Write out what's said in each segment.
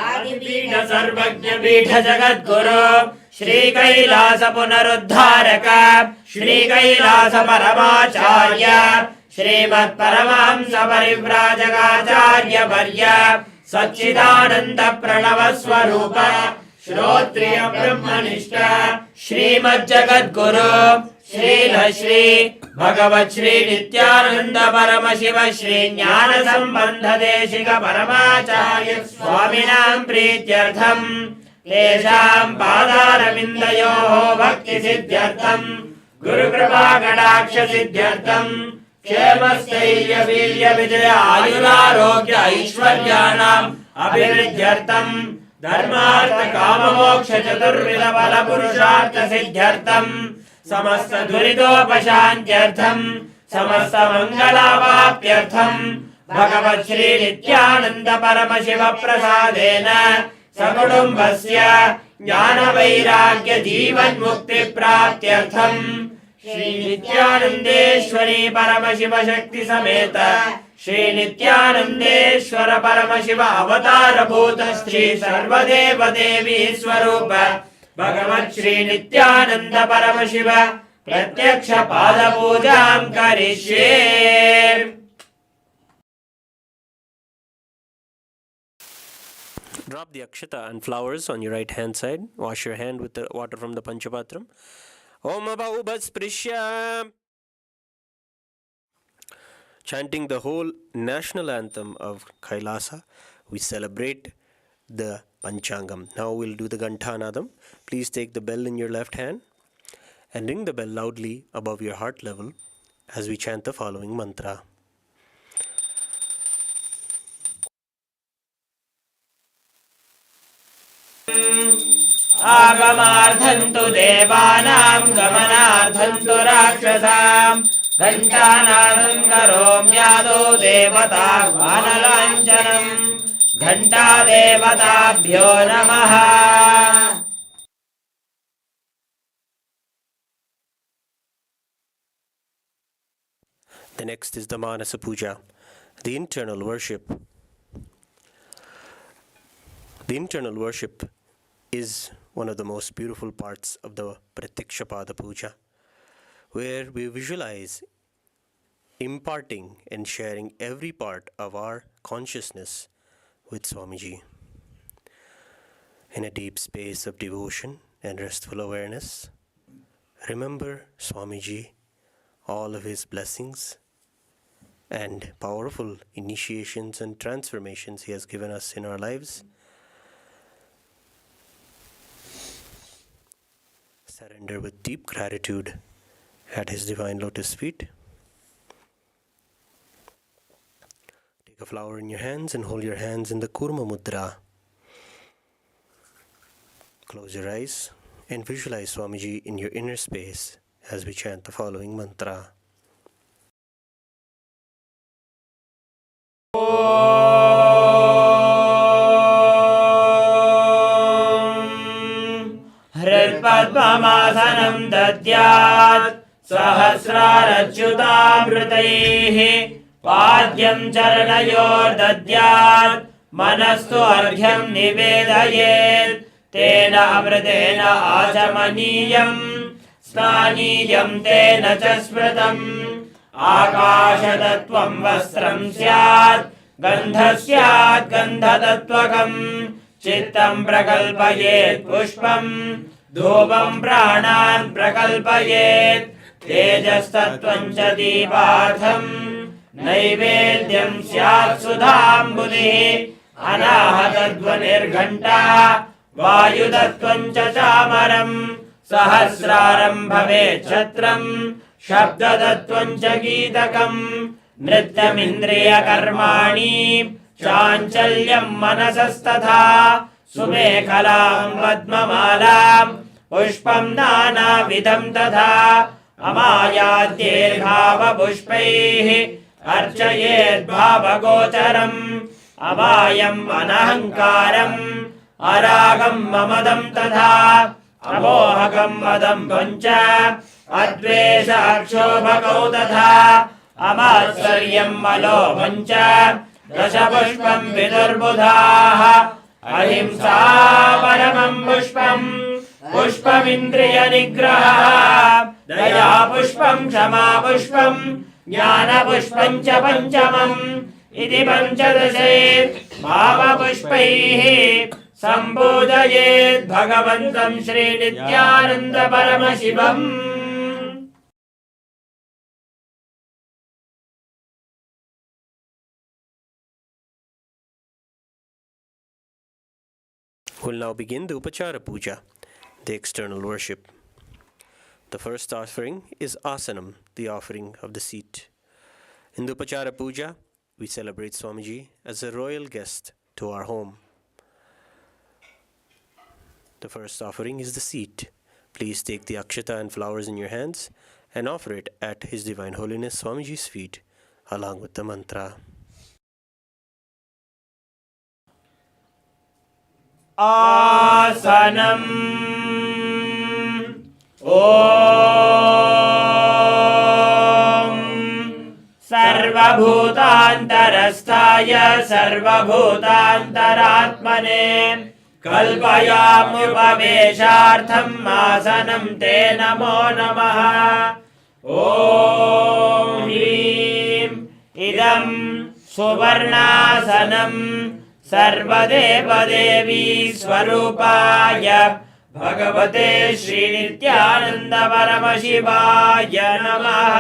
आदिपीठ सर्वज्ञ पीठ जगद्गुरु श्री कैलास पुनरुद्धारक श्री कैलास परमाचार्य श्रीमत् परमहंस परिव्राजकाचार्य वर्य सच्चिदानंद प्रणव स्वरूप श्रोत्रिय ब्रह्मनिष्ठ श्रीमद् जगद्गुरु श्रील श्री भगवत् श्री नित्यानंद परमशिव श्री ज्ञान संबंध देशिक परमाचार्य स्वामिनां प्रीत्यर्थं तेषां पादारविन्दयोः भक्ति सिद्ध्यर्थं गुरु कृपा कटाक्ष सिद्ध्यर्थं क्षेमस्थैर्य वीर्य विजय आयुरारोग्य ऐश्वर्याणाम् अभिवृद्ध्यर्थं धर्मार्थ काम मोक्ष चतुर्विध फल पुरुषार्थ सिद्ध्यर्थं समस्त दुरितोपशान्त्यर्थं समस्त मंगलावाप्त्यर्थं भगवत् श्री नित्यानंद परमशिव प्रसादेन सकुटुम्बस्य ज्ञान वैराग्य जीवन मुक्ति प्राप्त्यर्थं श्री नित्यानंदेश्वरी परमशिव शक्ति समेत श्री नित्यानंदेश्वर परमशिव अवतार भूत श्री सर्वदेव देवी स्वरूप भगवत् श्री नित्यानंद परमशिव प्रत्यक्ष पाद पूजां करिष्ये। Drop the akshata and flowers on your right hand side. Wash your hand with the water from the panchapatram. Om Abhaubhasprishya. Chanting the whole national anthem of Kailasa, we celebrate the Panchangam. Now we'll do the Ganthanadam. Please take the bell in your left hand and ring the bell loudly above your heart level as we chant the following mantra. आगमार्थन्तु देवानां गमनार्थन्तु राक्षसां घण्टानादं करोम्यादो देवताह्वानलाञ्छनं घण्टादेवताभ्यो नमः। The next is the Manasa Puja, the internal worship. The internal worship is one of the most beautiful parts of the Pratyakshapada Puja, where we visualize imparting and sharing every part of our consciousness with Swamiji. In a deep space of devotion and restful awareness, remember Swamiji, all of his blessings and powerful initiations and transformations he has given us in our lives. Surrender with deep gratitude at his divine lotus feet. Take a flower in your hands and hold your hands in the Kurma Mudra. Close your eyes and visualize Swamiji in your inner space as we chant the following mantra. हृत्पद्ममासनं दद्यात् सहस्रारच्युतामृतैः पाद्यं चरणयोर्दद्यात् मनस्तु अर्घ्यं निवेदयेत् तेन अमृतेन आचमनीयं स्नानीयं तेन च स्मृतम् आकाशतत्त्वं वस्त्रं स्यात् गन्धः स्यात् गन्धतत्त्वकम् चित्तं प्रकल्पयेत् पुष्पं धूपं प्राणान् प्रकल्पयेत् तेजस्तत्त्वं च दीपार्थं नैवेद्यं स्यात् सुधाम्बुधिः अनाहतध्वनिर्घण्टा वायुतत्त्वं च चामरं सहस्रारं भवेत् छत्रं शब्दतत्त्वं च गीतकं नृत्यमिन्द्रियकर्माणि चाञ्चल्यं मनसस्तथा सुमेखलां पद्ममालां पुष्पं नानाविधं तथा अमायाद्यैर्भावपुष्पैः अर्चयेद्भावगोचरम् अमायम् अनहङ्कारम् अरागं ममदं तथा अमोहकं मदं पञ्च अद्वेष अक्षोभकौ तथा अमात्सर्यं मलोभं च दशपुष्पं विदुर्बुधाः पुष्पम् पुष्पमिन्द्रिय निग्रहः दया पुष्पम् क्षमा पुष्पम् ज्ञान पुष्पम् च पञ्चमम् इति पञ्चदशे भावपुष्पैः सम्पूजयेत् भगवन्तम् Shri Nityananda Paramashivam. We'll now begin the Upachara Puja, the external worship. The first offering is Asanam, the offering of the seat. In the Upachara Puja, we celebrate Swamiji as a royal guest to our home. The first offering is the seat. Please take the akshata and flowers in your hands and offer it at His Divine Holiness Swamiji's feet, along with the mantra. आसनम् ॐ सर्वभूतान्तरस्थाय सर्वभूतान्तरात्मने कल्पयाम्युपवेशार्थम् आसनं ते नमो नमः. ॐ ह्रीं इदं सुवर्णासनम् सर्वदेवदेवी स्वरूपाय भगवते श्रीनित्यानन्द परमशिवाय नमः.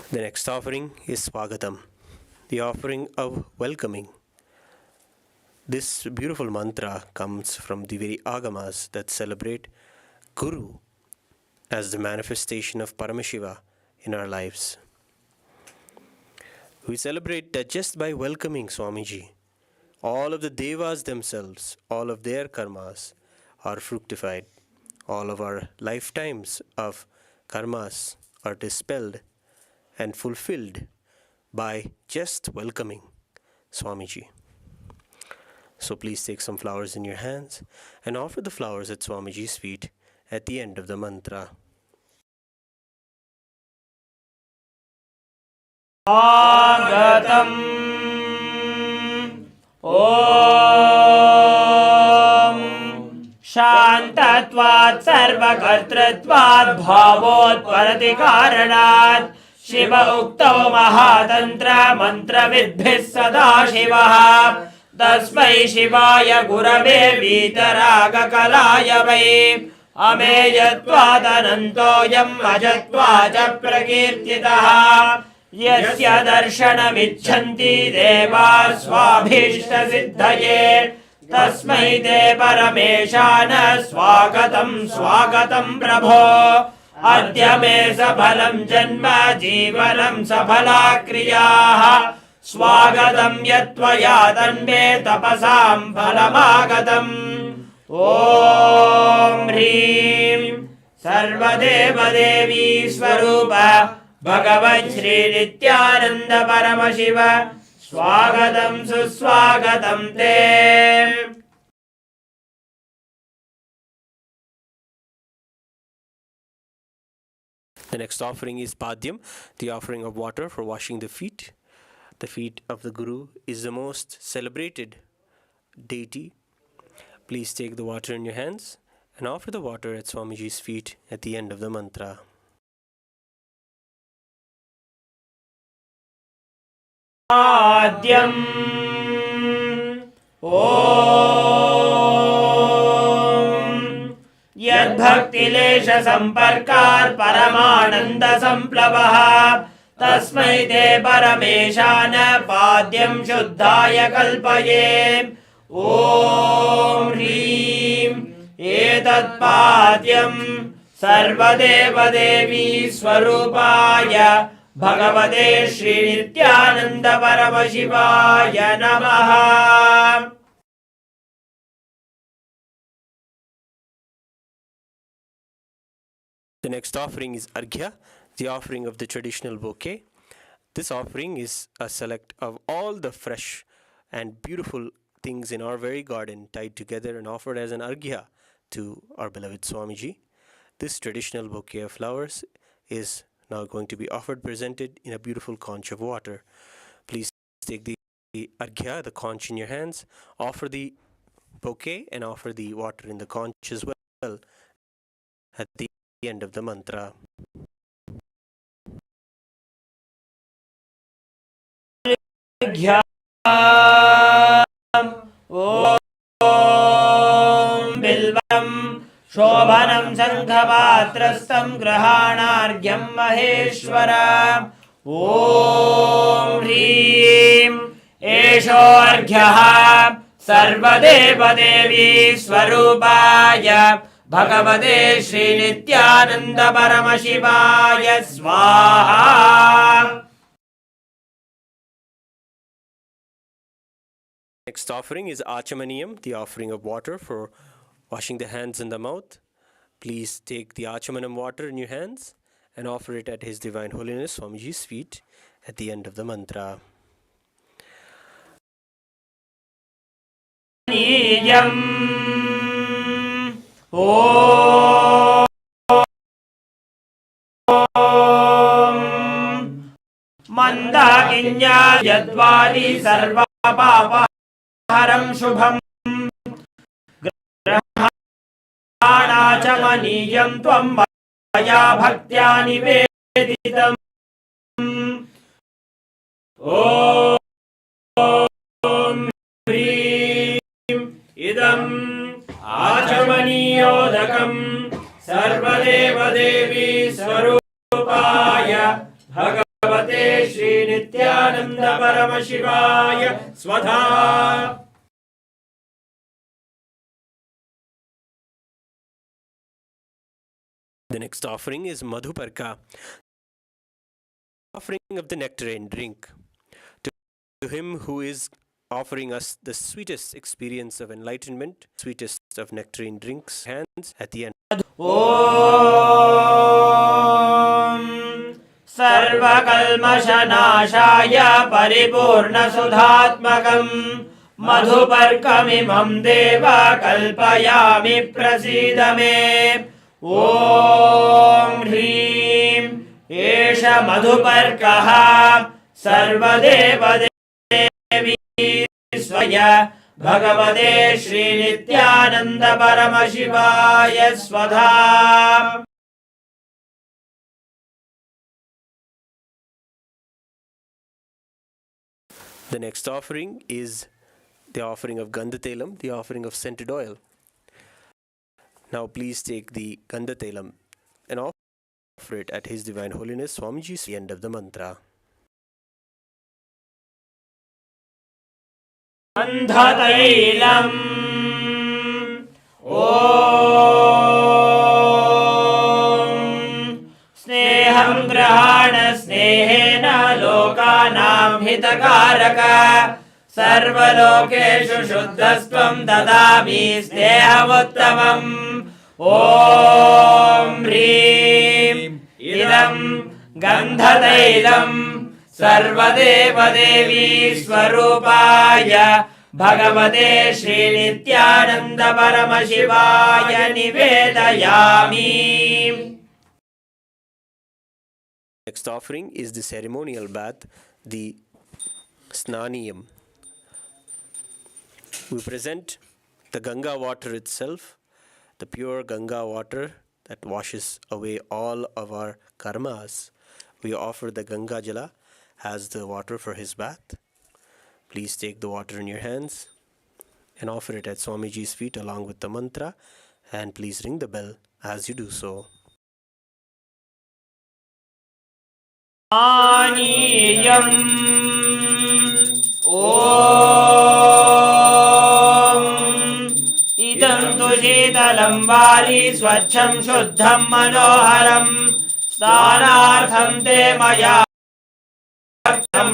The next offering is Swagatam, the offering of welcoming. This beautiful mantra comes from the very agamas that celebrate Guru as the manifestation of Paramashiva in our lives. We celebrate that just by welcoming Swamiji, all of the devas themselves, all of their karmas are fructified. All of our lifetimes of karmas are dispelled and fulfilled by just welcoming Swamiji. So please take some flowers in your hands and offer the flowers at Swamiji's feet at the end of the mantra. Agatam Om Shantatvat Sarvakartratvat Bhavot Paratikaranat Shiva Ukto Mahatantra Mantra Vidbhis Sada Shivaha Tasmai Shivaya Gurave Vitaraga Kalaya Vai Ameyatvat Anantoyam Ajatvaja Prakirtitaha यस्य दर्शनमिच्छन्ति देवा स्वाभीष्टसिद्धये तस्मै ते परमेशान स्वागतं स्वागतं प्रभो अद्य मे सफलं जन्म जीवनं सफला क्रियाः स्वागतं यत्त्वया तन्मे तपसां फलमागतम् ॐ ह्रीं सर्वदेवदेवी स्वरूप भगवन् श्री नित्यानंद परमशिव स्वागतं सुस्वागतं ते. The next offering is Padyam, the offering of water for washing the feet. The feet of the Guru is the most celebrated deity. Please take the water in your hands and offer the water at Swamiji's feet at the end of the mantra. आद्यम् ॐ यद्भक्तिलेश सम्पर्कात् परमानन्द सम्प्लवः तस्मै ते परमेशान पाद्यं शुद्धाय कल्पये. ॐ ह्रीं एतत्पाद्यं सर्वदेवदेवी स्वरूपाय भगवते श्री नित्यानंद परमशिवाय नमः. The next offering is Arghya, the offering of the traditional bouquet. This offering is a select of all the fresh and beautiful things in our very garden tied together and offered as an Arghya to our beloved Swamiji. This traditional bouquet of flowers is now going to be offered, presented in a beautiful conch of water. Please take the arghya, the conch in your hands. Offer the bouquet and offer the water in the conch as well at the end of the mantra. ॐ बिल्वं शोभनं शङ्खपात्रस्थं ग्रहाणार्घ्यं महेश्वर ॐ ह्रीं एषोऽर्घ्यः सर्वदेवदेवी स्वरूपाय भगवते श्रीनित्यानन्द परमशिवाय स्वाहा. Next offering is Achamaniyam, the offering of water for washing the hands and the mouth. Please take the Achamanam water in your hands and offer it at His Divine Holiness Swamiji's feet at the end of the mantra. मन्दाकिन्या यद्वारि सर्वपापहरं शुभम् ग्रहाणाचमनीयं त्वं मया भक्त्या निवेदितम्. ॐ ह्रीं इदम् आचमनीयोदकम् सर्वदेवदेवी स्वरूपाय भगवते श्रीनित्यानन्द परमशिवाय स्वधा. The next offering is Madhuparka, offering of the nectarine drink. To him who is offering us the sweetest experience of enlightenment, sweetest of nectarine drinks, hands at the end. ॐ सर्वकल्मषनाशाय परिपूर्णसुधात्मकम् मधुपर्कमिमं देव कल्पयामि प्रसीद मे. ॐ ह्रीं एष मधुपर्कः सर्वदेवदेवी स्वय भगवते श्रीनित्यानन्द परमशिवाय स्वधा. The next offering is the offering of Gandhatelam, the offering of scented oil. Now please take the Gandhatelam and offer it at His Divine Holiness Swamiji's the end of the mantra. Gandhatailam Om Sneham Grahana Snehena Lokanam Hitakaraka Sarvalokeshu Shuddhastvam Dadami Snehamuttamam. Om Hrim Idam Gandhatailam सर्वदेवदेवी स्वरूपाय भगवते श्रीनित्यानन्द परमशिवाय निवेदयामि. Next offering is the ceremonial bath, the Snaniyam. We present the Ganga water itself, the pure Ganga water that washes away all of our karmas. We offer the Ganga Jala as the water for his bath. Please take the water in your hands and offer it at Swamiji's feet along with the mantra, and please ring the bell as you do so. Aniyam Om Idam tu shitalam vari swachham shuddham manoharam Stanartham te maya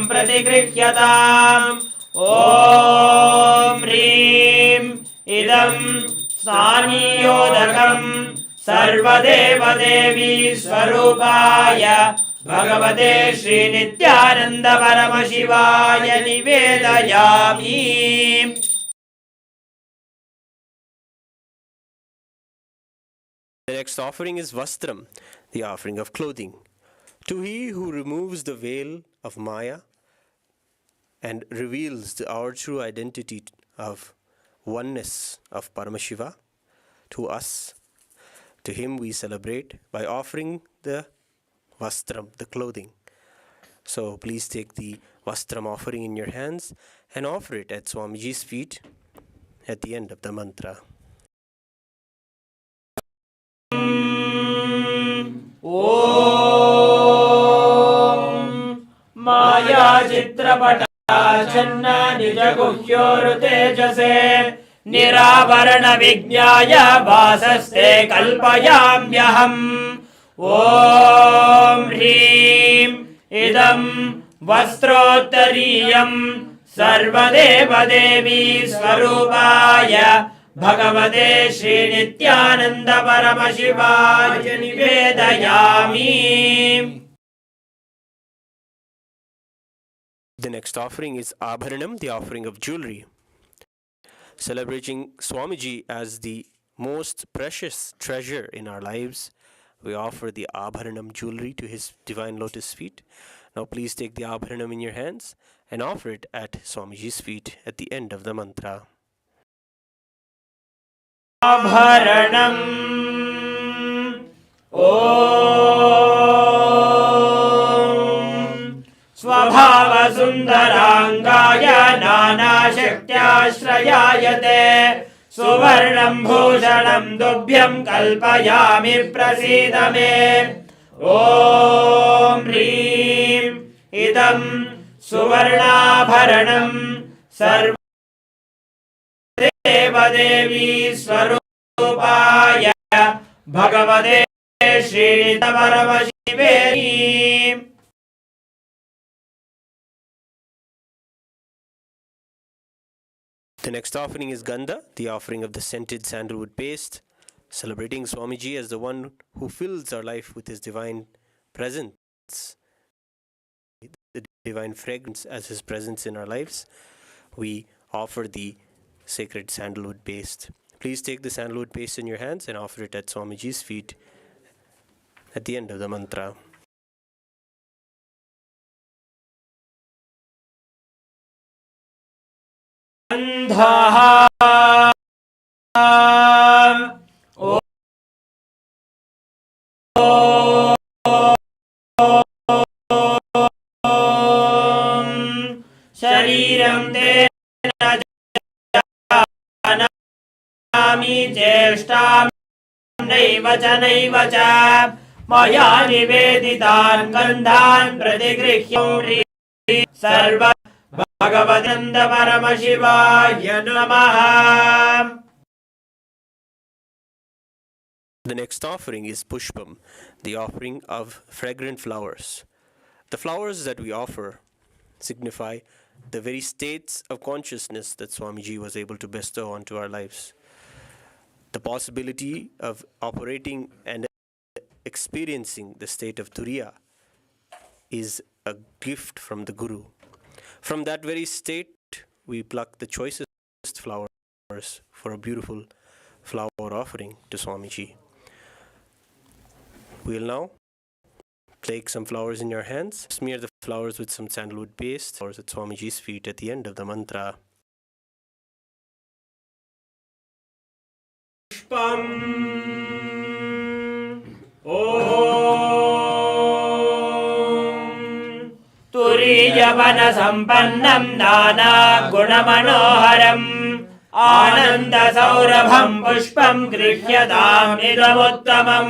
प्रतिगृह्यताम्. ॐ ह्रीं इदं स्नानीयोदकम् सर्वदेवदेवी स्वरूपाय भगवते श्रीनित्यानन्द परमशिवाय निवेदयामि. The next offering is Vastram, the offering of clothing. To he who removes the veil of Maya and reveals our true identity of oneness of Paramashiva to us. To him we celebrate by offering the vastram, the clothing. So please take the vastram offering in your hands and offer it at Swamiji's feet at the end of the mantra. Om Maya Chitrapata Channa Nijaguhyoru Tejase Niravarana Vijnaya Vasaste Kalpayamyaham. Om Hrim Idam Vastrottariyam Sarvadeva Devi Swarupaya Bhagavate Shri Nithyananda Paramashivaya Nivedayami. The next offering is Abharanam, the offering of jewelry. Celebrating Swamiji as the most precious treasure in our lives, we offer the Abharanam jewelry to his divine lotus feet. Now please take the Abharanam in your hands and offer it at Swamiji's feet at the end of the mantra. Abharanam Om Swabhava Sundarangaya Nana Shaktyashrayayate Suvarnam Bhushanam Dubhyam Kalpayami Prasidame. Om Hrim Idam Suvarnabharanam Sarva Devi Swarupaya Bhagavate Shri Paramashivoham. The next offering is Gandha, the offering of the scented sandalwood paste, celebrating Swamiji as the one who fills our life with his divine presence, the divine fragrance as his presence in our lives. We offer the sacred sandalwood paste. Please take the sandalwood paste in your hands and offer it at Swamiji's feet at the end of the mantra. Gandha Shariram Tena Janami Cheshtam Naiva Cha Maya Niveditan Gandhan Pratigrihyam Sarva Bhagavananda Paramashivaya Namaha. The next offering is Pushpam, the offering of fragrant flowers. The flowers that we offer signify the very states of consciousness that Swamiji was able to bestow onto our lives. The possibility of operating and experiencing the state of Turiya is a gift from the Guru. From that very state, we pluck the choicest flowers for a beautiful flower offering to Swamiji. We will now take some flowers in your hands, smear the flowers with some sandalwood paste, flowers at Swamiji's feet at the end of the mantra. Pushpam Om Turiyavana Sampannam Nana Gunamanoharam Ananda Saurabham Pushpam Grihyatam Idamuttamam.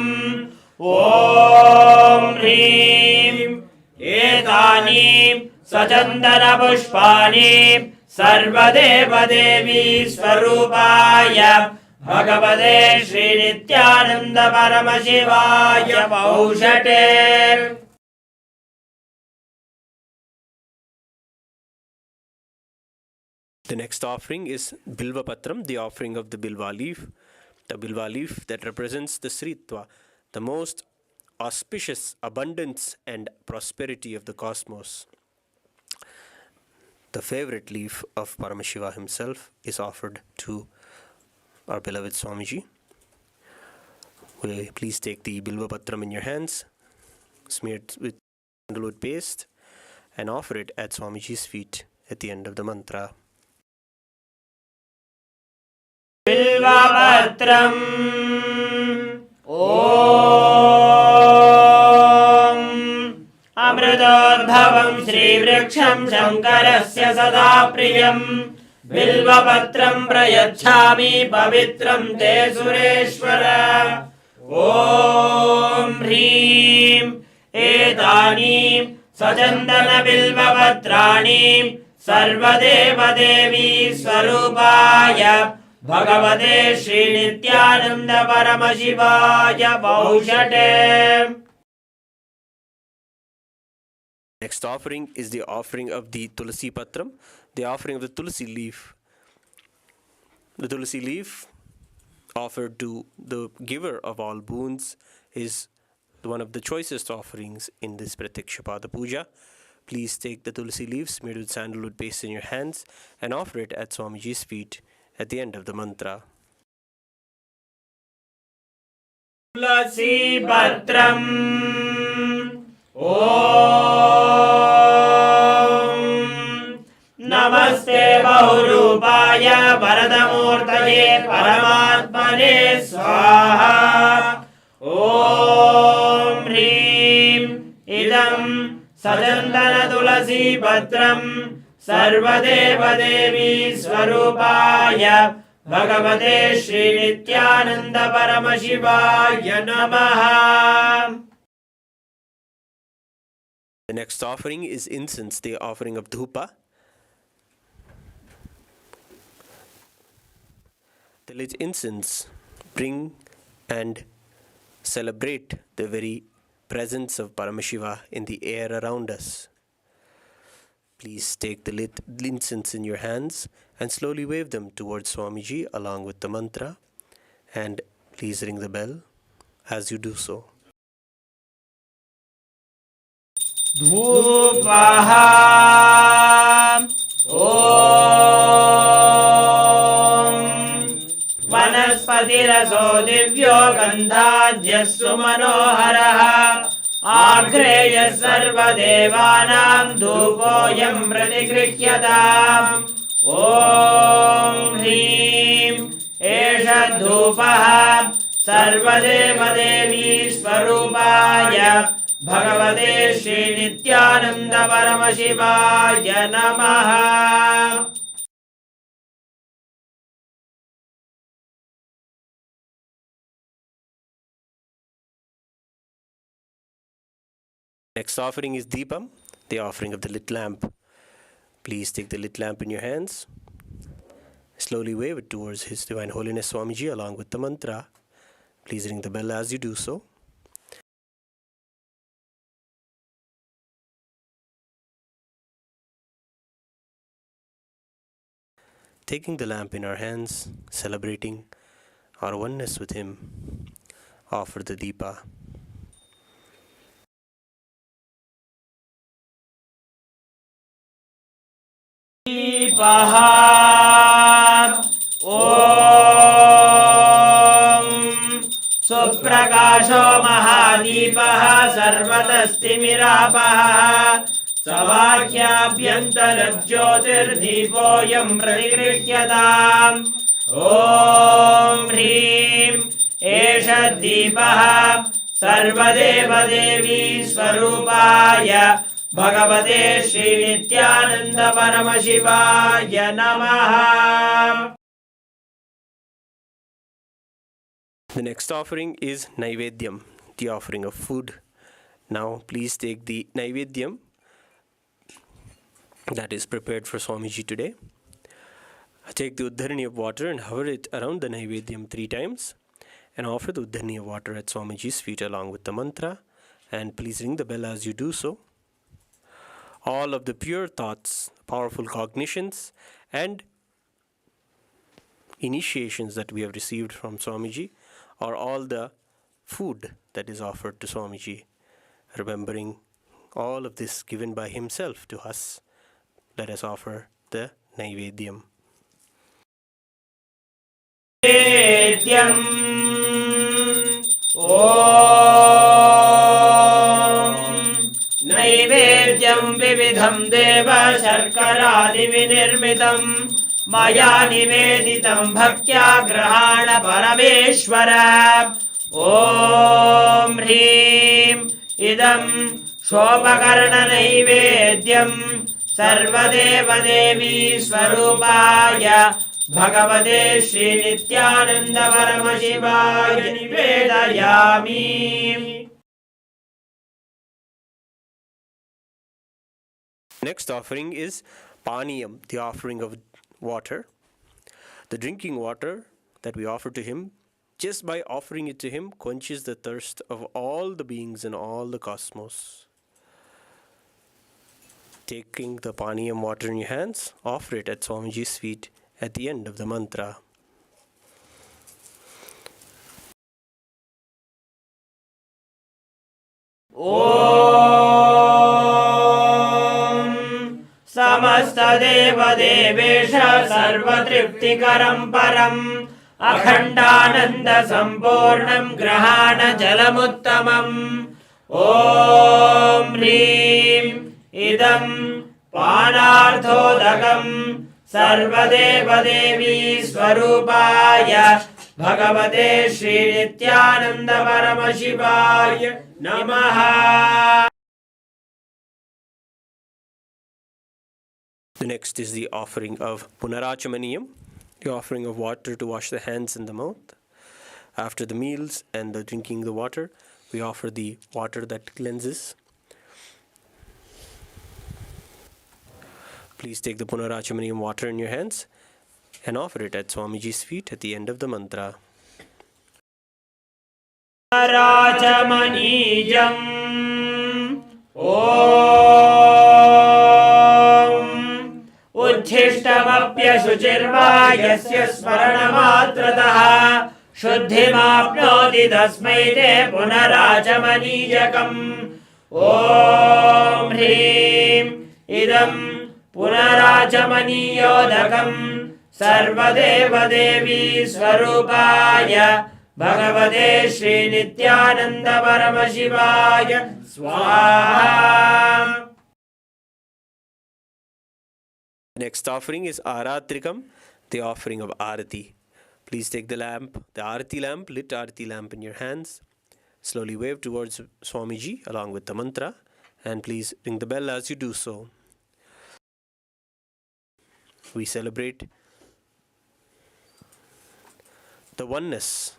Om Hrim Etani Sachandana Pushpani Sarvadeva Devi Swarupaya Bhagavate Shri Nithyananda Paramashivaya Paushate. The next offering is Bilva Patram, the offering of the Bilva leaf. The Bilva leaf that represents the Sritva, the most auspicious abundance and prosperity of the cosmos. The favorite leaf of Paramashiva himself is offered to our beloved Swamiji. Will you please take the Bilva Patram in your hands, smear it with sandalwood paste, and offer it at Swamiji's feet at the end of the mantra. Bilvapatram Om Amritodbhavam Shri Vriksham Shankarasya Sada Priyam Bilvapatram Prayachami Pavitram Te Sureshwara Om Hrim Etanim Sajandana Bilvapatranim Sarvadeva Devi Swarupaya Bhagavate Shri Nithyananda Paramashivaya Baushate. Next offering is the offering of the Tulasi Patram, the offering of the Tulasi leaf. The Tulasi leaf offered to the giver of all boons is one of the choicest offerings in this Pratyakshapada Puja. Please take the Tulasi leaves made with sandalwood paste in your hands and offer it at Swamiji's feet at the end of the mantra. Tulasi Patram Om Namaste Bahurupaya Varadamurtaye Paramatmane Swaha Om Hrim Idam Sajandana Tulasi Patram Sarvadeva Devi Swarupaya Bhagavate Shri Nithyananda Paramashivaya Namaha. The next offering is incense, the offering of dhupa. The lit incense bring and celebrate the very presence of Paramashiva in the air around us. Please take the lit incense in your hands and slowly wave them towards Swamiji along with the mantra, and please ring the bell as you do so. Dhupaha Om Vanaspatiraso Divyo Gandhadhyasu Manoharaha Agreya Sarvadevanam Dhupoyam Pratigrihyadam Om Hrim Esha Dhupaha Sarvadeva Devi Swarupaya Bhagavate Shri Nithyananda Paramashivaya Namaha. Next offering is Deepam, the offering of the lit lamp. Please take the lit lamp in your hands. Slowly wave it towards His Divine Holiness Swamiji along with the mantra. Please ring the bell as you do so. Taking the lamp in our hands, celebrating our oneness with Him, offer the Deepa. Deepaha Om Suprakasho Mahadeepaha Sarvatastimirapaha Savakhyabhyantarajyotirdeepoyam pratigrihyataam Om Hrim Esha Deepaha Sarvadeva Devi Swarupaya Bhagavate Shri Nithyananda Paramashivaya Namaha. The next offering is Naivedyam, the offering of food. Now please take the Naivedyam that is prepared for Swamiji today. Take the Uddharani of water and hover it around the Naivedyam 3 times and offer the Uddharani of water at Swamiji's feet along with the mantra, and please ring the bell as you do so. All of the pure thoughts, powerful cognitions and initiations that we have received from Swamiji are all the food that is offered to Swamiji. Remembering all of this given by himself to us, let us offer the Naivedyam. Naivedyam Om Naivedyam Vividha तीर्थं देव शर्करादिविनिर्मितं मया निवेदितं भक्त्या गृहाण परमेश्वर। ॐ ह्रीं इदं शोपकर्णनैवेद्यं सर्वदेवदेवी स्वरूपाय भगवते श्रीनित्यानन्द परमशिवाय निवेदयामि। Next offering is Paniyam, the offering of water. The drinking water that we offer to him, just by offering it to him, quenches the thirst of all the beings in all the cosmos. Taking the Paniyam water in your hands, offer it at Swamiji's feet at the end of the mantra. समस्तदेवदेवेश सर्वतृप्तिकरं परम् अखण्डानन्दसम्पूर्णं ग्रहाण जलमुत्तमम्। ॐ ह्रीं इदं पानार्थोदकं सर्वदेवदेवी स्वरूपाय भगवते श्रीनित्यानन्द परमशिवाय नमः। The next is the offering of Punarachamaniyam, the offering of water to wash the hands and the mouth. After the meals and the drinking the water, we offer the water that cleanses. Please take the Punarachamaniyam water in your hands and offer it at Swamiji's feet at the end of the mantra. Punarachamaniyam उच्छिष्टमप्यशुचिर्वा यस्य स्मरणमात्रतः शुद्धिमाप्नोति तस्मै ते पुनराचमनीयकम्। ॐ ह्रीं इदं पुनराचमनीयोदकं सर्वदेवदेवी स्वरूपाय भगवते श्रीनित्यानन्द परमशिवाय स्वाहा। The next offering is Aratrikam, the offering of Arati. Please take the lamp, the Arati lamp, lit Arati lamp in your hands. Slowly wave towards Swamiji along with the mantra, and please ring the bell as you do so. We celebrate the oneness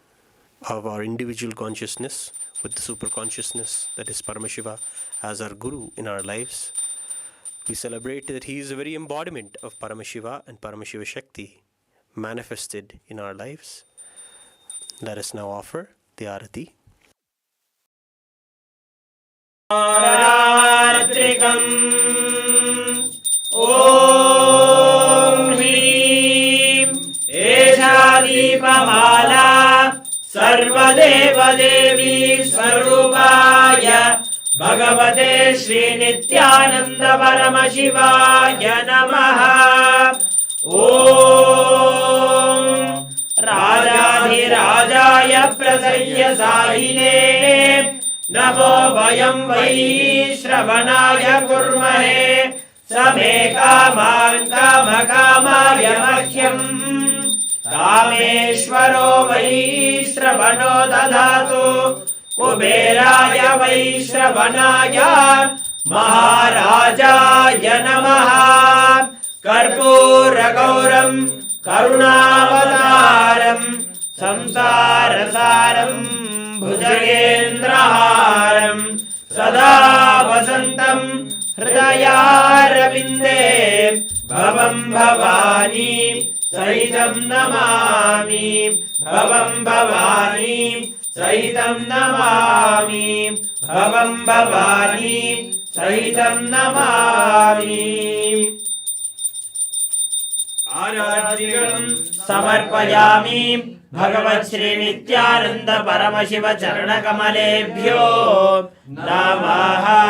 of our individual consciousness with the super consciousness that is Paramashiva as our Guru in our lives. We celebrate that he is the very embodiment of Paramashiva and Paramashiva Shakti manifested in our lives. Let us now offer the Arati. Aratrikam Om Hrim Esha Deepamala Sarvadeva Devi Swarupaya Bhagavate Shri Nityananda Paramashivaya Namaha. Om Rajadhirajaya Prasayya Sahine Namo Vayam Vai Shravanaya Kurmahe Same Kaman Kama Kamaya Mahyam Kameshwaro Vai Shravano Dadhatu Kuberaya Vaishravanaya Maharajaya Namaha. Karpura Gauram Karunavataram Samsarasaram Bhujagendraharam Sada Vasantam Hridayarabinde Bhavam Bhavani Sahitam Namami Bhavam Bhavani Sahitam Namami Bhavam Bhavani Sahitam Namami. Aratrikam Samarpayami Bhagavat Shri Nityananda Paramashiva Charana Kamalebhyo Namaha.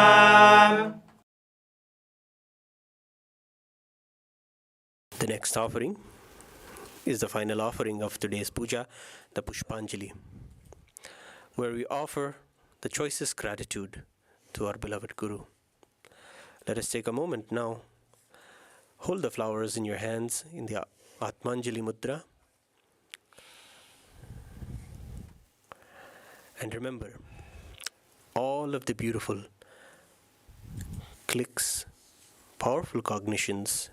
The next offering is the final offering of today's puja, the Pushpanjali, where we offer the choicest gratitude to our beloved Guru. Let us take a moment now. Hold the flowers in your hands in the Atmanjali Mudra. And remember, all of the beautiful clicks, powerful cognitions,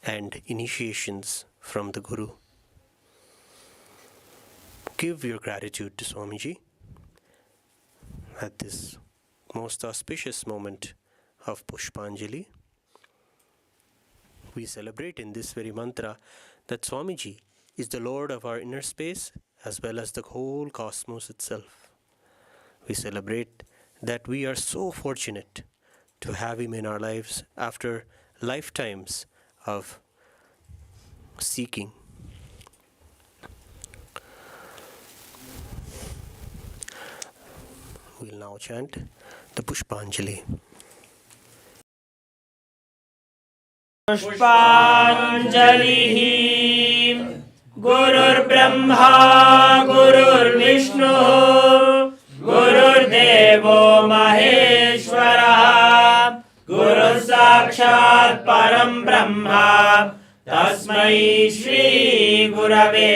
and initiations from the Guru. Give your gratitude to Swamiji at this most auspicious moment of Pushpanjali. We celebrate in this very mantra that Swamiji is the Lord of our inner space as well as the whole cosmos itself. We celebrate that we are so fortunate to have Him in our lives after lifetimes of seeking. We'll now chant the Pushpanjali. पुष्पाञ्जलिः गुरुर्ब्रह्मा गुरुर्विष्णुः गुरुर्देवो महेश्वरः गुरुः साक्षात् परं ब्रह्म तस्मै श्री गुरवे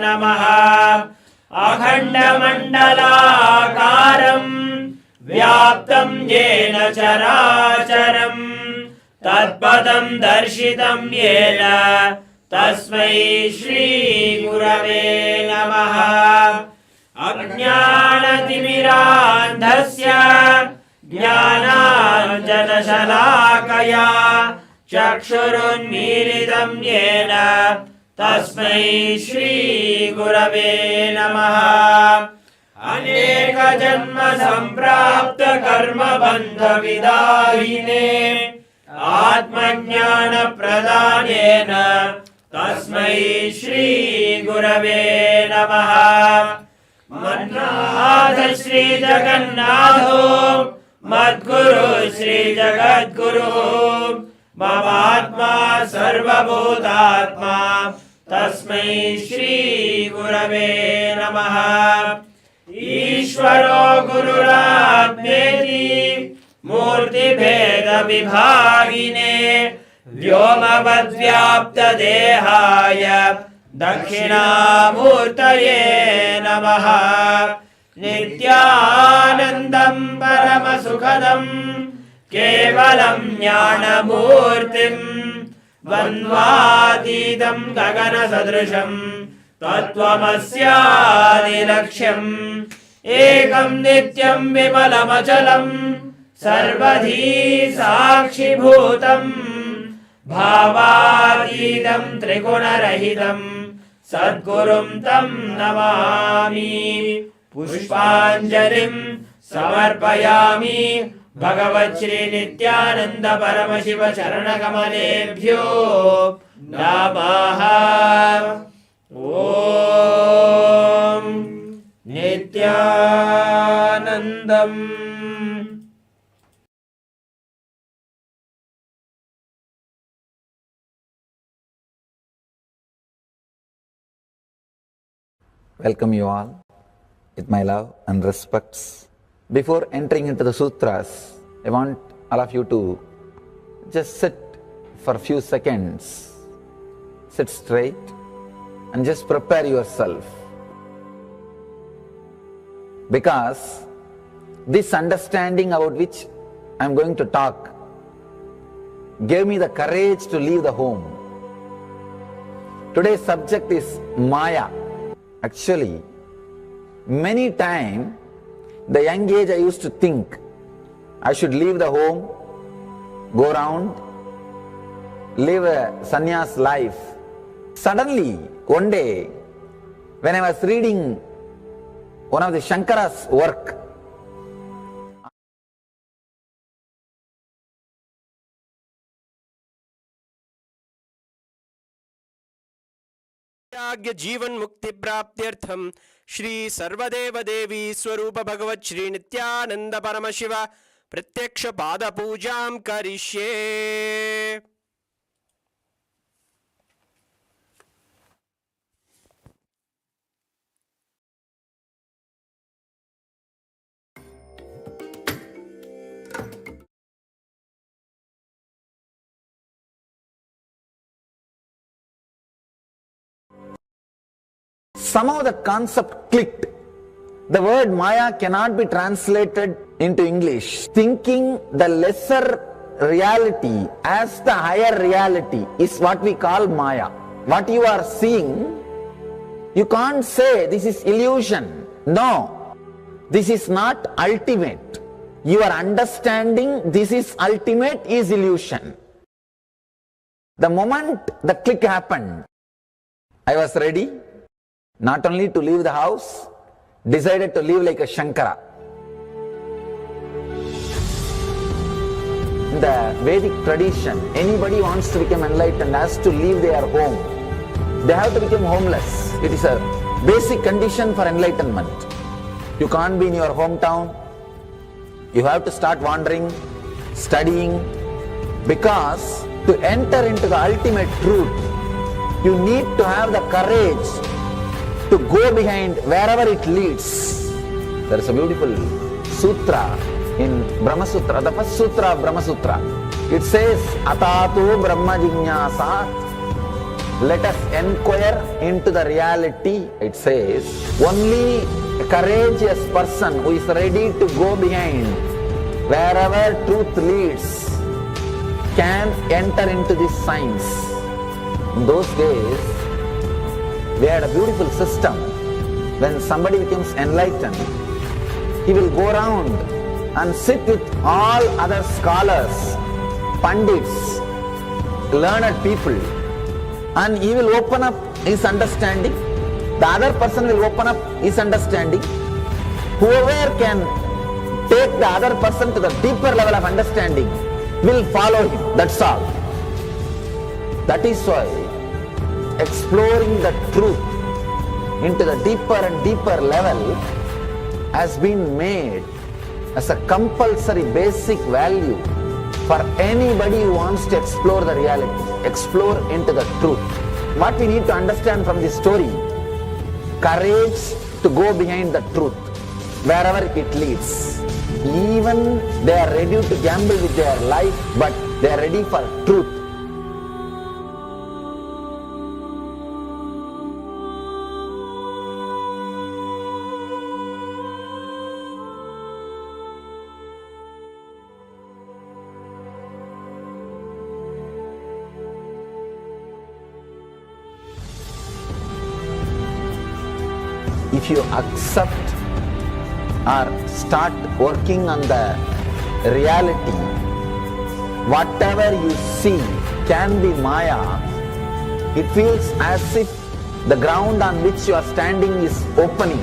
नमः अखण्डमण्डलाकारं व्याप्तं येन चराचरम् तत्पदं दर्शितं येन तस्मै श्री गुरवे नमः अज्ञानतिमिरान्धस्य ज्ञानाञ्जनशलाकया चक्षुरुन्मीलितं येन तस्मै श्री गुरवे नमः अनेकजन्म सम्प्राप्त कर्मबन्धविदाहिने आत्मज्ञानप्रदानेन तस्मै श्री गुरवे नमः मन्नाथ श्री जगन्नाथो मद्गुरु श्री जगद्गुरुः ममात्मा सर्वभूतात्मा तस्मै श्री गुरवे नमः ईश्वरो गुरुरात्मेति मूर्तिभेदविभागिने व्योमवद्व्याप्तदेहाय दक्षिणामूर्तये नमः नित्यानन्दं परमसुखदं केवलं ज्ञानमूर्तिं वन्वातीतं गगनसदृशं तत्त्वमस्यादिलक्ष्यम् एकं नित्यं विमलमचलं सर्वधी साक्षिभूतं भावातीतं त्रिगुणरहितं सद्गुरुं तं नमामि पुष्पाञ्जलिं समर्पयामि भगवच्छ्री नित्यानन्द परमशिव चरणकमलेभ्यो नमः ॐ नित्यानन्दम् Welcome you all with my love and respects. Before entering into the sutras, I want all of you to just sit for a few seconds. Sit straight and just prepare yourself. Because this understanding about which I am going to talk gave me the courage to leave the home. Today's subject is Maya. Actually, many times, the young age I used to think I should leave the home, go around, live a sannyas life. Suddenly, one day, when I was reading one of the Shankara's work, त्याग्य जीवन मुक्ति प्राप्त्यर्थम श्री सर्वदेव देवी स्वरूप भगवत श्री नित्यानंद परमशिव प्रत्यक्ष पाद पूजां करिष्ये। somehow the concept clicked. The word Maya cannot be translated into English. Thinking the lesser reality as the higher reality is what we call Maya. What you are seeing, you can't say this is illusion. No, this is not ultimate. Your understanding this is ultimate is illusion. The moment the click happened, I was ready not only to leave the house, decided to live like a Shankara. In the Vedic tradition, anybody wants to become enlightened has to leave their home. They have to become homeless. It is a basic condition for enlightenment. You can't be in your hometown. You have to start wandering, studying, because to enter into the ultimate truth, you need to have the courage to go behind wherever it leads. There is a beautiful sutra in Brahma Sutra, the first sutra of Brahma Sutra. It says, Atatu Brahma Jinyasa. Let us inquire into the reality. It says, only a courageous person who is ready to go behind wherever truth leads can enter into this science. In those days, we had a beautiful system. When somebody becomes enlightened, he will go around and sit with all other scholars, pandits, learned people, and he will open up his understanding. The other person will open up his understanding. Whoever can take the other person to the deeper level of understanding will follow him. That's all. That is why exploring the truth into the deeper and deeper level has been made as a compulsory basic value for anybody who wants to explore the reality, explore into the truth. What we need to understand from this story, courage to go behind the truth, wherever it leads. Even they are ready to gamble with their life, but they are ready for truth. If you accept or start working on the reality, whatever you see can be Maya. It feels as if the ground on which you are standing is opening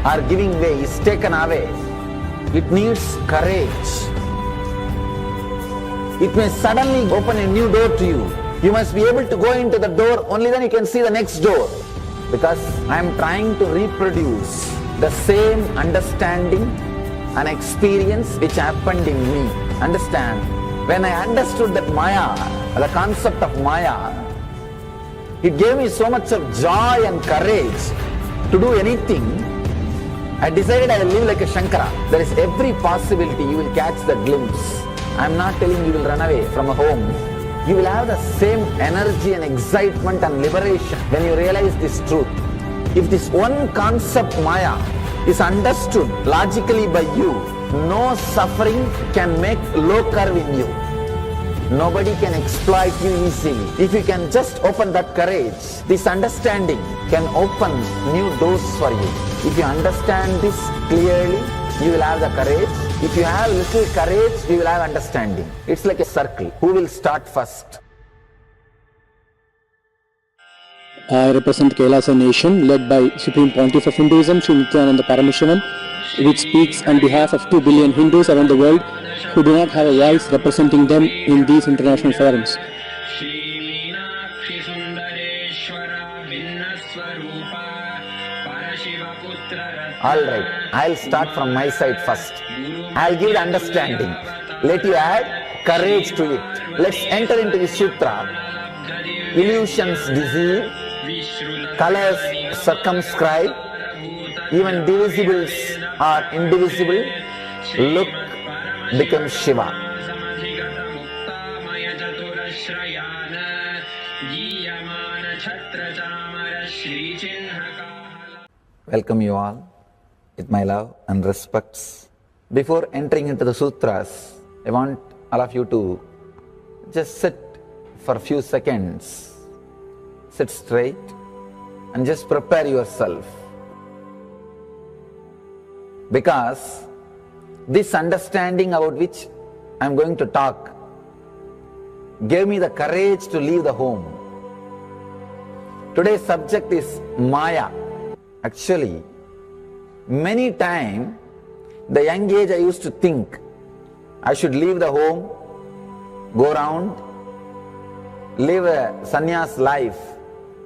or giving way, is taken away. It needs courage. It may suddenly open a new door to you. You must be able to go into the door, only then you can see the next door. Because I am trying to reproduce the same understanding and experience which happened in me. Understand? When I understood that Maya, the concept of Maya, it gave me so much of joy and courage to do anything. I decided I will live like a Shankara. There is every possibility you will catch the glimpse. I am not telling you will run away from a home. You will have the same energy and excitement and liberation when you realize this truth. If this one concept Maya is understood logically by you, no suffering can make low curve in you. Nobody can exploit you easily. If you can just open that courage, this understanding can open new doors for you. If you understand this clearly, you will have the courage. If you have little courage, you will have understanding. It's like a circle. Who will start first? I represent Kailasa nation led by Supreme Pontiff of Hinduism, Sri Nithyananda Paramashivam, which speaks on behalf of 2 billion Hindus around the world who do not have a voice representing them in these international forums. Alright, I'll start from my side first. I'll give the understanding. Let you add courage to it. Let's enter into the sutra. Illusions deceive, colors circumscribe, even divisibles are indivisible. Look becomes Shiva. welcome you all with my love and respects. Before entering into the sutras, I want all of you to just sit for a few seconds. Sit straight and just prepare yourself. Because this understanding about which I am going to talk gave me the courage to leave the home. Today's subject is Maya. Actually, many times, the young age I used to think I should leave the home, go around, live a sannyas life.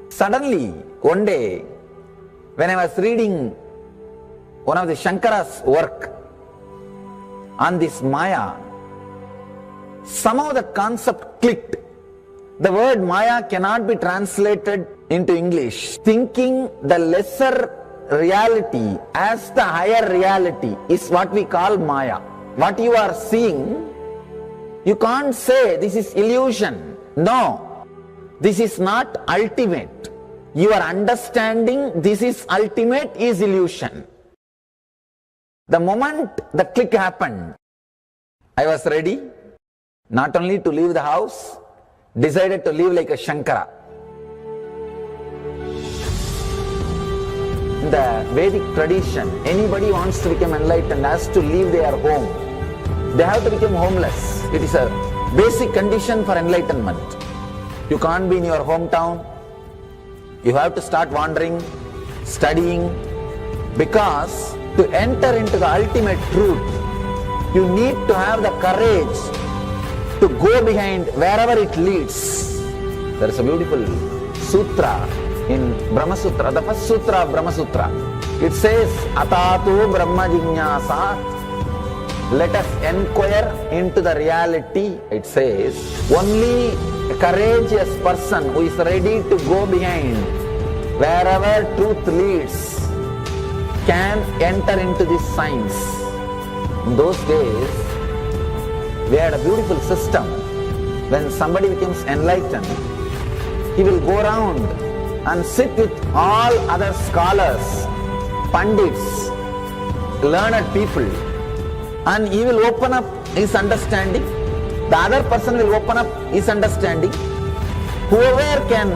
Suddenly, one day, when I was reading one of the Shankara's work on this Maya, somehow the concept clicked. The word Maya cannot be translated into English. Thinking the lesser reality as the higher reality is what we call Maya. What you are seeing, you can't say this is illusion. No, this is not ultimate. Your understanding this is ultimate is illusion. The moment the click happened, I was ready not only to leave the house, decided to live like a Shankara. In the Vedic tradition, anybody wants to become enlightened has to leave their home. They have to become homeless. It is a basic condition for enlightenment. You can't be in your hometown. You have to start wandering, studying, because to enter into the ultimate truth, you need to have the courage to go behind wherever it leads. There is a beautiful sutra in Brahma Sutra, the first sutra of Brahma Sutra. It says, Atatu Brahma Jignasa, let us inquire into the reality. It says, only a courageous person who is ready to go behind wherever truth leads can enter into this science. In those days, we had a beautiful system. When somebody becomes enlightened, he will go around and sit with all other scholars, pandits, learned people, and he will open up his understanding. The other person will open up his understanding. Whoever can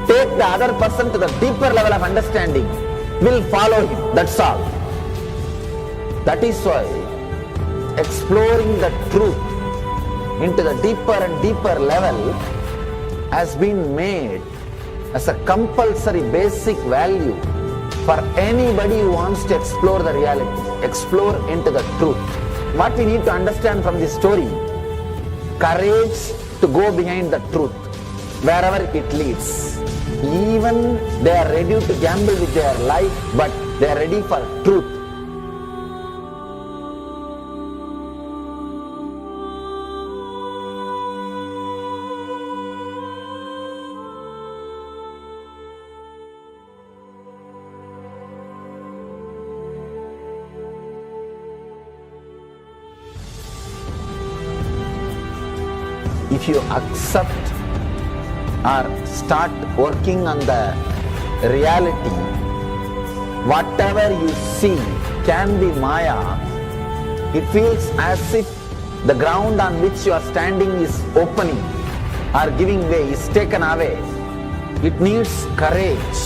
take the other person to the deeper level of understanding will follow him. That's all. That is why exploring the truth into the deeper and deeper level has been made as a compulsory basic value for anybody who wants to explore the reality, explore into the truth. What we need to understand from this story, courage to go behind the truth, wherever it leads. Even they are ready to gamble with their life, but they are ready for truth. If you accept or start working on the reality, whatever you see can be Maya. It feels as if the ground on which you are standing is opening or giving way, is taken away. It needs courage.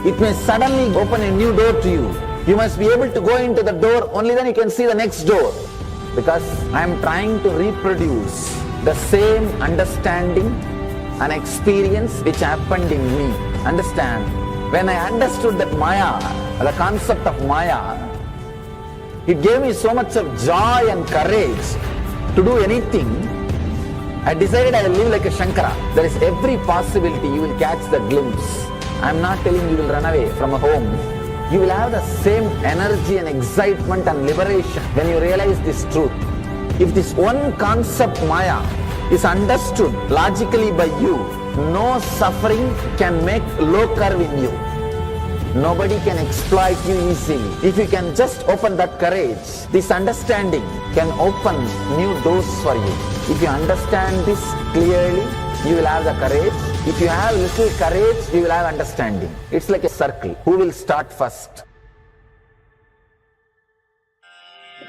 It may suddenly open a new door to you. You must be able to go into the door, only then you can see the next door. Because I am trying to reproduce the same understanding and experience which happened in me. Understand? When I understood that Maya, the concept of Maya, it gave me so much of joy and courage to do anything. I decided I will live like a Shankara. There is every possibility you will catch the glimpse. I am not telling you will run away from a home. You will have the same energy and excitement and liberation when you realize this truth. If this one concept Maya is understood logically by you, no suffering can make low curve in you. Nobody can exploit you easily. If you can just open that courage, this understanding can open new doors for you. If you understand this clearly, you will have the courage. If you have little courage, you will have understanding. It's like a circle. Who will start first?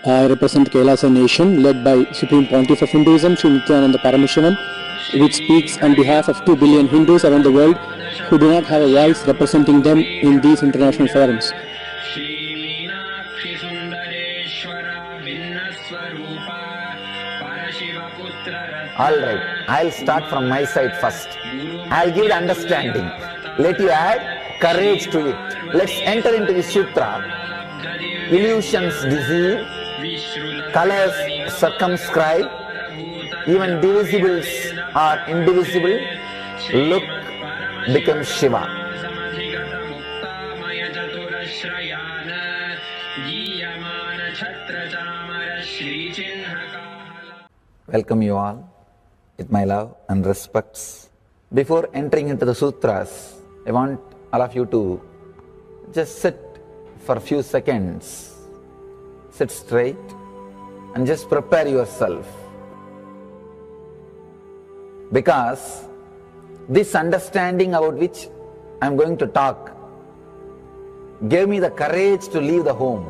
I represent Kailasa nation led by Supreme Pontiff of Hinduism, Sri Nithyananda Paramashivam, which speaks on behalf of 2 billion Hindus around the world who do not have a voice representing them in these international forums. Alright, I'll start from my side first. I'll give the understanding. Let you add courage to it. Let's enter into the sutra. Illusions deceive, colors circumscribe, even divisibles are indivisible. Look becomes Shiva. Welcome you all with my love and respects. Before entering into the sutras, I want all of you to just sit for a few seconds. Sit straight and just prepare yourself. Because this understanding about which I am going to talk gave me the courage to leave the home.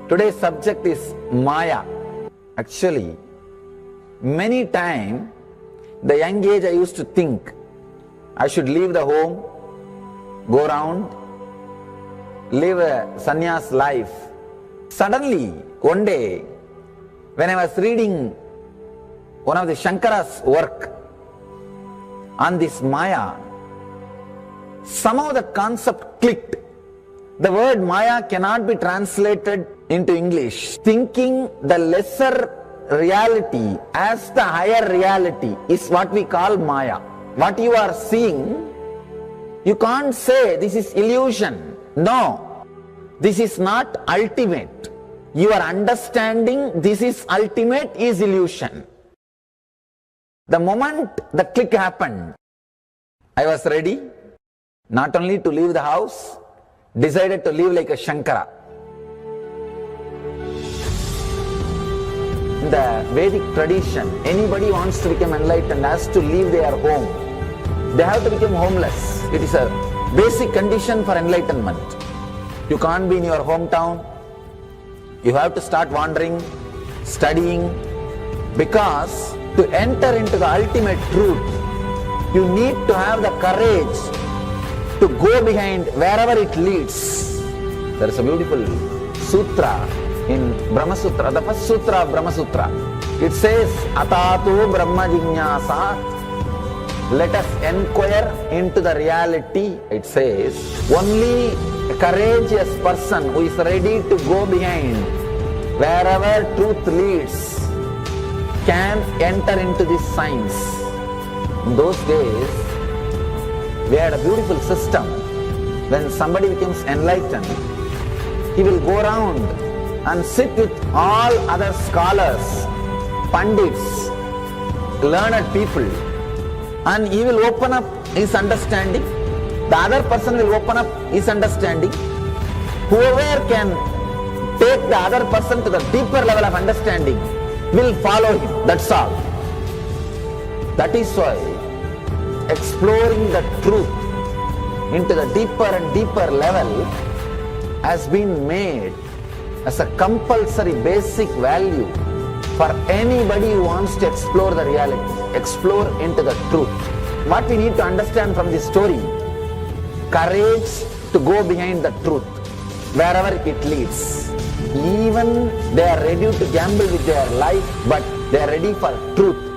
Today's subject is Maya. Actually, many times, the young age I used to think I should leave the home, go around, live a sannyas life. Suddenly, one day, when I was reading one of the Shankara's work on this Maya, somehow the concept clicked. The word Maya cannot be translated into English. Thinking the lesser reality as the higher reality is what we call Maya. What you are seeing, you can't say this is illusion. No, this is not ultimate. Your understanding this is ultimate is illusion. The moment the click happened, I was ready not only to leave the house, decided to live like a Shankara. In the Vedic tradition, anybody wants to become enlightened has to leave their home. They have to become homeless. It is a basic condition for enlightenment. You can't be in your hometown. You have to start wandering, studying, because to enter into the ultimate truth, you need to have the courage to go behind wherever it leads. There is a beautiful sutra in Brahma Sutra, the first sutra of Brahma Sutra. It says, Atatu Brahma Jinyasa, let us inquire into the reality. It says, only a courageous person who is ready to go behind wherever truth leads can enter into this science. In those days, we had a beautiful system. When somebody becomes enlightened, he will go around and sit with all other scholars, pandits, learned people, and he will open up his understanding. The other person will open up his understanding. Whoever can take the other person to the deeper level of understanding will follow him. That's all. That is why exploring the truth into the deeper and deeper level has been made as a compulsory basic value for anybody who wants to explore the reality, explore into the truth. What we need to understand from this story, courage to go behind the truth, wherever it leads. Even they are ready to gamble with their life, but they are ready for truth.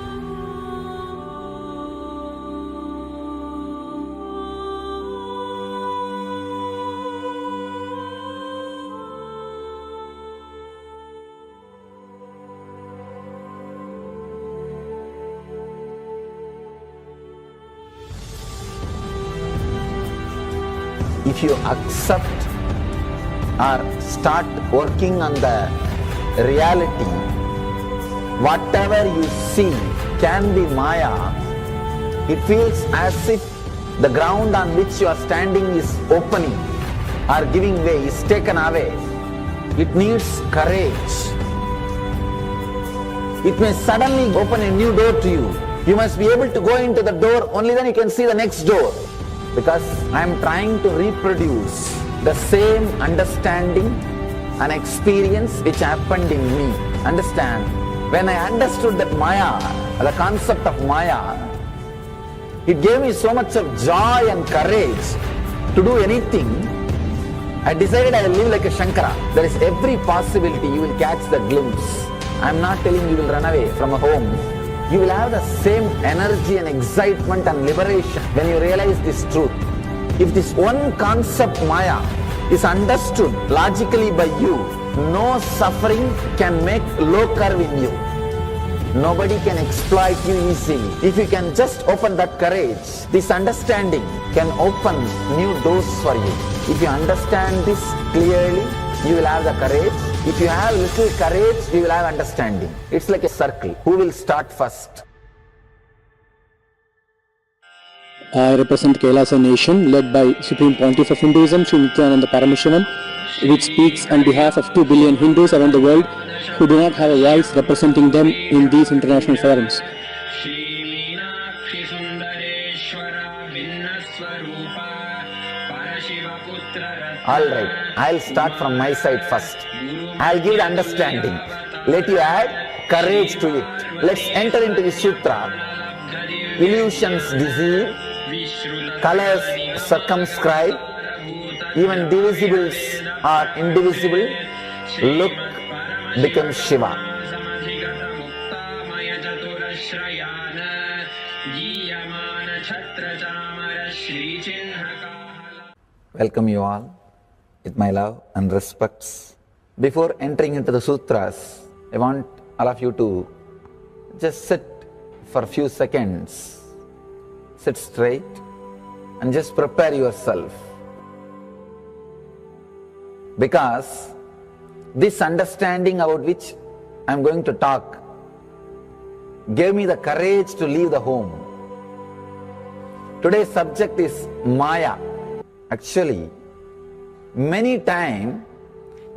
If you accept or start working on the reality, whatever you see can be Maya. It feels as if the ground on which you are standing is opening or giving way, is taken away. It needs courage. It may suddenly open a new door to you. You must be able to go into the door, only then you can see the next door. Because I am trying to reproduce the same understanding and experience which happened in me. Understand? When I understood that Maya, the concept of Maya, it gave me so much of joy and courage to do anything. I decided I will live like a Shankara. There is every possibility you will catch the glimpse. I am not telling you will run away from a home. You will have the same energy and excitement and liberation when you realize this truth. If this one concept Maya is understood logically by you, no suffering can make low curve in you. Nobody can exploit you easily. If you can just open that courage, this understanding can open new doors for you. If you understand this clearly, you will have the courage. If you have little courage, you will have understanding. It's like a circle. Who will start first? I represent Kailasa nation led by Supreme Pontiff of Hinduism, Sri Nithyananda Paramashivam, which speaks on behalf of 2 billion Hindus around the world who do not have a voice representing them in these international forums. Alright, I'll start from my side first. I'll give the understanding. Let you add courage to it. Let's enter into the sutra. Illusions deceive, colors circumscribe, even divisibles are indivisible. Look becomes Shiva. Welcome you all with my love and respects. Before entering into the sutras, I want all of you to just sit for a few seconds. Sit straight and just prepare yourself. Because this understanding about which I am going to talk gave me the courage to leave the home. Today's subject is Maya. Actually, many times,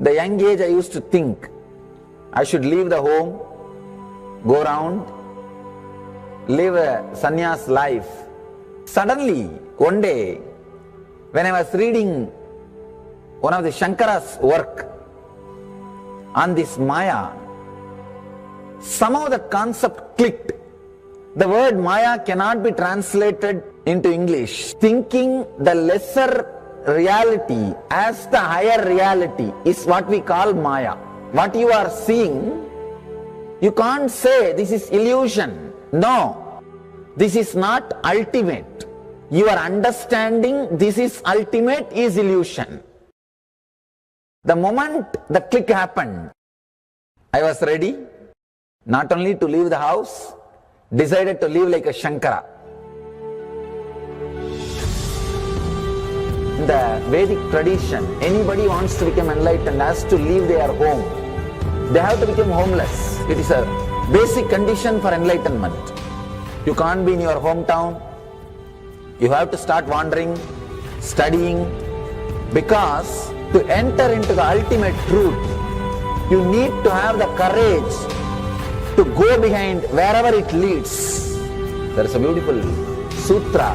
the young age I used to think I should leave the home, go around, live a sannyas life. Suddenly, one day, when I was reading one of the Shankara's work on this Maya, somehow the concept clicked. The word Maya cannot be translated into English. Thinking the lesser reality as the higher reality is what we call Maya. What you are seeing, you can't say this is illusion. No, this is not ultimate. Your understanding this is ultimate is illusion. The moment the click happened, I was ready not only to leave the house, decided to live like a Shankara. In the Vedic tradition, anybody wants to become enlightened has to leave their home. They have to become homeless. It is a basic condition for enlightenment. You can't be in your hometown. You have to start wandering, studying, because to enter into the ultimate truth, you need to have the courage to go behind wherever it leads. There is a beautiful sutra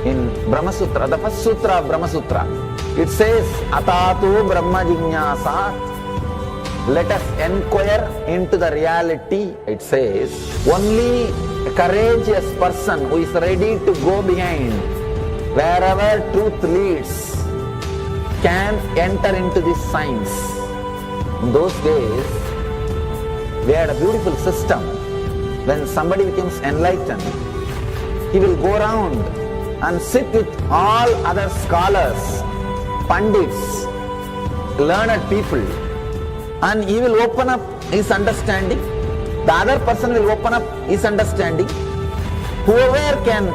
in Brahma Sutra, the first sutra of Brahma Sutra. It says, Atatu Brahma Jignasat. Let us inquire into the reality. It says, only a courageous person who is ready to go behind wherever truth leads can enter into this science. In those days, we had a beautiful system. When somebody becomes enlightened, he will go around and sit with all other scholars, pandits, learned people, and he will open up his understanding. The other person will open up his understanding. Whoever can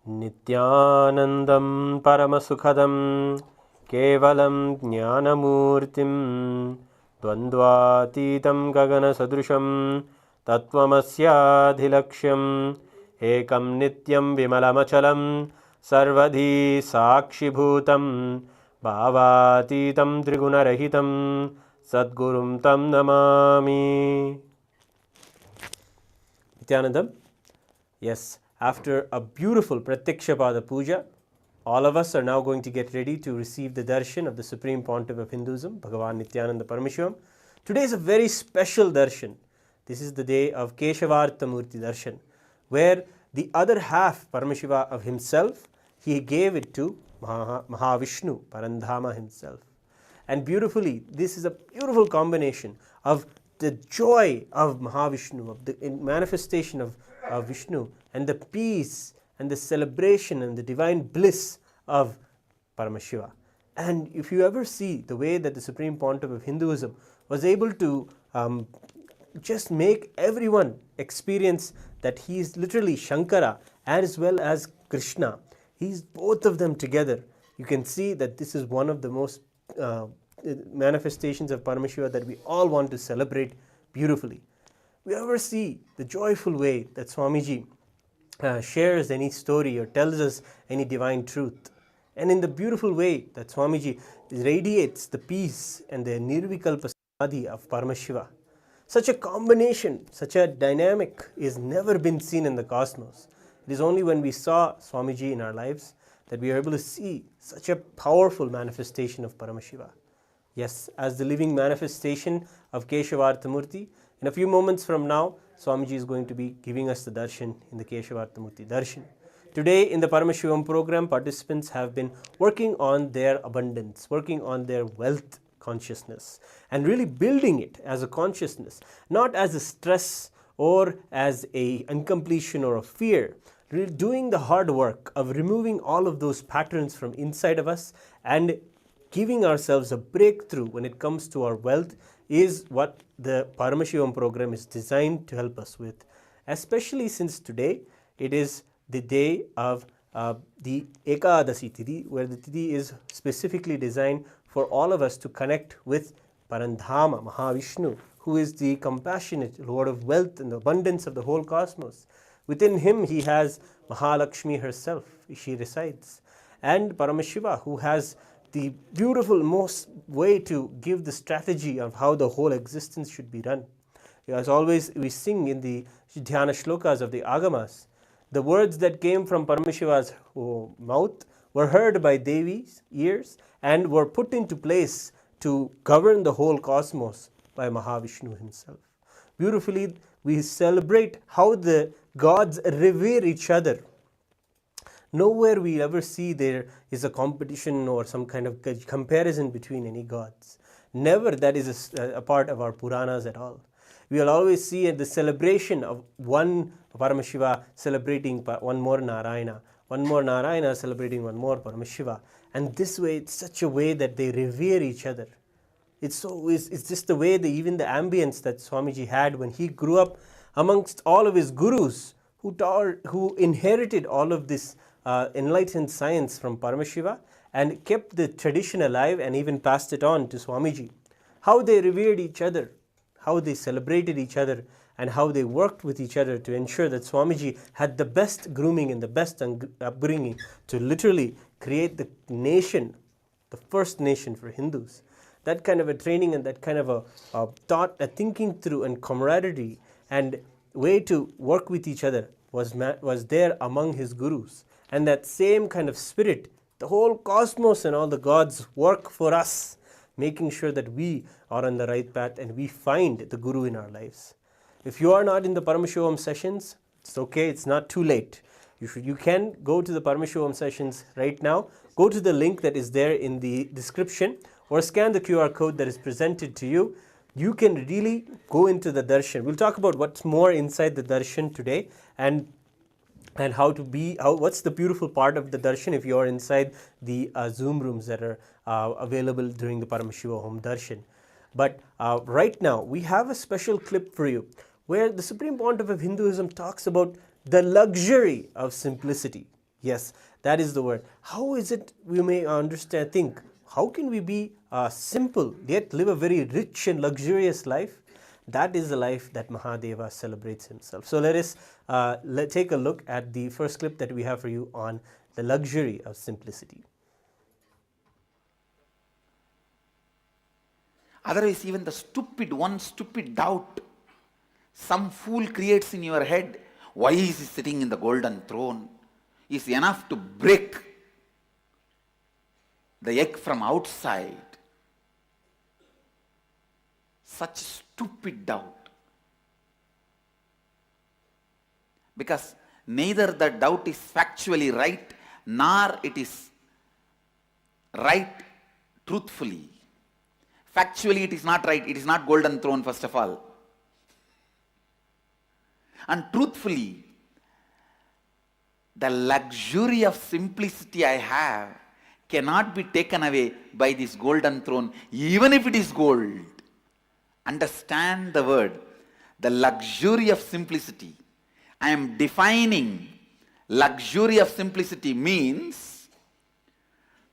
Nithyanandam Paramasukhadam Kevalam Jnanamurtim Dvandvatitam Gagana Sadrusham Tattvamasya Ekam Nityam Vimalamachalam Sarvadhi Sakshibhutam Bhavatitam Trigunarahitam Sadgurum Tam Namami. Nithyanandam. Yes, after a beautiful Pratyakshapada Puja, all of us are now going to get ready to receive the darshan of the Supreme Pontiff of Hinduism, Bhagavan Nithyananda Paramashivam. Today is a very special darshan. This is the day of Keshavartha Murty darshan, where the other half, Paramashiva of himself, he gave it to Vishnu, Parandhama himself. And beautifully, this is a beautiful combination of the joy of Mahavishnu, of the manifestation of Vishnu, and the peace and the celebration and the divine bliss of Paramashiva. And if you ever see the way that the Supreme Pontiff of Hinduism was able to just make everyone experience that he is literally Shankara as well as Krishna. He's both of them together. You can see that this is one of the most manifestations of Paramashiva that we all want to celebrate beautifully. We ever see the joyful way that Swamiji shares any story or tells us any divine truth, and in the beautiful way that Swamiji radiates the peace and the nirvikalpa samadhi of Paramashiva. Such a combination, such a dynamic is never been seen in the cosmos. It is only when we saw Swamiji in our lives that we are able to see such a powerful manifestation of Paramashiva. Yes, as the living manifestation of Keshavartha Murty, in a few moments from now, Swamiji is going to be giving us the darshan in the Keshavartha Murty darshan. Today in the Paramashivam program, participants have been working on their abundance, working on their wealth consciousness, and really building it as a consciousness, not as a stress or as a incompletion or a fear. Really doing the hard work of removing all of those patterns from inside of us and giving ourselves a breakthrough when it comes to our wealth is what the Paramashivam program is designed to help us with. Especially since today it is the day of the Ekadasi Tithi, where the Tithi is specifically designed for all of us to connect with Parandhama, Mahavishnu, who is the compassionate Lord of wealth and the abundance of the whole cosmos. Within him he has Mahalakshmi herself, she resides, and Paramashiva, who has the beautiful most way to give the strategy of how the whole existence should be run. As always, we sing in the Dhyana Shlokas of the Agamas, the words that came from Paramashiva's mouth were heard by Devi's ears and were put into place to govern the whole cosmos by Mahavishnu himself. Beautifully, we celebrate how the gods revere each other. Nowhere we ever see there is a competition or some kind of comparison between any gods. Never that is a part of our Puranas at all. We will always see the celebration of one Paramashiva celebrating one more Narayana celebrating one more Paramashiva. And this way, it's such a way that they revere each other. It's just the way even the ambience that Swamiji had when he grew up amongst all of his gurus who inherited all of this enlightened science from Paramashiva and kept the tradition alive and even passed it on to Swamiji. How they revered each other, how they celebrated each other, and how they worked with each other to ensure that Swamiji had the best grooming and the best upbringing to literally create the nation, the first nation for Hindus. That kind of a training and that kind of a thought, a thinking through and camaraderie and way to work with each other was there among his gurus. And that same kind of spirit, the whole cosmos and all the gods work for us, making sure that we are on the right path and we find the Guru in our lives. If you are not in the Paramashivam sessions, it's okay, it's not too late. You can go to the Paramashivam sessions right now. Go to the link that is there in the description or scan the QR code that is presented to you. You can really go into the darshan. We'll talk about what's more inside the darshan today and what's the beautiful part of the darshan if you're inside the Zoom rooms that are available during the Paramashivoham darshan. But right now, we have a special clip for you where the Supreme Pontiff of Hinduism talks about the luxury of simplicity. Yes, that is the word. How is it we may understand, think, how can we be simple yet live a very rich and luxurious life? That is the life that Mahadeva celebrates himself. So let us take a look at the first clip that we have for you on the luxury of simplicity. Otherwise, even the one stupid doubt some fool creates in your head, why is he sitting in the golden throne, is enough to break the egg from outside. Such stupid doubt. Because neither the doubt is factually right, nor it is right truthfully. Factually it is not right, it is not golden throne first of all. And truthfully, the luxury of simplicity I have cannot be taken away by this golden throne, even if it is gold. Understand the word, the luxury of simplicity. I am defining luxury of simplicity means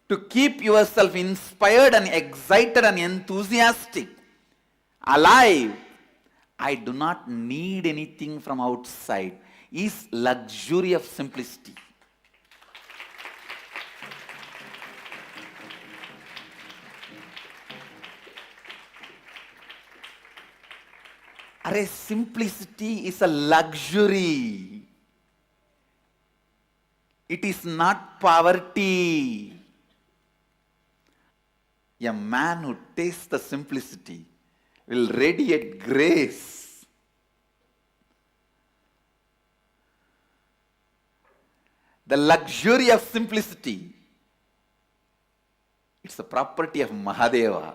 to keep yourself inspired and excited and enthusiastic, alive. I do not need anything from outside, is luxury of simplicity. Array, simplicity is a luxury. It is not poverty. A man who tastes the simplicity will radiate grace. The luxury of simplicity, it's a property of Mahadeva.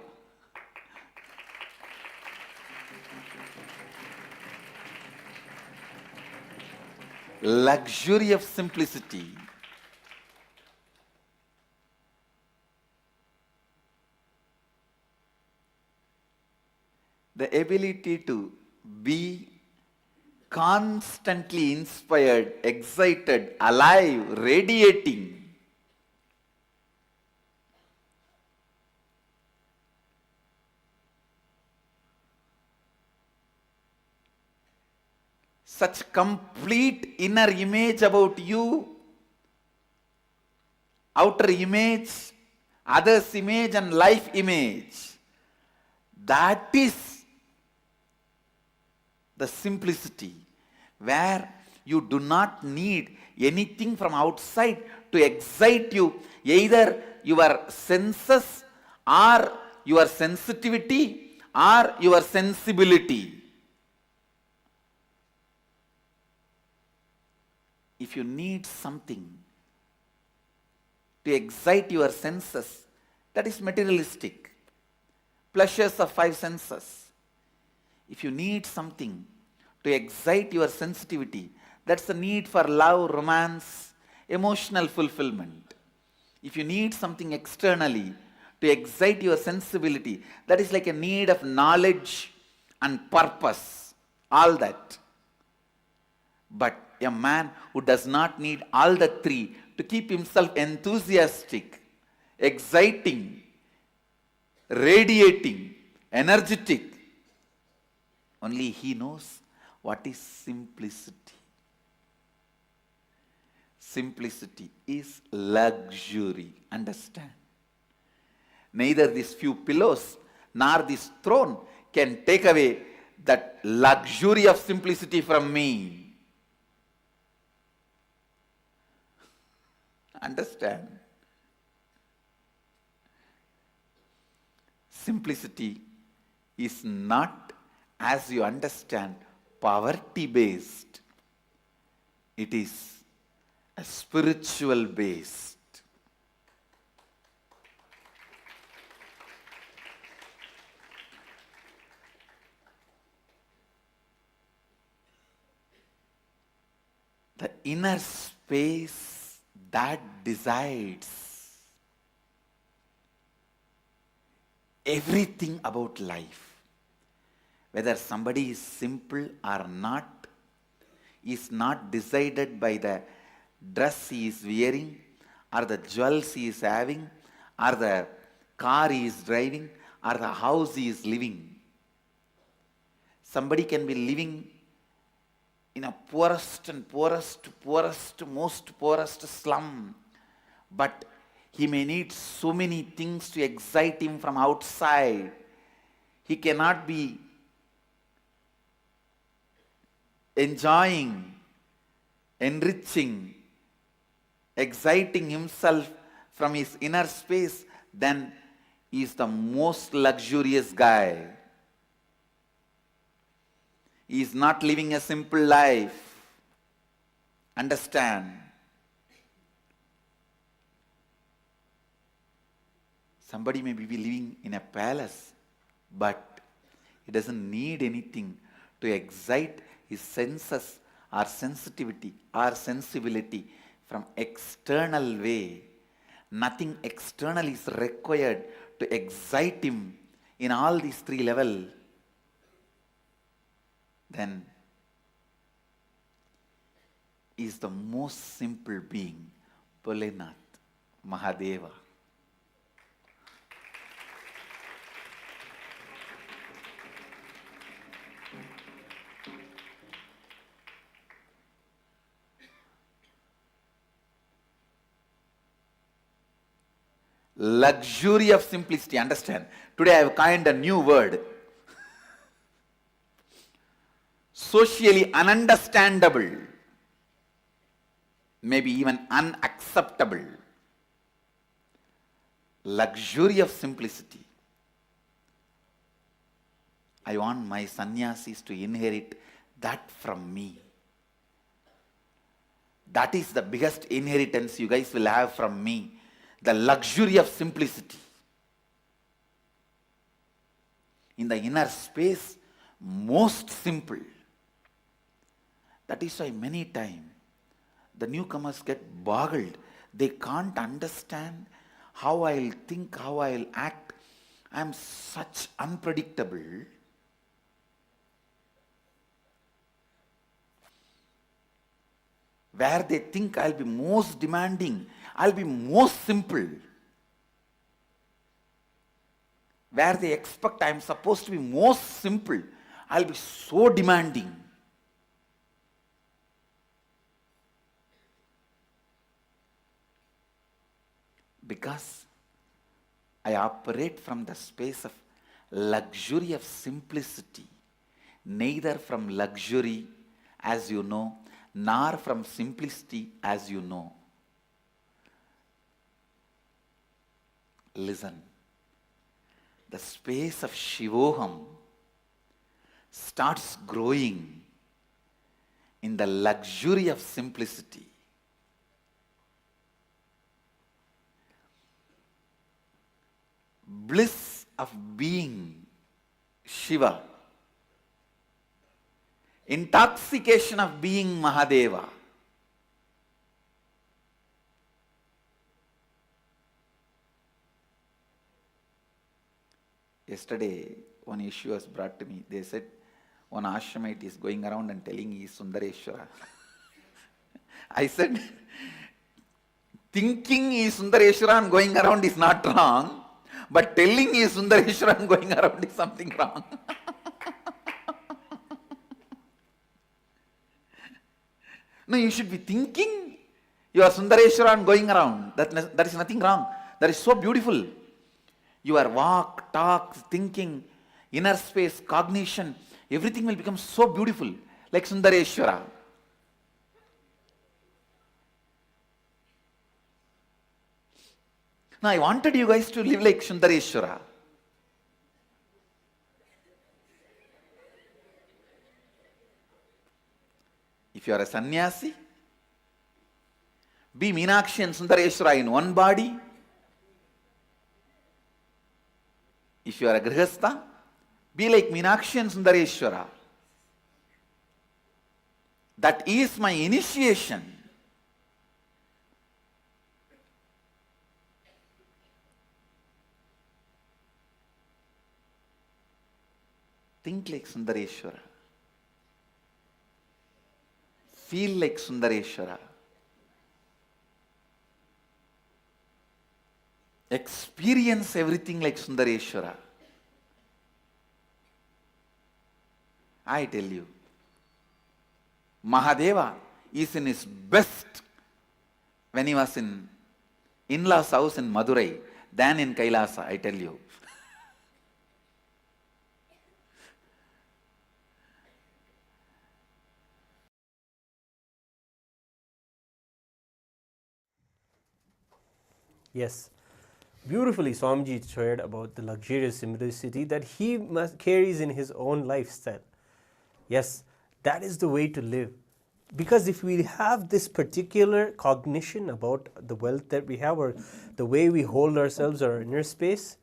Luxury of simplicity. The ability to be constantly inspired, excited, alive, radiating. Such complete inner image about you, outer image, others' image and life image. That is the simplicity, where you do not need anything from outside to excite you, either your senses or your sensitivity or your sensibility. If you need something to excite your senses, that is materialistic. Pleasures of five senses. If you need something to excite your sensitivity, that's the need for love, romance, emotional fulfillment. If you need something externally to excite your sensibility, that is like a need of knowledge and purpose, all that. But a man who does not need all the three to keep himself enthusiastic, exciting, radiating, energetic, only he knows what is simplicity. Simplicity is luxury. Understand? Neither these few pillows nor this throne can take away that luxury of simplicity from me. Understand? Simplicity is not, as you understand, poverty based. It is a spiritual based. The inner space that decides everything about life, whether somebody is simple or not, is not decided by the dress he is wearing, or the jewels he is having, or the car he is driving, or the house he is living. Somebody can be living in a poorest, most poorest slum, but he may need so many things to excite him from outside. He cannot be enjoying, enriching, exciting himself from his inner space. Then he is the most luxurious guy. He is not living a simple life. Understand? Somebody may be living in a palace, but he doesn't need anything to excite his senses or sensitivity or sensibility from external way. Nothing external is required to excite him in all these three levels. Then he is the most simple being, Bholenath, Mahadeva. Luxury of simplicity. Understand? Today I have coined a new word. Socially ununderstandable. Maybe even unacceptable. Luxury of simplicity. I want my sannyasis to inherit that from me. That is the biggest inheritance you guys will have from me. The luxury of simplicity. In the inner space, most simple. That is why many times the newcomers get boggled. They can't understand how I'll think, how I'll act. I'm such unpredictable. Where they think I'll be most demanding, I'll be most simple. Where they expect I'm supposed to be most simple, I'll be so demanding. Because I operate from the space of luxury of simplicity, neither from luxury, as you know, nor from simplicity, as you know. Listen, the space of Shivoham starts growing in the luxury of simplicity. Bliss of being Shiva. Intoxication of being Mahadeva. Yesterday, one issue was brought to me. They said, one ashramite is going around and telling he is Sundareshwara. I said, thinking he is Sundareshwara and going around is not wrong, but telling he is Sundareshwara and going around is something wrong. No, you should be thinking you are Sundareshwara and going around. That is nothing wrong. That is so beautiful. Your walk, talk, thinking, inner space, cognition, everything will become so beautiful, like Sundareshwara. Now, I wanted you guys to live like Sundareshwara. If you are a sannyasi, be Meenakshi and Sundareshwara in one body. If you are a grihastha, be like Meenakshi and Sundareshwara. That is my initiation. Think like Sundareshwara. Feel like Sundareshwara. experience everything like Sundareshwara. I tell you, Mahadeva is in his best when he was in in-laws house in Madurai than in Kailasa, I tell you. Yes, beautifully Swamiji shared about the luxurious simplicity that he carries in his own lifestyle. Yes, that is the way to live. Because if we have this particular cognition about the wealth that we have or the way we hold ourselves, our inner space,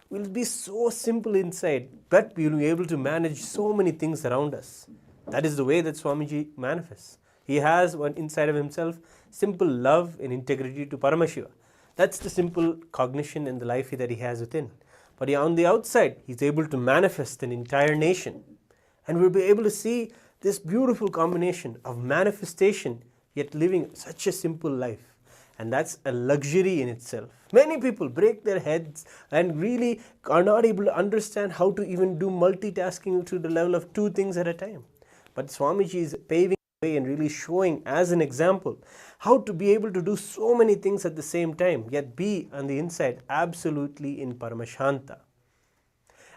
we'll be so simple inside, but we'll be able to manage so many things around us. That is the way that Swamiji manifests. He has one inside of himself simple love and integrity to Paramashiva. That's the simple cognition and the life that he has within. But on the outside, he's able to manifest an entire nation. And we'll be able to see this beautiful combination of manifestation yet living such a simple life. And that's a luxury in itself. Many people break their heads and really are not able to understand how to even do multitasking to the level of 2 things at a time. But Swamiji is paving the way and really showing as an example how to be able to do so many things at the same time, yet be on the inside absolutely in Paramashanta.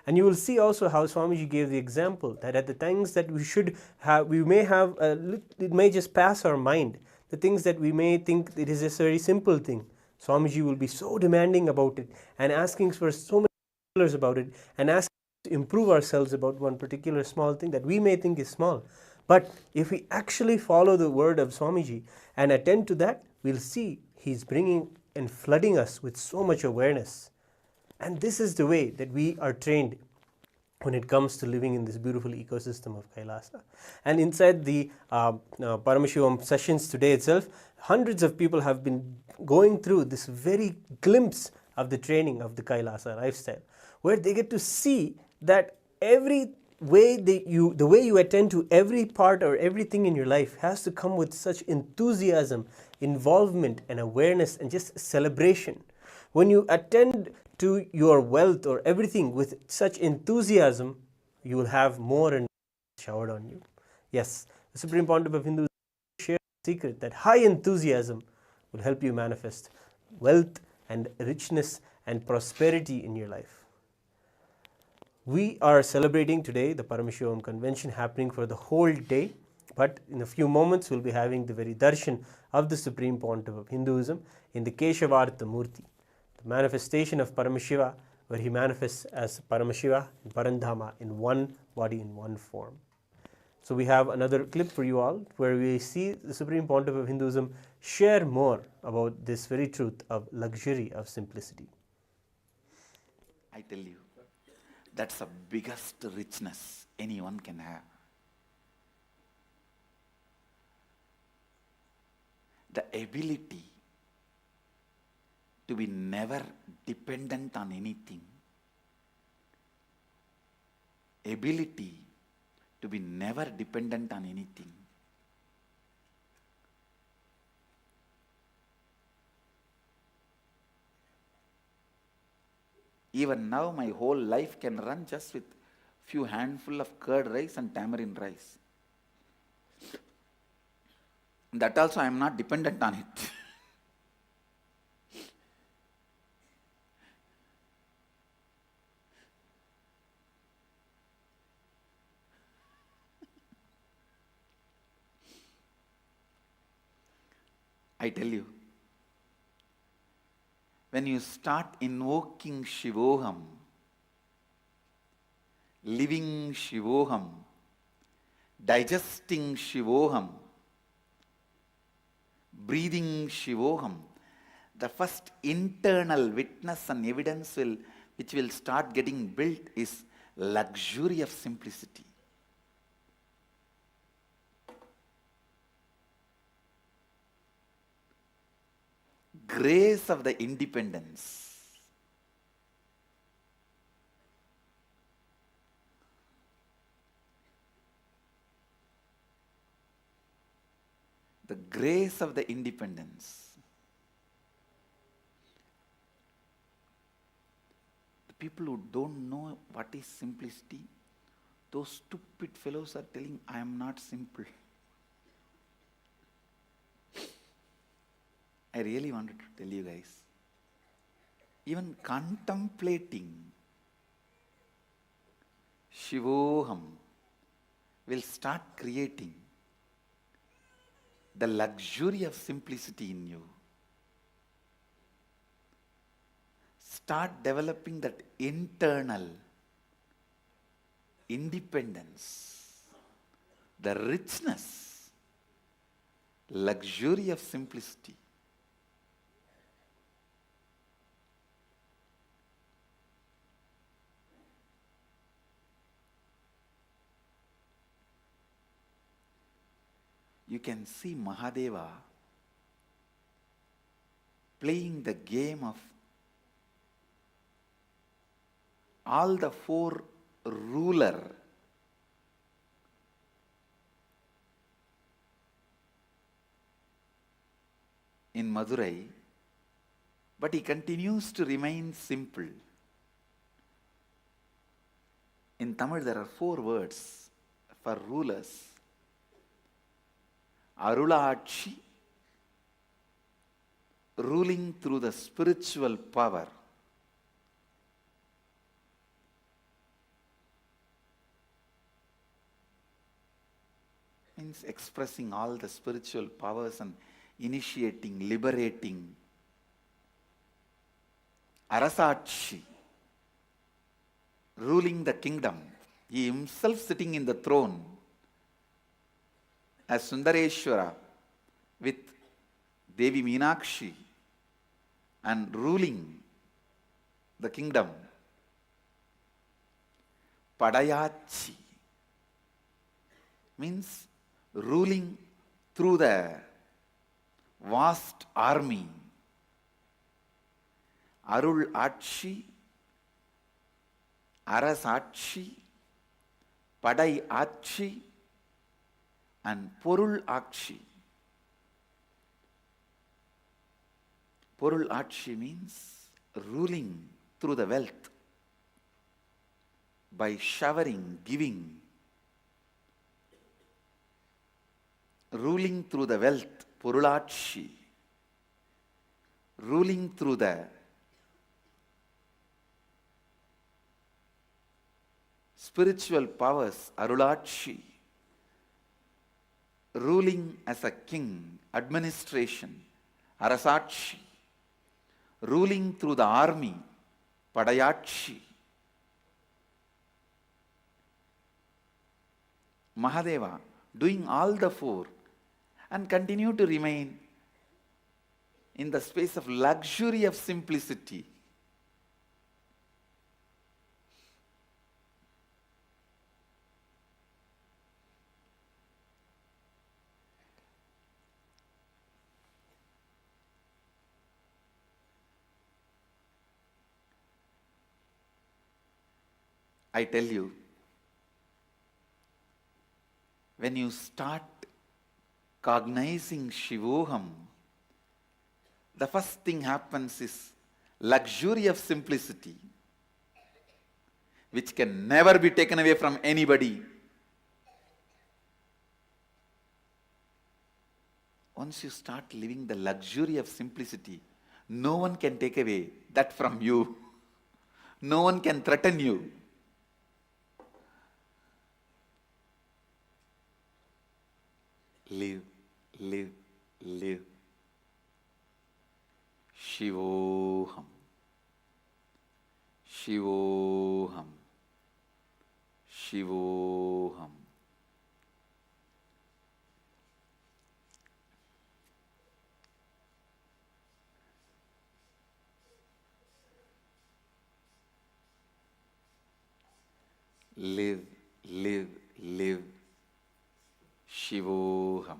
And you will see also how Swamiji gave the example that at the things that we should have, we may have, it may just pass our mind. The things that we may think it is a very simple thing. Swamiji will be so demanding about it and asking for so many particulars about it and asking to improve ourselves about one particular small thing that we may think is small. But if we actually follow the word of Swamiji and attend to that, we'll see he's bringing and flooding us with so much awareness. And this is the way that we are trained when it comes to living in this beautiful ecosystem of Kailasa. And inside the Paramashivam sessions today itself, hundreds of people have been going through this very glimpse of the training of the Kailasa lifestyle, where they get to see that every way the way you attend to every part or everything in your life has to come with such enthusiasm, involvement and awareness and just celebration. When you attend to your wealth or everything with such enthusiasm, you will have more and more showered on you. Yes, the Supreme Pontiff of Hinduism shares the secret that high enthusiasm will help you manifest wealth and richness and prosperity in your life. We are celebrating today the Paramashivam convention happening for the whole day, but in a few moments we'll be having the very Darshan of the Supreme Pontiff of Hinduism in the Keshavartha Murty, the manifestation of Paramashiva, where he manifests as Paramashiva and Parandhama in one body, in one form. So we have another clip for you all where we see the Supreme Pontiff of Hinduism share more about this very truth of luxury of simplicity. I tell you, that's the biggest richness anyone can have. The ability to be never dependent on anything. Ability to be never dependent on anything. Even now my whole life can run just with few handful of curd rice and tamarind rice. That also I am not dependent on it. I tell you, when you start invoking Shivoham, living Shivoham, digesting Shivoham, breathing Shivoham, the first internal witness and evidence which will start getting built is luxury of simplicity. Grace of the independence. The grace of the independence. people who don't know what is simplicity, those stupid fellows are telling, I am not simple. I really wanted to tell you guys, even contemplating Shivoham will start creating the luxury of simplicity in you. Start developing that internal independence, the richness, luxury of simplicity. You can see Mahadeva playing the game of all the four ruler in Madurai, but he continues to remain simple. In Tamil there are 4 words for rulers. Arulachi, ruling through the spiritual power. Means expressing all the spiritual powers and initiating, liberating. Arasachi, ruling the kingdom. He himself sitting in the throne as Sundareshwara with Devi Meenakshi and ruling the kingdom. Padayachi means ruling through the vast army. Arul Achi, Arasachi, Padai Achi, and Porul Akshi. Porul Akshi means ruling through the wealth by showering, giving. Ruling through the wealth, Purulakshi. Ruling through the spiritual powers, Arulakshi. Ruling as a king, administration, Arasachi. Ruling through the army, Padayachi. Mahadeva doing all the 4 and continue to remain in the space of luxury of simplicity. I tell you, when you start cognizing Shivoham, the first thing happens is luxury of simplicity, which can never be taken away from anybody. Once you start living the luxury of simplicity, no one can take away that from you. No one can threaten you. Live, live, live. Shivoham, Shivoham, Shivoham. Live, live, live. Shivoham,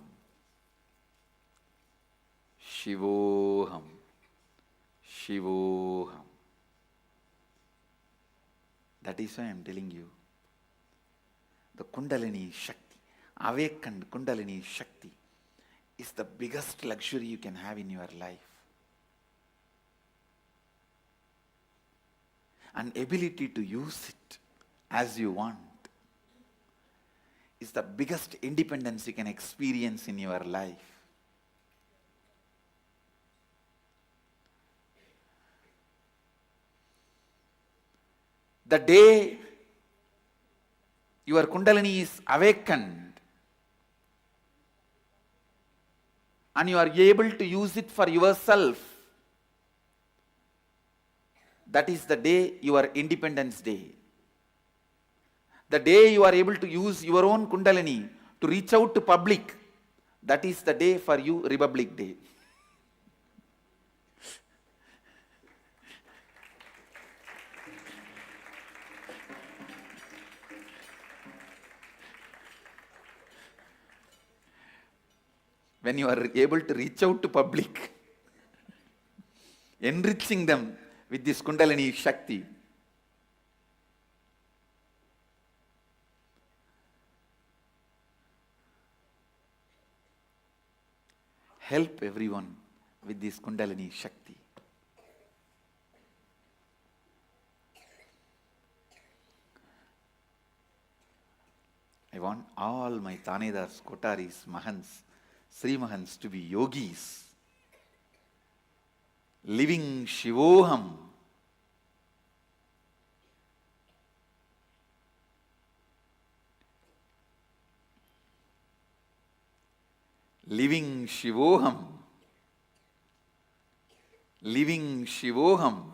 Shivoham, Shivoham. That is why I am telling you, the Kundalini Shakti, awakened Kundalini Shakti is the biggest luxury you can have in your life. and ability to use it as you want is the biggest independence you can experience in your life. The day your Kundalini is awakened and you are able to use it for yourself, that is the day your Independence Day. The day you are able to use your own Kundalini to reach out to public, that is the day for you Republic Day. When you are able to reach out to public, enriching them with this Kundalini Shakti. Help everyone with this Kundalini Shakti. I want all my Tanedars, Kotaris, Mahants, Sri Mahants to be yogis, living Shivoham. Living Shivoham. Living Shivoham.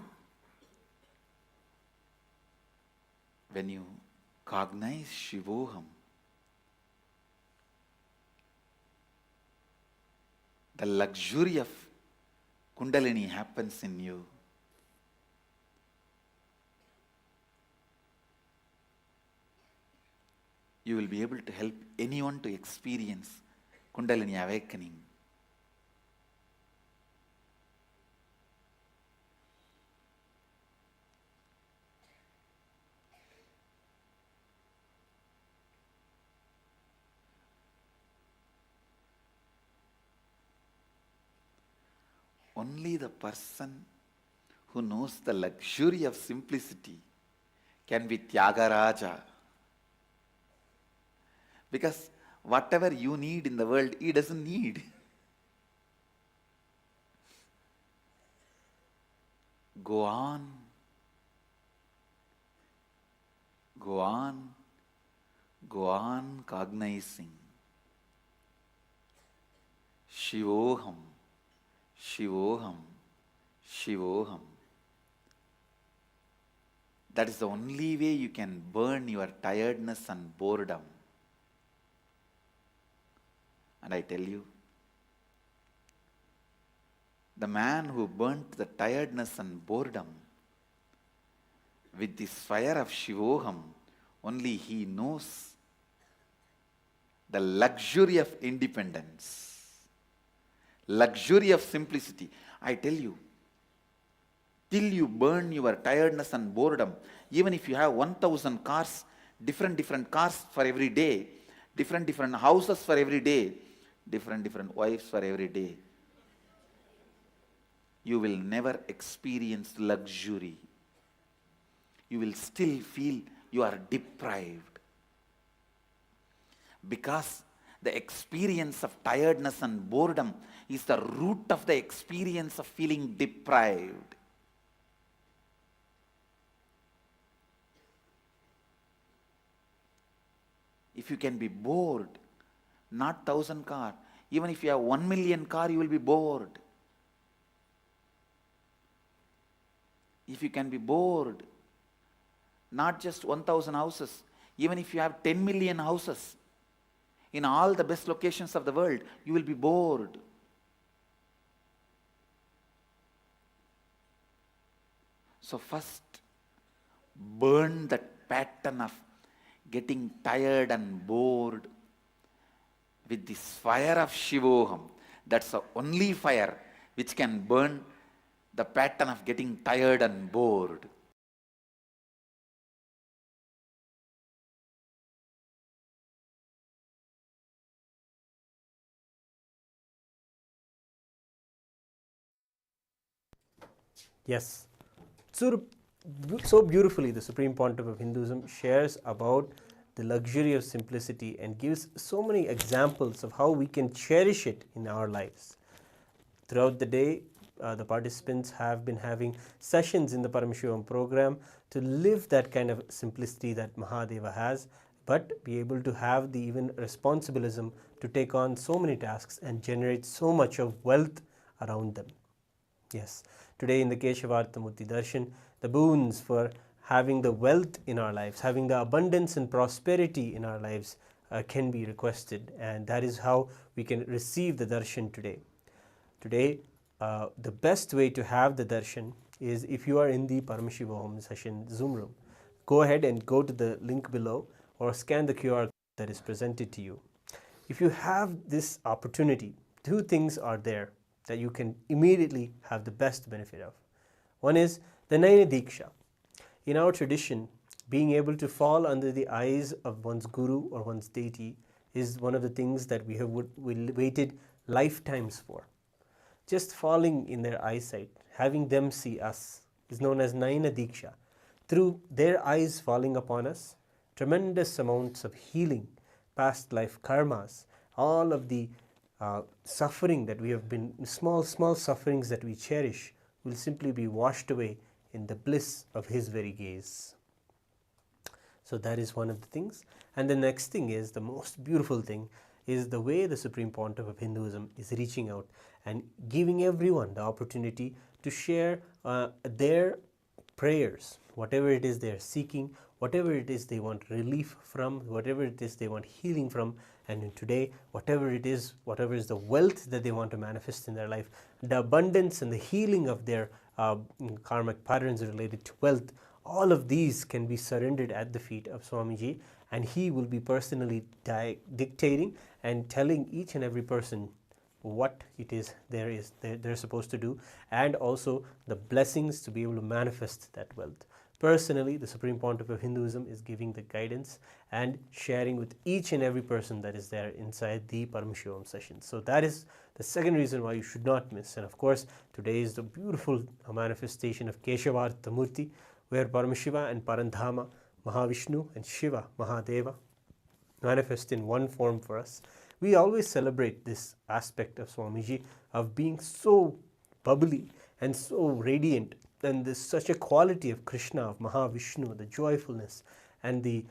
When you cognize Shivoham, the luxury of Kundalini happens in you. You will be able to help anyone to experience Kundalini awakening. Only the person who knows the luxury of simplicity can be Tyagaraja. Because whatever you need in the world, he doesn't need. Go on. Go on. Go on cognizing. Shivoham. Shivoham, Shivoham. That is the only way you can burn your tiredness and boredom. And I tell you, the man who burnt the tiredness and boredom with this fire of Shivoham, only he knows the luxury of independence. Luxury of simplicity. I tell you, till you burn your tiredness and boredom, even if you have 1,000 cars, different cars for every day, different houses for every day, different wives for every day, you will never experience luxury. You will still feel you are deprived. Because the experience of tiredness and boredom is the root of the experience of feeling deprived. If you can be bored, not 1,000 car, even if you have 1 million car, you will be bored. If you can be bored, not just 1,000 houses, even if you have 10 million houses, in all the best locations of the world, you will be bored. So first, burn that pattern of getting tired and bored with this fire of Shivoham. That's the only fire which can burn the pattern of getting tired and bored. Yes. So so beautifully the Supreme Pontiff of Hinduism shares about the luxury of simplicity and gives so many examples of how we can cherish it in our lives. Throughout the day, the participants have been having sessions in the Paramashivam program to live that kind of simplicity that Mahadeva has, but be able to have the even responsibilism to take on so many tasks and generate so much of wealth around them. Yes, today in the Keshavartha Murty Darshan, the boons for having the wealth in our lives, having the abundance and prosperity in our lives can be requested, and that is how we can receive the darshan today. Today, the best way to have the darshan is if you are in the Paramashivoham session Zoom room. Go ahead and go to the link below or scan the QR code that is presented to you. If you have this opportunity, two things are there that you can immediately have the best benefit of. One is the Naina Diksha. In our tradition, being able to fall under the eyes of one's guru or one's deity is one of the things that we have waited lifetimes for. Just falling in their eyesight, having them see us, is known as Naina Diksha. Through their eyes falling upon us, tremendous amounts of healing, past life karmas, all of the suffering that we have been, small sufferings that we cherish, will simply be washed away in the bliss of his very gaze. So that is one of the things. And the next thing is, the most beautiful thing, is the way the Supreme Pontiff of Hinduism is reaching out and giving everyone the opportunity to share their prayers, whatever it is they are seeking, whatever it is they want relief from, whatever it is they want healing from, and today, whatever it is, whatever is the wealth that they want to manifest in their life, the abundance and the healing of their karmic patterns related to wealth, all of these can be surrendered at the feet of Swamiji, and he will be personally dictating and telling each and every person what it is they're supposed to do, and also the blessings to be able to manifest that wealth. Personally, the Supreme Pontiff of Hinduism is giving the guidance and sharing with each and every person that is there inside the Paramashivam session. So that is the second reason why you should not miss. And of course, today is the beautiful manifestation of Keshavartha Murty, where Paramashiva and Parandhama, Mahavishnu and Shiva, Mahadeva, manifest in one form for us. We always celebrate this aspect of Swamiji of being so bubbly and so radiant, and there's such a quality of Krishna, of Mahavishnu, the joyfulness and the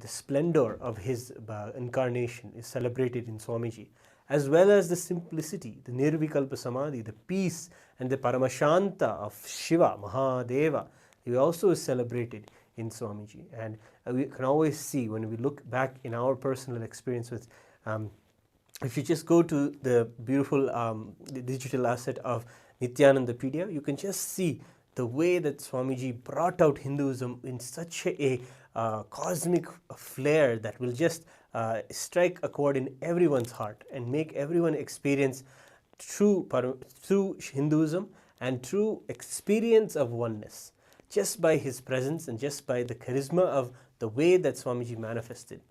splendor of his incarnation is celebrated in Swamiji, as well as the simplicity, the Nirvikalpa Samadhi, the peace and the Paramashanta of Shiva, Mahadeva, he also is celebrated in Swamiji. And we can always see when we look back in our personal experience with, if you just go to the beautiful the digital asset of Nithyananda, you can just see the way that Swamiji brought out Hinduism in such a cosmic flair that will just strike a chord in everyone's heart and make everyone experience true Hinduism and true experience of oneness, just by his presence and just by the charisma of the way that Swamiji manifested.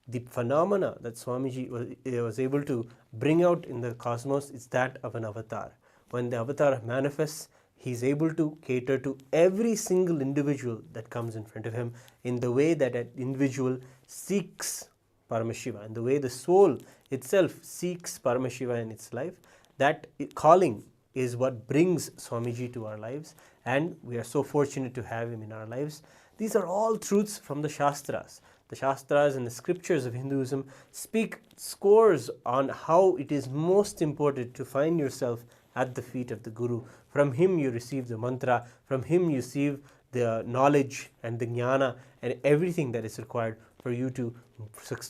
The phenomena that Swamiji was able to bring out in the cosmos is that of an avatar. When the avatar manifests, he is able to cater to every single individual that comes in front of him in the way that an individual seeks Paramashiva, and the way the soul itself seeks Paramashiva in its life. That calling is what brings Swamiji to our lives, and we are so fortunate to have him in our lives. These are all truths from the Shastras. The Shastras and the scriptures of Hinduism speak scores on how it is most important to find yourself at the feet of the Guru. From him you receive the mantra, from him you receive the knowledge and the jnana and everything that is required for you to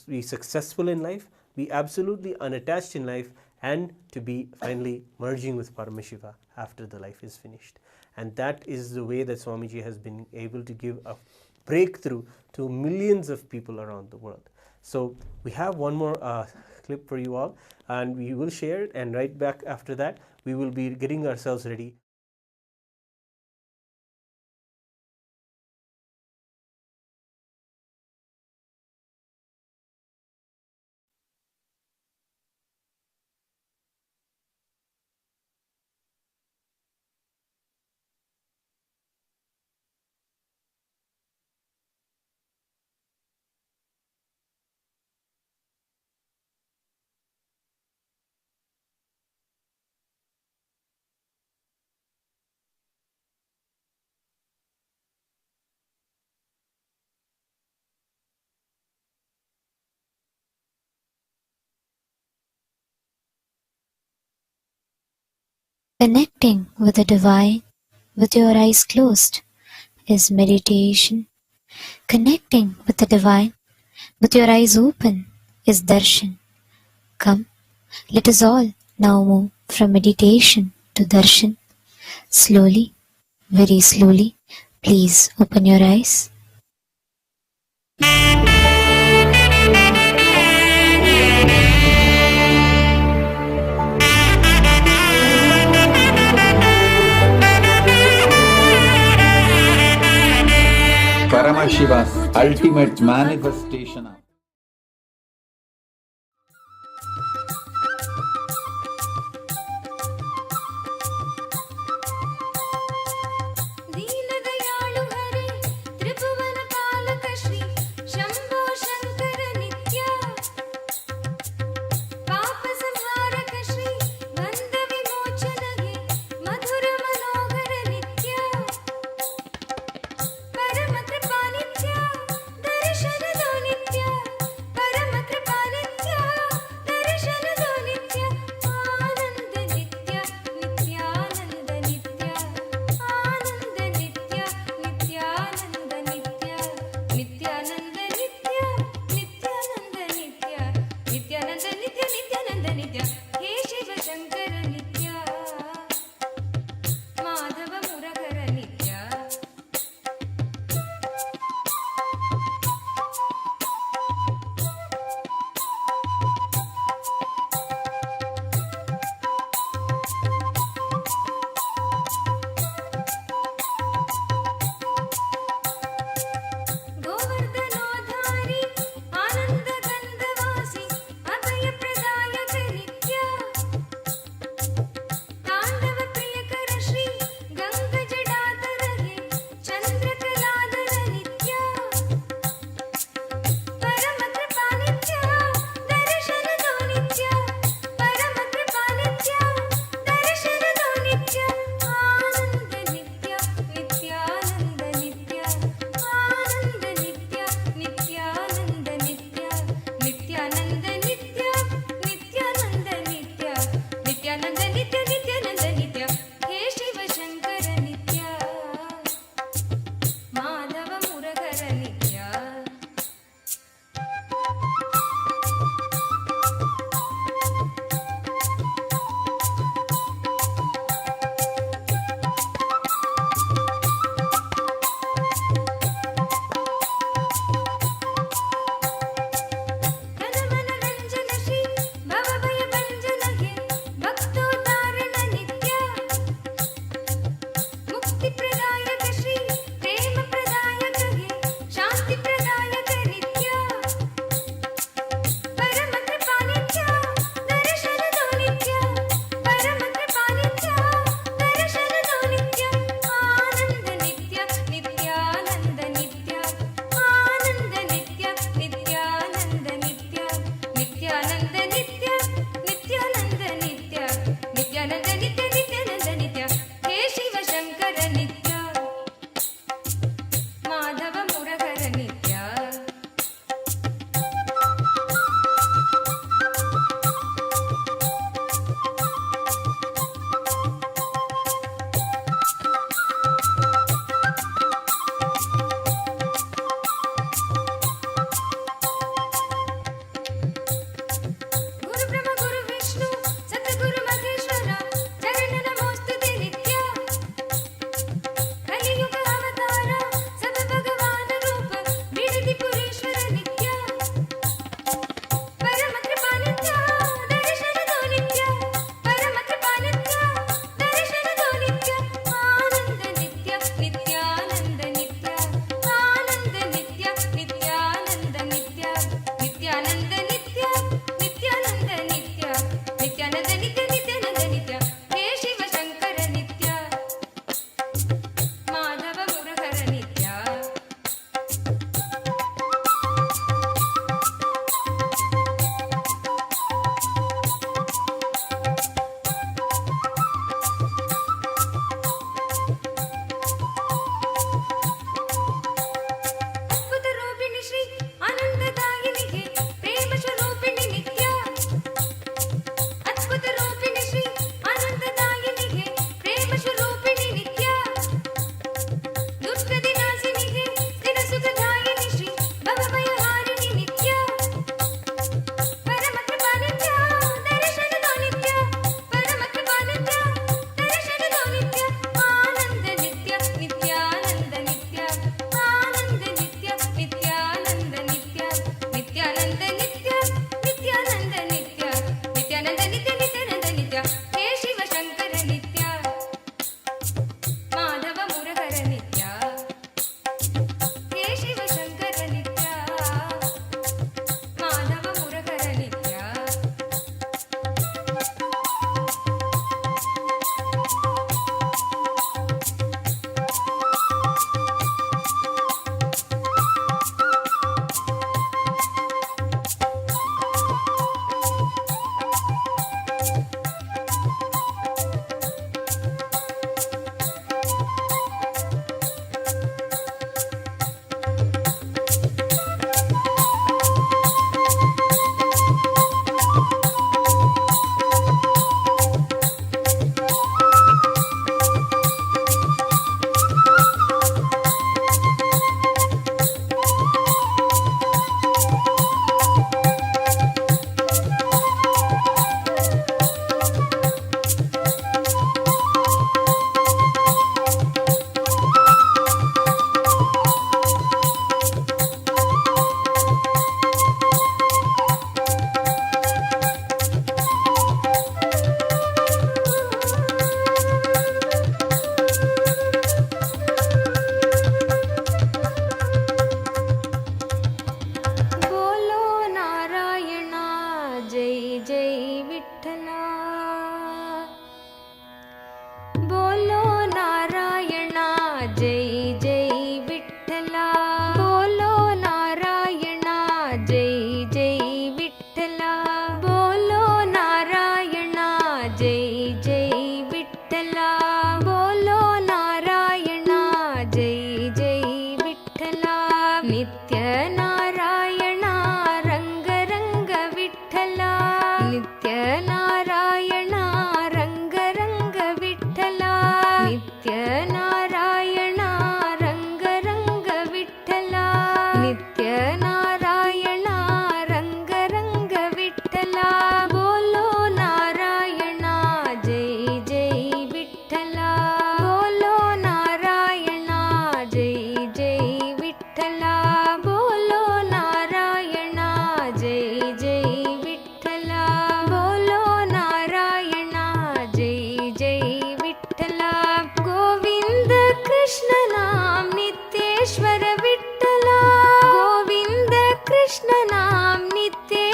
be successful in life, be absolutely unattached in life, and to be finally merging with Paramashiva after the life is finished. And that is the way that Swamiji has been able to give a breakthrough to millions of people around the world. So we have one more clip for you all, and we will share it, and right back after that we will be getting ourselves ready. Connecting with the divine with your eyes closed is meditation. Connecting with the divine with your eyes open is darshan. Come, let us all now move from meditation to darshan. Slowly, very slowly, please open your eyes. Paramashiva's ultimate manifestation. दीनदयालु हरे त्रिभुवन पालक श्री शंभो शंकर नित्य पाप संहारक श्री बंध विमोचन गे मधुर मनोहर नित्य परम कृपा नित्य दर्शन दो नित्य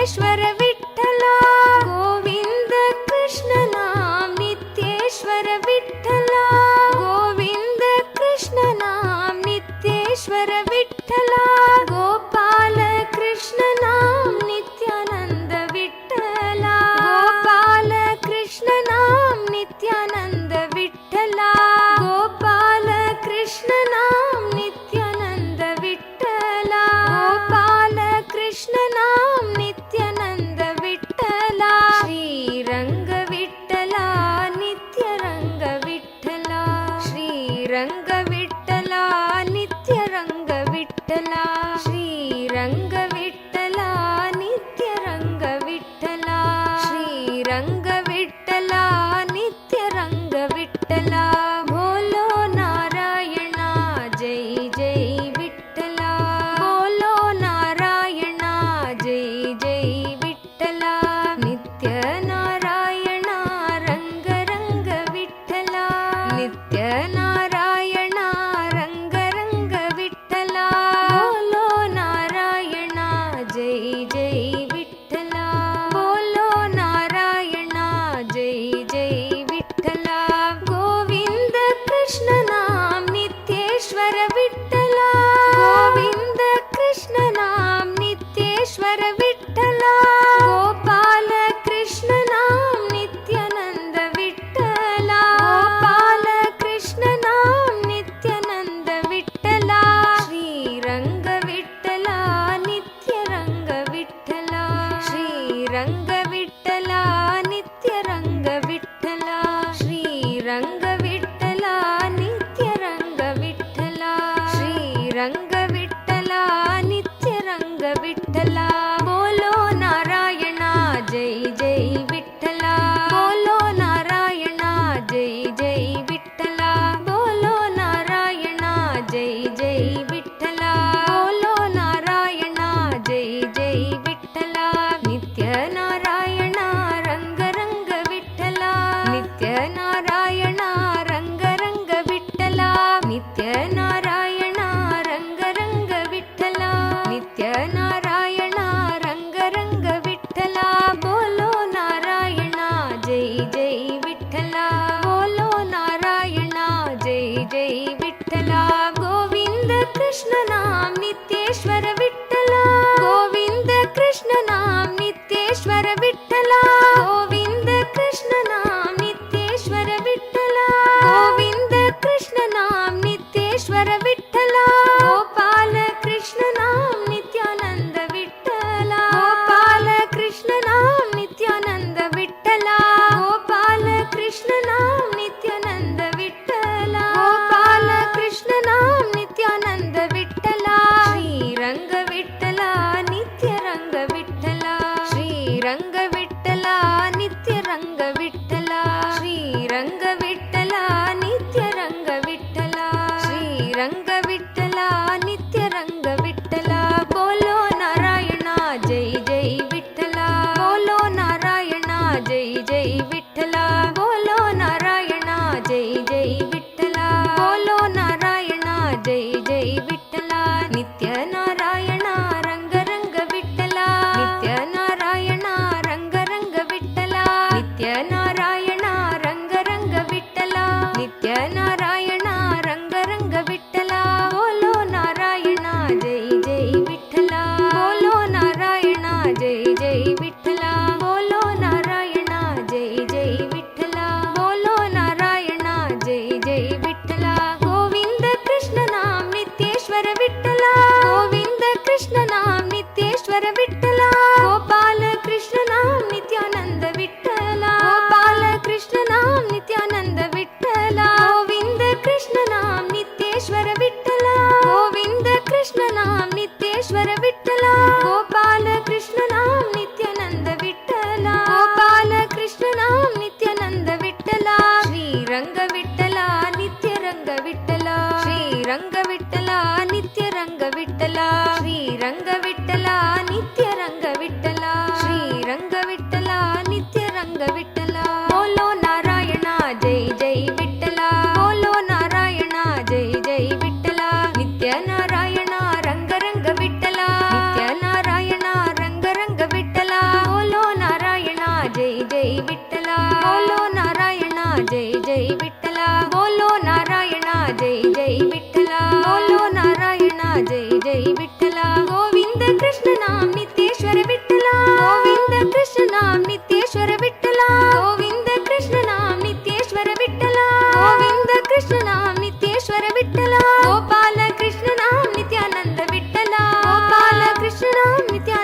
नित्येश्वर विठ्ठला गोविंद कृष्ण नाम नित्येश्वर विठ्ठला गोविंद कृष्ण नाम नित्येश्वर विठ्ठला गोपाल कृष्ण नाम नित्यानंद विठ्ठला गोपाल कृष्ण नाम नित्यानंद विठ्ठला गोपाल कृष्ण नाम नित्यानंद विठ्ठला गोपाल कृष्ण नाम नित्यानंद विठ्ठला श्रीरंग विठ्ठला नित्यरंग विठ्ठला श्रीरंग विठ्ठला नित्यरंग विठ्ठला श्रीरंग विठ्ठला नित्यरंग विठ्ठला श्रीरंग विठ्ठला नित्यरंग विठ्ठला बोलो नारायणा जय जय विठ्ठला बोलो नारायणा जय जय विठ्ठला नित्य नारायणा रंग रंग विठ्ठला नित्य नारायणा रंग रंग विठ्ठला बोलो नारायणा जय जय विठ्ठला बोलो नारायणा जय जय विठ्ठला गोविंद कृष्ण नाम नित्येश्वर विठ्ठला गोविंद कृष्ण नाम नित्येश्वर विठ्ठला गोपाल कृष्ण नाम नित्यानंद विठ्ठला गोपाल कृष्ण नाम नित्यानंद विठ्ठला श्रीरंग विठ्ठला नित्यरंग विठ्ठला श्रीरंग विठ्ठला नित्यरंग विठ्ठला श्रीरंग विठ्ठला नित्यरंग विठ्ठला श्रीरंग विठ्ठला नित्यरंग विठ्ठला बोलो नारायणा जय जय विठ्ठला बोलो नारायणा जय जय विठ्ठला बोलो नारायणा जय जय विठ्ठला बोलो नारायणा जय जय विठ्ठला नित्य नारायणा रंग रंग विठ्ठला नित्य नारायणा रंग रंग विठ्ठला नित्य नारायणा रंग रंग विठ्ठला नित्य नारायणा रंग रंग विठ्ठला बोलो नारायणा जय जय विठ्ठला बोलो नारायणा जय जय विठ्ठला गोविंद कृष्ण नाम नित्येश्वर विठ्ठला गोविंद कृष्ण नाम नित्येश्वर विठ्ठला गोविंद कृष्ण नाम नित्येश्वर विठ्ठला गोविंद कृष्ण नाम नित्येश्वर विठ्ठला गोपाल कृष्ण नाम नित्यानंद विठ्ठला गोपाल कृष्ण नाम नित्यानंद विठ्ठला गोपाल कृष्ण नाम नित्यानंद विठ्ठला गोपाल कृष्ण नाम नित्यानंद विठ्ठला श्रीरंग विठ्ठला नित्यरंग विठ्ठला श्रीरंग विठ्ठला नित्यरंग विठ्ठला श्रीरंग विठ्ठला नित्यरंग विठ्ठला श्रीरंग विठ्ठला नित्यरंग विठ्ठला बोलो नारायणा जय जय विठ्ठला बोलो नारायणा जय जय विठ्ठला बोलो नारायणा जय जय विठ्ठला बोलो नारायणा जय जय विठ्ठला नित्य नारायणा रंग रंग विठ्ठला नित्य नारायणा रंग रंग विठ्ठला नित्य नारायणा रंग रंग विठ्ठला नित्य नारायणा रंग रंग विठ्ठला बोलो नारायणा जय जय विठ्ठला बोलो नारायणा जय जय विठ्ठला बोलो नारायणा जय जय विठ्ठला बोलो नारायणा जय जय विठ्ठला गोविंद कृष्ण नाम नित्येश्वर विठ्ठला गोविंद कृष्ण नाम नित्येश्वर विठ्ठला गोपाल कृष्ण नाम नित्यानंद विठ्ठला गोपाल कृष्ण नाम नित्यानंद विठ्ठला गोविंद कृष्ण नाम नित्येश्वर विठ्ठला गोविंद कृष्ण नाम नित्येश्वर विठ्ठला गोपाल कृष्ण नाम नित्यानंद विठ्ठला गोपाल कृष्ण नाम नित्यानंद विठ्ठला श्रीरंग विठ्ठला नित्यरंग विठ्ठला श्रीरंग विठ्ठला नित्यरंग विठ्ठला श्रीरंग विठ्ठला नित्यरंग विठ्ठला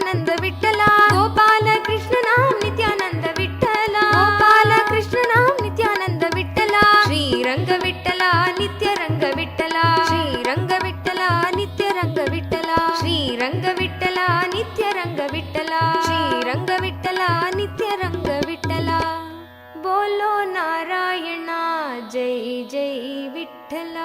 ನಿತ್ಯಾನಂದ ವಿಠಲ ಗೋಪಾಲ ಕೃಷ್ಣ ನಾಮ ನಿತ್ಯಾನಂದ ವಿಠಲ ಗೋಪಾಲ ಕೃಷ್ಣ ನಾಮ ನಿತ್ಯಾನಂದ ವಿಠಲ ಶ್ರೀರಂಗ ವಿಠಲ ನಿತ್ಯ ರಂಗ ವಿಠಲ ಶ್ರೀರಂಗ ವಿಠಲ ನಿತ್ಯ ರಂಗ ವಿಠಲ ಶ್ರೀರಂಗ ವಿಠಲ ನಿತ್ಯ ರಂಗ ವಿಠಲ ಶ್ರೀರಂಗ ವಿಠಲ ನಿತ್ಯ ರಂಗ ವಿಠಲ ಬೋಲೋ ನಾರಾಯಣ ಜೈ ಜೈ ವಿಠಲ.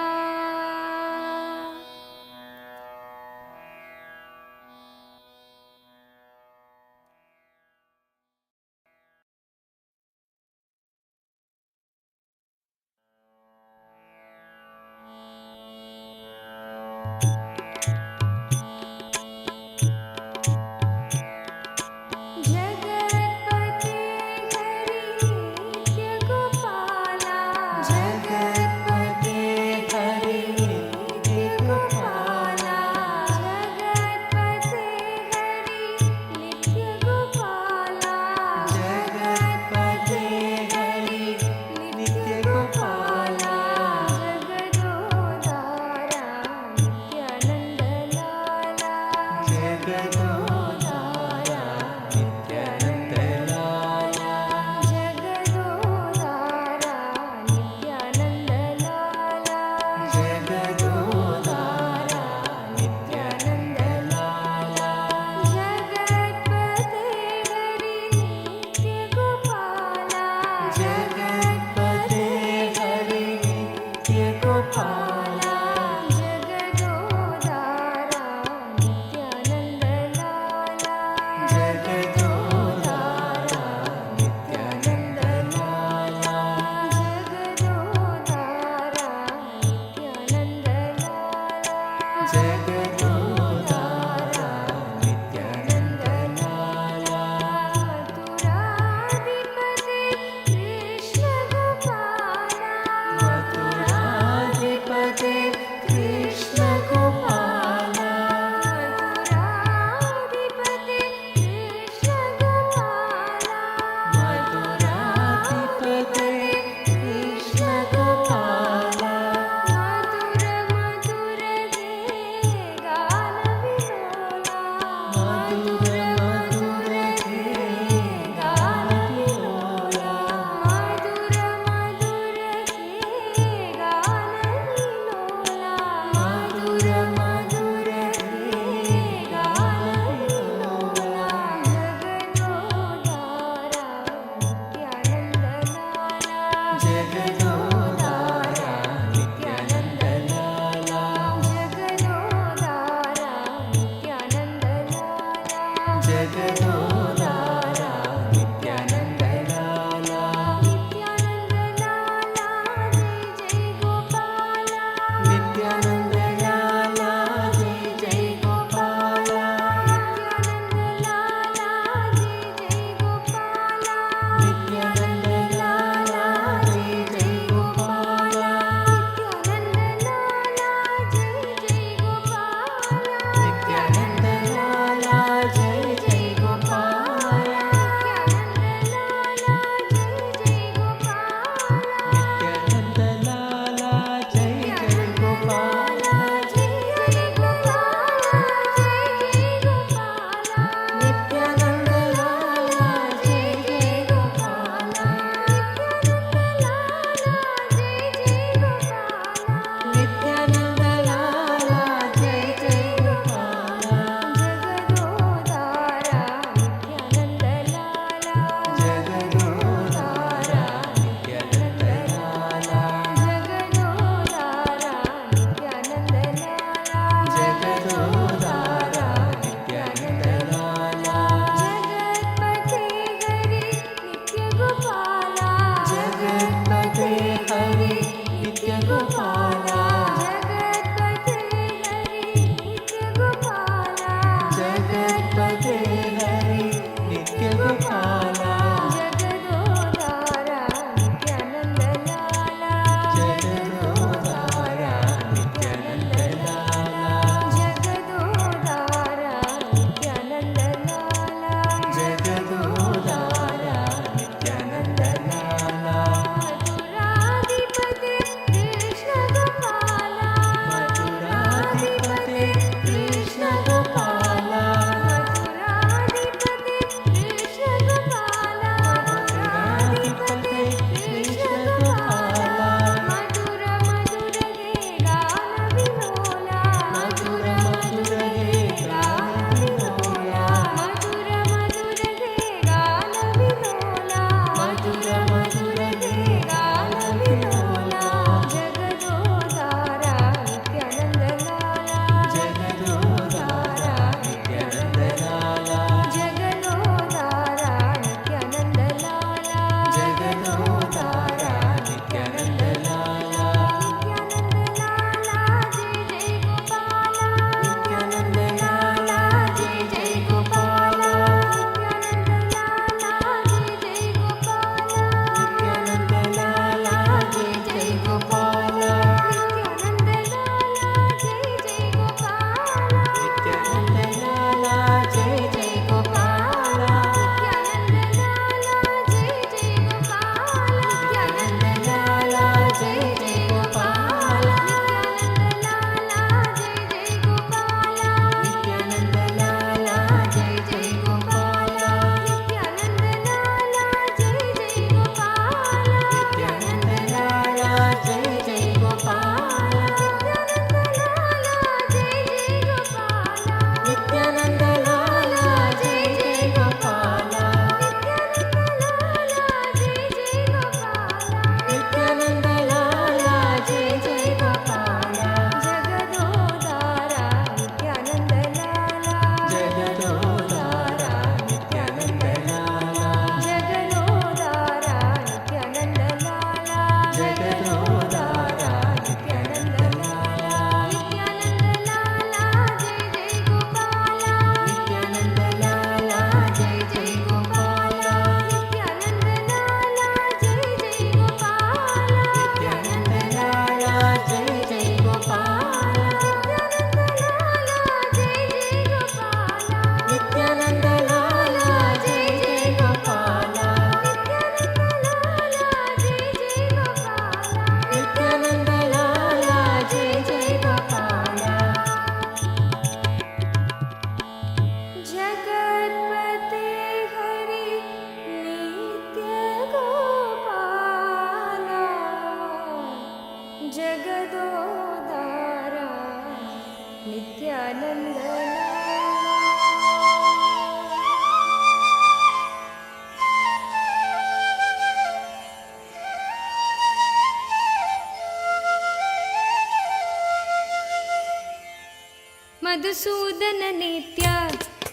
मधुसूदन नित्य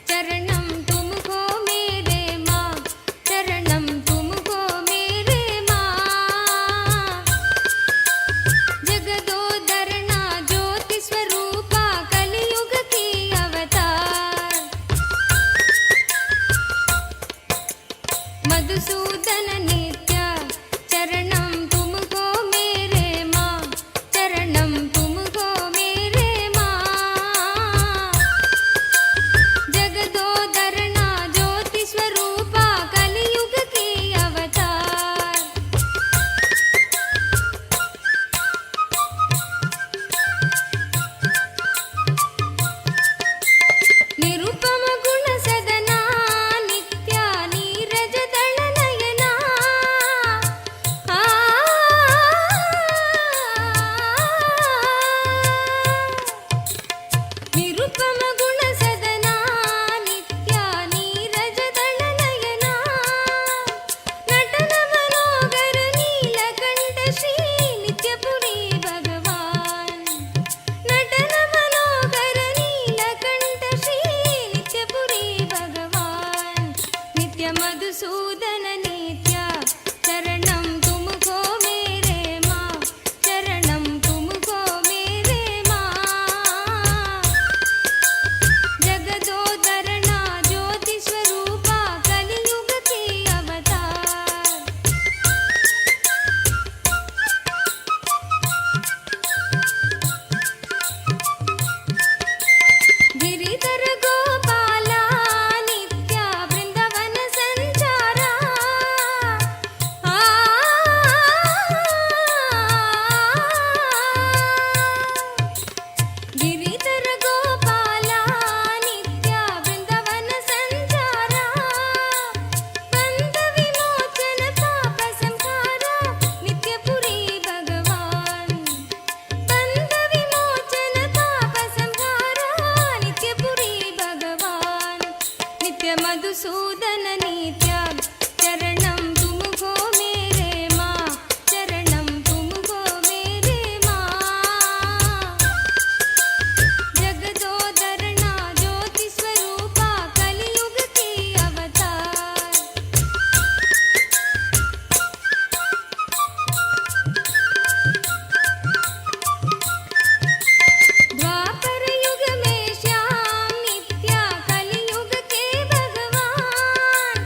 चरणम तुमको मेरे माँ चरणम तुमको मेरे माँ जगदोदरना ज्योति स्वरूपा कलियुग की अवतार मधुसूदन नित्य चरणम तुमको मेरे माँ चरणम तुमको मेरे माँ जगदोदरना ज्योति स्वरूपा कलियुग की अवतार निरुपम गुण सदना नित्या नीरज दल नयना आ निरुपम गुण सदना नित्या नीरज दल नयना नटन मनोगर नीलकंठ श्री नित्यपुरी भगवान नटन मनोगर नीलकंठ श्री नित्यपुरी भगवान नित्य मधुसूदन नित्य चरणम तुमको मेरे माँ चरणम तुमको मेरे माँ जगदोदरना ज्योति स्वरूपा कलियुग की अवतार गिरिधर गोपाला नित्या वृंदावन संचारा आ गिरिधर गोपाला नित्या वृंदावन संचारा बंध विमोचन पाप संहारा नित्यपुरी भगवान बंध विमोचन पाप संहारा नित्यपुरी भगवान नित्य मधुसूदन नित्य चरणम तुमको मेरे माँ चरणम तुमको मेरे माँ जगदोदरना ज्योति स्वरूपा कलियुग की अवतार द्वापर युग में श्याम नित्या कलियुग के भगवान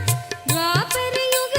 द्वापर युग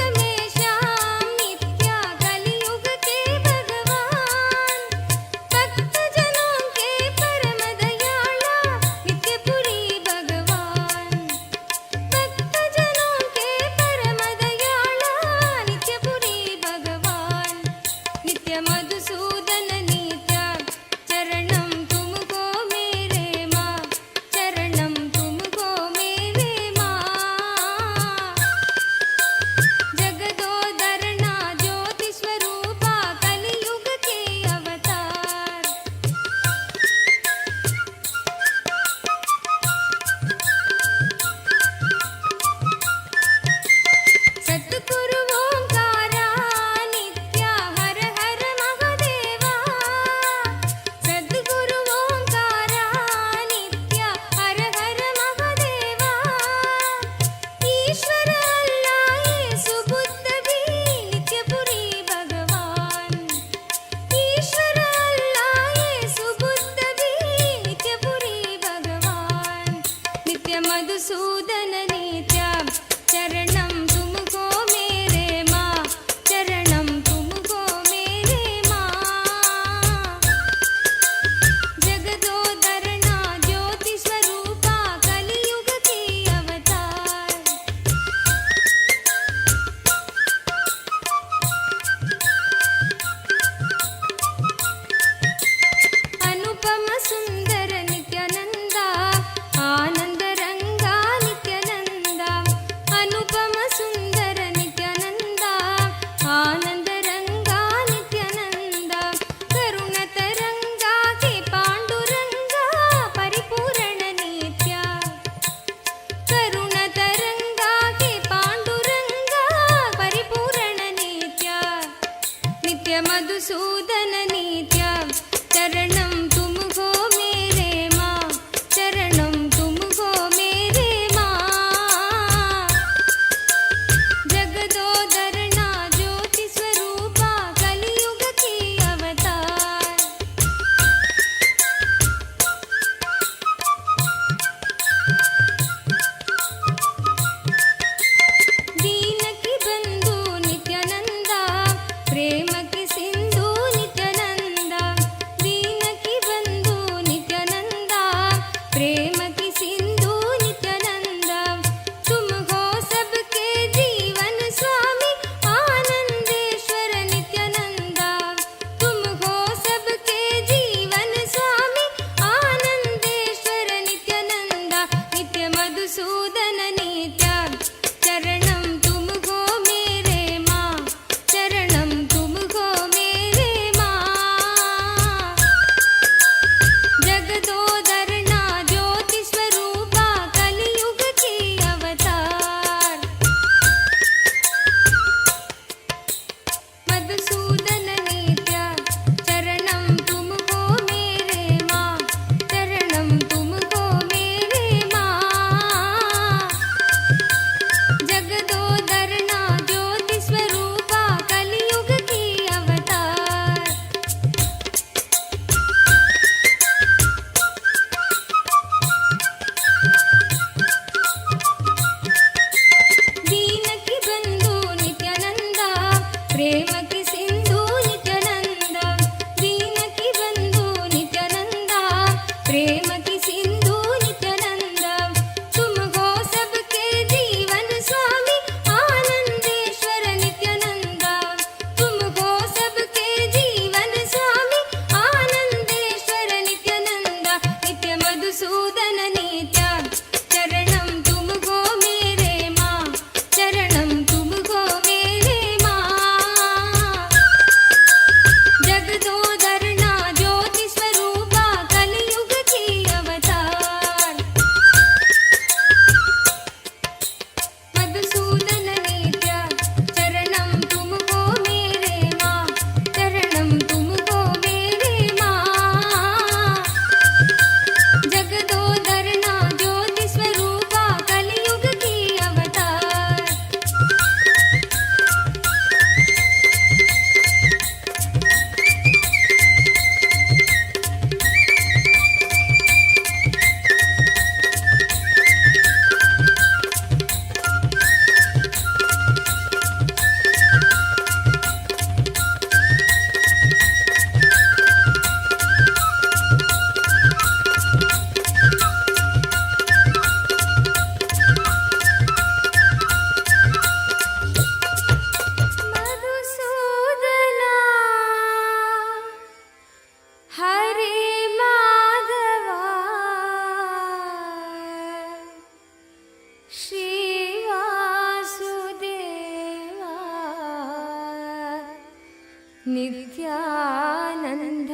नित्यानन्द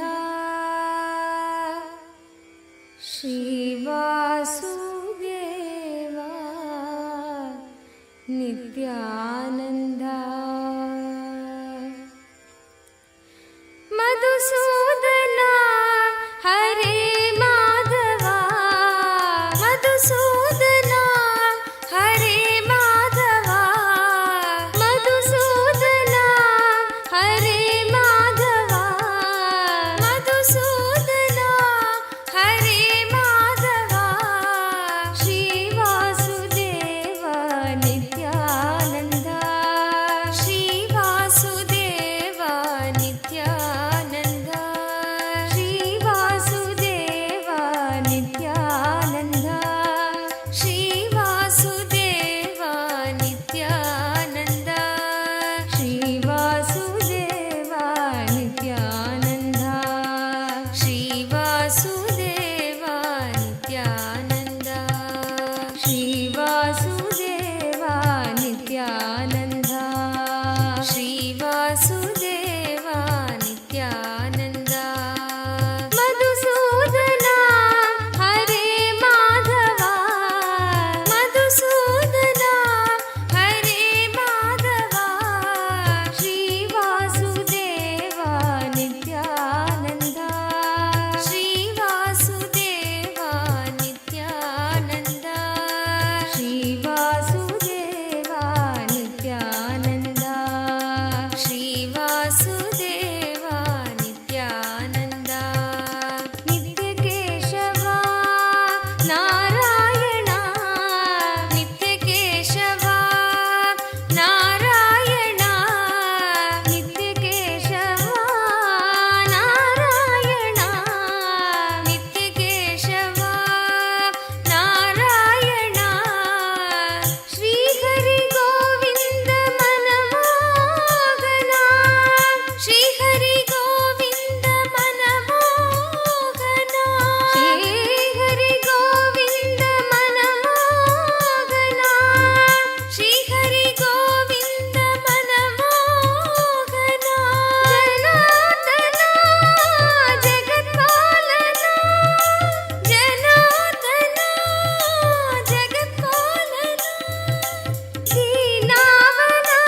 श्रीवासुदेव नित्यानन्द मधुसूदना हरे माधवा मधुसूदना हरे माधवा मधुसूदना हरे माधवा मधुसूदना हरे माधवा श्रीवासुदेव नित्यानन्द श्रीवासुदेव नित्यानन्द श्रीवासुदेव नित्यानन्द श्रीवासुदेव नित्यानन्द श्रीवासुदेव नित्यानन्द श्रीवासुदेव नित्यानन्द श्रीवासुदेव नित्यानन्द श्रीवासुदेव नित्यानन्द मधुसूदना हरे माधवा मधुसूदना हरे माधवा श्रीवासुदेव नित्यानन्द श्रीवासुदेव नित्यानन्द श्रीवासुदेव नित्यानन्द श्रीवासुदेव नित्यानन्द नित्यकेशवा नारायण नित्यकेशवा नारायण नित्यकेशवा नारायण नित्यकेशवा नारायण श्रीहरि गोविन्द मनमोहना श्रीहरि गोविन्द मनमोहना श्रीहरि गोविन्द मनमोहना श्रीहरि गोविन्द मनमोहना जनार्दना जगत्पालना जनार्दना जगत्पालना दीनावना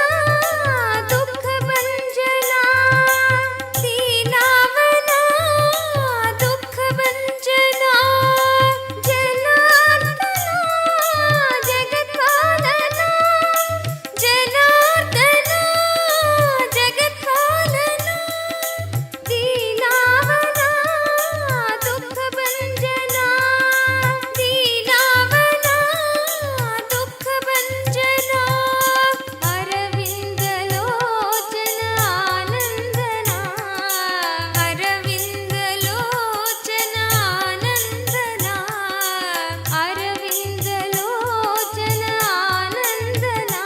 दुःखभञ्जना दीनावना दुःखभञ्जना जनार्दना जगत्पालना जनार्दना जगत्पालना दीनावना दुःखभञ्जना दीनावना दुःखभञ्जना अरविन्दलोचन आनन्दना अरविन्दलोचन आनन्दना अरविन्दलोचन आनन्दना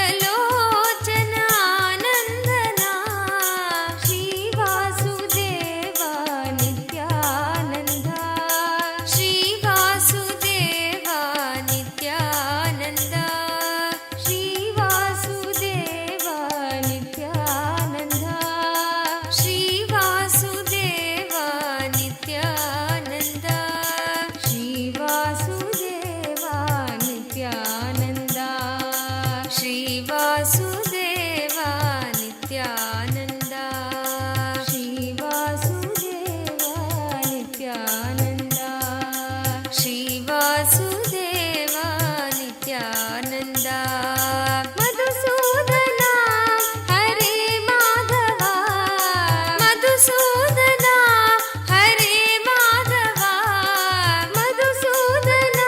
अरविन्दलोचन आनन्दना श्रीवासुदेव नित्यानन्द श्रीवासुदेव नित्यानन्द श्रीवासुदेव नित्यानन्द श्रीवासुदेव नित्यानन्द श्रीवासुदेव नित्यानन्द श्रीवासुदेव नित्यानन्द श्रीवासुदेव नित्यानन्द श्रीवासुदेव नित्यानन्द मधुसूदना हरे माधवा मधुसूदना हरे माधवा मधुसूदना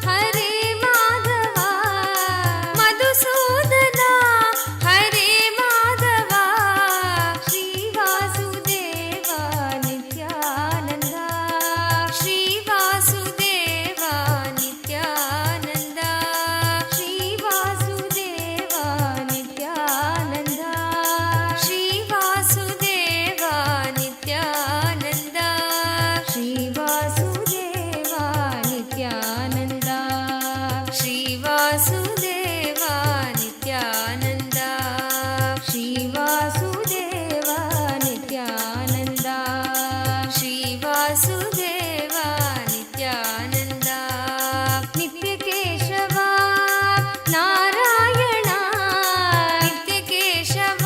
हरे माधवा मधुसूदना हरे माधवा श्रीवासुदेव नित्यानन्द श्रीवासुदेव नित्यानन्द श्रीवासुदेव नित्यानन्द श्रीवासुदेव नित्यानन्द श्रीवासुदेव नित्यानन्द श्रीवासुदेव नित्यानन्द श्री ನಿತ್ಯ ಕೇಶವ ನಾರಾಯಣ ನಿತ್ಯ ಕೇಶವ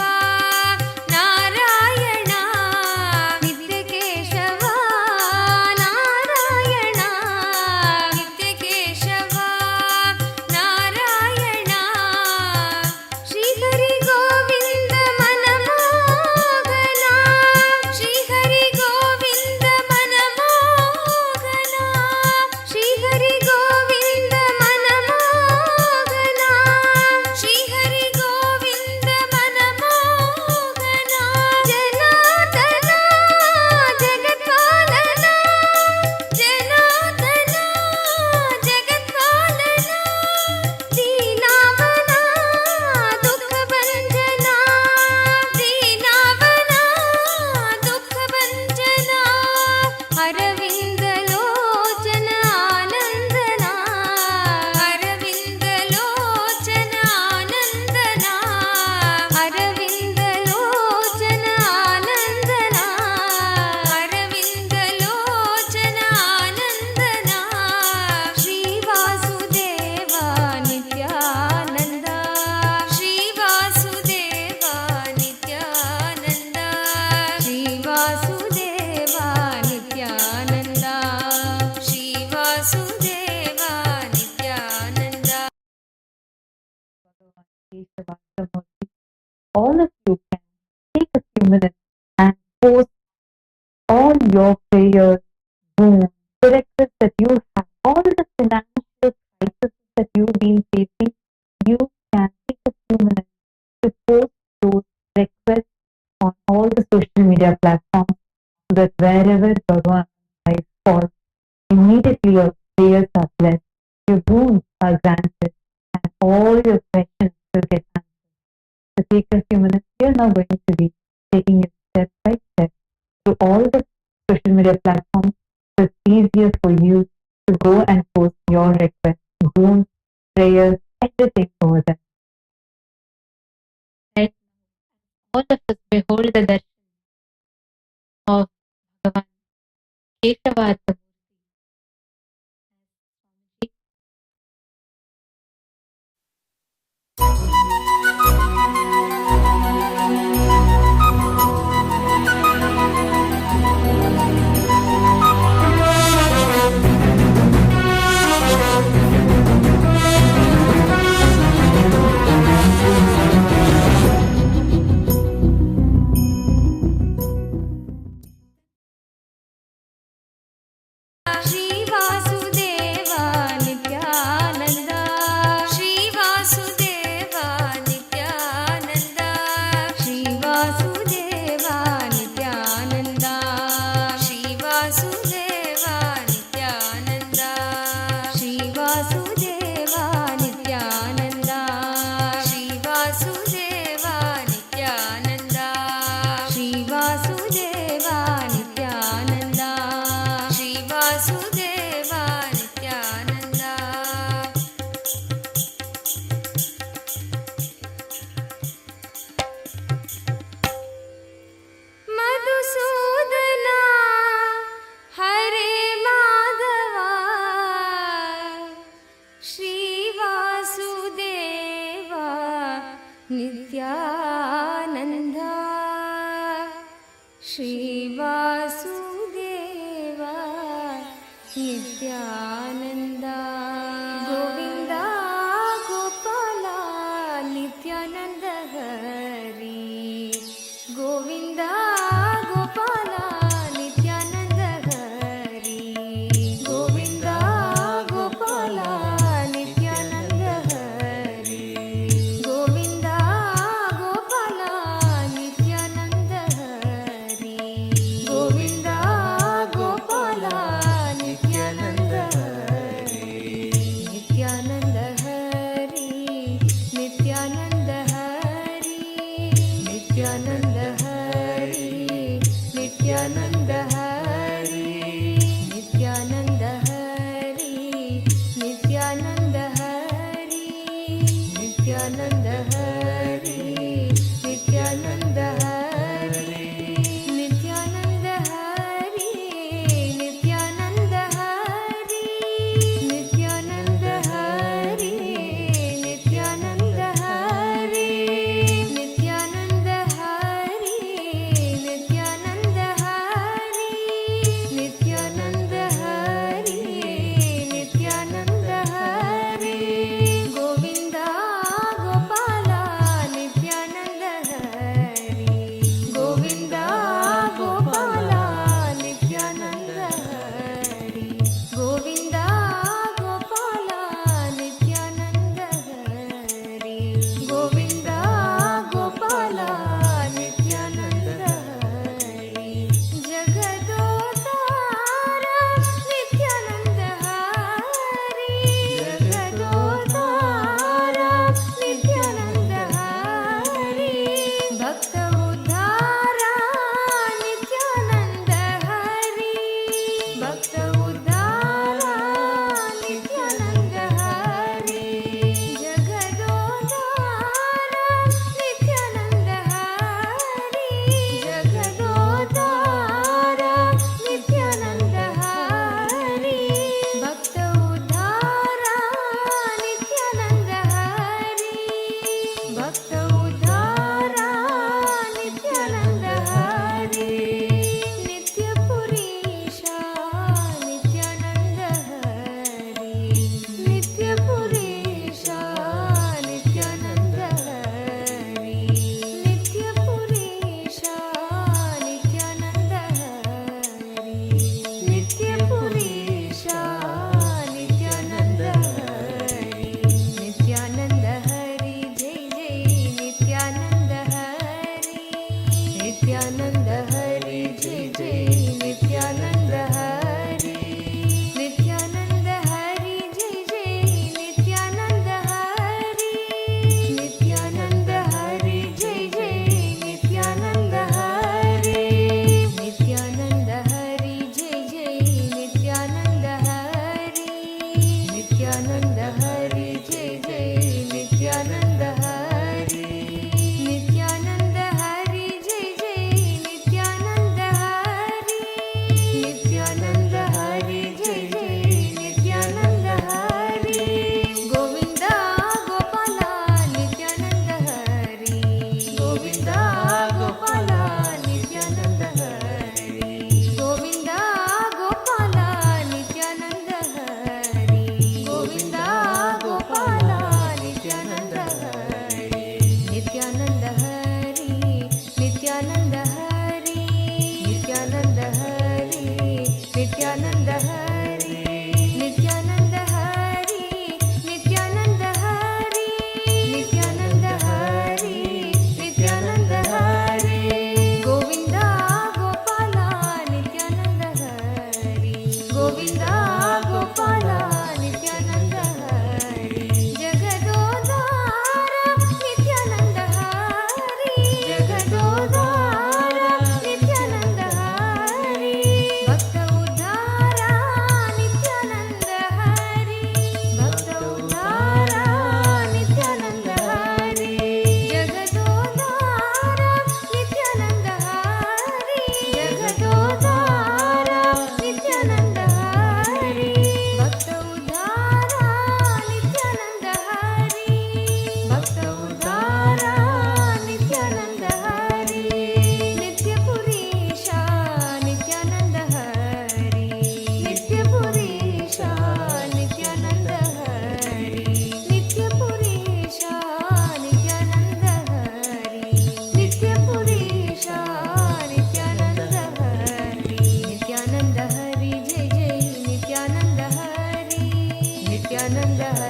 ನಾರಾಯಣ ನಿತ್ಯ ಕೇಶವ ನಾರಾಯಣ ನಿತ್ಯ ಕೇಶವ ನಾರಾಯಣ ಶ್ರೀಹರಿ ಗೋವಿಂದ ಮನಮೋಹನ ಶ್ರೀಹರಿ ಗೋವಿಂದ ಮನಮೋಹನ ಶ್ರೀಹರಿ ಗೋವಿಂದ ಮನಮೋಹನ ಶ್ರೀಹರಿ ಗೋವಿಂದ ಮನಮೋಹನ ಜನಾರ್ದನ ಜಗತ್ಪಾಲನ ಜನಾರ್ದನ ಜಗತ್ಪಾಲನ ದೀನಾವನ ದುಃಖ ಭಂಜನ ದೀನಾವನ ದುಃಖ ಭಂಜನ Arvind Lochana ಆನಂದನ Arvind Lochana ಆನಂದನ Arvind Lochana ಆನಂದನ Arvind Lochana ಆನಂದನ Shri Vasudeva Nithyananda Shri Vasudeva Nithyananda Shri Vasudeva Nithyananda Shri Vasudeva Nithyananda Keshavartha Murty. All of you can take a few minutes and post all your prayers, wounds, the requests that you have, all the financial crises that you've been facing. You can take a few minutes to post those requests on all the social media platforms so that wherever Bhagavan's life falls, immediately your prayers are blessed, your wounds are granted, and all your questions will get answered. So take a few minutes. We are now going to be taking it step by step through all the social media platforms. So it's easier for you to go and post your requests, wounds, prayers, everything over there. Right now, all of us behold the darshan of Bhagavan Keshavartha Murty. Shri Vasudeva Nithyananda Shri Vasudeva Nithyananda Shri Vasudeva Nithyananda Shri Vasudeva Nithyananda Shri Vasudeva Nithyananda Shri Vasudeva Nithyananda Shri Vasudeva Nithyananda Shri Vasudeva Nithyananda Madhusudana Hare Madhava Shri Vasudeva Nithyananda Shri Vasudeva Nithyananda Govinda Gopala Nithyananda Hari Govinda Gopala Nithyananda Hari Govinda Gopala Nithyananda Hari Govinda Gopala Nithyananda Hari Govinda Gopala Nithyananda Hari Nithyananda Hari Nithyananda Hari Nithyananda Hari Nithyananda Hari Nithyananda Hari Nithyananda Hari Nithyananda Hari Nithyananda Hari Nithyananda Hari Nithyananda Hari Nithyananda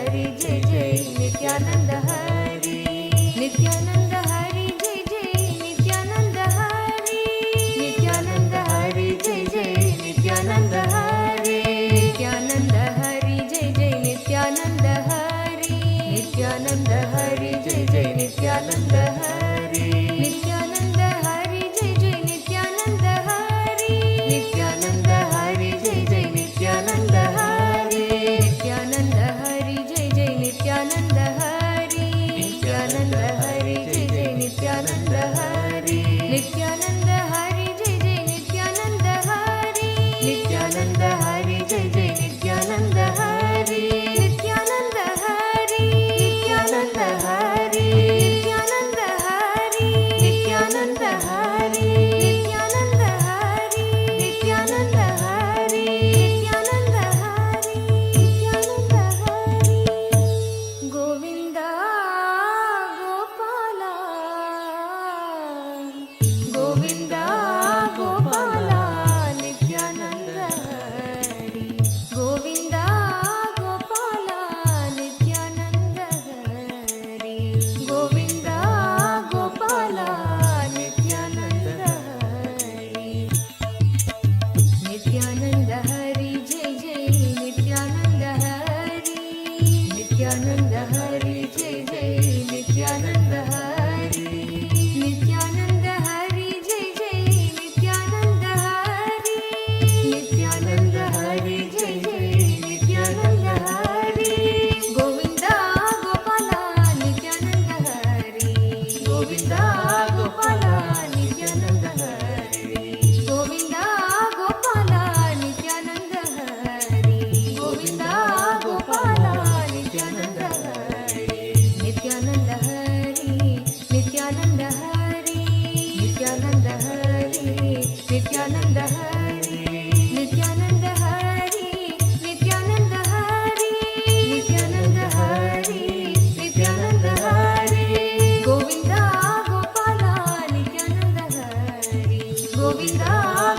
Hari Jai Jai Nithyananda Hari Nithyananda Hari Jai Jai Nithyananda Hari Nithyananda Hari Jai Jai Nithyananda Hari Nithyananda Hari Jai Jai Nithyananda Hari Nithyananda Hari Jai Jai Nithyananda Hari Nithyananda Hari Jai Jai Nithyananda Hari Nithyananda Hari Jai Jai Nithyananda Hari Nithyananda Hari Jai Jai Nithyananda Hari Nithyananda Hari Jai Jai Nithyananda Hari Nithyananda Hari Jai Jai Nithyananda Hari Nithyananda Hari Jai Jai Nithyananda Hari Nithyananda Hari Nithyananda Hari Nithyananda Hari Nithyananda Hari Nithyananda Hari Nithyananda Hari Nithyananda Hari Nithyananda Hari Govinda Gopala Govinda Gopala Nithyananda Hari Govinda Gopala Nithyananda Hari Govinda Gopala Nithyananda Hari Nithyananda Hari Jai Jai Nithyananda Hari Nithyananda Hari Jai Jai Nithyananda Hari Nithyananda Hari Jai Jai Nithyananda Hari Nithyananda Hari Jai Jai Nithyananda Hari Govinda Gopala Nithyananda Hari Govinda Gopala Nithyananda Hari Govinda Gopala Nithyananda Hari Govinda Gopala Nithyananda Hari Nithyananda Hari Nithyananda Hari Nithyananda Hari Nithyananda Hari Nithyananda Hari Nithyananda Hari Nithyananda Hari Nithyananda Hari Govinda Gopala Nithyananda Hari Govinda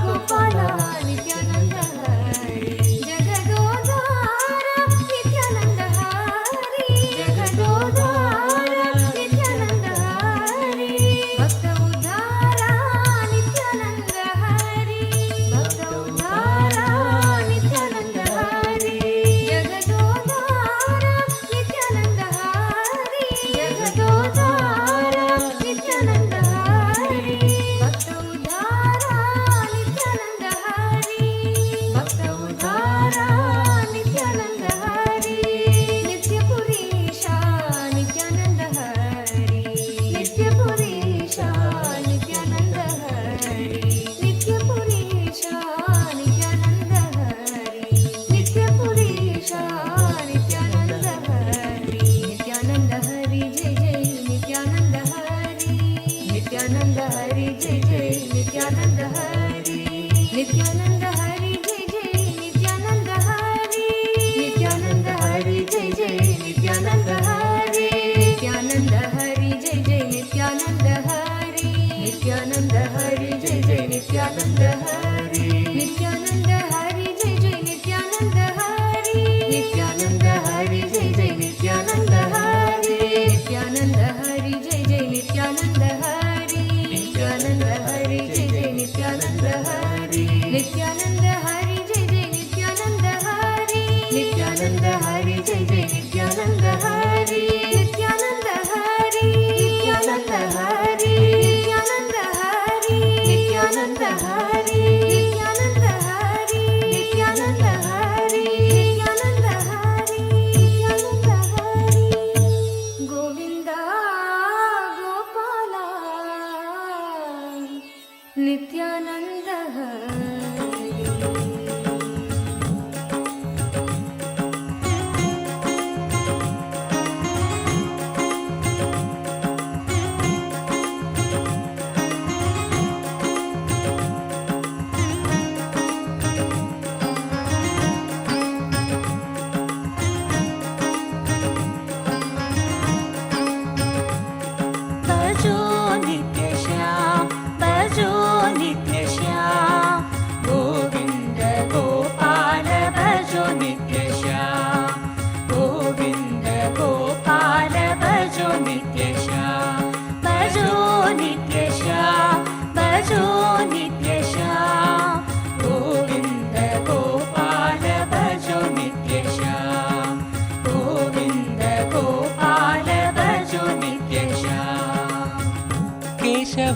Gopala Nithyananda Hari Jagadodhara Nithyananda Hari Jagadodhara Nithyananda Hari Bhakta Uddhara Nithyananda Hari Bhakta Uddhara Nithyananda Hari Jagadodhara Nithyananda Hari Jagadodhara Nithyananda Hari Bhakta Uddhara Nithyananda Hari Bhakta Uddhara Nithyananda Hari Nitya Purisha Nithyananda Hari Nitya Purisha Nithyananda Hari Nitya Purisha Nithyananda Hari Nitya Purisha Nithyananda Hari Nithyananda Hari Jai Jai Nithyananda Hari Nithyananda Hari Jai Jai Nithyananda Hari Nithyananda Hari Jai Jai Nithyananda Hari Nithyananda Hari Jai Jai Nithyananda Hari Nithyananda Hari Jai Jai Nithyananda Hari Nithyananda Hari Jai Jai Nithyananda Hari Nithyananda Hari Jai Jai Nithyananda Hari Nithyananda Hari Jai Jai Nithyananda Hari Nithyananda Hari Jai Jai Nithyananda Hari Nithyananda Hari Jai Jai Nithyananda Hari Nithyananda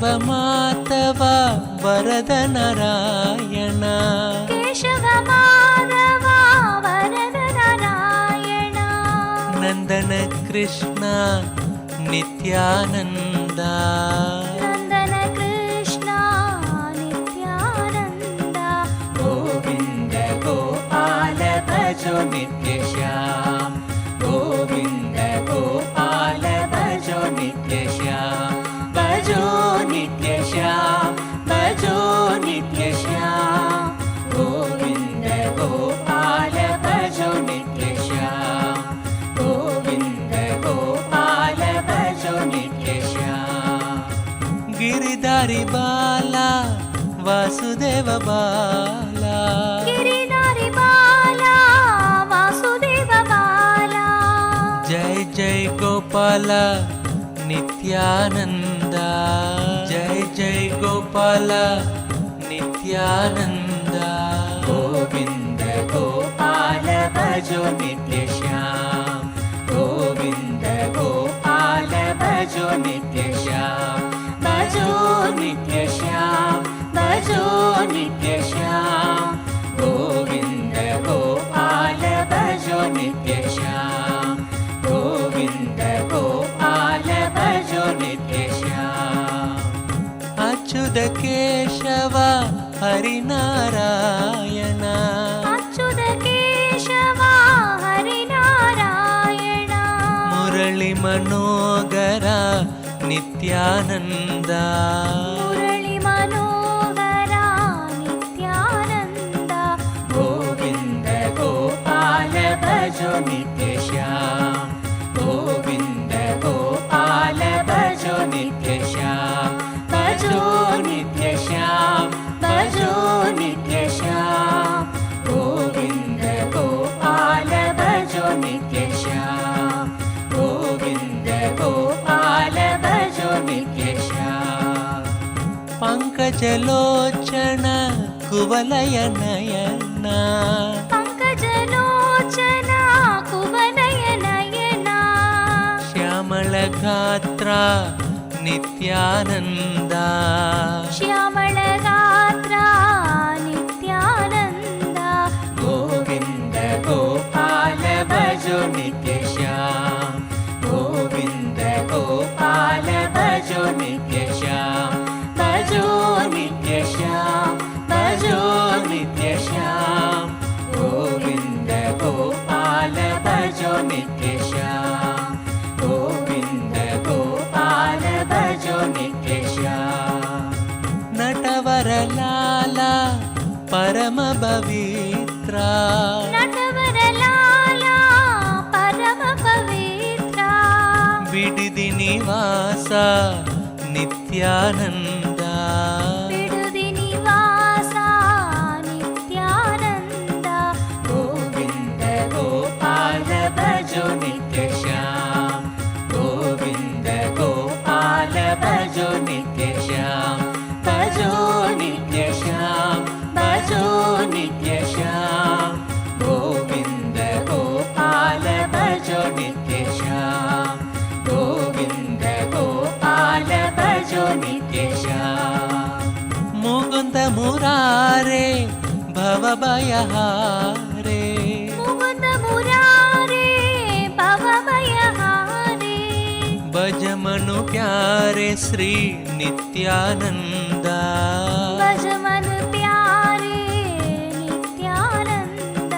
Keshav Madhav वरद नारायण केशव माधव वरद नारायण नंदन कृष्ण नित्यानंद नंदन कृष्ण नित्यानंद गोविंद गोपाल भजो नित्य श्याम गोविंद गोपाल भजो नित्य श्याम भजो नित्य श्याम भजो नित्य श्याम गोविंद गोपाल भजो नित्य श्याम गोविंद गोपाल भजो नित्य श्याम गिरिधारी बाला वासुदेव बाला गिरिधारी बाला वासुदेव बाला जय जय गोपाल नित्यानंद जय जय गोपाल नित्यानंद गोविंद गोपाल भजो नित्य श्याम गोविंद गोपाल भजो नित्य श्याम भजो नित्य श्याम भजो नित्य श्याम गोविंद गोपाल भजो नित्य श्याम गोविंद गोपाल भजो नित्य श्याम अच्युत केशव हरिनारायण अच्युत केशव हरिनारायण मुरली मनोहर नित्यानंद मुरली मनोहर नित्यानंद गोविंद गोपाल भजो नित्य श्याम गोविंद गोपाल भजो नित्य श्याम भजो नित्य श्याम भजो नित्य श्याम गोविंद गोपाल भजो नित्य श्याम गोविंद गोपाल भजो नित्य श्याम पंकजलोचन कुवलय नयन पंकजलोचन कुवलय नयन श्यामल गात्र नित्यानंद श्यामल गात्र नित्यानंद गोविंद गोपाल भजो नित्य श्याम गोविंद गोपाल भजो नित्य श्याम भजो नित्य श्याम भजो नित्य श्याम गोविंद गोपाल भजो नित्य श्याम गोविंद गोपाल भजो नित्य श्याम नटवर लाला परम पवित्र नटवर लाला परम पवित्र बिडिदि निवास नित्यानंद बिडुदि निवास नित्यानंद गोविंद गोपाल भजो नित्य श्याम गोविंद गोपाल भजो नित्य श्याम भजो नित्य श्याम भजो नित्य श्याम गोविंद गोपाल भजो नित्य श्याम गोविंद गोपाल भजो नित्य श्याम मुकुंद मुरारे भव भयहारे मुकुंद मुरारे भव भयहारे भज मनु प्यारे श्री नित्यानंद भज मन प्यारे नित्यानंद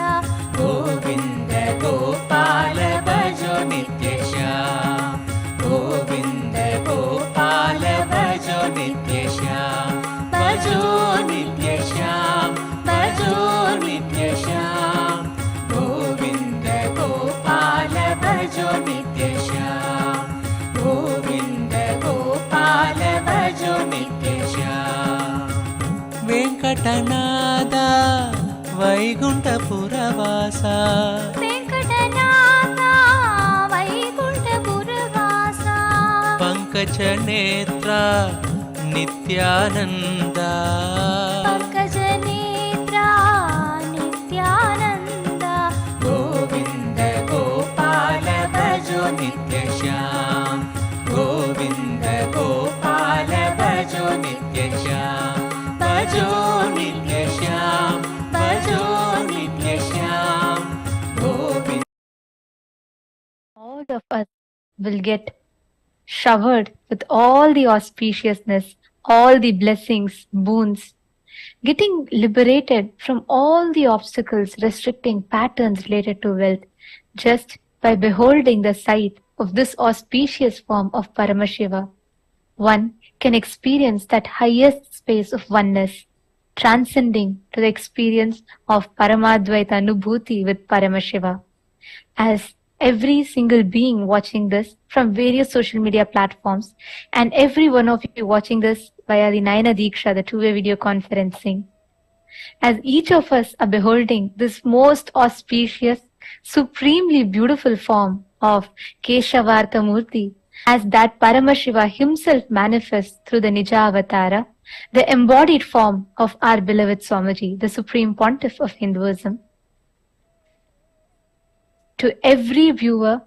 गोविंद गोपाल भजो नित्य श्याम गोविंद गोपाल भजो नित्य श्याम भजो नित्य श्याम भजो नित्य श्याम गोविंद गोपाल भजो नित्य श्याम गोविंद गोपाल भजो नित्य श्याम वेंकटनाद वैकुंठपुरवास वेंकटनाथ वैकुंठपुरवास पंकज नेत्र नित्यानंद पंकज नेत्र नित्यानंद गोविंद गोपाल भजो नित्य श्याम गोविंद गोपाल भजो of us will get showered with all the auspiciousness, all the blessings, boons, getting liberated from all the obstacles, restricting patterns related to wealth, just by beholding the sight of this auspicious form of Paramashiva. One can experience that highest space of oneness, transcending to the experience of Paramadvaita Anubhuti with Paramashiva. As every single being watching this from various social media platforms, and every one of you watching this via the Nayana Diksha, the two-way video conferencing, as each of us are beholding this most auspicious, supremely beautiful form of Keshavartha Murty, as that Paramashiva himself manifests through the Nija Avatara, the embodied form of our beloved Swamiji, the Supreme Pontiff of Hinduism. To every viewer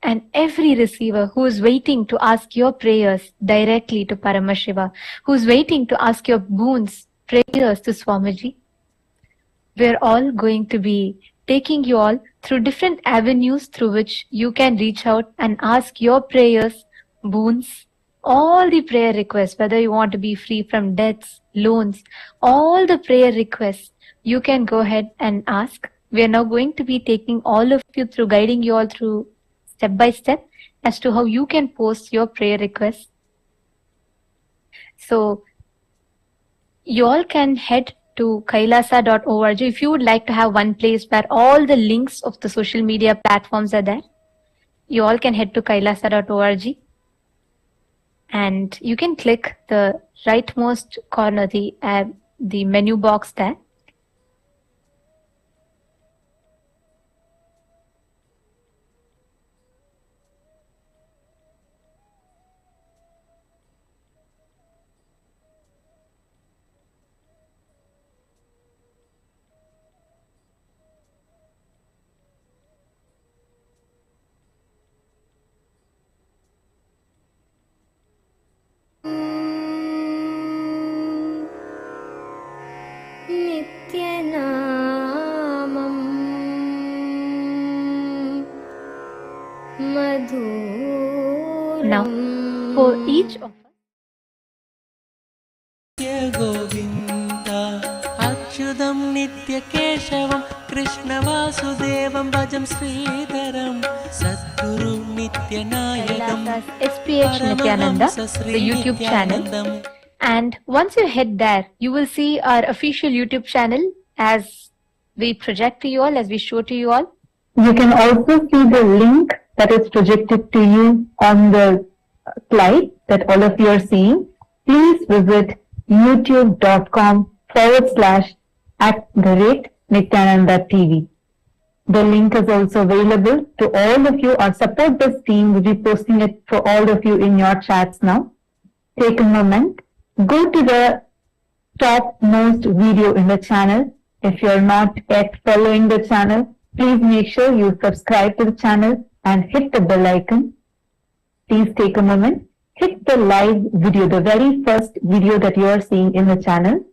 and every receiver who is waiting to ask your prayers directly to Paramashiva, who is waiting to ask your boons, prayers to Swamiji, we're all going to be taking you all through different avenues through which you can reach out and ask your prayers, boons, all the prayer requests, whether you want to be free from debts, loans, all the prayer requests, you can go ahead and ask. We are now going to be taking all of you through, guiding you all through step by step as to how you can post your prayer requests. So you all can head to kailasa.org if you would like to have one place where all the links of the social media platforms are there. You all can head to kailasa.org and you can click the rightmost corner, the menu box there. Now, for each of us, Govind अच्युतं नित्यकेशवं कृष्णवासुदेवं भजं श्रीधरं सद्गुरुं नित्यनायकं SPH Nithyananda, the YouTube channel. And once you head there, you will see our official YouTube channel as we project to you all, as we show to you all. You can also see the link that is projected to you on the slide that all of you are seeing. Please visit youtube.com/@Nithyananda TV. The link is also available to all of you. Our support desk team will be posting it for all of you in your chats now. Take a moment, go to the topmost video in the channel. If you're not yet following the channel, please make sure you subscribe to the channel and hit the bell icon. Please take a moment, hit the live video, the very first video that you are seeing in the channel.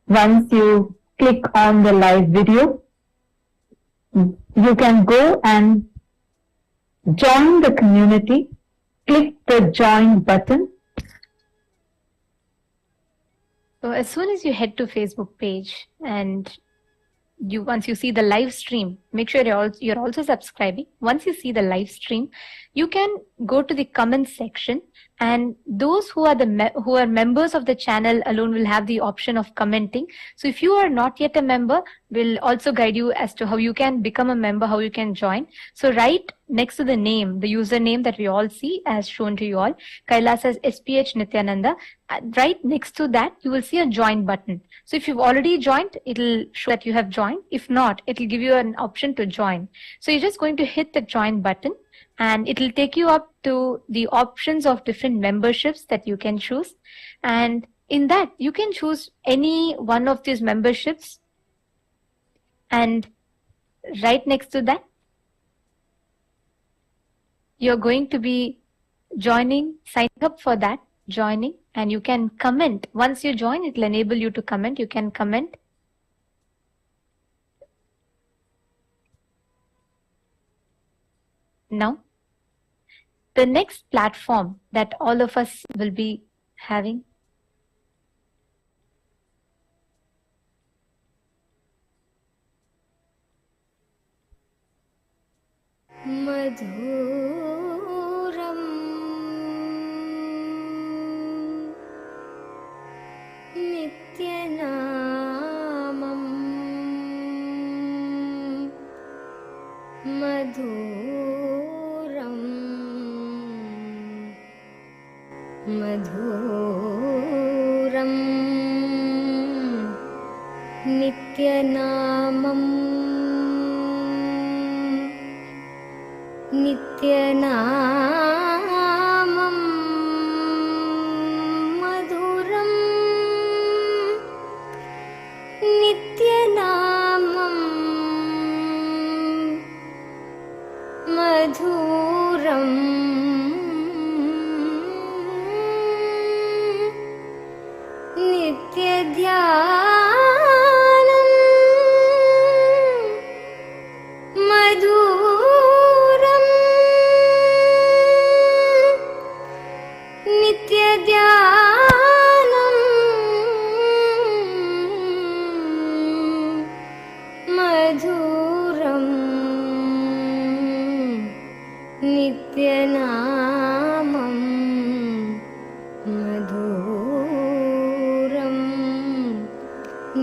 Once you click on the live video, you can go and join the community. Click the join button. So as soon as you head to Facebook page and once you see the live stream, make sure you're also subscribing. Once you see the live stream, you can go to the comment section, and those who are members of the channel alone will have the option of commenting. So if you are not yet a member, we'll also guide you as to how you can become a member, how you can join. So right next to the name, the username that we all see as shown to you all, Kailasa's SPH Nithyananda, right next to that you will see a join button. So if you've already joined, it'll show that you have joined. If not, it'll give you an option to join. So you're just going to hit the join button and it'll take you up to the options of different memberships that you can choose. And in that, you can choose any one of these memberships. And right next to that, you're going to be joining, signing up for that, joining, and you can comment. Once you join, it will enable you to comment. You can comment. now. The next platform that all of us will be having मधुरम् नित्यनामम् मधुरम् मधुरम् नित्यनामम् नित्यनामम् मधुरम् नित्यनामम् मधुरम् नित्यध्यानम् मधुरम् नित्यध्यानम् मधुरम् नित्यनामम् मधुरम्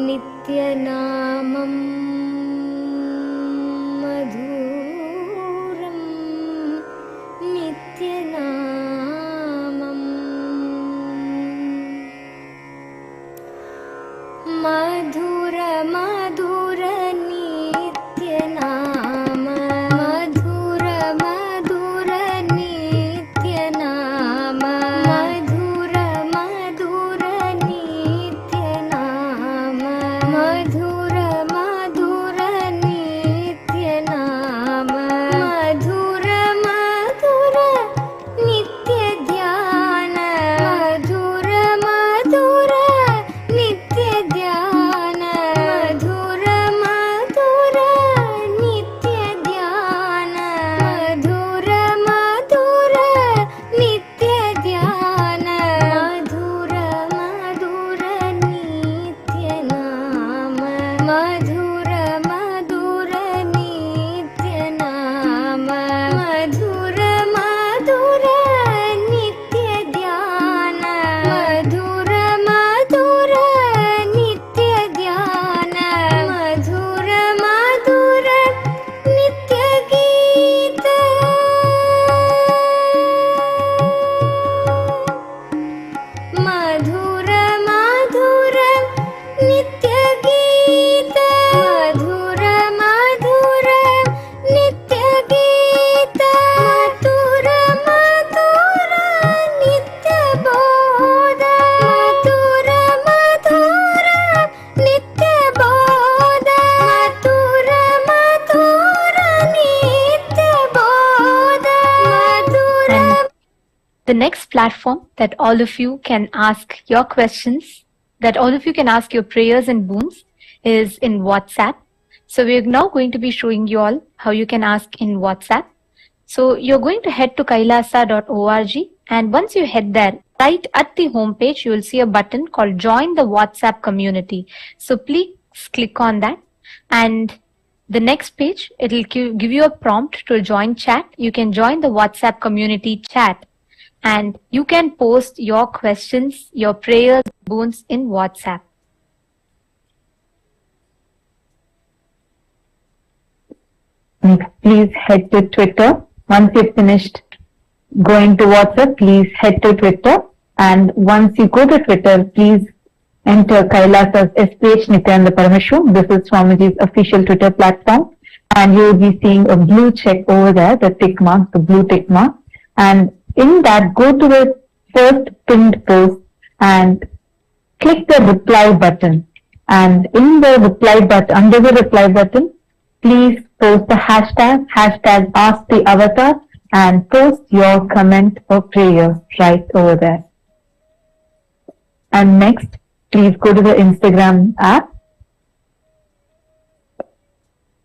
नित्यनामम् मधुरम् नित्यनामम् मधुर मधुर नित्यनाम मधुर मधुर नित्यनाम मधुर मधुर नित्यनाम मधुर मधुर नित्यनाम मधुर मधुर नित्यध्यान मधुर मधुर नित्यध्यान मधुर मधुर नित्यध्यान मधुर मधुर नित्यध्यान मधुर मधुर नित्यनाम मधुर मधुर नित्यनाम मधुर मधुर नित्यध्यान मधुर मधुर नित्यध्यान मधुर मधुर नित्यगीत मधुर मधुर नित्यगीत मधुर मधुर नित्यगीत मधुर मधुर नित्यबोध मधुर मधुर नित्यबोध मधुर मधुर नित्यबोध मधुर. the next platform that all of you can ask your questions, that all of you can ask your prayers and boons is in WhatsApp. So we're now going to be showing you all how you can ask in WhatsApp. So you're going to head to kailasa.org, and once you head there, right at the home page, you will see a button called Join the WhatsApp Community. So please click on that, and the next page, it will give you a prompt to join chat. You can join the WhatsApp community chat, and you can post your questions, your prayers, boons in WhatsApp. Next, please head to Twitter. Once you've finished going to WhatsApp, please head to Twitter. And once you go to Twitter, please enter Kailasa's SPH Nithyananda Paramashivam. This is Swamiji's official Twitter platform. And you will be seeing a blue check over there, the tick mark, the blue tick mark. And in that, go to the first pinned post and click the reply button. And in the reply button, under the reply button, please post the hashtag ask the avatar, and post your comment or prayer right over there. And next, please go to the Instagram app.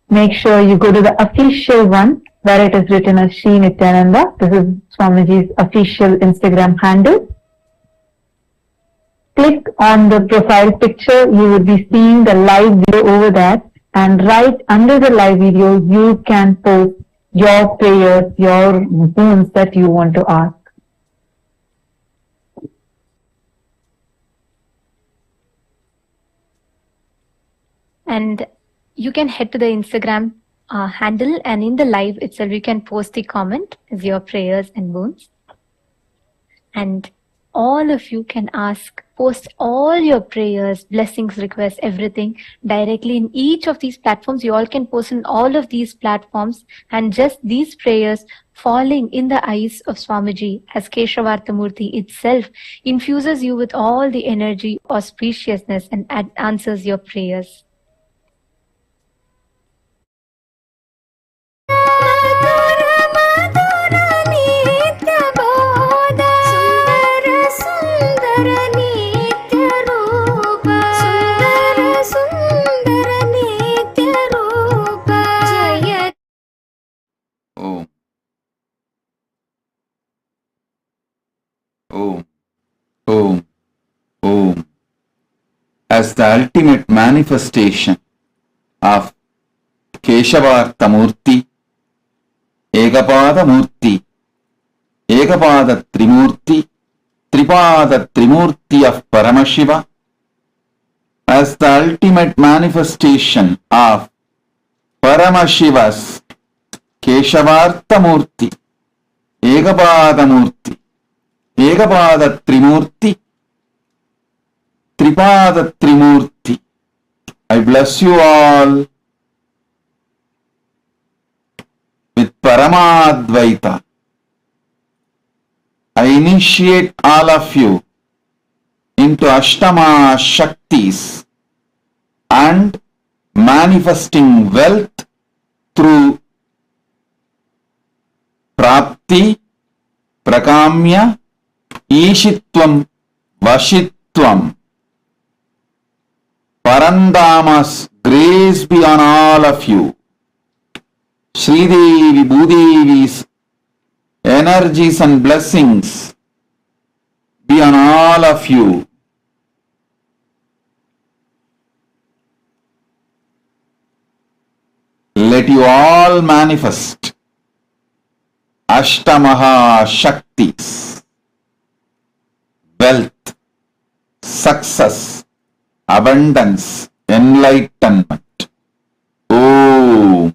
Make sure you go to the official one where it is written as Sri Nithyananda. This is Swamiji's official Instagram handle. Click on the profile picture, you will be seeing the live video over there, and right under the live video, you can post your prayers, your boons that you want to ask. And you can head to the Instagram handle, and in the live itself you can post the comment as your prayers and boons, and all of you can post all your prayers, blessings, requests, everything directly in each of these platforms. You all can post in all of these platforms, and just these prayers falling in the eyes of Swamiji as Keshavartha Murty itself infuses you with all the energy, auspiciousness, and answers your prayers. Om. As the ultimate manifestation of Keshavartha Murty, Ekapada Murti, Ekapada Trimurti, Tripada Trimurti of Paramashiva, as the ultimate manifestation of Paramashiva's Keshavartha Murti, Ekapada Murti, Ekapada Trimurti, Tripada Trimurti. I bless you all with Paramadvaita. I initiate all of you into Ashtama Shaktis and manifesting wealth through Prapti, Prakamya, Ishitvam, Vashitvam. Parandhama's grace be on all of you. Sridevi, Bhudevi's energies and blessings be on all of you. Let you all manifest Ashtamaha Shaktis, wealth, success, abundance, enlightenment. Om.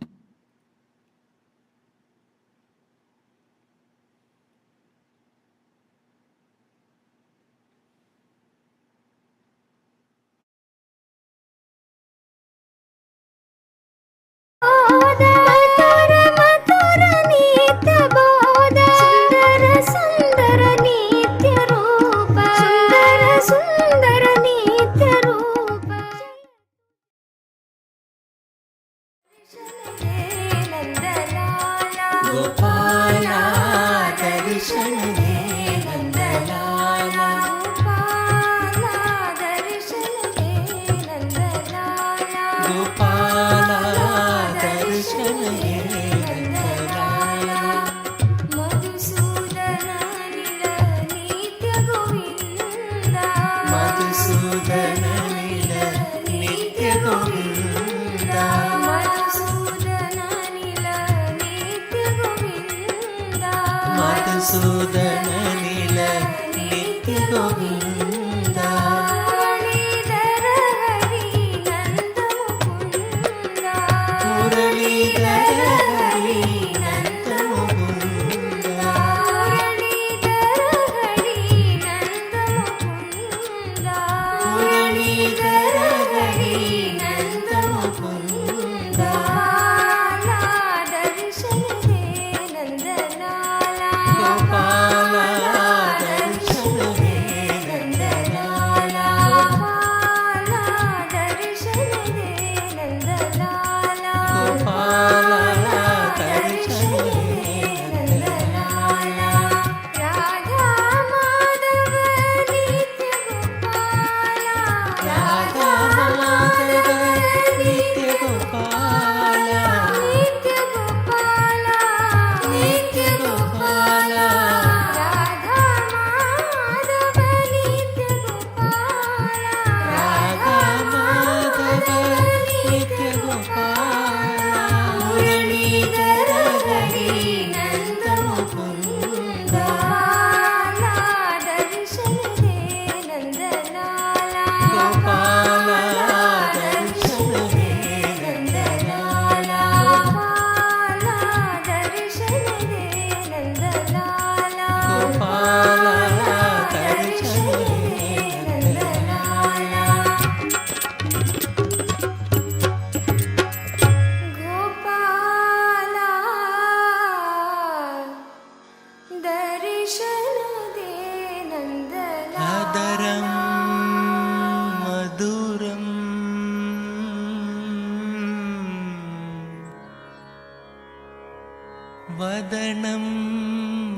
वदनं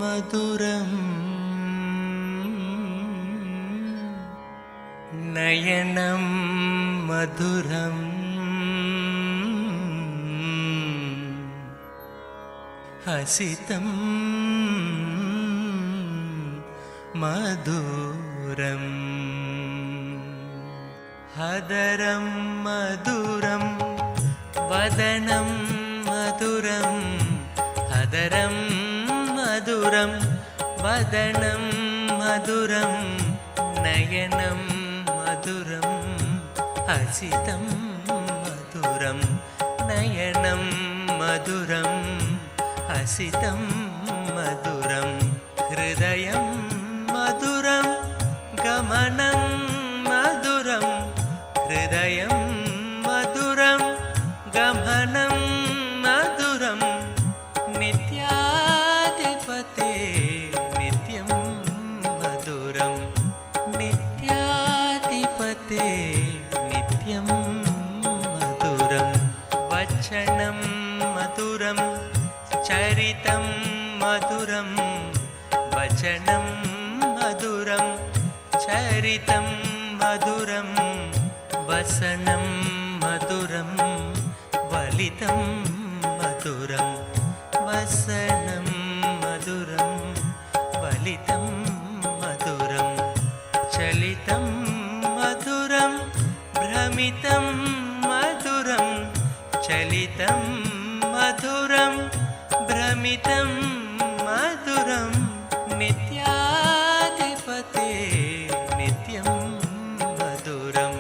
मधुरं नयनं मधुरम् हसितं मधुरम् हदरं मधुरं वदनं मधुरं हदरं मधुरं वदनं मधुरं नयनं मधुरं हसितं मधुरं नयनं मधुरं हसितं मधुरं हृदयं मधुरं गमनं मधुरं हृदयं मधुरं गमनं मधुरं नित्याधिपते नित्यं मधुरं नित्याधिपते नित्यं मधुरं वचनं मधुरं चरितं मधुरं वचनं मधुरं चरितं मधुरं वसनं मधुरं वलितं मधुरं वसनं मधुरं वलितं मधुरं चलितं मधुरं भ्रमितं मधुरं चलितं मधुरं भ्रमितं मधुरं नित्याधिपते नित्यं मधुरं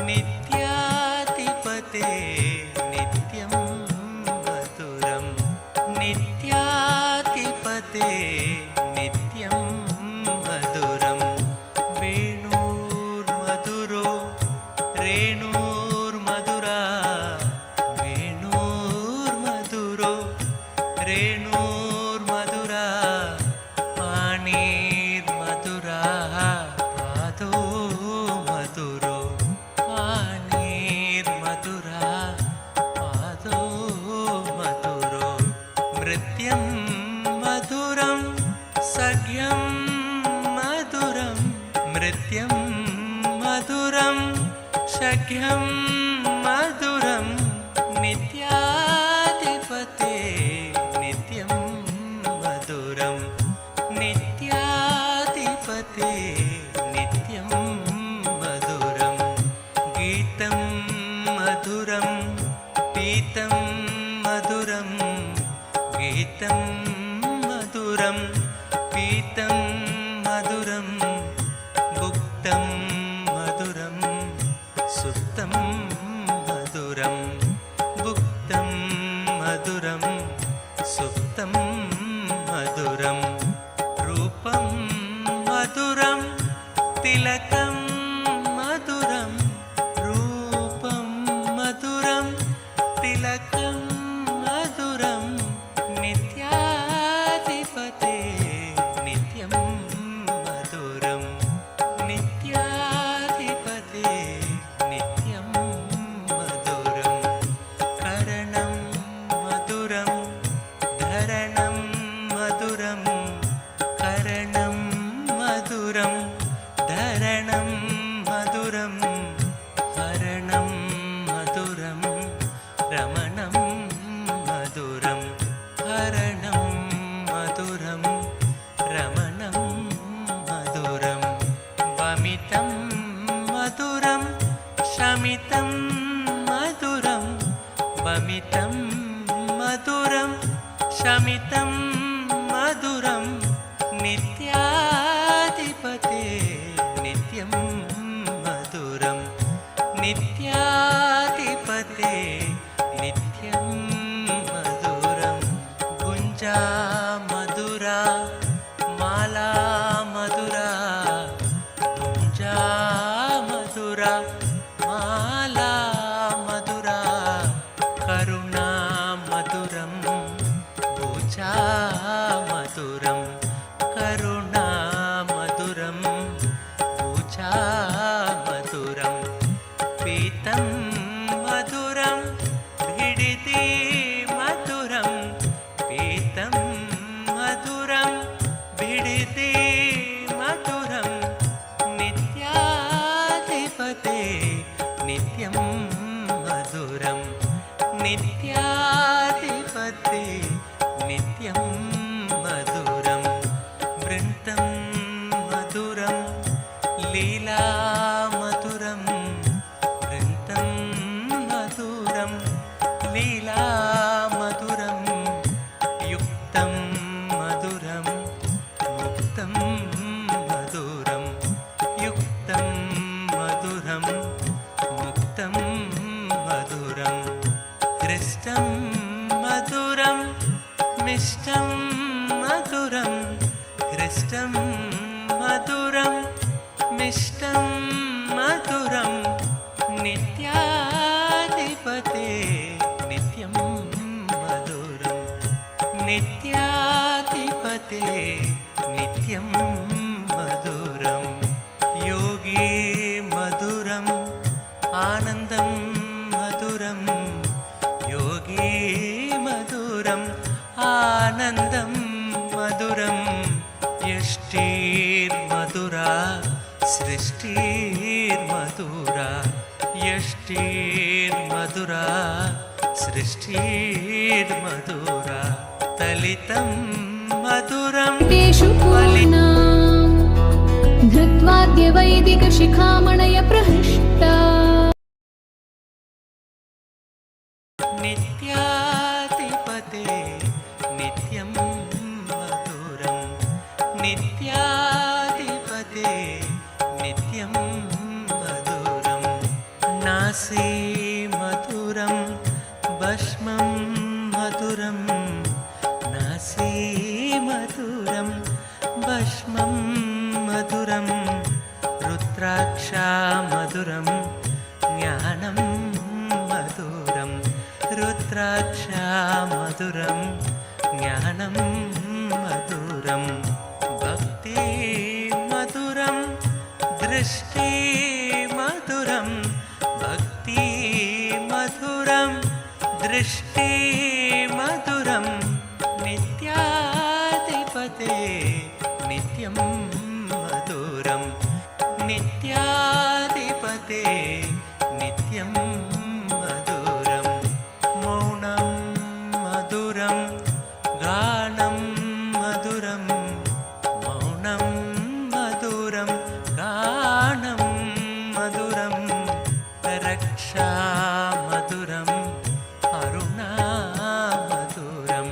नित्याधिपते नित्यं मधुरं नित्याधिपते नित्यं मधुरं वेणुर्मधुरो रेणुर्मधुरा वेणुर्मधुरो रेणुर्मधुरा पाणिर्मधुरा पादो मधुरो पाणिर्मधुरा पादो मधुरो नृत्यं मधुरं सख्यं मधुरं नृत्यं मधुरं सख्यं मधुरं नित्याधिपते नित्यं मधुरं नित्याधिपते नित्यं मधुरं गीतं मधुरं पीतं मधुरं गीतं मधुरं पीतं मधुरं भुक्तं मधुरं सुप्तं मधुरं भुक्तं मधुरं सुप्तं मधुरं रूपं मधुरं तिलकं मधुरं रूपं मधुरं तिलकं मधुरं नित्याधिपते नित्यं मधुरं नित्याधिपते नित्यं मधुरं करणं मधुरं धरणं मधुरं करणं मधुरं धरणं मधुरं हरणं मधुरं रमणं मधुरं हरणं मधुरं रमणं मधुरं वमितं मधुरं शमितं मधुरं वमितं मधुरं शमितं मधुरं नित्याधिपते नित्यं मधुरं नित्याधिपते नित्यं मधुरं गुञ्जा मधुरा माला मधुरा गुञ्जा मधुरा माला मधुरा करुणा मधुरं भुजा मधुरं करुणा मधुरं भुजा मधुरं पीतं मधुरं भिडिति मधुरं पीतं मधुरं हृष्टं मधुरं मिष्टं मधुरं नित्याधिपते नित्यं मधुरं नित्याधिपते नित्यं मधुरं योगी मधुरम् आनन्दं मधुरं योगी मधुरम् आनन्दं मधुरं यष्टिर्मधुरा सृष्टिर्मधुरा यष्टिर्मधुरा सृष्टिर्मधुरा तलितं मधुरं तेषु धृत्वाद्यवैदिकशिखामणय प्रहृष्टा नित्याधिपते नित्यं मधुरं नित्याधिपते नित्यं मधुरं नासी मधुरं भस्मं मधुरं नासी मधुरं भस्मं मधुरं रुद्राक्षा मधुरं ज्ञानं मधुरं रुद्राक्षा मधुरं ज्ञानं मधुरं भक्ति मधुरं दृष्टि मधुरं भक्ति मधुरं दृष्टि मधुरं नित्याधिपते नित्यं मधुरं नित्याधिपते नित्यं मधुरं मौनं मधुरं गानं मधुरं मौनं मधुरं गानं मधुरं रक्षा मधुरम् अरुणा मधुरं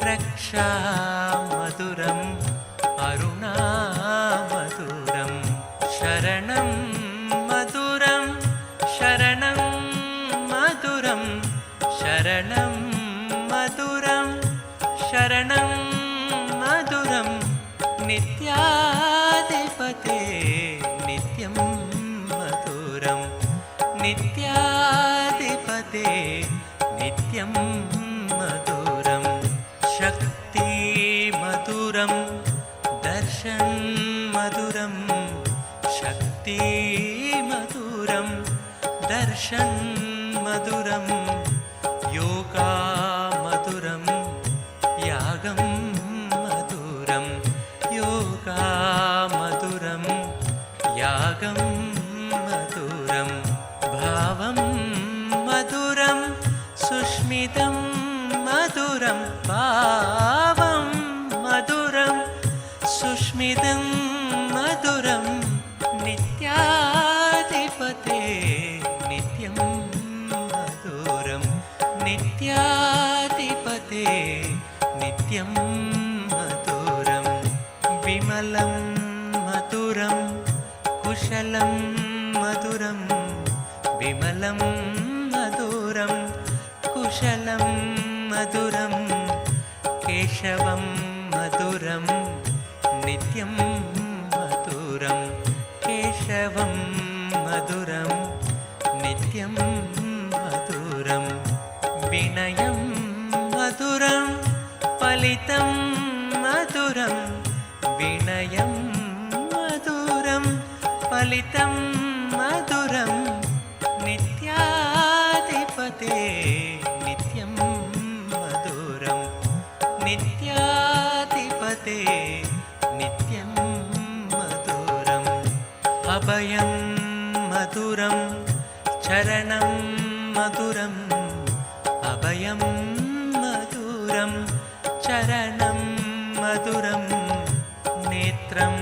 रक्षा मधुरम् अरुणा मधुरं शरणं मधुरं शरणं मधुरं शरणं मधुरं शरणं मधुरं नित्याधिपते नित्यं मधुरं नित्याधिपते नित्यं मधुरं शक्ति मधुरं दर्शन मधुरं शक्ति मधुरं दर्शन मधुरं योगा मधुरं यागं मधुरं योगा मधुरं यागं मधुरं भावं मधुरं सुष्मितं मधुरं भावं मधुरं सुष्मितं मधुरं नित्याधिपते नित्यं मधुरं नित्याधिपते नित्यं मधुरं विमलं मधुरं कुशलं मधुरं विमलं मधुरं कुशलं मधुरं केशवं मधुरं नित्यं मधुरं केशवं मधुरं नित्यं मधुरं विनयं मधुरं फलितं मधुरं विनयं मधुरं फलितं मधुरं नित्याधिपते नित्यं मधुरं नित्याधिपते नित्यं मधुरम् अभयं मधुरं चरणं मधुरम् अभयं मधुरं चरणं मधुरं नेत्रं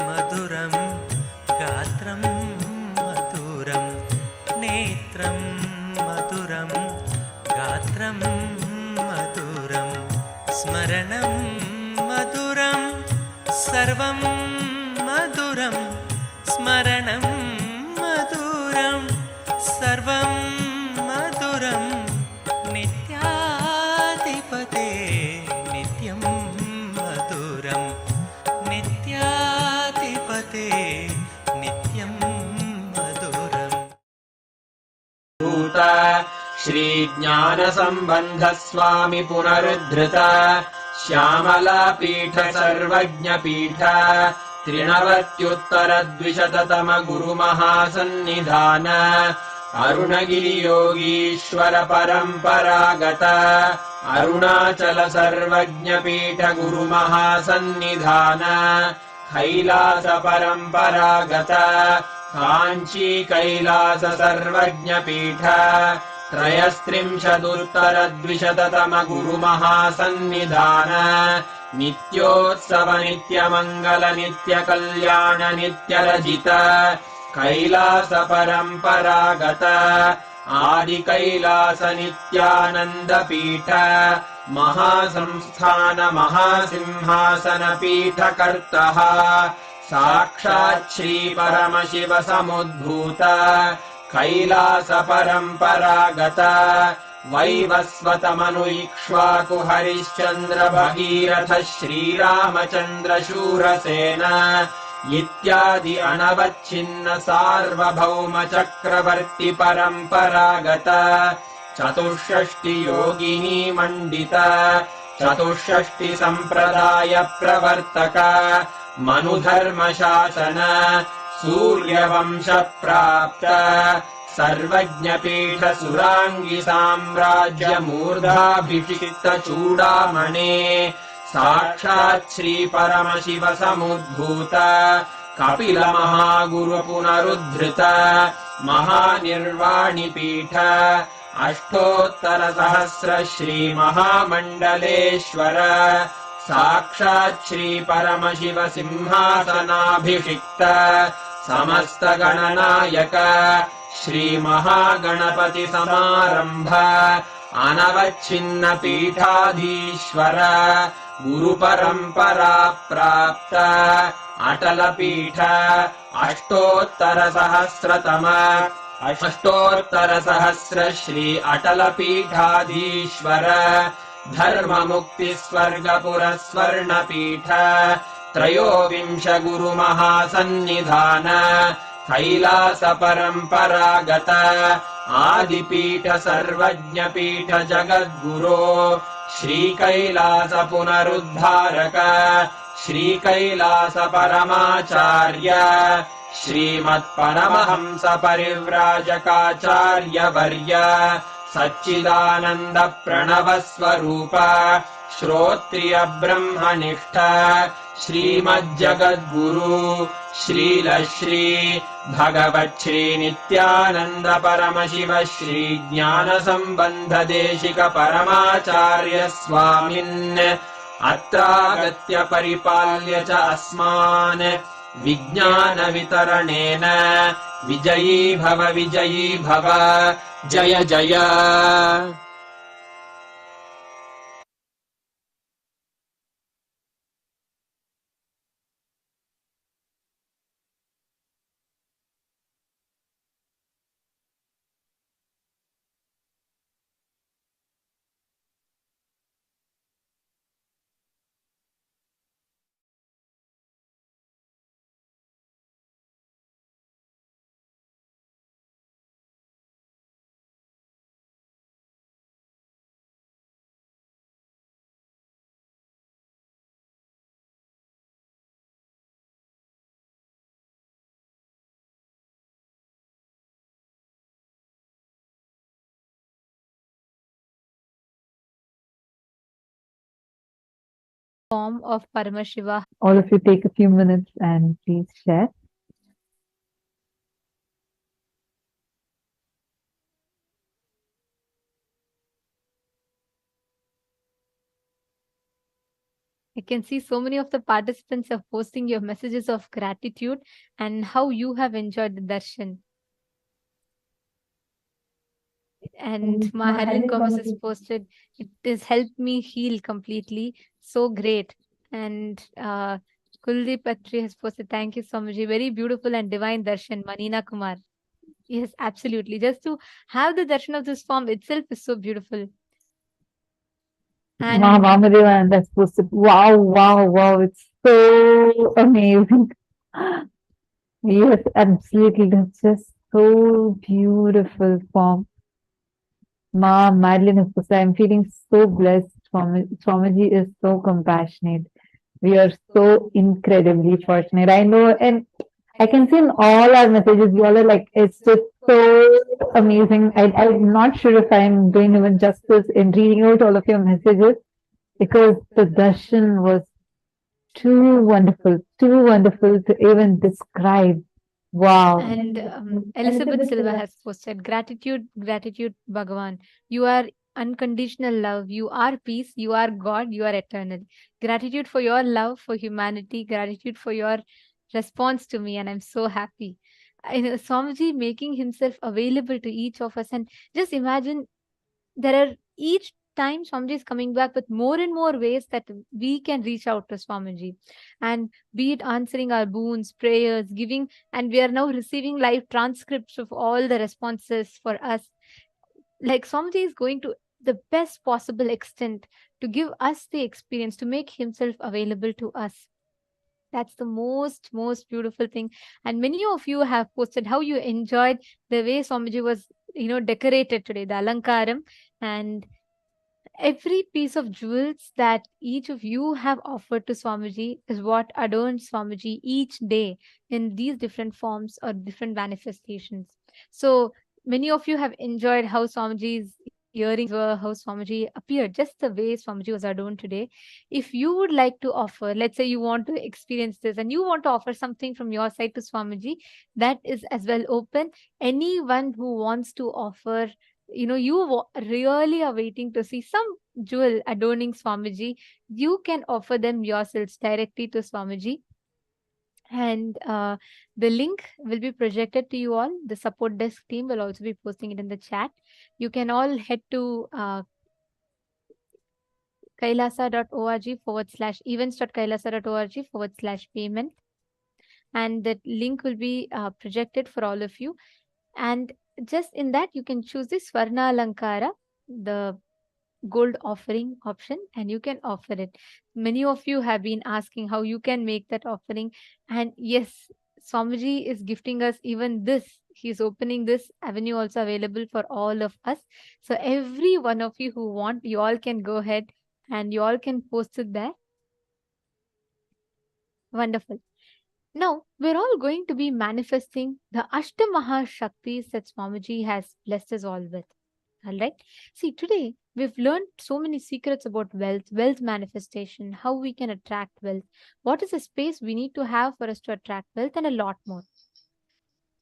मधुरं गात्रं मधुरं नेत्रं मधुरं गात्रं मधुरं स्मरणं मधुरं सर्वं मधुरं स्मरणं मधुरं सर्वं मधुरं नित्याधिपते नित्यं मधुरम् श्रीज्ञानसम्बन्धस्वामि पुनरुद्धृत श्यामलापीठ सर्वज्ञपीठ त्रिनवत्युत्तरद्विशततम गुरुमहासन्निधान अरुणगिरियोगीश्वर परम्परागत अरुणाचल सर्वज्ञपीठ गुरुमहासन्निधान कैलास परम्परागत काञ्ची कैलास सर्वज्ञपीठ त्रयस्त्रिंशदुत्तरद्विशततम गुरुमहासन्निधान नित्योत्सव नित्यमङ्गल नित्यकल्याण नित्यरजित कैलास परम्परागत आदिकैलास नित्यानन्दपीठ महासंस्थान महासिंहासन पीठकर्तः साक्षात् श्रीपरमशिव समुद्भूत कैलास परम्परागत वैवस्वतमनु इक्ष्वाकु हरिश्चन्द्र भगीरथ श्रीरामचन्द्र शूरसेन इत्यादि अनवच्छिन्न सार्वभौम चक्रवर्ति परम्परागत चतुष्षष्टि योगिनी मण्डित चतुष्षष्टि सम्प्रदाय प्रवर्तक मनुधर्मशासन सूर्यवंश प्राप्त सर्वज्ञपीठ सुराङ्गि साम्राज्य मूर्धाभिषिक्त चूडामणे साक्षात् श्रीपरमशिव समुद्भूत कपिल महागुरु पुनरुद्धृत महानिर्वाणिपीठ अष्टोत्तरसहस्र श्रीमहामण्डलेश्वर साक्षात् श्रीपरमशिव सिंहासनाभिषिक्त समस्तगणनायक श्रीमहागणपति समारम्भ अनवच्छिन्न पीठाधीश्वर गुरुपरम्परा प्राप्त अटलपीठ अष्टोत्तरसहस्र श्री अटलपीठाधीश्वर धर्ममुक्तिस्वर्गपुरस्वर्णपीठ त्रयोविंश गुरुमहासन्निधान कैलास परम्परागत आदिपीठ सर्वज्ञपीठ जगद्गुरो श्रीकैलास पुनरुद्धारक श्रीकैलास परमाचार्य श्रीमत्परमहंस परिव्राजकाचार्यवर्य सच्चिदानन्द प्रणव स्वरूप श्रोत्रिय ब्रह्मनिष्ठ श्रीमज्जगद्गुरु श्रीलश्री भगवच्छ्री नित्यानन्द परमशिव श्री ज्ञानसम्बन्ध देशिक परमाचार्य स्वामिन् अत्रागत्य परिपाल्य च अस्मान् विज्ञान वितरणेन विजयी भव जय जय। Form of Paramashiva. All of you take a few minutes and please share. I can see so many of the participants are posting your messages of gratitude and how you have enjoyed the darshan. And Mahalin Gomez has posted, it has helped me heal completely. So great. And Kuldeep Patri has posted, thank you so much. A very beautiful and divine darshan, Manina Kumar. Yes, absolutely. Just to have the darshan of this form itself is so beautiful. And Mahamadeva has posted, wow, it's so amazing. Yes, absolutely. That's just so beautiful form. Ma, Madeline Husa, I'm feeling so blessed. Swamiji is so compassionate. We are so incredibly fortunate. I know, and I can see in all our messages, you all are like, it's just so amazing. I'm not sure if I'm doing even justice in reading out all of your messages because the darshan was too wonderful to even describe. Wow. And Elizabeth Silva has posted gratitude, gratitude, Bhagavan. You are unconditional love. You are peace. You are God. You are eternal. Gratitude for your love for humanity. Gratitude for your response to me. And I'm so happy. I know Swamiji making himself available to each of us. And just imagine there are each time Swamiji is coming back with more and more ways that we can reach out to Swamiji, and be it answering our boons, prayers, giving, and we are now receiving live transcripts of all the responses for us. Like Swamiji is going to the best possible extent to give us the experience, to make himself available to us. That's the most beautiful thing. And many of you have posted how you enjoyed the way Swamiji was, decorated today, the alankaram, and every piece of jewels that each of you have offered to Swamiji is what adorns Swamiji each day in these different forms or different manifestations. So many of you have enjoyed how Swamiji's earrings were, how Swamiji appeared, just the way Swamiji was adorned today. If you would like to offer, let's say you want to experience this and you want to offer something from your side to Swamiji, that is as well open. Anyone who wants to offer, really are waiting to see some jewel adorning Swamiji, you can offer them yourselves directly to Swamiji. And the link will be projected to you all. The support desk team will also be posting it in the chat. You can all head to kailasa.org/events.kailasa.org/payment, and that link will be projected for all of you. And just in that, you can choose the Swarna Alankara, the gold offering option, and you can offer it. Many of you have been asking how you can make that offering. And yes, Swamiji is gifting us even this. He's opening this avenue also available for all of us. So every one of you who want, you all can go ahead and you all can post it there. Wonderful. Now, we're all going to be manifesting the Ashtamaha Shaktis that Swamiji has blessed us all with. All right. See, today we've learned so many secrets about wealth manifestation, how we can attract wealth, what is the space we need to have for us to attract wealth, and a lot more.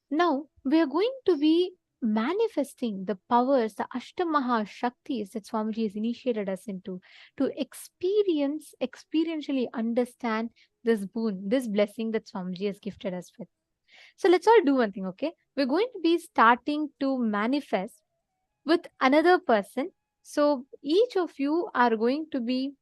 Now, we are going to be manifesting the powers, the Ashtamaha Shaktis that Swamiji has initiated us into, to experientially understand this boon, this blessing that Swamiji has gifted us with. So let's all do one thing, okay? We're going to be starting to manifest with another person. So each of you are going to be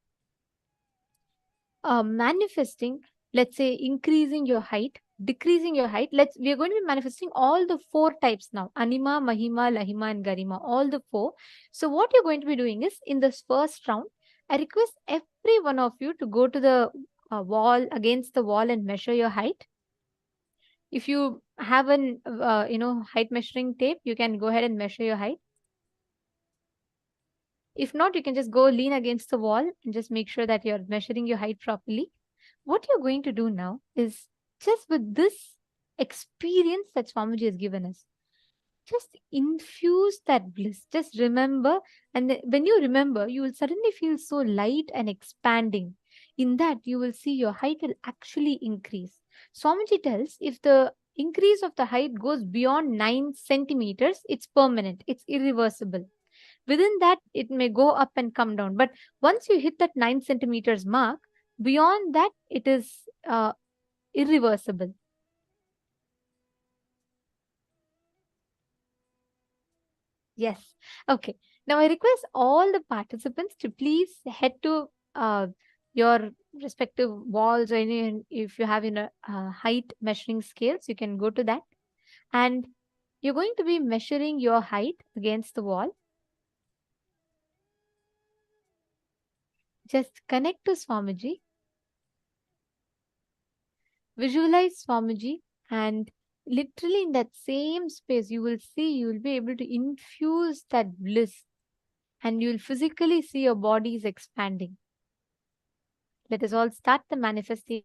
manifesting, let's say, increasing your height, decreasing your height. We are going to be manifesting all the 4 types now: Anima, Mahima, Lahima, and Garima, all the 4. So what you're going to be doing is, in this first round, I request every one of you to go to the wall, against the wall, and measure your height. If you have an height measuring tape, you can go ahead and measure your height. If not, you can just go lean against the wall and just make sure that you're measuring your height properly. What you're going to do now is, just with this experience that Swamiji has given us, just infuse that bliss. Just remember, and when you remember, you will suddenly feel so light and expanding. In that, you will see your height will actually increase. Swamiji tells, if the increase of the height goes beyond 9 centimeters, it's permanent, it's irreversible. Within that, it may go up and come down. But once you hit that 9 centimeters mark, beyond that, it is irreversible. Yes. Okay. Now I request all the participants to please head to your respective walls, or if you have height measuring scales, you can go to that. And you're going to be measuring your height against the wall. Just connect to Swamiji. Visualize Swamiji, and literally in that same space, you will be able to infuse that bliss, and you'll physically see your bodies expanding. Let us all start the manifestation.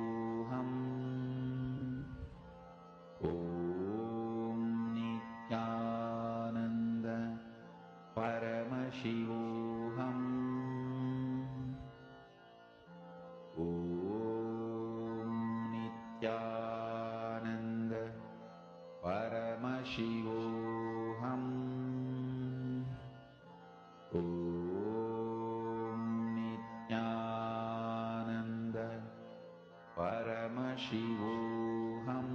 Paramashivoham. Om Nithyananda Paramashivoham.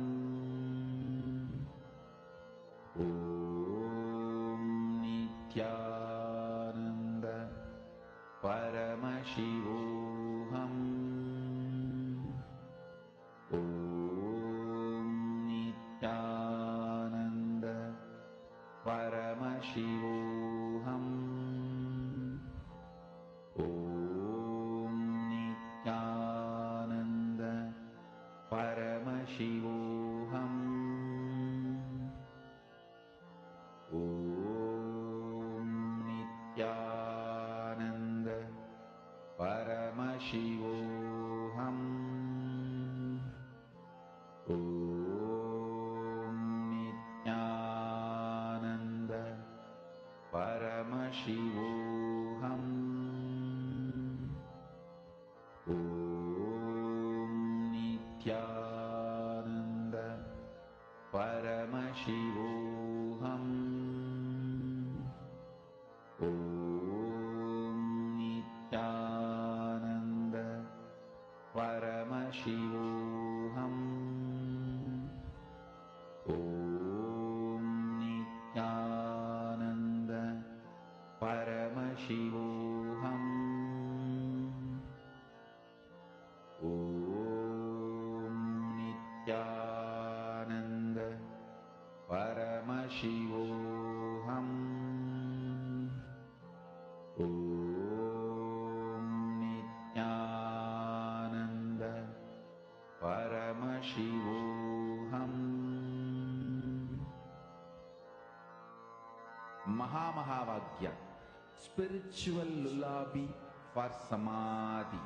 Om Nithyananda Paramashivoham. Om Nithyananda Paramashivoham. Om Nithyananda Paramashivoham. Om Nithyananda Paramashivoham. Om Nithyananda Paramashivoham. Om Nithyananda Paramashivoham. Om Nithyananda Paramashivoham. Om Nithyananda Paramashivoham. Om Nithyananda Paramashivoham. Om Nithyananda Paramashivoham. Mahamahavagya, spiritual lullaby for Samadhi,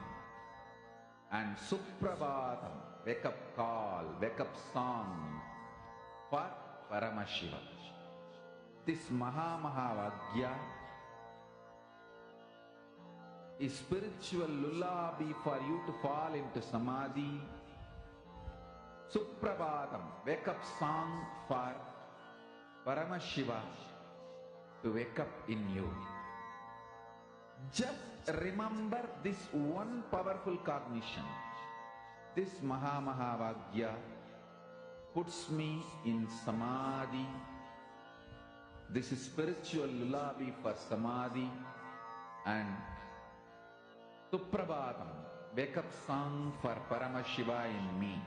and Suprabhatam, wake up call, wake up song for Paramashiva. This Mahamahavagya is spiritual lullaby for you to fall into Samadhi. Suprabhatam, wake up song for Paramashiva to wake up in you. Just remember this one powerful cognition. This Mahamahavagya puts me in Samadhi. This is spiritual lullaby for Samadhi, and Suprabhatam, wake up song for Paramashiva in me,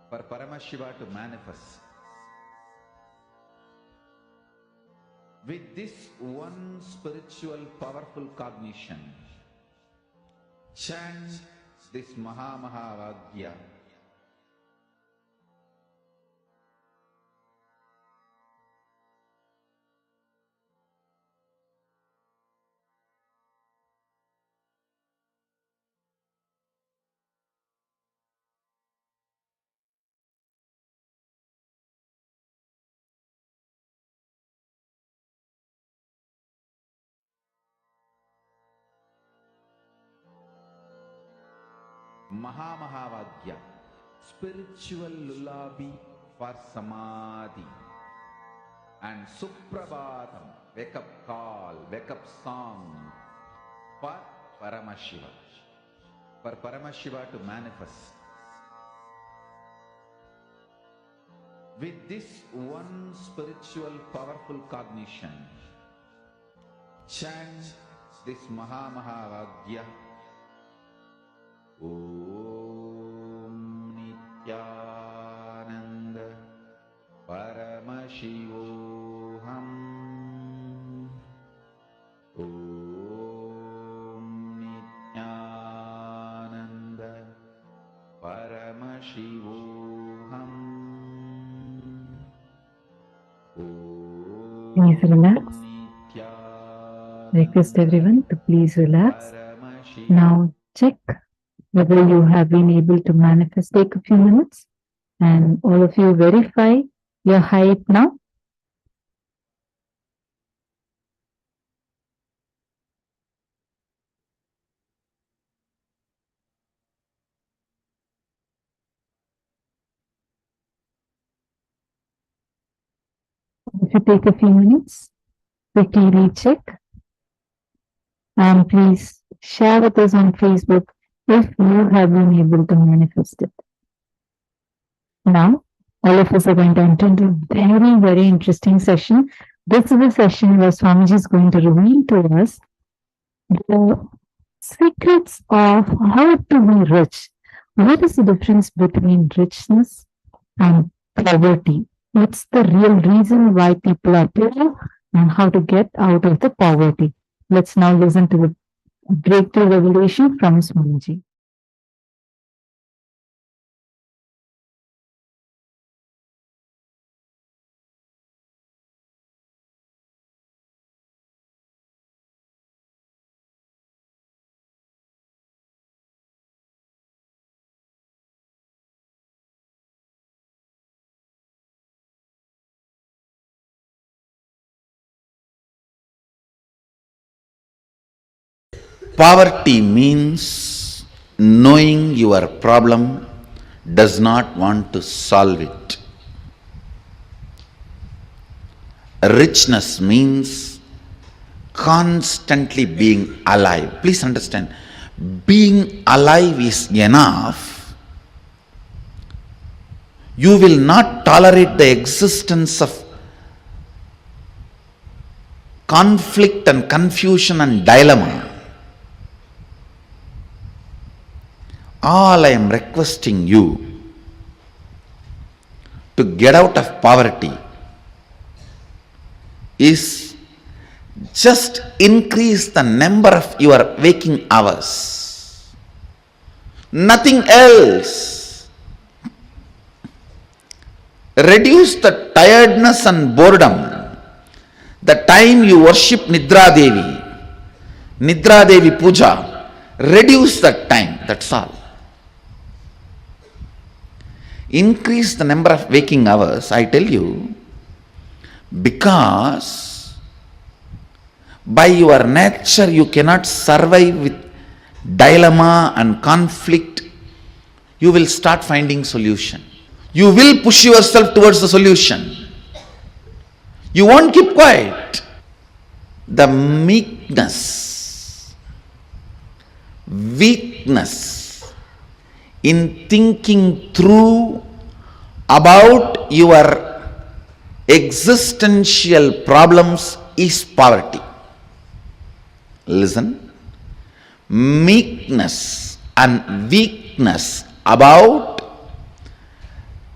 for Paramashiva to manifest. With this one spiritual powerful cognition, chant this Mahamahavagya. Mahamahavagya, spiritual lullaby for Samadhi, and Suprabhatam, wake up call, wake up song for Paramashiva, for Paramashiva to manifest. With this one spiritual powerful cognition, chant this Mahamahavagya. Om Nithyananda Paramashivoham. Om Nithyananda Paramashivoham. Please relax. Request everyone to please relax. Now check whether you have been able to manifest. Take a few minutes and all of you verify your height now. If you take a few minutes, quickly recheck, and please share with us on Facebook if you have been able to manifest it. Now, all of us are going to enter into a very, very interesting session. This is a session where Swamiji is going to reveal to us the secrets of how to be rich. What is the difference between richness and poverty? What's the real reason why people are poor and how to get out of the poverty? Let's now listen to the breakthrough revelation from Swamiji. Poverty means knowing your problem, does not want to solve it. Richness means constantly being alive. Please understand, being alive is enough. You will not tolerate the existence of conflict and confusion and dilemma. All I am requesting you to get out of poverty is just increase the number of your waking hours. Nothing else. Reduce the tiredness and boredom. The time you worship Nidra Devi Puja, reduce that time, that's all. Increase the number of waking hours, I tell you, because by your nature you cannot survive with dilemma and conflict. You will start finding solution. You will push yourself towards the solution. You won't keep quiet. The meekness, weakness in thinking through about your existential problems is poverty. Listen, meekness and weakness about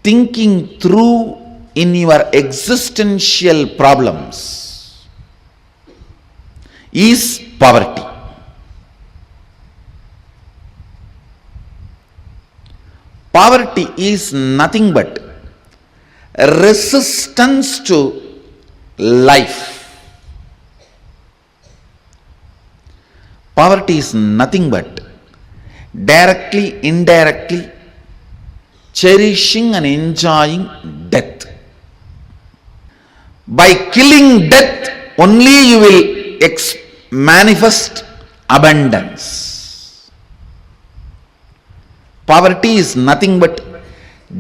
thinking through in your existential problems is poverty. Poverty is nothing but resistance to life. Poverty is nothing but directly, indirectly cherishing and enjoying death. By killing death, only you will manifest abundance. Poverty is nothing but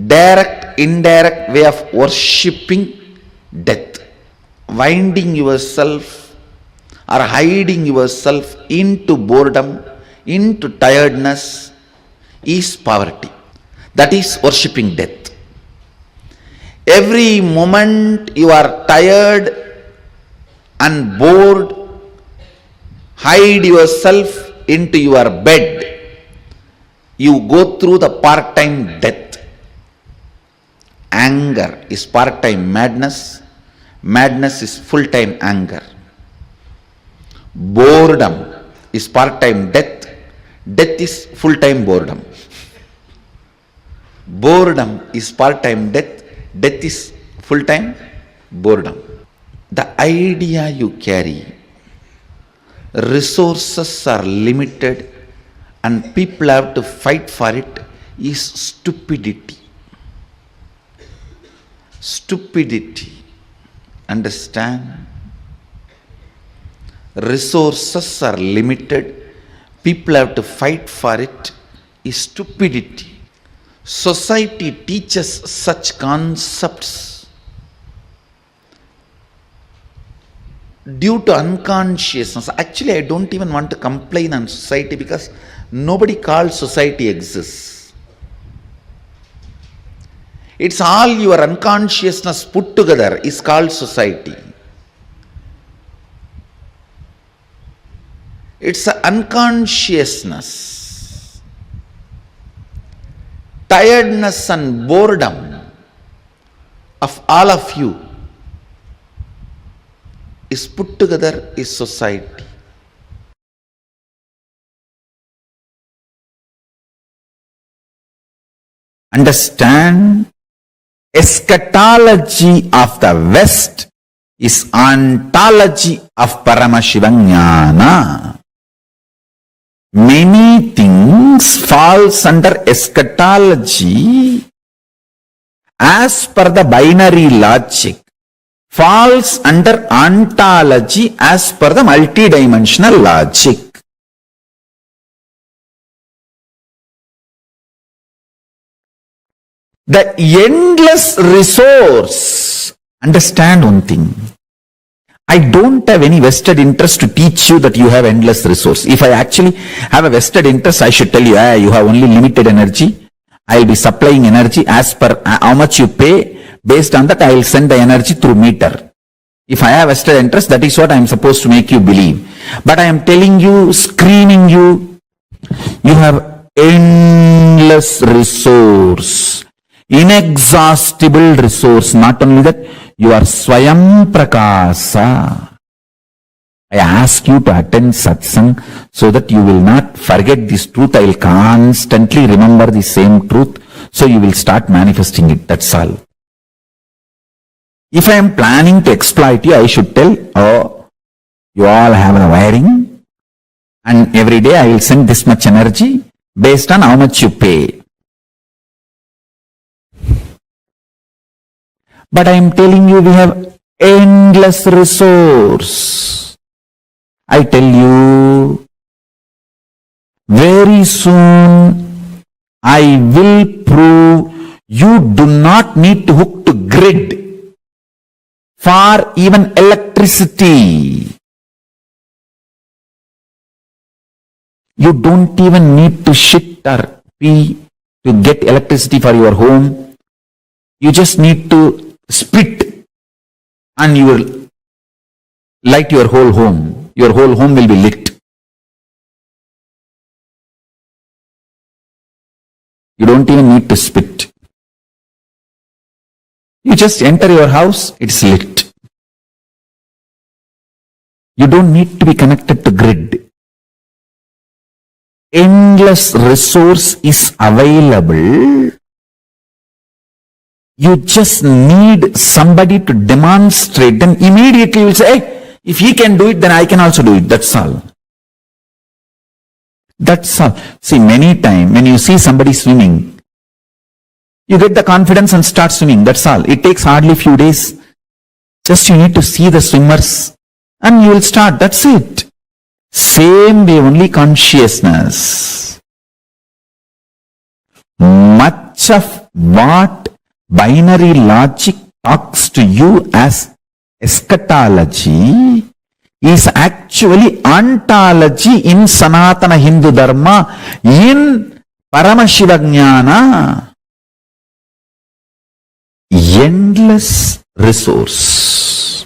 direct, indirect way of worshipping death. Winding yourself or hiding yourself into boredom, into tiredness is poverty. That is worshipping death. Every moment you are tired and bored, hide yourself into your bed. You go through the part-time death. Anger is part-time madness. Madness is full-time anger. Boredom is part-time death. Death is full-time boredom. Boredom is part-time death. Death is full-time boredom. The idea you carry, resources are limited and people have to fight for it, is stupidity. Stupidity. Understand? Resources are limited, people have to fight for it, is stupidity. Society teaches such concepts due to unconsciousness. Actually, I don't even want to complain on society because nobody calls society exists. It's all your unconsciousness put together is called society. It's an unconsciousness, tiredness and boredom of all of you is put together is society. Understand, eschatology of the West is ontology of Paramashivam. Many things falls under eschatology as per the binary logic, falls under ontology as per the multidimensional logic. The endless resource. Understand one thing. I don't have any vested interest to teach you that you have endless resource. If I actually have a vested interest, I should tell you, you have only limited energy. I will be supplying energy as per how much you pay. Based on that, I will send the energy through meter. If I have vested interest, that is what I am supposed to make you believe. But I am telling you, screaming you, you have endless resource. Inexhaustible resource. Not only that, you are Swayam Prakasa. I ask you to attend satsang so that you will not forget this truth. I will constantly remember the same truth. So you will start manifesting it. That's all. If I am planning to exploit you, I should tell, you all have a wiring and every day I will send this much energy based on how much you pay. But I am telling you, we have endless resource. I tell you, very soon I will prove you do not need to hook to grid for even electricity. You don't even need to shit or pee to get electricity for your home. You just need to spit and you will light your whole home. Your whole home will be lit. You don't even need to spit. You just enter your house, it's lit. You don't need to be connected to grid. Endless resource is available. You just need somebody to demonstrate. Then immediately you will say, hey, if he can do it, then I can also do it. That's all. That's all. See, many times when you see somebody swimming, you get the confidence and start swimming. That's all. It takes hardly few days. Just you need to see the swimmers and you will start. That's it. Same way, only consciousness. Much of what binary logic talks to you as eschatology is actually ontology in Sanatana Hindu Dharma, in Paramashiva. Endless resource.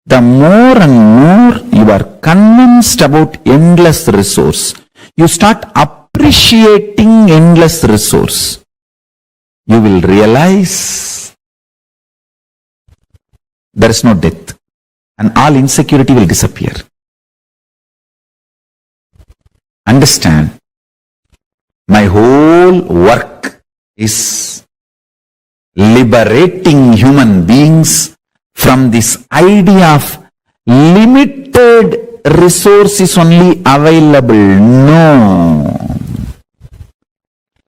The more and more you are convinced about endless resource, you start appreciating endless resource. You will realize there is no death and all insecurity will disappear. Understand, my whole work is liberating human beings from this idea of limited resources only available. No.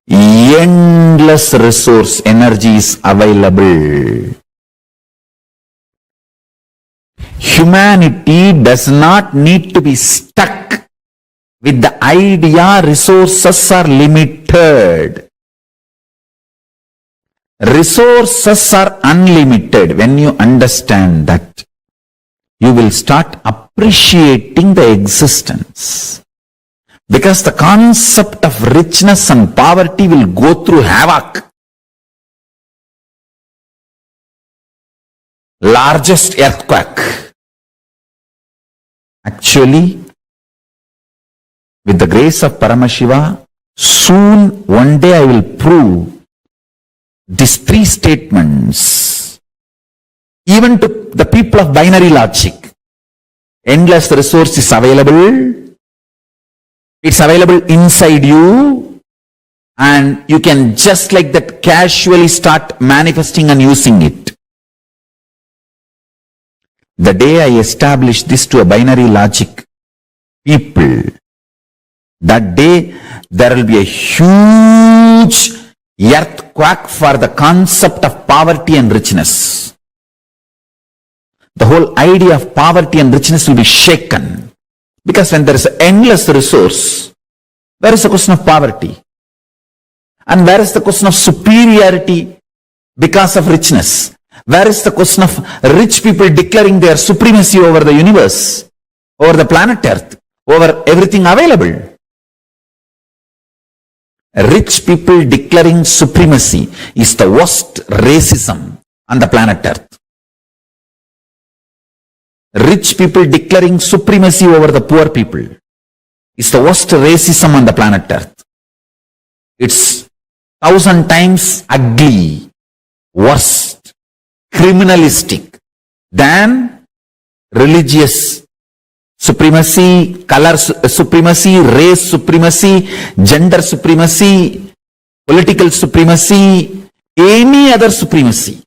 Endless resource energy is available. Humanity does not need to be stuck with the idea resources are limited. Resources are unlimited. When you understand that, you will start appreciating the existence. Because the concept of richness and poverty will go through havoc. Largest earthquake. Actually, with the grace of Paramashiva, soon one day I will prove these three statements, even to the people of binary logic. Endless resource is available. It's available inside you, and you can just like that casually start manifesting and using it. The day I establish this to a binary logic people, that day there will be a huge earthquake for the concept of poverty and richness. The whole idea of poverty and richness will be shaken. Because when there is endless resource, where is the question of poverty? And where is the question of superiority because of richness? Where is the question of rich people declaring their supremacy over the universe, over the planet Earth, over everything available? Rich people declaring supremacy is the worst racism on the planet Earth. Rich people declaring supremacy over the poor people is the worst racism on the planet Earth. It's 1,000 times ugly, worst, criminalistic than religious supremacy, color supremacy, race supremacy, gender supremacy, political supremacy, any other supremacy.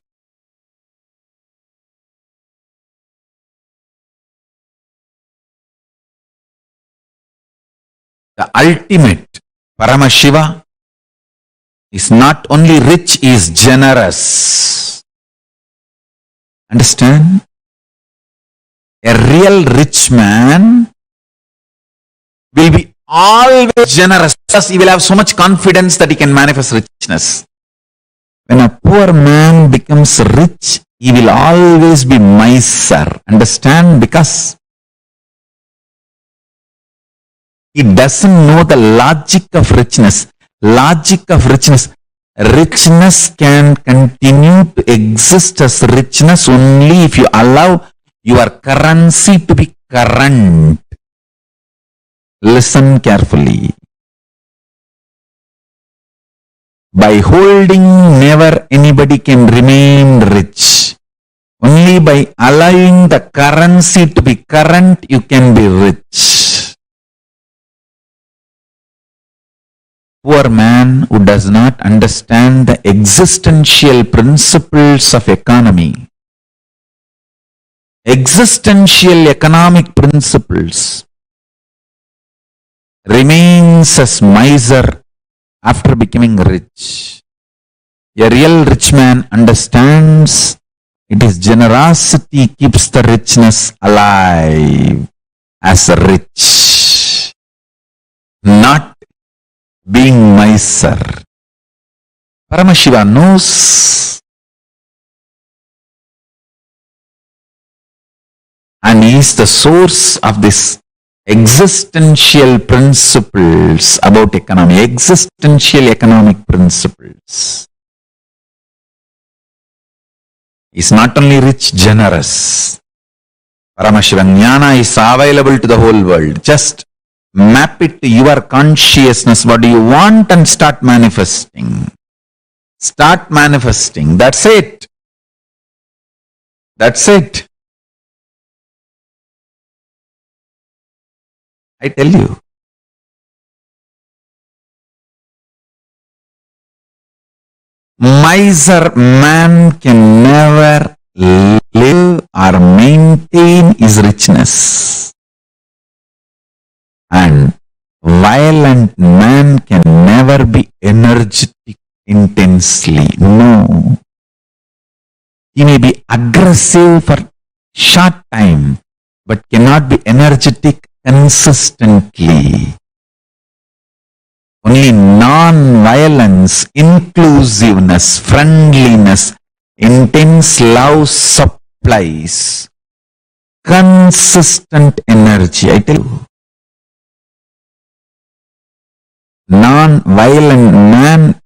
The ultimate Paramashiva is not only rich, he is generous. Understand? A real rich man will be always generous. Plus, he will have so much confidence that he can manifest richness. When a poor man becomes rich, he will always be miser. Understand? Because he doesn't know the logic of richness. Logic of richness. Richness can continue to exist as richness only if you allow your currency to be current. Listen carefully. By holding, never anybody can remain rich. Only by allowing the currency to be current, you can be rich. Poor man who does not understand the existential principles of economy, existential economic principles, remains as miser after becoming rich. A real rich man understands it is generosity keeps the richness alive as rich, not being miser. Paramashiva knows, and he is the source of this existential principles about economy, existential economic principles. He is not only rich, generous. Paramashiva Jnana is available to the whole world. Just map it to your consciousness. What do you want? And start manifesting. Start manifesting. That's it. That's it. I tell you. Miser man can never live or maintain his richness. And violent man can never be energetic intensely. No. He may be aggressive for short time, but cannot be energetic consistently. Only non-violence, inclusiveness, friendliness, intense love supplies consistent energy. I tell you, non-violent man,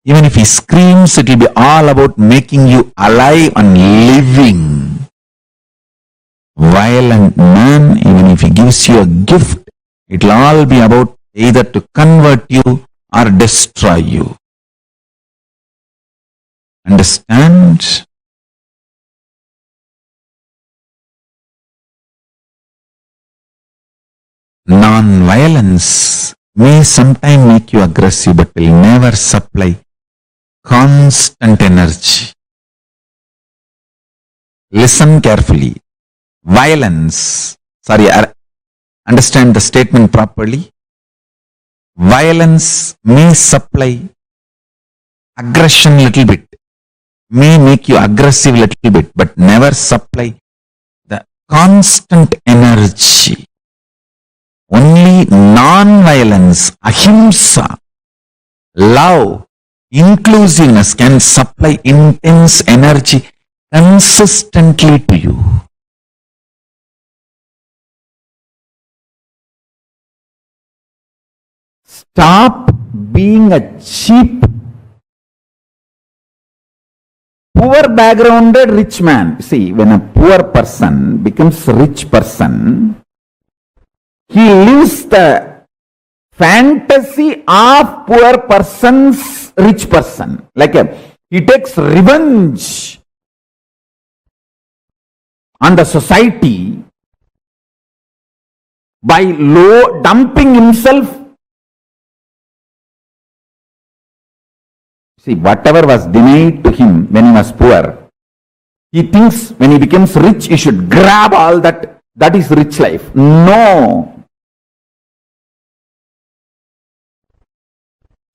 even if he screams, it will be all about making you alive and living. Violent man, even if he gives you a gift, it will all be about either to convert you or destroy you. Understand? Non-violence may sometimes make you aggressive, but will never supply constant energy. Listen carefully. Violence, understand the statement properly. Violence may supply aggression little bit, may make you aggressive little bit, but never supply the constant energy. Only non-violence, ahimsa, love, inclusiveness can supply intense energy consistently to you. Stop being a cheap, poor backgrounded rich man. See, when a poor person becomes a rich person, he lives the fantasy of poor person's rich person. He takes revenge on the society by dumping himself. See, whatever was denied to him when he was poor, he thinks when he becomes rich, he should grab all that. That is rich life. No.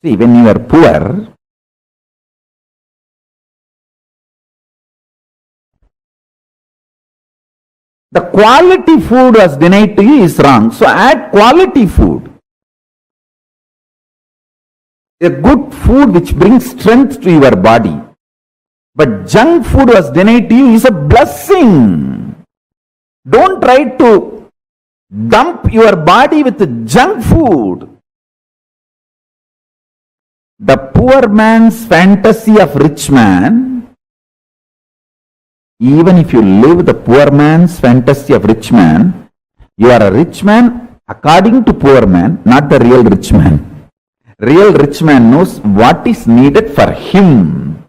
See, when you are poor, the quality food was denied to you is wrong. So add quality food. A good food which brings strength to your body. But junk food was denied to you is a blessing. Don't try to dump your body with junk food. The poor man's fantasy of rich man, even if you live the poor man's fantasy of rich man, you are a rich man according to poor man, not the real rich man. Real rich man knows what is needed for him.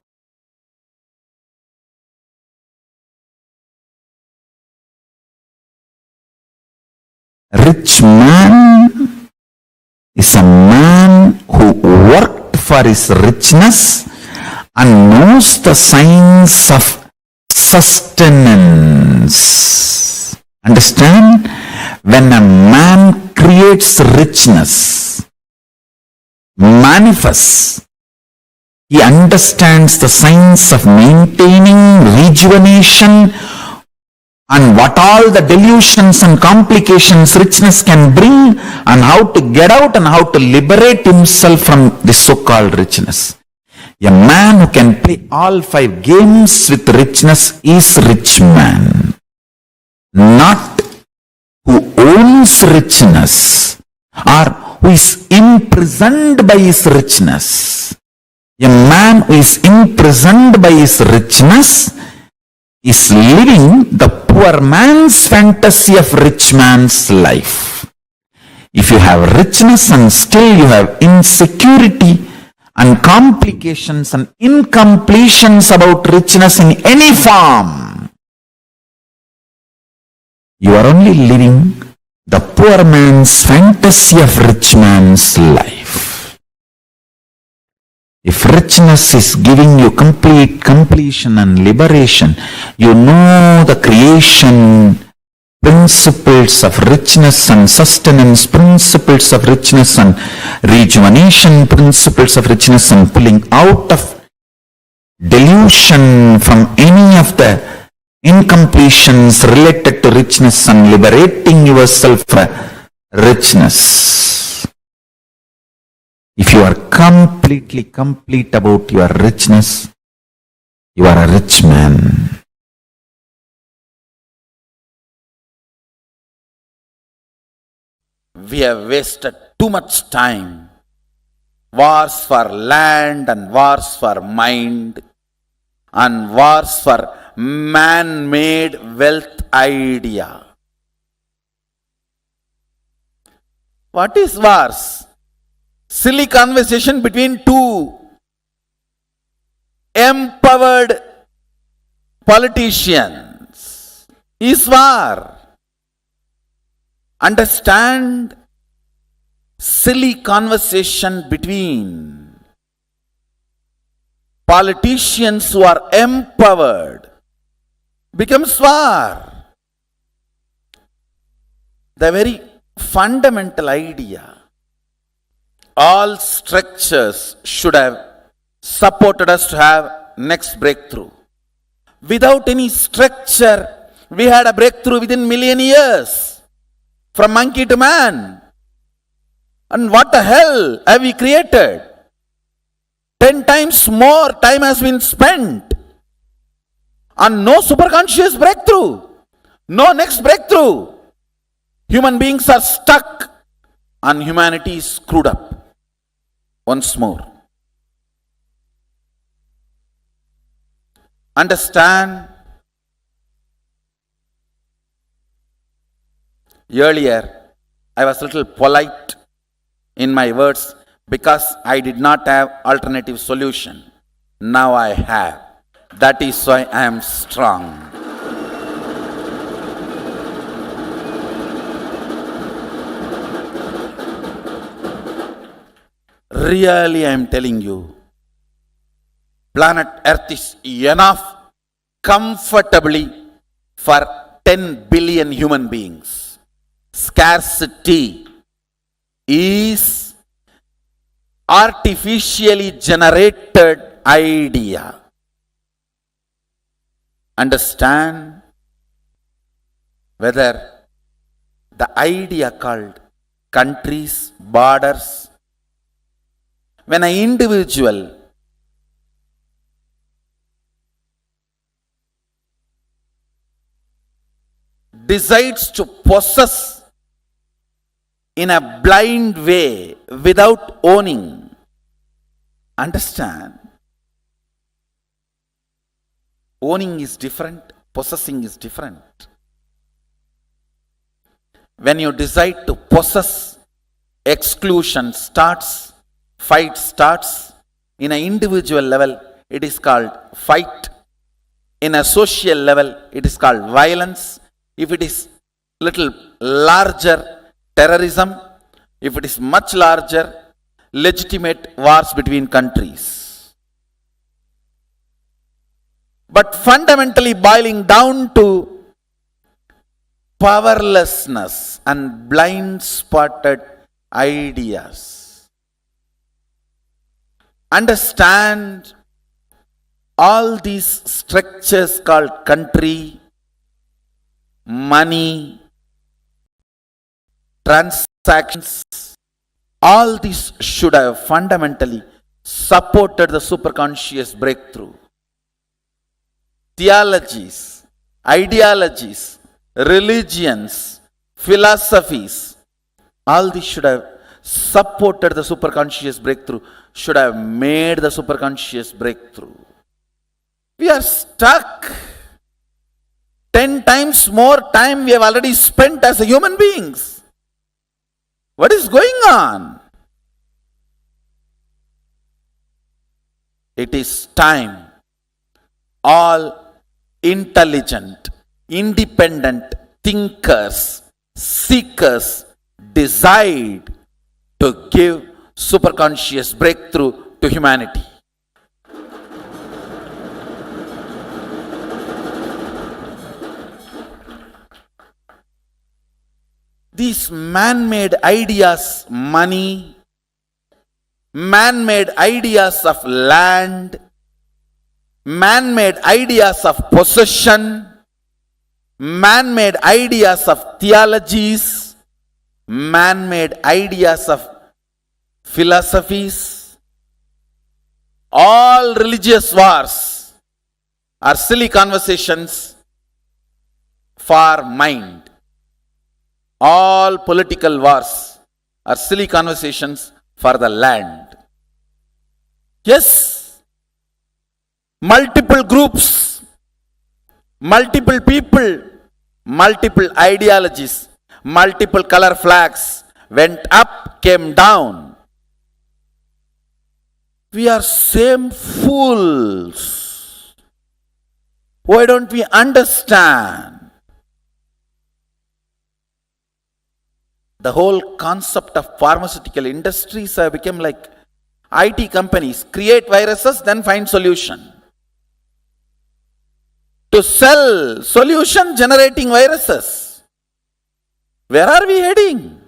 Rich man is a man who worked for his richness and knows the signs of sustenance. Understand? When a man creates richness, manifests, he understands the science of maintaining rejuvenation and what all the delusions and complications richness can bring and how to get out and how to liberate himself from the so-called richness. A man who can play all 5 games with richness is rich man, not who owns richness or who is imprisoned by his richness. A man who is imprisoned by his richness is living the poor man's fantasy of rich man's life. If you have richness and still you have insecurity and complications and incompletions about richness in any form, you are only living the poor man's fantasy of rich man's life. If richness is giving you complete completion and liberation, you know the creation principles of richness and sustenance, principles of richness and rejuvenation, principles of richness and pulling out of delusion from any of the incompletions related to richness and liberating yourself from richness. If you are completely complete about your richness, you are a rich man. We have wasted too much time. Wars for land and wars for mind and wars for man-made wealth idea. What is wars? Silly conversation between two empowered politicians is war. Understand, silly conversation between politicians who are empowered becomes war. The very fundamental idea. All structures should have supported us to have next breakthrough. Without any structure, we had a breakthrough within million years. From monkey to man. And what the hell have we created? 10 times more time has been spent. And no superconscious breakthrough. No next breakthrough. Human beings are stuck. And humanity is screwed up. Once more. Understand? Earlier, I was a little polite in my words because I did not have alternative solution. Now I have. That is why I am strong. Really, I am telling you, planet Earth is enough comfortably for 10 billion human beings. Scarcity is artificially generated idea. Understand? Whether the idea called countries, borders, when an individual decides to possess in a blind way without owning, understand, owning is different, possessing is different. When you decide to possess, exclusion starts, fight starts. In an individual level, it is called fight. In a social level, it is called violence. If it is little larger, terrorism. If it is much larger, legitimate wars between countries. But fundamentally boiling down to powerlessness and blind-spotted ideas. Understand, all these structures called country, money, transactions, all these should have fundamentally supported the superconscious breakthrough. Theologies, ideologies, religions, philosophies, all these should have supported the superconscious breakthrough, should have made the superconscious breakthrough. We are stuck. 10 times more time we have already spent as human beings. What is going on? It is time all intelligent, independent thinkers, seekers decide to give superconscious breakthrough to humanity. These man-made ideas, money, man-made ideas of land, man-made ideas of possession, man-made ideas of theologies, man-made ideas of philosophies, all religious wars are silly conversations for mind. All political wars are silly conversations for the land. Yes, multiple groups, multiple people, multiple ideologies, multiple color flags went up, came down. We are same fools. Why don't we understand? The whole concept of pharmaceutical industries have become like IT companies. Create viruses, then find solution. To sell solution generating viruses. Where are we heading?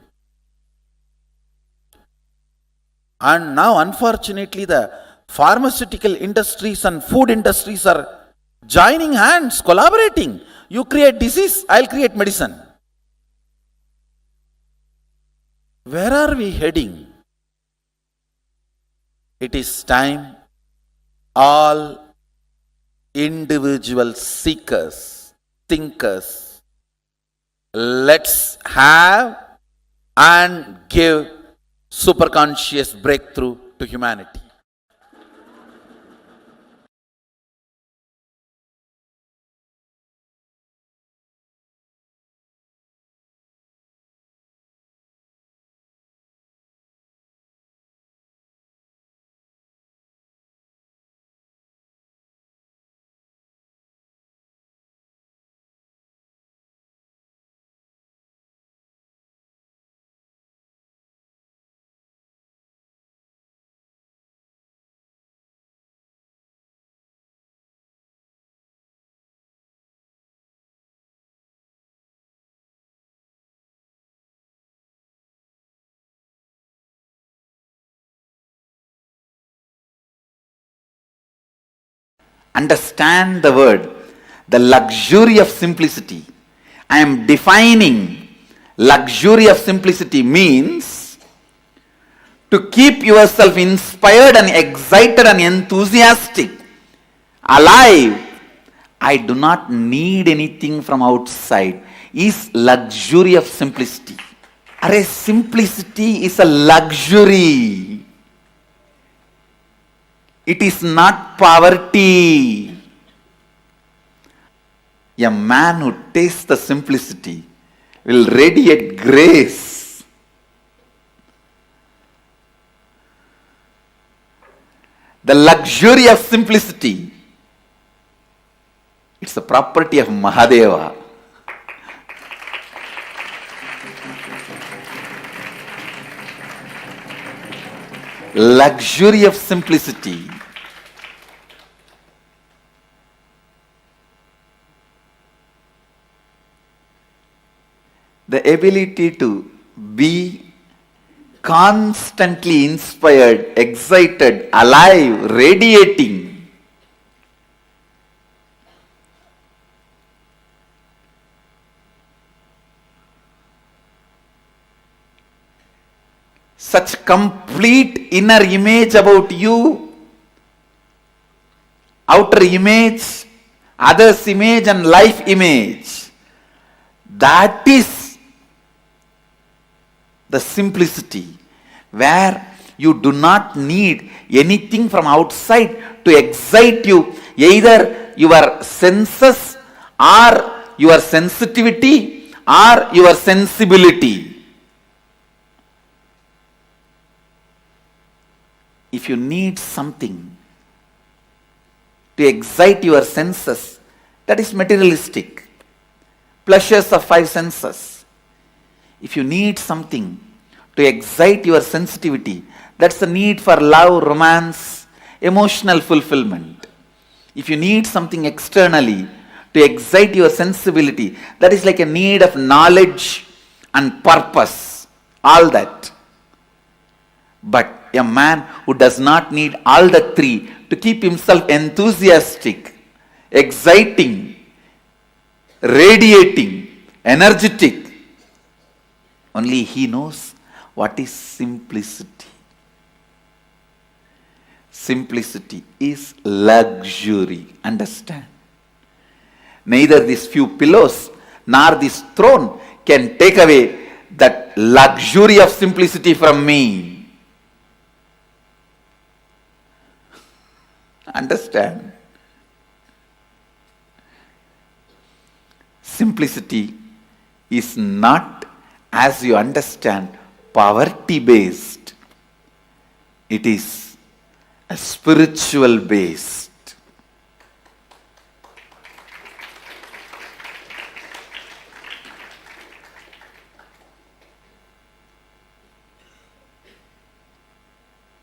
And now unfortunately the pharmaceutical industries and food industries are joining hands, collaborating. You create disease, I'll create medicine. Where are we heading? It is time all individual seekers, thinkers, let's have and give superconscious breakthrough to humanity. Understand the word, the luxury of simplicity. I am defining luxury of simplicity means to keep yourself inspired and excited and enthusiastic, alive. I do not need anything from outside. Is luxury of simplicity. Array, simplicity is a luxury. It is not poverty. A man who tastes the simplicity will radiate grace. The luxury of simplicity, it's the property of Mahadeva. Luxury of simplicity. The ability to be constantly inspired, excited, alive, radiating. Such complete inner image about you, outer image, others' image and life image. That is the simplicity where you do not need anything from outside to excite you, either your senses or your sensitivity or your sensibility. If you need something to excite your senses, that is materialistic. Pleasures of five senses. If you need something to excite your sensitivity, that's the need for love, romance, emotional fulfillment. If you need something externally to excite your sensibility, that is like a need of knowledge and purpose, all that. But a man who does not need all the three to keep himself enthusiastic, exciting, radiating, energetic, only he knows what is simplicity. simplicity is luxury. Understand? Neither these few pillows nor this throne can take away that luxury of simplicity from me. Understand? Simplicity is not, as you understand, poverty based. It is a spiritual based.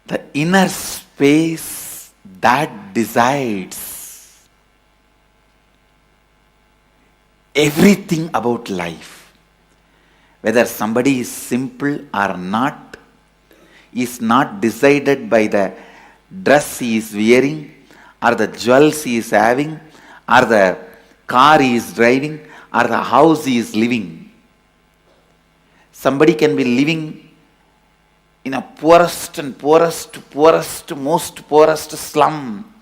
The inner space that decides everything about life, whether somebody is simple or not, is not decided by the dress he is wearing, or the jewels he is having, or the car he is driving, or the house he is living. Somebody can be living in a poorest, most poorest slum,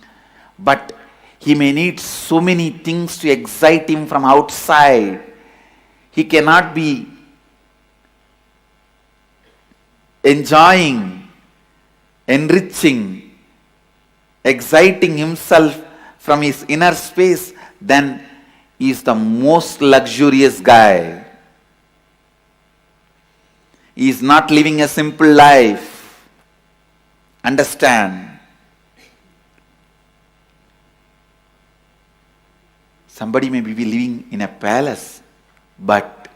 but he may need so many things to excite him from outside. He cannot be enjoying, enriching, exciting himself from his inner space. Then he is the most luxurious guy. He is not living a simple life. Understand? Somebody may be living in a palace, but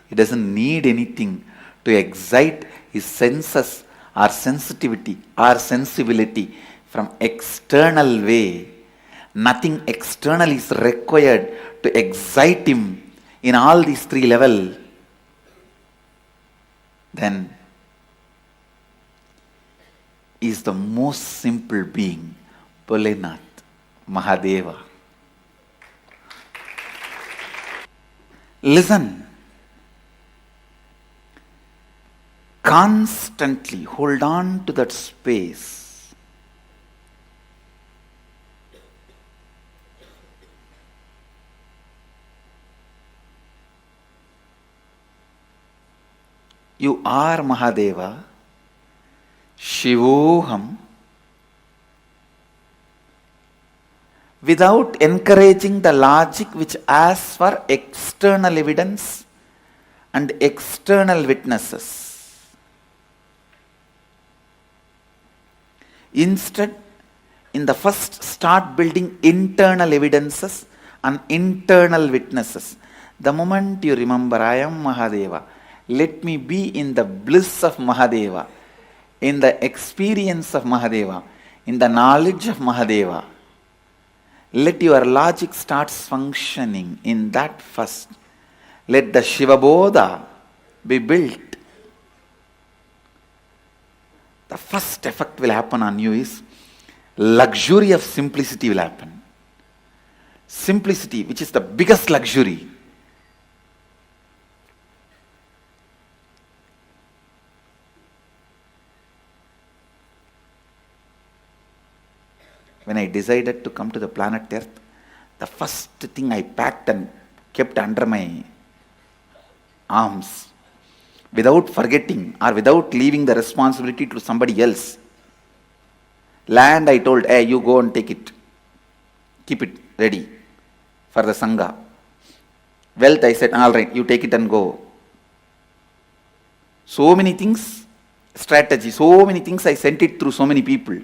he doesn't need anything to excite his senses or sensitivity or sensibility from external way. Nothing external is required to excite him in all these three levels. Then is the most simple being, Bholenath, Mahadeva. Listen. Constantly hold on to that space. You are Mahadeva, Shivoham, without encouraging the logic which asks for external evidence and external witnesses. Instead, in the first, start building internal evidences and internal witnesses. The moment you remember, I am Mahadeva, let me be in the bliss of Mahadeva, in the experience of Mahadeva, in the knowledge of Mahadeva. Let your logic starts functioning in that first. Let the Shiva Bodha be built. The first effect will happen on you is luxury of simplicity will happen. Simplicity, which is the biggest luxury. When I decided to come to the planet Earth, the first thing I packed and kept under my arms, without forgetting or without leaving the responsibility to somebody else. Land, I told, hey, you go and take it. Keep it ready for the Sangha. Wealth, I said, all right, you take it and go. So many things, strategy, so many things I sent it through so many people.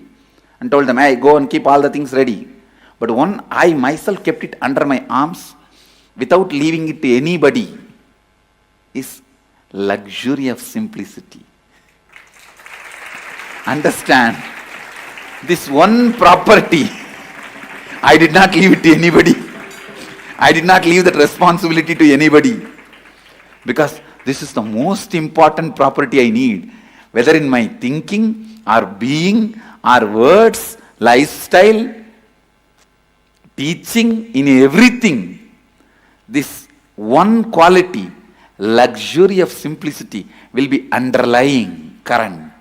And told them, hey, go and keep all the things ready. But one, I myself kept it under my arms without leaving it to anybody, is luxury of simplicity. Understand? This one property, I did not leave it to anybody. I did not leave that responsibility to anybody. Because this is the most important property I need. Whether in my thinking or being, our words, lifestyle, teaching, in everything, this one quality, luxury of simplicity, will be underlying current.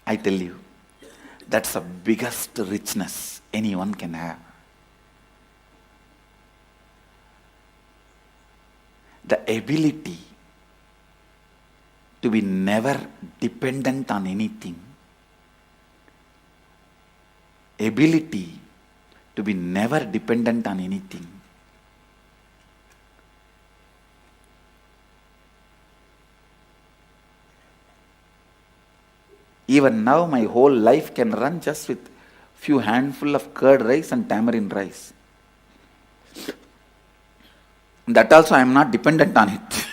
I tell you, that's the biggest richness anyone can have. The ability to be never dependent on anything. Ability to be never dependent on anything. Even now my whole life can run just with few handful of curd rice and tamarind rice. That also I am not dependent on it.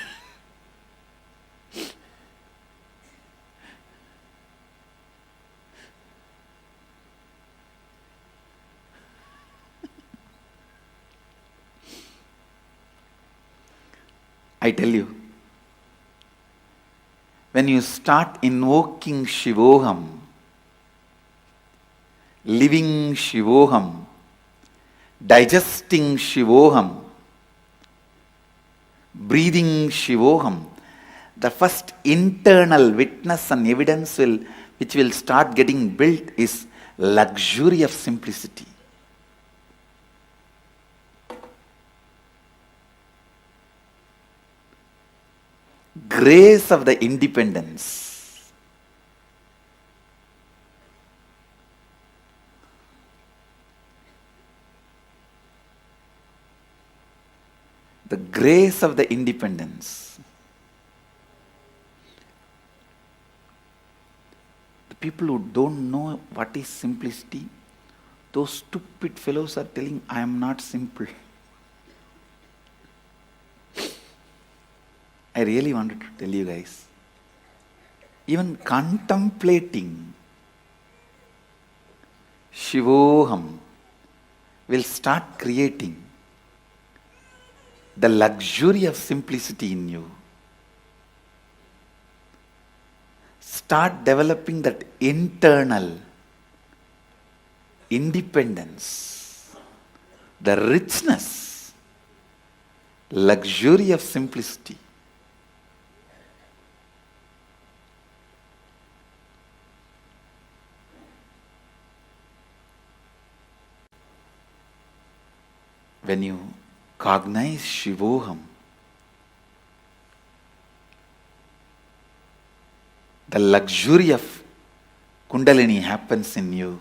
I tell you, when you start invoking Shivoham, living Shivoham, digesting Shivoham, breathing Shivoham, the first internal witness and evidence which will start getting built is luxury of simplicity. Grace of the independence. The grace of the independence. The people who don't know what is simplicity, those stupid fellows are telling, I am not simple. I really wanted to tell you guys, even contemplating Shivoham will start creating the luxury of simplicity in you. Start developing that internal independence, the richness, luxury of simplicity. When you cognize Shivoham, the luxury of Kundalini happens in you.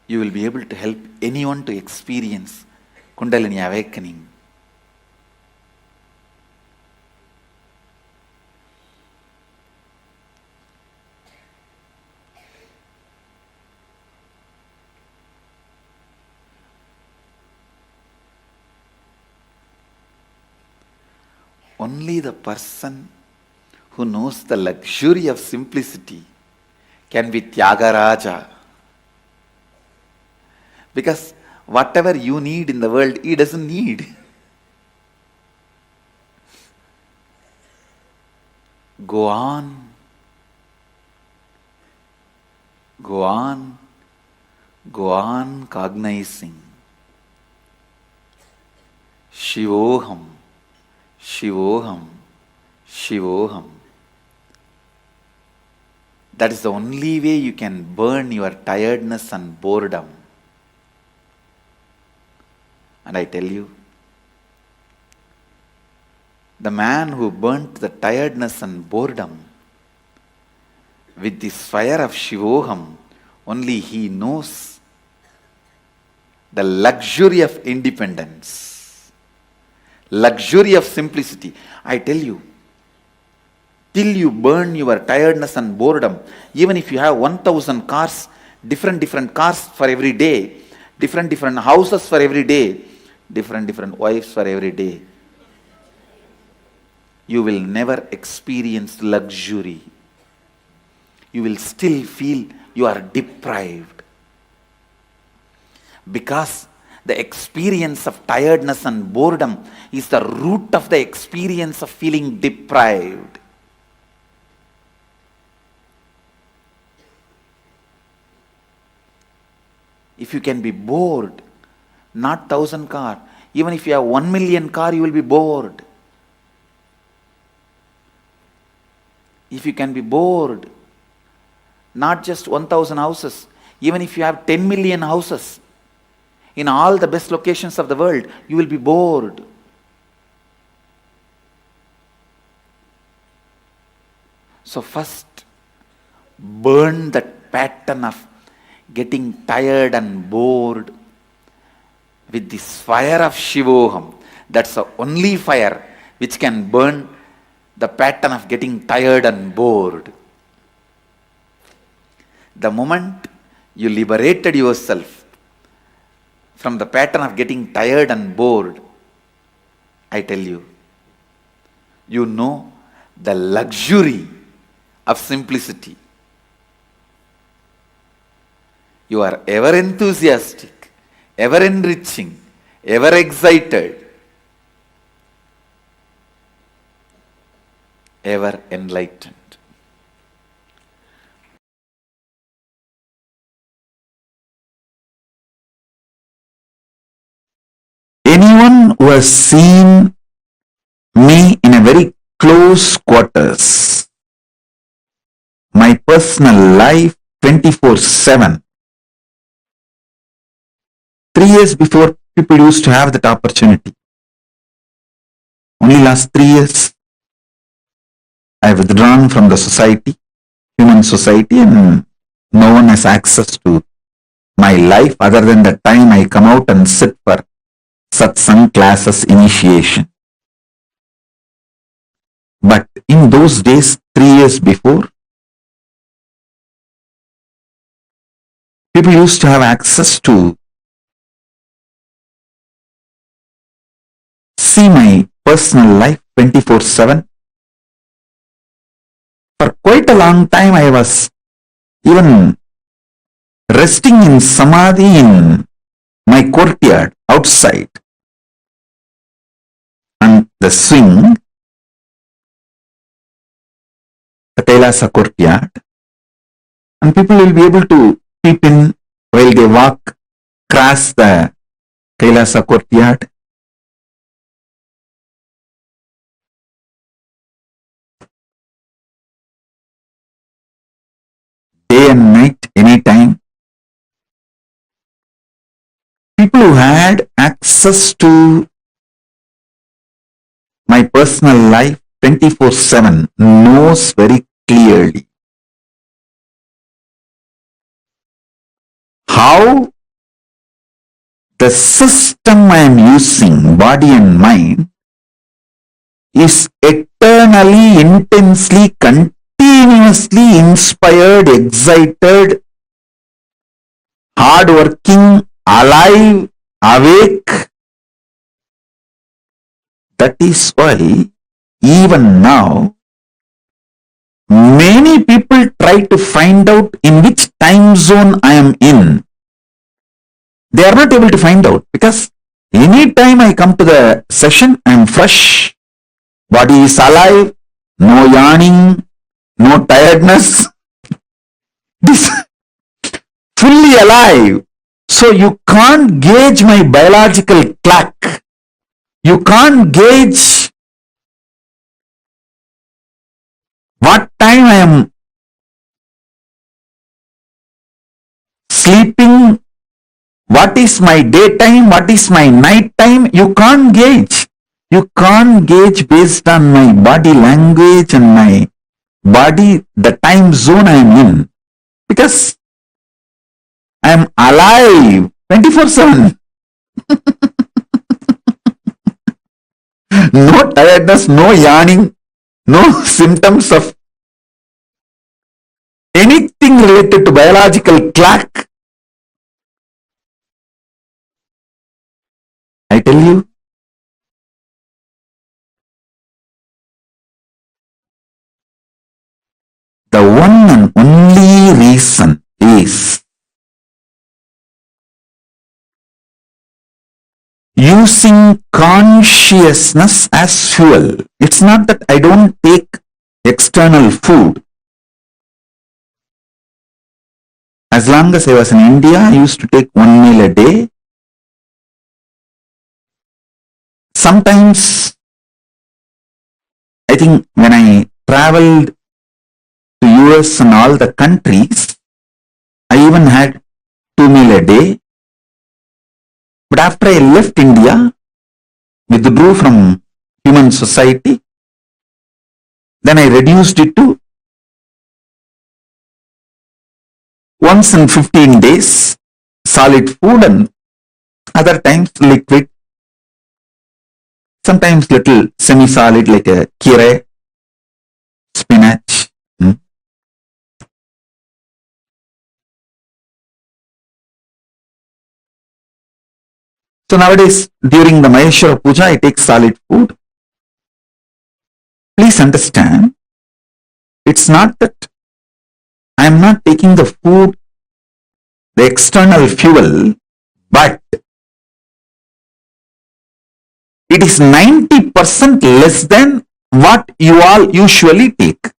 You will be able to help anyone to experience Kundalini awakening. Only the person who knows the luxury of simplicity can be Tyagaraja. Because whatever you need in the world, he doesn't need. Go on. Go on. Go on cognizing. Shivoham. Shivoham, Shivoham. That is the only way you can burn your tiredness and boredom. And I tell you, the man who burnt the tiredness and boredom with this fire of Shivoham, only he knows the luxury of independence. Luxury of simplicity. I tell you, till you burn your tiredness and boredom, even if you have 1,000 cars, different cars for every day, different houses for every day, different wives for every day, you will never experience luxury. You will still feel you are deprived. Because the experience of tiredness and boredom is the root of the experience of feeling deprived. If you can be bored, not 1,000 car, even if you have 1 million car, you will be bored. if you can be bored, not just 1000 houses, even if you have 10 million houses in all the best locations of the world, you will be bored. So first, burn that pattern of getting tired and bored with this fire of Shivoham. That's the only fire which can burn the pattern of getting tired and bored. The moment you liberated yourself from the pattern of getting tired and bored, I tell you, you know the luxury of simplicity. You are ever enthusiastic, ever enriching, ever excited, ever enlightened. Anyone who has seen me in a very close quarters, my personal life 24/7. 3 years before, people used to have that opportunity. Only last 3 years, I have withdrawn from the society, human society, and no one has access to my life other than the time I come out and sit for satsang classes initiation. But in those days, 3 years before, people used to have access to see my personal life 24/7. For quite a long time, I was even resting in Samadhi in my courtyard outside and the swing, the Kailasa courtyard, and people will be able to peep in while they walk across the Kailasa courtyard. Day and night, anytime. People who had access to my personal life 24/7 knows very clearly how the system I am using, body and mind, is eternally, intensely, continuously inspired, excited, hardworking, alive, awake. That is why even now many people try to find out in which time zone I am in. They are not able to find out because anytime I come to the session, I am fresh. Body is alive, no yawning, no tiredness. This fully alive. So you can't gauge my biological clock. You can't gauge what time I am sleeping, what is my daytime, what is my night time. You can't gauge. You can't gauge based on my body language and my body, the time zone I am in. Because I am alive 24/7. No tiredness, no yawning, no symptoms of anything related to biological clock. I tell you, the one and only reason is using consciousness as fuel. It's not that I don't take external food. As long as I was in India, I used to take 1 meal a day. Sometimes, I think when I traveled US and all the countries. I even had 2 meals a day. But after I left India, withdrew from human society, then I reduced it to once in 15 days, solid food, and other times liquid, sometimes little semi-solid like a kire, spinach. So nowadays, during the Maheshwara Puja, I take solid food. Please understand, it's not that I am not taking the food, the external fuel, but it is 90% less than what you all usually take.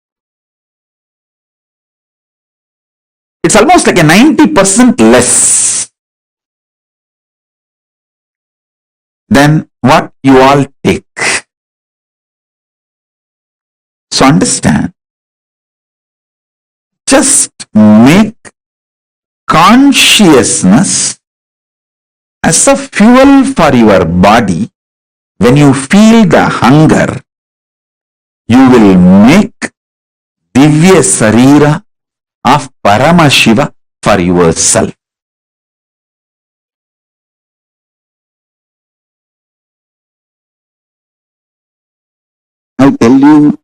It's almost like a 90% less than what you all take. So understand, just make consciousness as a fuel for your body. When you feel the hunger, you will make Divya Sarira of Paramashiva for yourself. I tell you,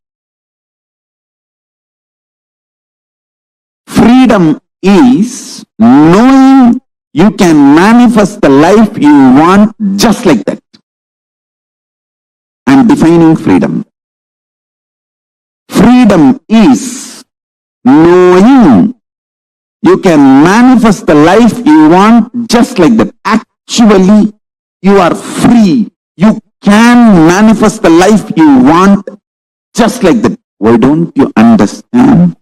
freedom is knowing you can manifest the life you want just like that. I'm defining freedom. Freedom is knowing you can manifest the life you want just like that. Actually, you are free. You can manifest the life you want just like that. Why don't you understand?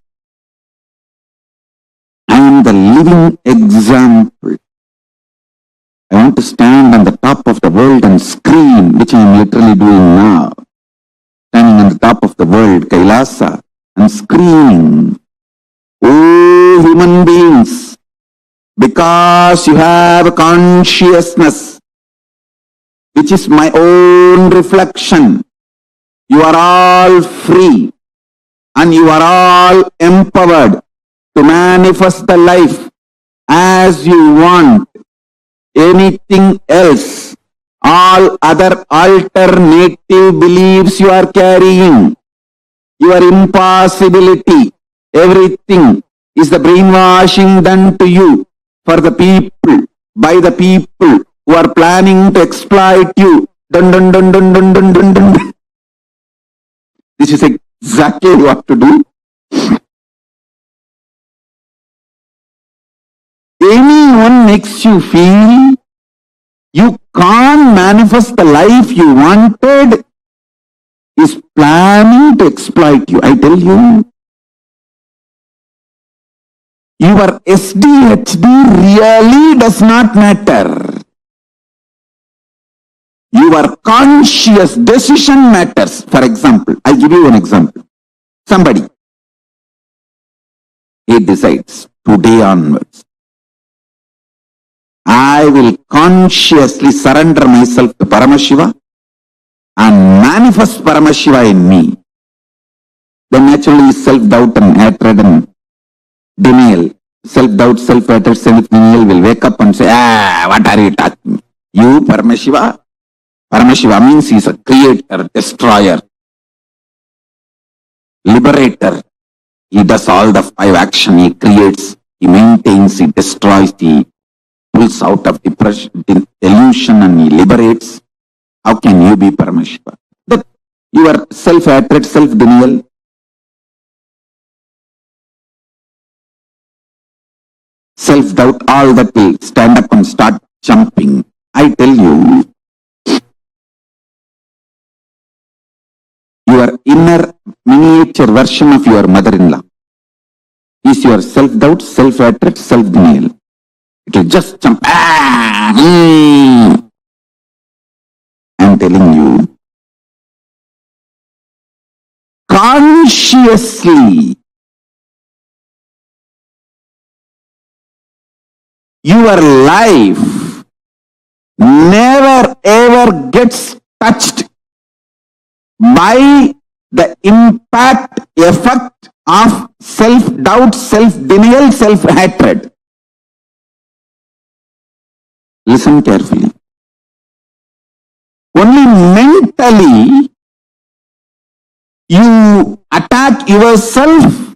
I am the living example. I want to stand on the top of the world and scream, which I am literally doing now. Standing on the top of the world, Kailasa, and screaming, "Oh, human beings, because you have a consciousness, which is my own reflection, you are all free and you are all empowered to manifest the life as you want. Anything else, all other alternative beliefs you are carrying, your impossibility, everything is the brainwashing done to you for the people, by the people who are planning to exploit you. Dun, dun, dun, dun, dun, dun, dun, dun. This is exactly what to do. Anyone makes you feel you can't manifest the life you wanted is planning to exploit you. I tell you, your SDHD really does not matter. Your conscious decision matters. For example, I give you an example. Somebody, he decides today onwards, I will consciously surrender myself to Paramashiva and manifest Paramashiva in me. Then naturally self-doubt and hatred and denial, self-doubt, self-hatred, self-denial will wake up and say, what are you talking? You Paramashiva? Paramashiva means he is a creator, destroyer, liberator. He does all the 5 action. He creates, he maintains, he destroys, he pulls out of depression, delusion, and he liberates. How can you be Paramashiva? That your self-hatred, self-denial, self-doubt, all that will stand up and start jumping. I tell you, your inner miniature version of your mother-in-law is your self-doubt, self-hatred, self-denial. It will just jump. I'm telling you, consciously your life never ever gets touched by the impact, effect of self-doubt, self-denial, self-hatred. Listen carefully. Only mentally you attack yourself,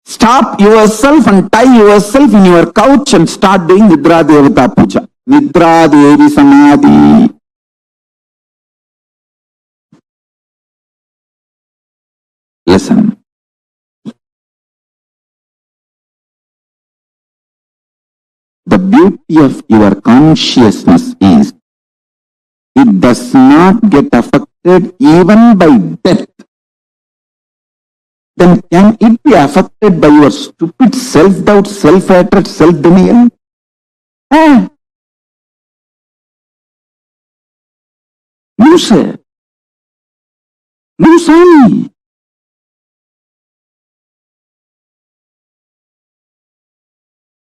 stop yourself and tie yourself in your couch and start doing Nidra Devata Puja. Nidra Devi Samadhi. Listen. The beauty of your consciousness is it does not get affected even by death. Then can it be affected by your stupid self-doubt, self-hatred, self-denial? You say. You say.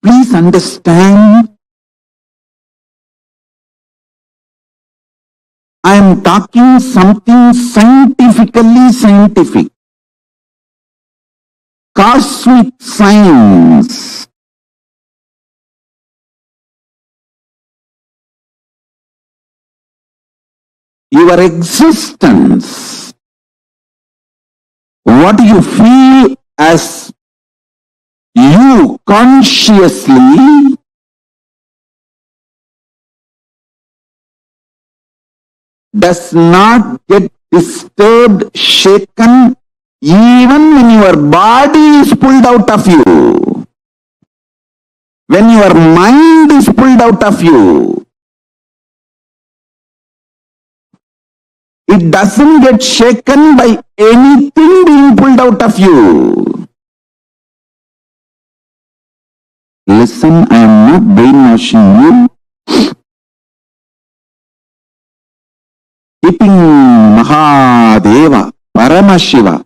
Please understand, I am talking something scientifically scientific. Cosmic science. Your existence, what you feel as you consciously, does not get disturbed, shaken, even when your body is pulled out of you. When your mind is pulled out of you, it doesn't get shaken by anything being pulled out of you. Listen, I am not brainwashing you. Keeping Mahadeva, Paramashiva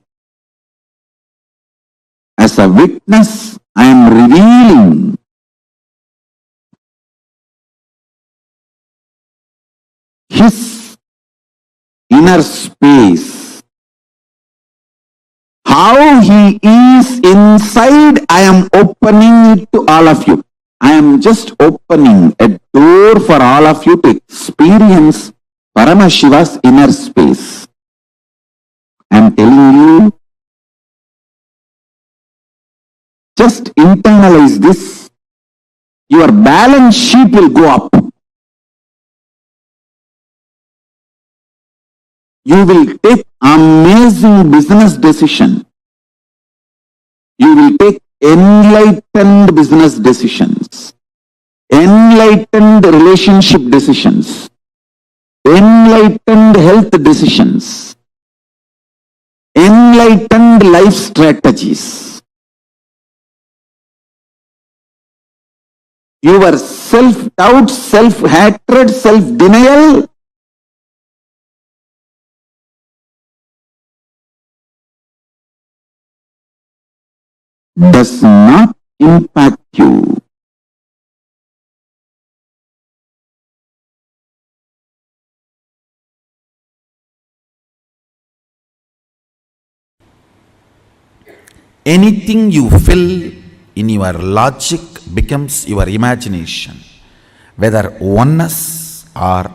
as a witness, I am revealing his inner space. How he is inside, I am opening it to all of you. I am just opening a door for all of you to experience Paramashiva's inner space. I am telling you, just internalize this. Your balance sheet will go up. You will take amazing business decision. You will take enlightened business decisions, enlightened relationship decisions, enlightened health decisions, enlightened life strategies. Your self-doubt, self-hatred, self-denial does not impact you. Anything you fill in your logic becomes your imagination. Whether oneness or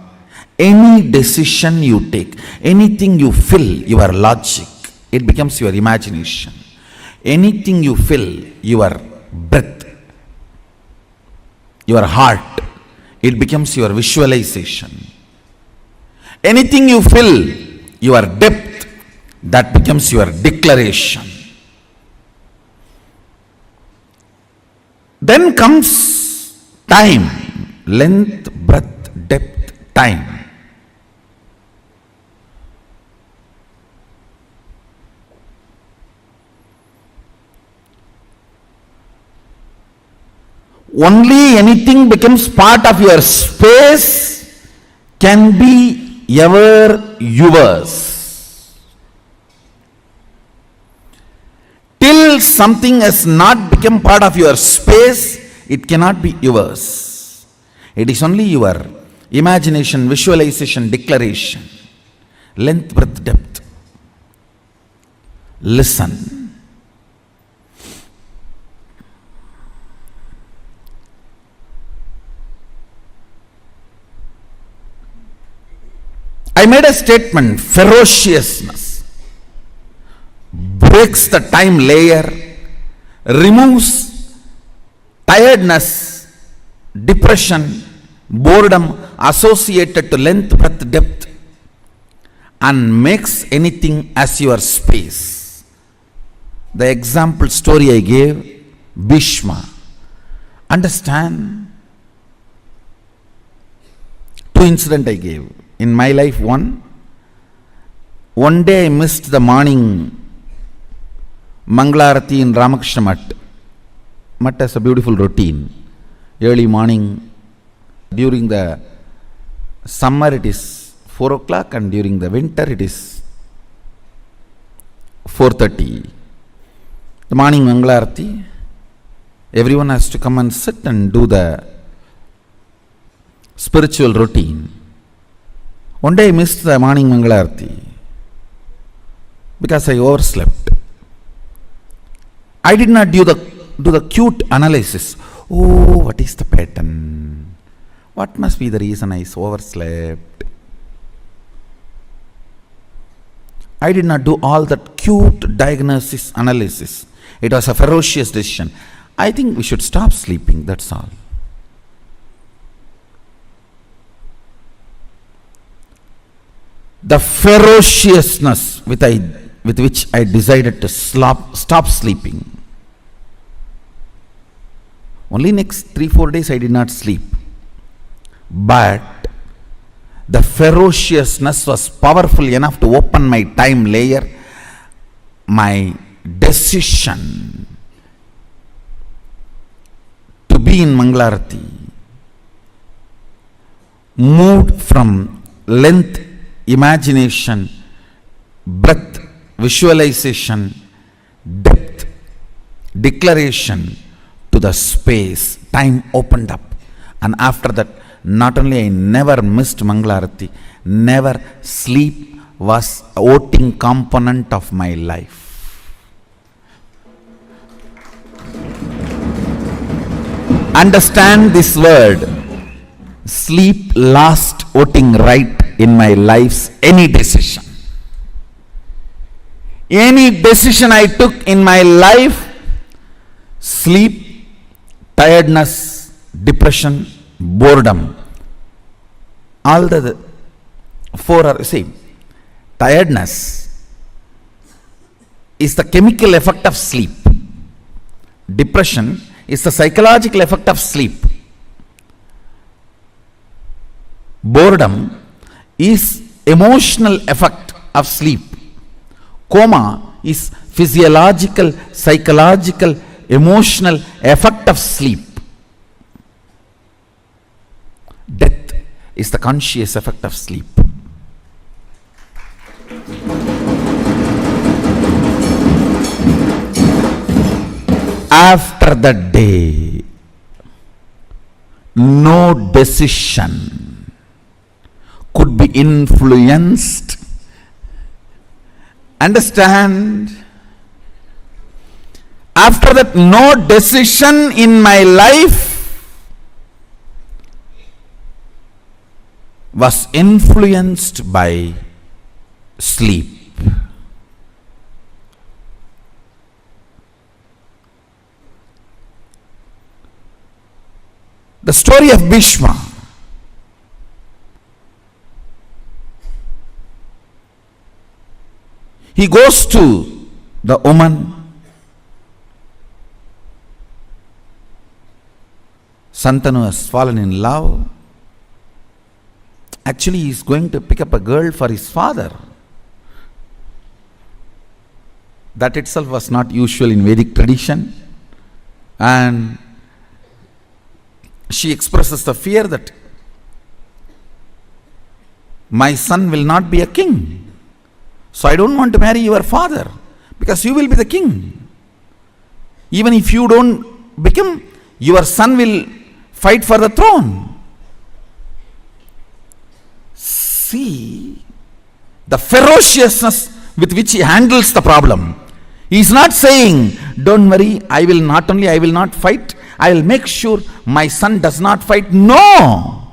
any decision you take, anything you fill your logic, it becomes your imagination. Anything you fill your breath, your heart, it becomes your visualization. Anything you fill your depth, that becomes your declaration. Then comes time, length, breadth, depth, time. Only anything becomes part of your space can be ever yours. Till something has not become part of your space, it cannot be yours. It is only your imagination, visualization, declaration. Length, breadth, depth. Listen. I made a statement, ferociousness breaks the time layer, removes tiredness, depression, boredom associated to length, breadth, depth, and makes anything as your space. The example story I gave, Bhishma. Understand? Two incidents I gave. In my life, one day I missed the morning Mangalarati in Ramakrishna Mutt. Mutt has a beautiful routine. Early morning, during the summer it is 4 o'clock and during the winter it is 4:30. The morning Mangalarati, everyone has to come and sit and do the spiritual routine. One day I missed the morning Mangalarati because I overslept. I did not do the cute analysis. Oh, what is the pattern? What must be the reason I overslept? I did not do all that cute diagnosis analysis. It was a ferocious decision. I think we should stop sleeping, that's all. The ferociousness with which I decided to stop sleeping. Only next 3-4 days I did not sleep. But the ferociousness was powerful enough to open my time layer. My decision to be in Mangalarati moved from length, imagination, breadth, visualization, depth, declaration to the space. Time opened up. And after that, not only I never missed Mangalarati, never sleep was a voting component of my life. Understand this word. Sleep lost voting right in my life's any decision. Any decision I took in my life, sleep, tiredness, depression, boredom, all the four are same. Tiredness is the chemical effect of sleep. Depression is the psychological effect of sleep. Boredom is emotional effect of sleep. Coma is physiological, psychological, emotional effect of sleep. Death is the conscious effect of sleep. After that day, no decision could be influenced. Understand? After that, no decision in my life was influenced by sleep. The story of Bhishma. He goes to the woman. Santanu has fallen in love. Actually, he is going to pick up a girl for his father. That itself was not usual in Vedic tradition. And she expresses the fear that my son will not be a king. So I don't want to marry your father because you will be the king. Even if you don't become, your son will fight for the throne. See the ferociousness with which he handles the problem. He is not saying, don't worry, I will not fight, I will make sure my son does not fight. No.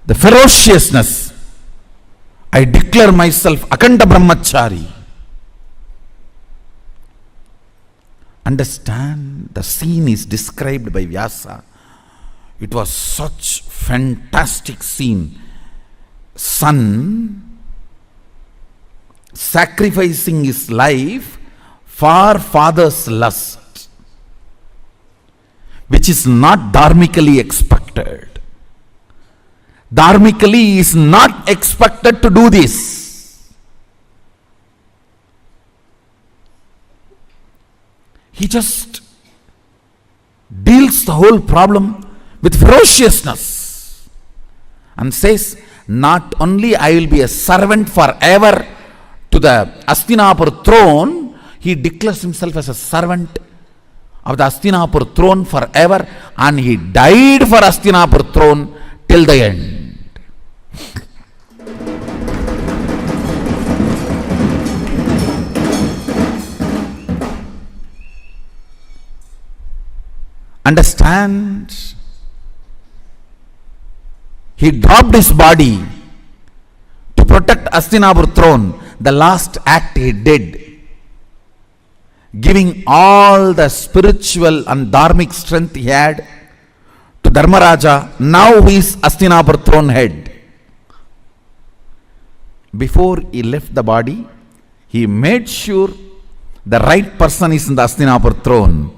The ferociousness, I declare myself Akanda Brahmachari. Understand, the scene is described by Vyasa. It was such fantastic scene. Son sacrificing his life for father's lust, which is not dharmically expected. Dharmically he is not expected to do this. He just deals the whole problem with ferociousness and says, not only I will be a servant forever to the Hastinapur throne, he declares himself as a servant of the Hastinapur throne forever, and he died for Hastinapur throne till the end. Understand? He dropped his body to protect Hastinapur throne. The last act he did, giving all the spiritual and dharmic strength he had to Dharmaraja. Now he is Hastinapur throne head. Before he left the body, he made sure the right person is in the Hastinapur throne,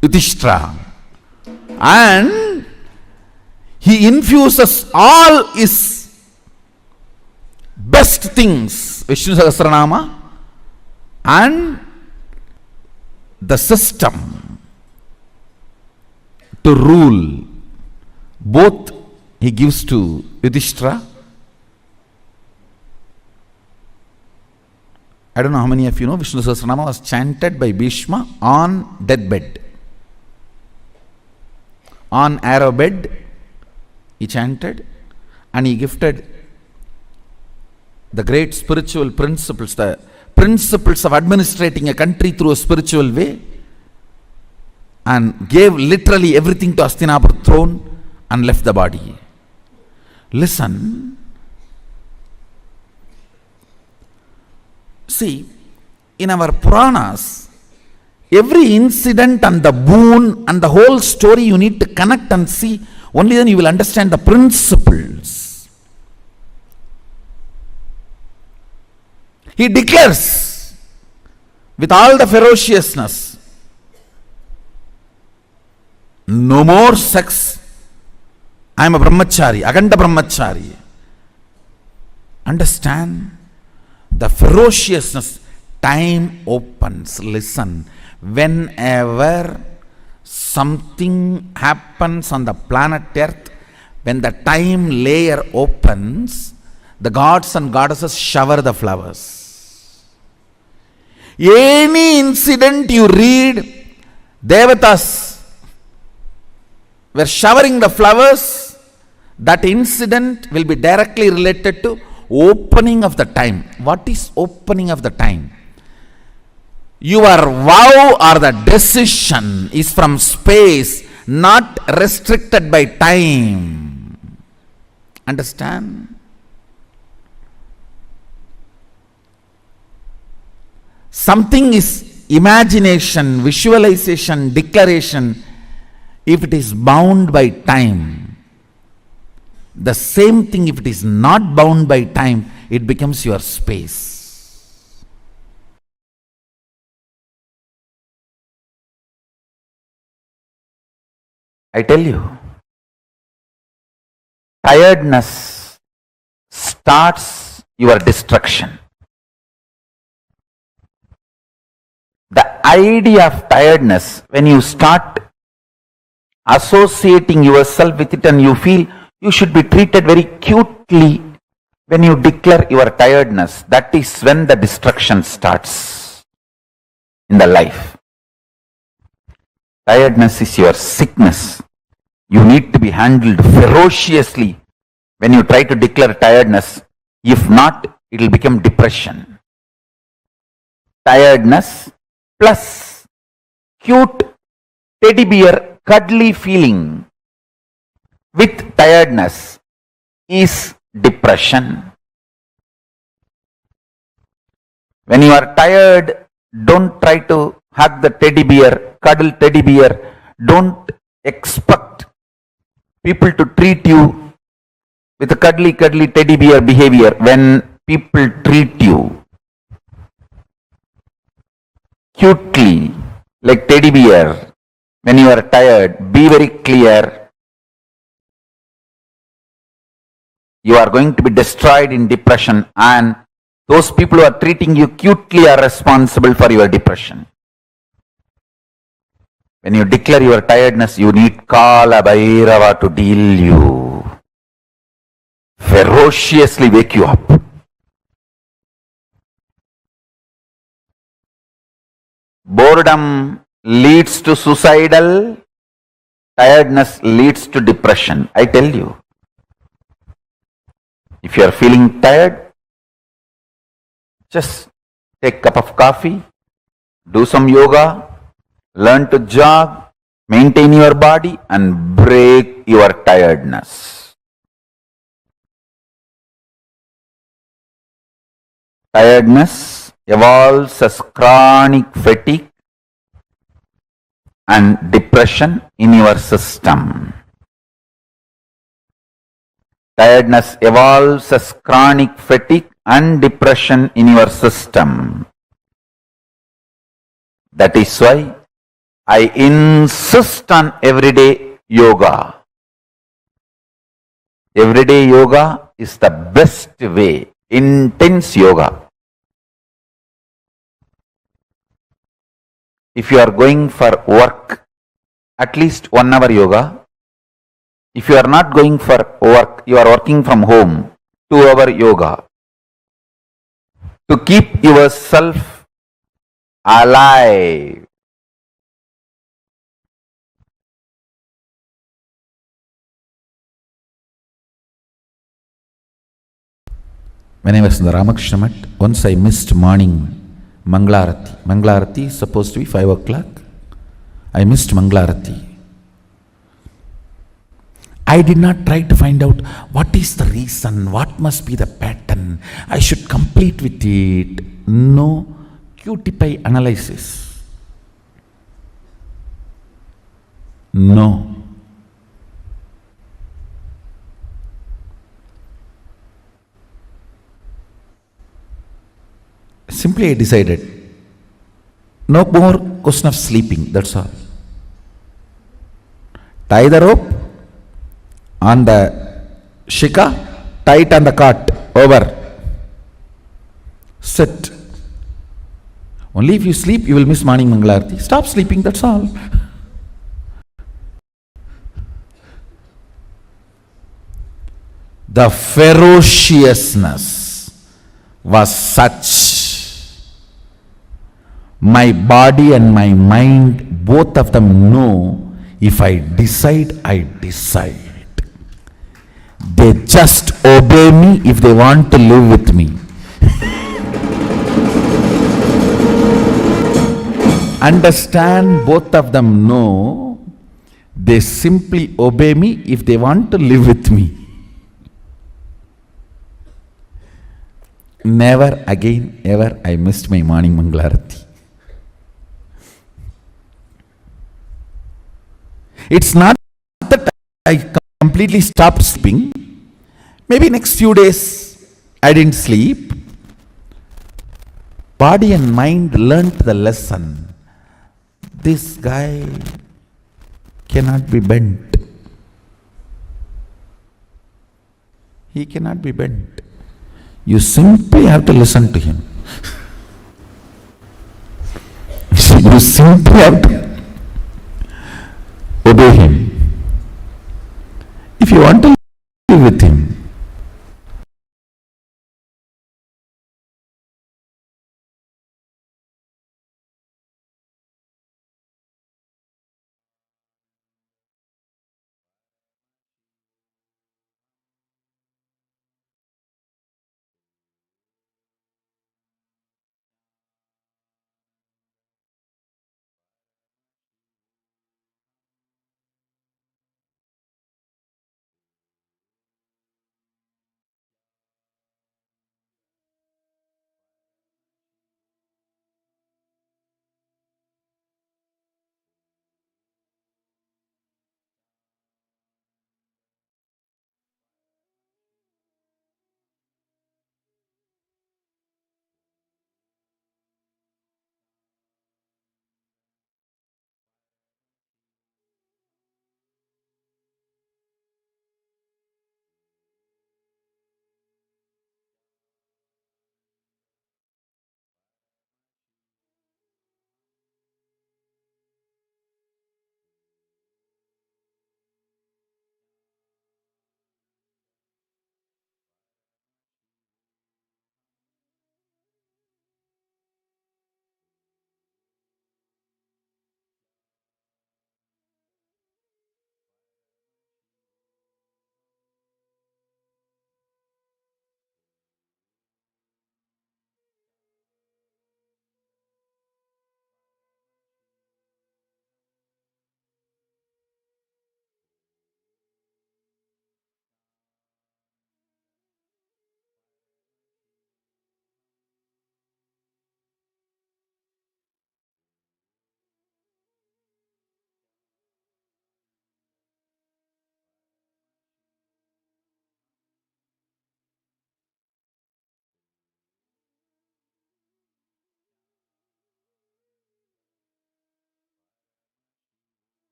Yudhishthira. And he infuses all his best things, Vishnu Sahasranama, and the system to rule. Both he gives to Yudhishthira. I don't know how many of you know, Vishnu Sahasranama was chanted by Bhishma on deathbed. On arrow bed, he chanted, and he gifted the great spiritual principles, the principles of administrating a country through a spiritual way, and gave literally everything to Hastinapur throne and left the body. Listen. See, in our Puranas, every incident and the boon and the whole story you need to connect and see. Only then you will understand the principles. He declares with all the ferociousness, no more sex. I am a brahmachari, Aganda brahmachari. Understand the ferociousness. Time opens. Listen. Whenever something happens on the planet Earth, when the time layer opens, the gods and goddesses shower the flowers. Any incident you read, Devatas were showering the flowers, that incident will be directly related to opening of the time. What is opening of the time? Your vow or the decision is from space, not restricted by time. Understand? Something is imagination, visualization, declaration, if it is bound by time. The same thing, if it is not bound by time, it becomes your space. I tell you, tiredness starts your destruction. The idea of tiredness, when you start associating yourself with it and you feel you should be treated very cutely, When you declare your tiredness, that is when the destruction starts in the life. Tiredness is your sickness. You need to be handled ferociously when you try to declare tiredness. If not, it will become depression. Tiredness plus cute teddy bear cuddly feeling with tiredness is depression. When you are tired, don't try to hug the teddy bear, cuddle teddy bear. Don't expect people to treat you with a cuddly teddy bear behavior. When people treat you cutely like teddy bear, when you are tired, be very clear. You are going to be destroyed in depression, and those people who are treating you cutely are responsible for your depression. When you declare your tiredness, you need Kala Bhairava to deal you, ferociously wake you up. Boredom leads to suicidal, tiredness leads to depression. I tell you. If you are feeling tired, just take a cup of coffee, do some yoga, learn to jog, maintain your body, and break your tiredness. Tiredness evolves as chronic fatigue and depression in your system. Tiredness evolves as chronic fatigue and depression in your system. That is why I insist on everyday yoga. Everyday yoga is the best way. Intense yoga. If you are going for work, at least 1 hour yoga. If you are not going for work, you are working from home, 2-hour yoga. To keep yourself alive. When I was in the Ramakrishna Mat, once I missed morning Manglarati. Manglarati is supposed to be 5 o'clock. I missed Manglarati. I did not try to find out what is the reason, what must be the pattern, I should complete with it. No cutie pie analysis. No. Simply I decided, no more question of sleeping, that's all. Tie the rope on the shika, tight on the cart, over. Sit. Only if you sleep, you will miss morning Mangalarti. Stop sleeping, that's all. The ferociousness was such. My body and my mind, both of them know, if I decide, I decide. They just obey me if they want to live with me. Understand, both of them know, they simply obey me if they want to live with me. Never again, ever I missed my morning Mangalarati. It's not that I completely stopped sleeping. Maybe next few days I didn't sleep. Body and mind learnt the lesson. This guy cannot be bent. He cannot be bent. You simply have to listen to him. You simply have to obey him. If you want to live with him,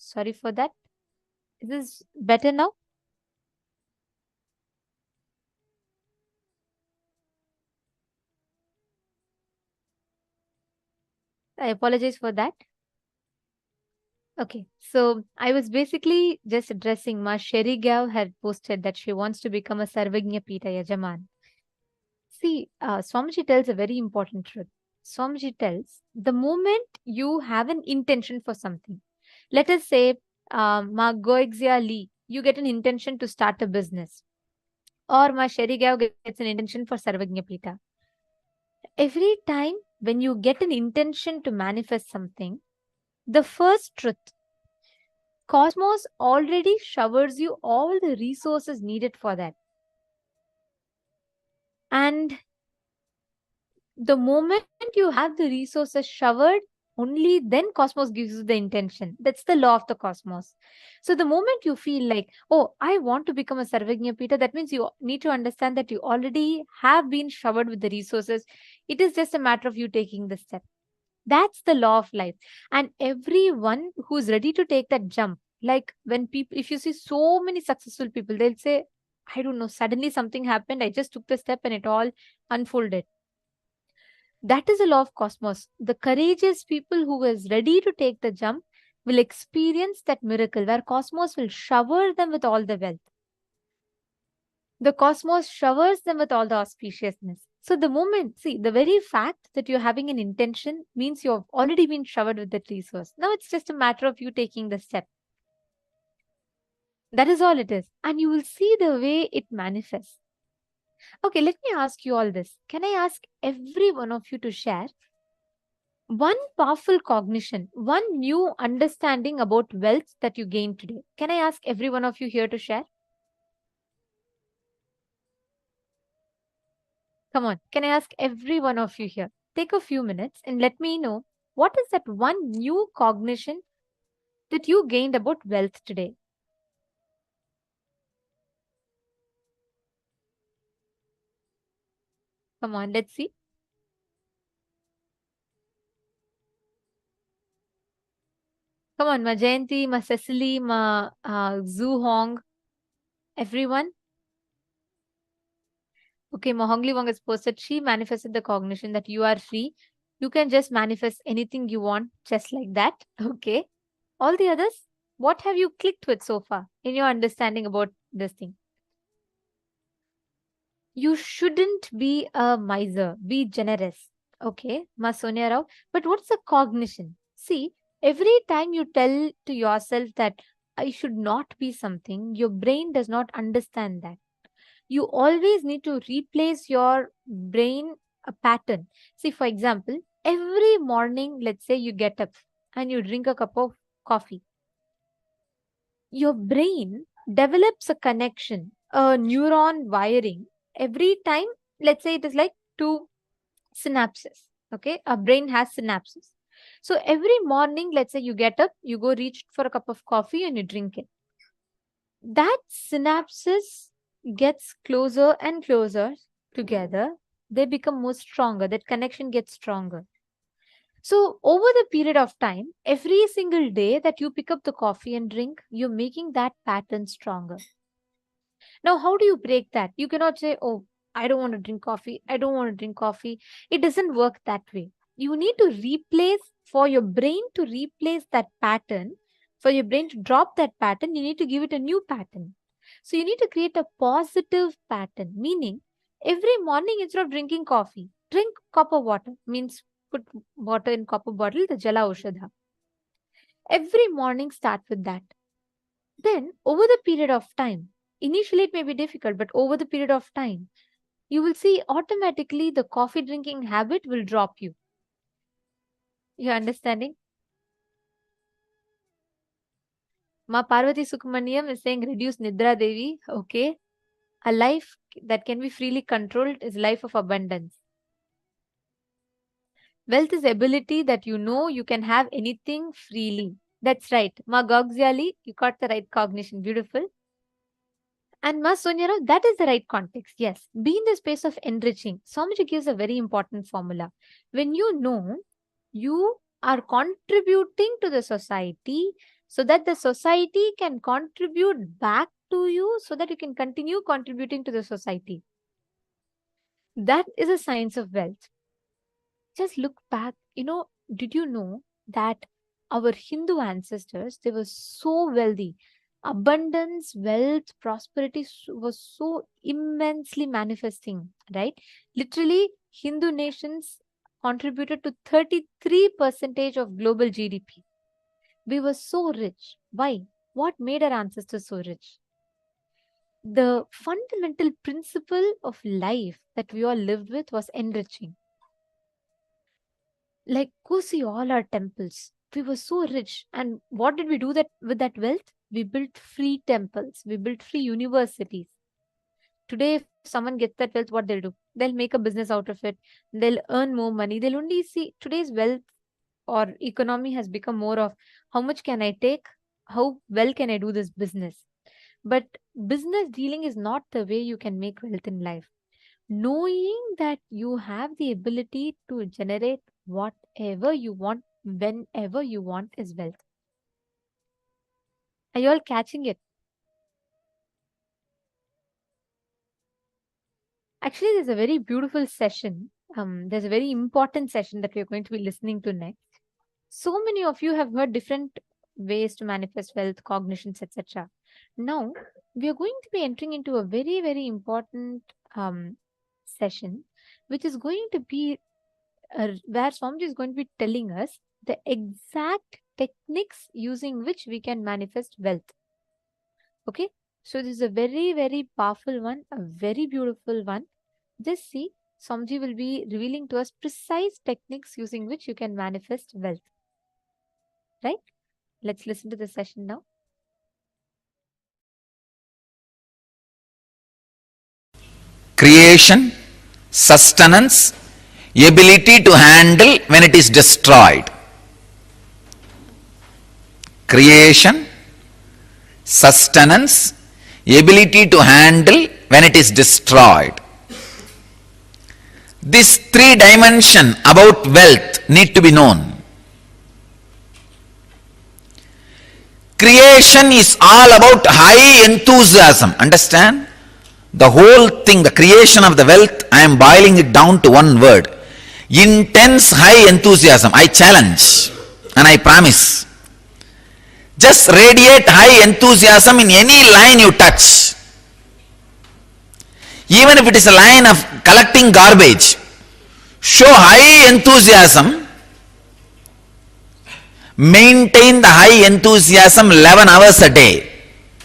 Sorry for that. Is this better now? I apologize for that. Okay, so I was basically just addressing Ma Sherry Gav had posted that she wants to become a Sarvagnya Pita Yajaman. See, Swamiji tells a very important truth. Swamiji tells the moment you have an intention for something, let us say, Ma Goexia Lee, you get an intention to start a business, or Ma Sherry Gav gets an intention for Sarvagnya Pita. Every time when you get an intention to manifest something, the first truth, Cosmos already showers you all the resources needed for that. And the moment you have the resources showered, only then Cosmos gives you the intention. That's the law of the Cosmos. So the moment you feel like, oh, I want to become a Sarvagnya Pita, that means you need to understand that you already have been showered with the resources. It is just a matter of you taking the step. That's the law of life. And everyone who's ready to take that jump, like when people, if you see so many successful people, they'll say, I don't know, suddenly something happened. I just took the step and it all unfolded. That is the law of cosmos. The courageous people who is ready to take the jump will experience that miracle where cosmos will shower them with all the wealth. The cosmos showers them with all the auspiciousness. So the moment, see, the very fact that you're having an intention means you've already been showered with that resource. Now it's just a matter of you taking the step. That is all it is. And you will see the way it manifests. Okay, let me ask you all this. Can I ask every one of you to share one powerful cognition, one new understanding about wealth that you gained today? Can I ask every one of you here to share? Come on, can I ask every one of you here? Take a few minutes and let me know what is that one new cognition that you gained about wealth today? Come on, let's see. Come on, Ma Jayanti, Ma Cecily, Ma Zhu Hong, everyone. Okay, Ma Hongli Wong has posted, she manifested the cognition that you are free. You can just manifest anything you want, just like that. Okay. All the others, what have you clicked with so far in your understanding about this thing? You shouldn't be a miser, be generous. Okay, Ma Sonia Rao. But what's the cognition? See, every time you tell to yourself that I should not be something, your brain does not understand that. You always need to replace your brain a pattern. See, for example, every morning, let's say you get up and you drink a cup of coffee. Your brain develops a connection, a neuron wiring every time. Let's say it is like two synapses. Okay, our brain has synapses. So every morning, let's say you get up, you go reach for a cup of coffee and you drink it. That synapses gets closer and closer together. They become more stronger. That connection gets stronger. So over the period of time, every single day that you pick up the coffee and drink, you're making that pattern stronger. Now, how do you break that? You cannot say, oh, I don't want to drink coffee. I don't want to drink coffee. It doesn't work that way. You need to replace, for your brain to replace that pattern, for your brain to drop that pattern, you need to give it a new pattern. So you need to create a positive pattern, meaning every morning instead of drinking coffee, drink copper water, means put water in copper bottle, the Jala Oshadha. Every morning start with that. Then over the period of time, initially it may be difficult, but over the period of time, you will see automatically the coffee drinking habit will drop you. You understanding? Ma Parvati Sukmaniam is saying reduce Nidra Devi. Okay. A life that can be freely controlled is life of abundance. Wealth is ability that you know you can have anything freely. That's right. Ma Gogziali, you got the right cognition. Beautiful. And Ma Sonyara, that is the right context. Yes. Be in the space of enriching. Swamiji gives a very important formula. When you know you are contributing to the society, so that the society can contribute back to you, so that you can continue contributing to the society. That is a science of wealth. Just look back, did you know that our Hindu ancestors, they were so wealthy? Abundance, wealth, prosperity was so immensely manifesting, right? Literally, Hindu nations contributed to 33% of global GDP. We were so rich. Why? What made our ancestors so rich? The fundamental principle of life that we all lived with was enriching. Like, go see all our temples. We were so rich. And what did we do that with that wealth? We built free temples. We built free universities. Today, if someone gets that wealth, what they'll do? They'll make a business out of it. They'll earn more money. They'll only see today's wealth or economy has become more of how much can I take? How well can I do this business? But business dealing is not the way you can make wealth in life. Knowing that you have the ability to generate whatever you want, whenever you want, is wealth. Are you all catching it? Actually, there's a very beautiful session. There's a very important session that we're going to be listening to next. So many of you have heard different ways to manifest wealth, cognitions, etc. Now, we are going to be entering into a very, very important session, which is going to be where Swamiji is going to be telling us the exact techniques using which we can manifest wealth. Okay, so this is a very, very powerful one, a very beautiful one. Just see, Swamiji will be revealing to us precise techniques using which you can manifest wealth. Right? Let's listen to the session now. Creation, sustenance, ability to handle when it is destroyed. Creation, sustenance, ability to handle when it is destroyed. This three dimension about wealth need to be known. Creation is all about high enthusiasm. Understand? The whole thing, the creation of the wealth, I am boiling it down to one word. Intense high enthusiasm. I challenge and I promise. Just radiate high enthusiasm in any line you touch. Even if it is a line of collecting garbage, show high enthusiasm. Maintain the high enthusiasm 11 hours a day.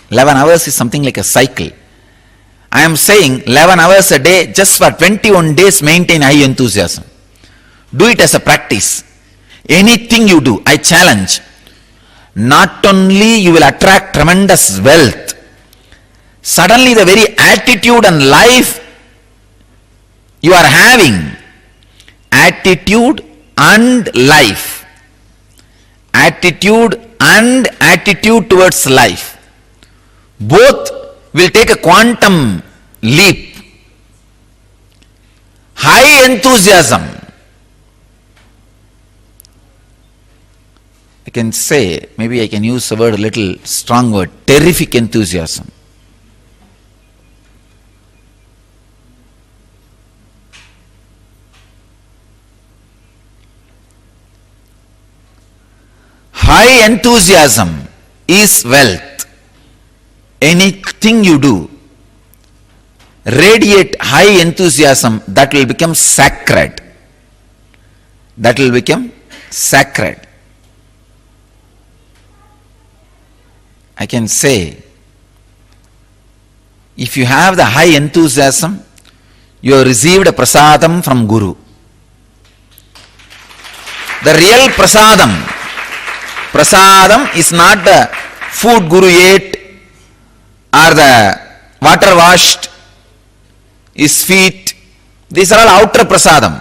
11 hours is something like a cycle. I am saying 11 hours a day, just for 21 days maintain high enthusiasm. Do it as a practice. Anything you do, I challenge. Not only you will attract tremendous wealth, suddenly the very attitude and life you are having, attitude and life, attitude and attitude towards life, both will take a quantum leap. High enthusiasm. I can say, maybe I can use the word a little strong word, terrific enthusiasm. High enthusiasm is wealth. Anything you do, radiate high enthusiasm, that will become sacred. That will become sacred. I can say, if you have the high enthusiasm, you have received a prasadam from Guru. The real prasadam is not the food Guru ate or the water washed his feet. These are all outer prasadam.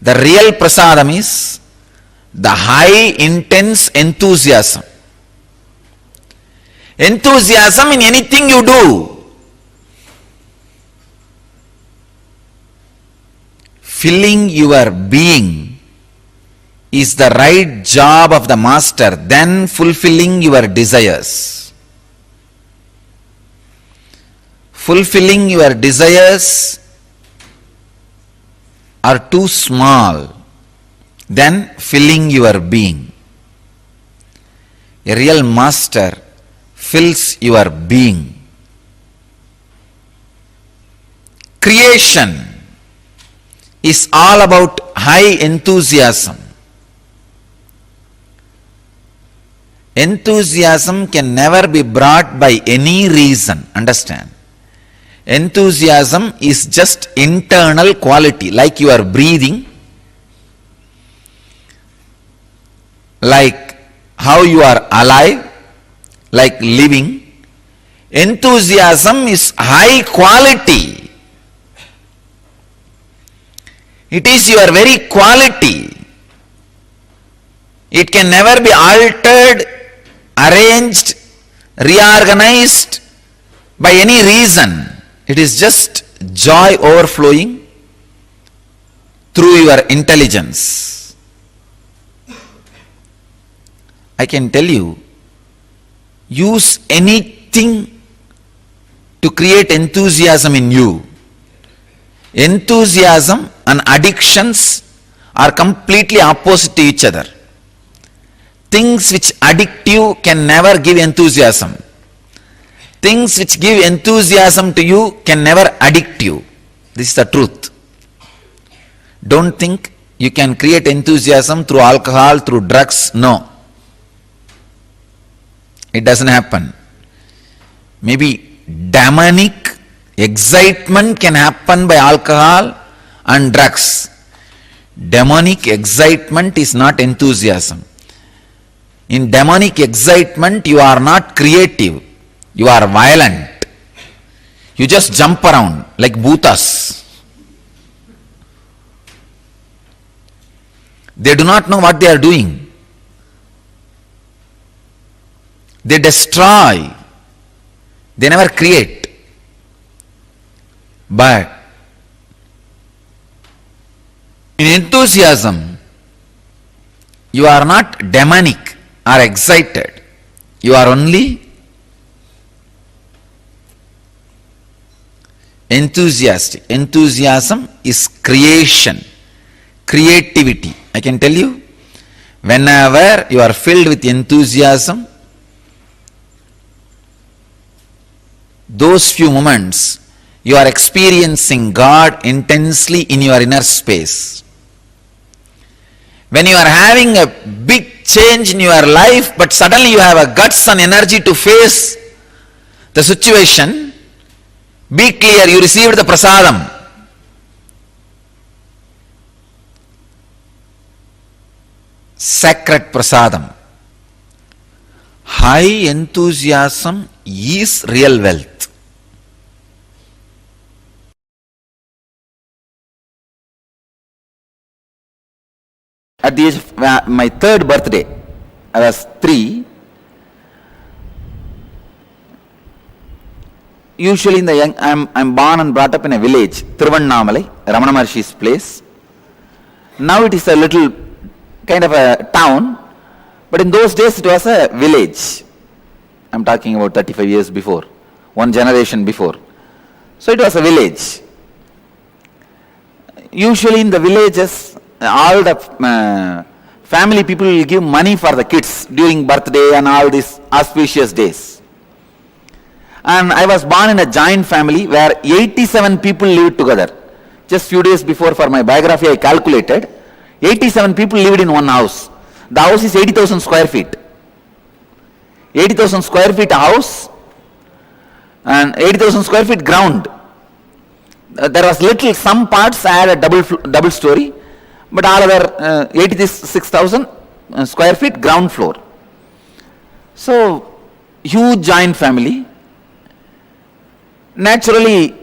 The real prasadam is the high intense enthusiasm. Enthusiasm in anything you do. Filling your being is the right job of the master than fulfilling your desires. Fulfilling your desires are too small than filling your being. A real master fills your being. Creation is all about high enthusiasm. Enthusiasm can never be brought by any reason. Understand? Enthusiasm is just internal quality, like you are breathing, like how you are alive, like living. Enthusiasm is high quality. It is your very quality. It can never be altered, arranged, reorganized by any reason. It is just joy overflowing through your intelligence. I can tell you, use anything to create enthusiasm in you. Enthusiasm and addictions are completely opposite to each other. Things which addict you can never give enthusiasm. Things which give enthusiasm to you can never addict you. This is the truth. Don't think you can create enthusiasm through alcohol, through drugs. No. It doesn't happen. Maybe demonic excitement can happen by alcohol and drugs. Demonic excitement is not enthusiasm. In demonic excitement, you are not creative. You are violent. You just jump around like bhutas. They do not know what they are doing. They destroy. They never create. But in enthusiasm, you are not demonic or excited. You are only enthusiastic. Enthusiasm is creation, creativity. I can tell you, whenever you are filled with enthusiasm, those few moments you are experiencing God intensely in your inner space. When you are having a big change in your life, but suddenly you have a guts and energy to face the situation, be clear, you received the prasadam. Sacred prasadam. High enthusiasm is real wealth. At the age of my third birthday, I was 3. Usually in the young, I'm born and brought up in a village, Thiruvannamalai, Ramana Maharshi's place. Now it is a little kind of a town, but in those days it was a village. I'm talking about 35 years before, one generation before. So it was a village. Usually in the villages, all the family people will give money for the kids during birthday and all these auspicious days. And I was born in a joint family where 87 people lived together. Just few days before for my biography I calculated, 87 people lived in one house. The house is 80,000 square feet. 80,000 square feet house and 80,000 square feet ground. There was little, some parts had a double story, but all other 86,000 square feet ground floor. So, huge joint family. Naturally,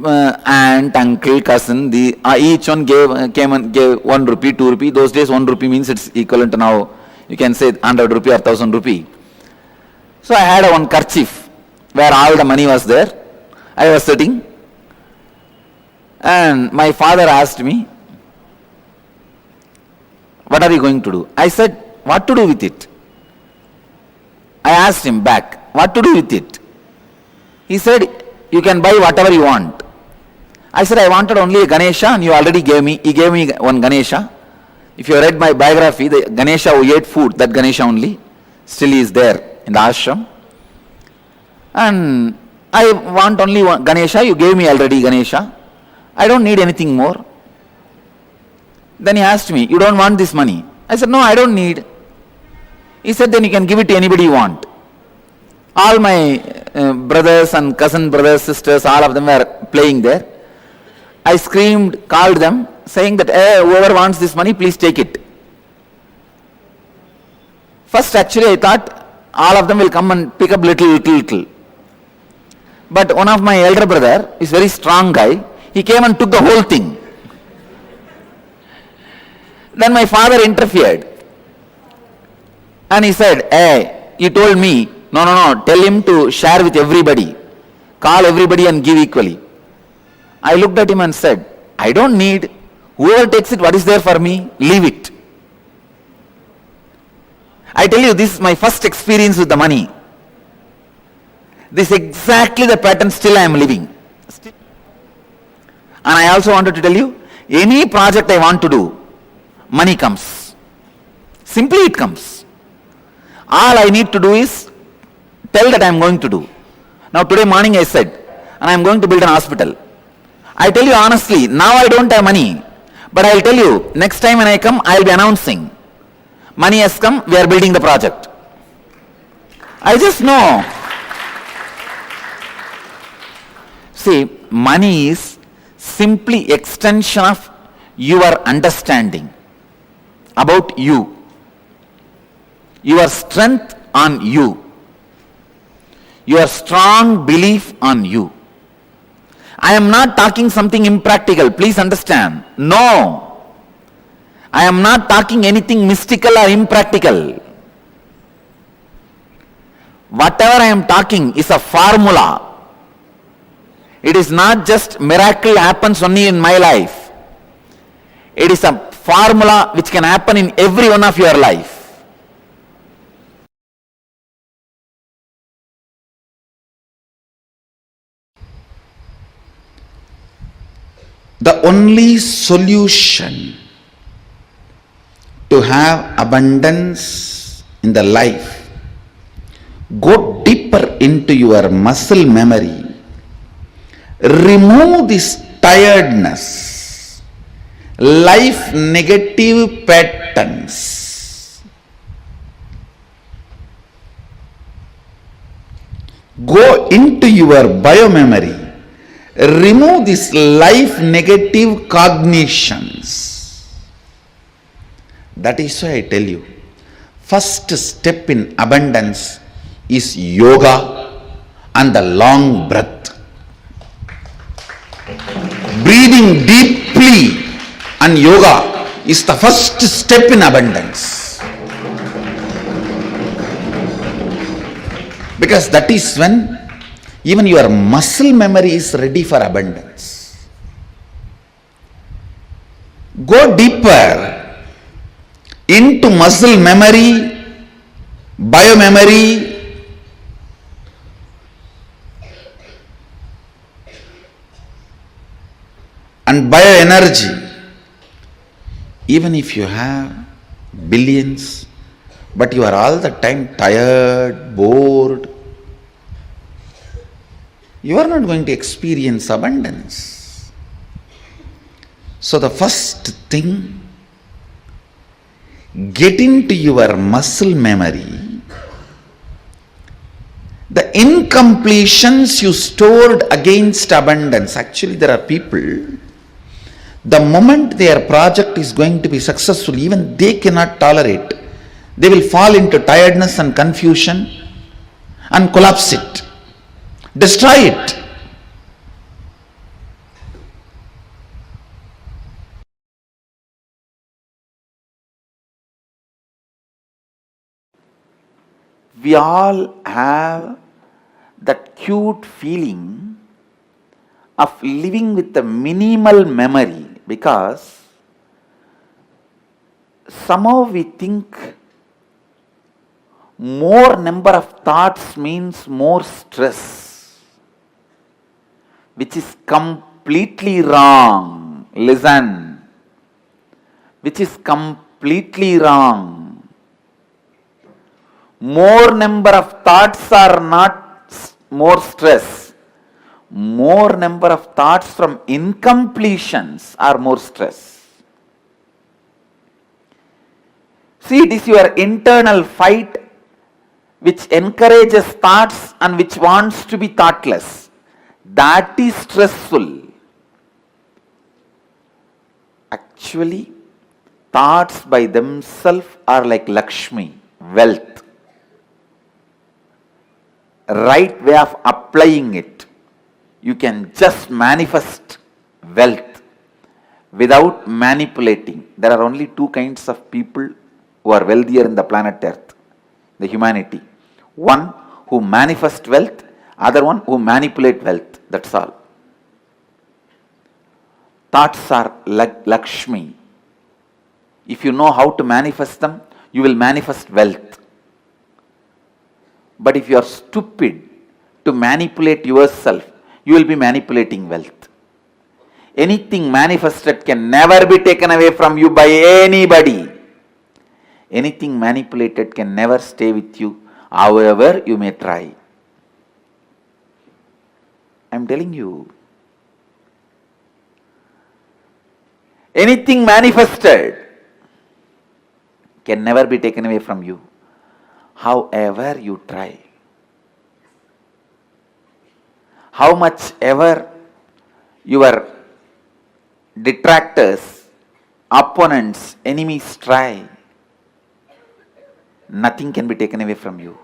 aunt, uncle, cousin, each one came and gave 1 rupee, 2 rupee. Those days 1 rupee means it's equivalent to now, you can say 100 rupee or 1000 rupee. So I had one kerchief where all the money was there. I was sitting and my father asked me, What are you going to do? I said, what to do with it? I asked him back, what to do with it? He said, you can buy whatever you want. I said, I wanted only a Ganesha and you already gave me. He gave me one Ganesha. If you read my biography, the Ganesha who ate food, that Ganesha only, still is there in the ashram. And I want only one Ganesha, you gave me already Ganesha. I don't need anything more. Then he asked me, you don't want this money? I said, no, I don't need. He said, then you can give it to anybody you want. All my brothers and cousin brothers, sisters, all of them were playing there. I screamed, called them, saying that, hey, whoever wants this money, please take it. First, actually, I thought all of them will come and pick up little. But one of my elder brother is very strong guy. He came and took the whole thing. Then my father interfered. And he said, hey, you told me, no, tell him to share with everybody. Call everybody and give equally. I looked at him and said, I don't need. Whoever takes it, what is there for me? Leave it. I tell you, this is my first experience with the money. This is exactly the pattern still I am living. And I also wanted to tell you, any project I want to do, money comes. Simply it comes. All I need to do is tell that I am going to do. Now today morning I said, and I am going to build an hospital. I tell you honestly, now I don't have money. But I will tell you, next time when I come, I will be announcing. Money has come, we are building the project. I just know. See, money is simply extension of your understanding about you. Your strength on you. Your strong belief on you. I am not talking something impractical, please understand. No. I am not talking anything mystical or impractical. Whatever I am talking is a formula. It is not just miracle happens only in my life. It is a formula which can happen in every one of your life. The only solution to have abundance in the life, go deeper into your muscle memory, remove this tiredness, life negative patterns, go into your biomemory, remove these life negative cognitions. That is why I tell you, first step in abundance is yoga and the long breath. Breathing deeply and yoga is the first step in abundance. Because that is when even your muscle memory is ready for abundance. Go deeper into muscle memory, biomemory, and bioenergy. Even if you have billions, but you are all the time tired, bored, you are not going to experience abundance. So the first thing, get into your muscle memory the incompletions you stored against abundance. Actually, there are people, the moment their project is going to be successful, even they cannot tolerate. They will fall into tiredness and confusion and collapse it. Destroy it. We all have that cute feeling of living with a minimal memory, because somehow we think more number of thoughts means more stress, which is completely wrong. Listen, which is completely wrong. More number of thoughts are not more stress. More number of thoughts from incompletions are more stress. See, it is your internal fight which encourages thoughts and which wants to be thoughtless. That is stressful. Actually, thoughts by themselves are like Lakshmi, wealth. Right way of applying it, you can just manifest wealth without manipulating. There are only two kinds of people who are wealthier in the planet Earth, the humanity. One who manifest wealth, other one who manipulate wealth. That's all. Thoughts are like Lakshmi. If you know how to manifest them, you will manifest wealth. But if you are stupid to manipulate yourself, you will be manipulating wealth. Anything manifested can never be taken away from you by anybody. Anything manipulated can never stay with you, however you may try. I am telling you. Anything manifested can never be taken away from you, however you try. How much ever your detractors, opponents, enemies try, nothing can be taken away from you.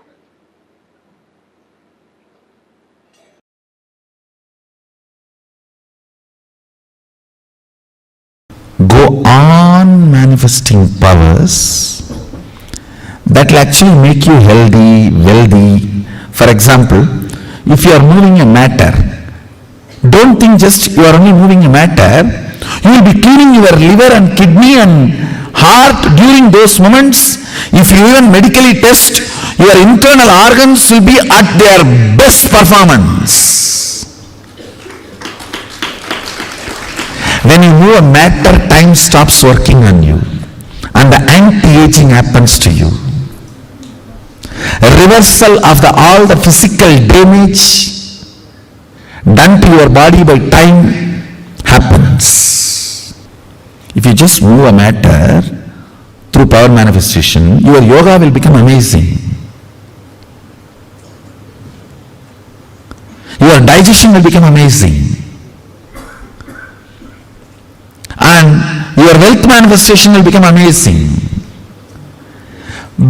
Go on manifesting powers that will actually make you healthy, wealthy. For example, if you are moving a matter, don't think just you are only moving a matter. You will be cleaning your liver and kidney and heart during those moments. If you even medically test, your internal organs will be at their best performance. When you move a matter, time stops working on you and the anti-aging happens to you. A reversal of all the physical damage done to your body by time happens. If you just move a matter through power manifestation, your yoga will become amazing. Your digestion will become amazing. And your wealth manifestation will become amazing.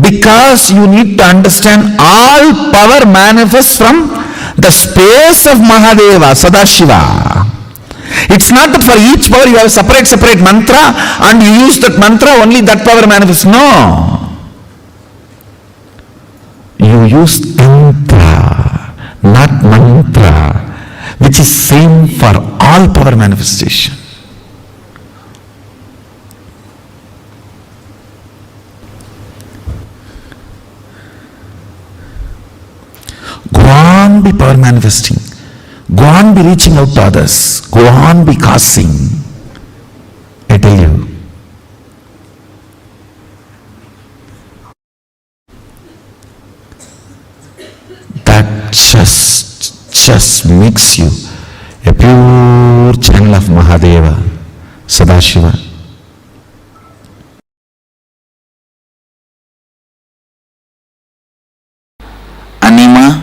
Because you need to understand all power manifests from the space of Mahadeva, Sadashiva. It's not that for each power you have a separate mantra and you use that mantra, only that power manifests. No. You use tantra, not mantra, which is same for all power manifestation. Go on be power manifesting. Go on be reaching out to others. Go on be causing. I tell you. That just makes you a pure channel of Mahadeva, Sadashiva. Anima,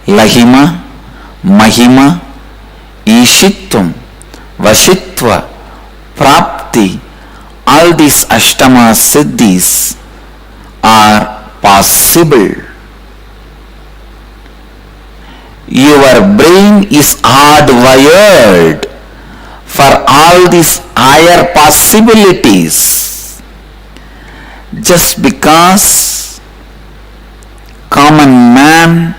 Lahima, Mahima, Ishitvam, Vashitva, Prapti, all these Ashtama Siddhis are possible. Your brain is hardwired for all these higher possibilities. Just because common man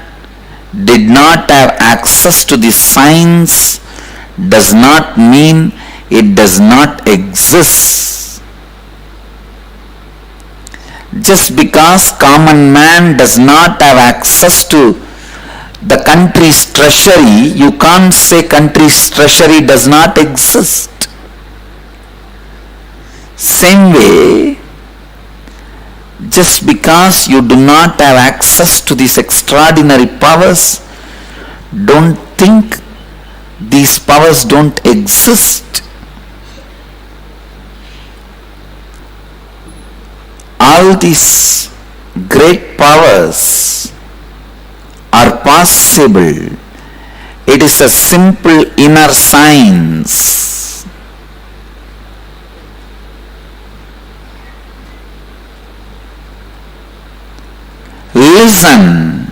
did not have access to the science does not mean it does not exist. Just because common man does not have access to the country's treasury, you can't say country's treasury does not exist. Same way, just because you do not have access to these extraordinary powers, don't think these powers don't exist. All these great powers are possible. It is a simple inner science. Listen.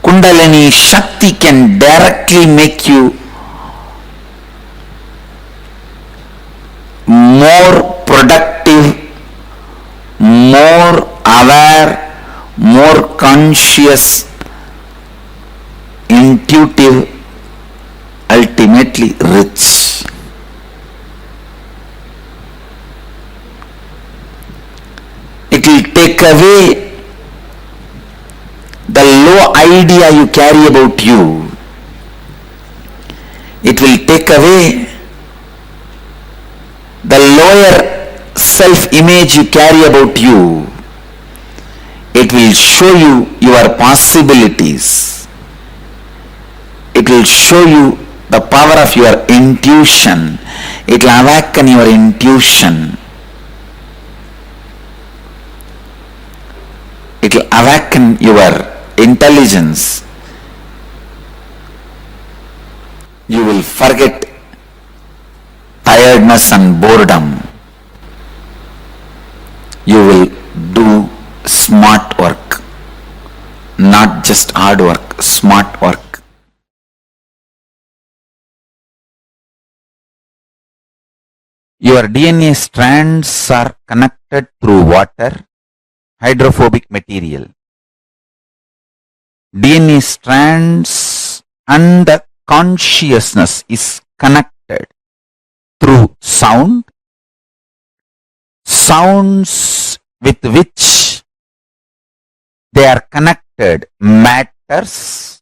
Kundalini Shakti can directly make you more productive, more aware, more conscious, intuitive, ultimately rich. It will take away the low idea you carry about you. It will take away the lower self-image you carry about you. It will show you your possibilities. It will show you the power of your intuition. It will awaken your intuition. It will awaken your intelligence. You will forget tiredness and boredom. You will do smart work, not just hard work, smart work. Your DNA strands are connected through water, hydrophobic material. DNA strands and the consciousness is connected through sound, sounds with which they are connected matters.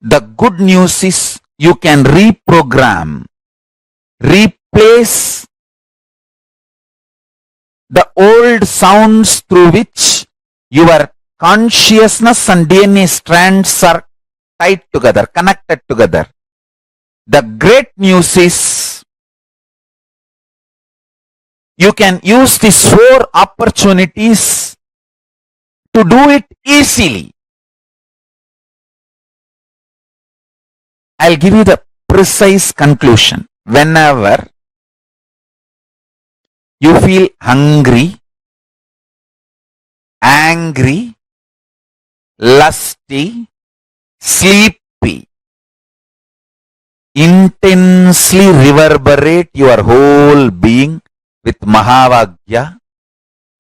The good news is you can reprogram, replace the old sounds through which your consciousness and DNA strands are tied together, connected together. The great news is you can use these 4 opportunities to do it easily. I'll give you the precise conclusion. Whenever you feel hungry, angry, lusty, sleepy, intensely reverberate your whole being with Mahavagya,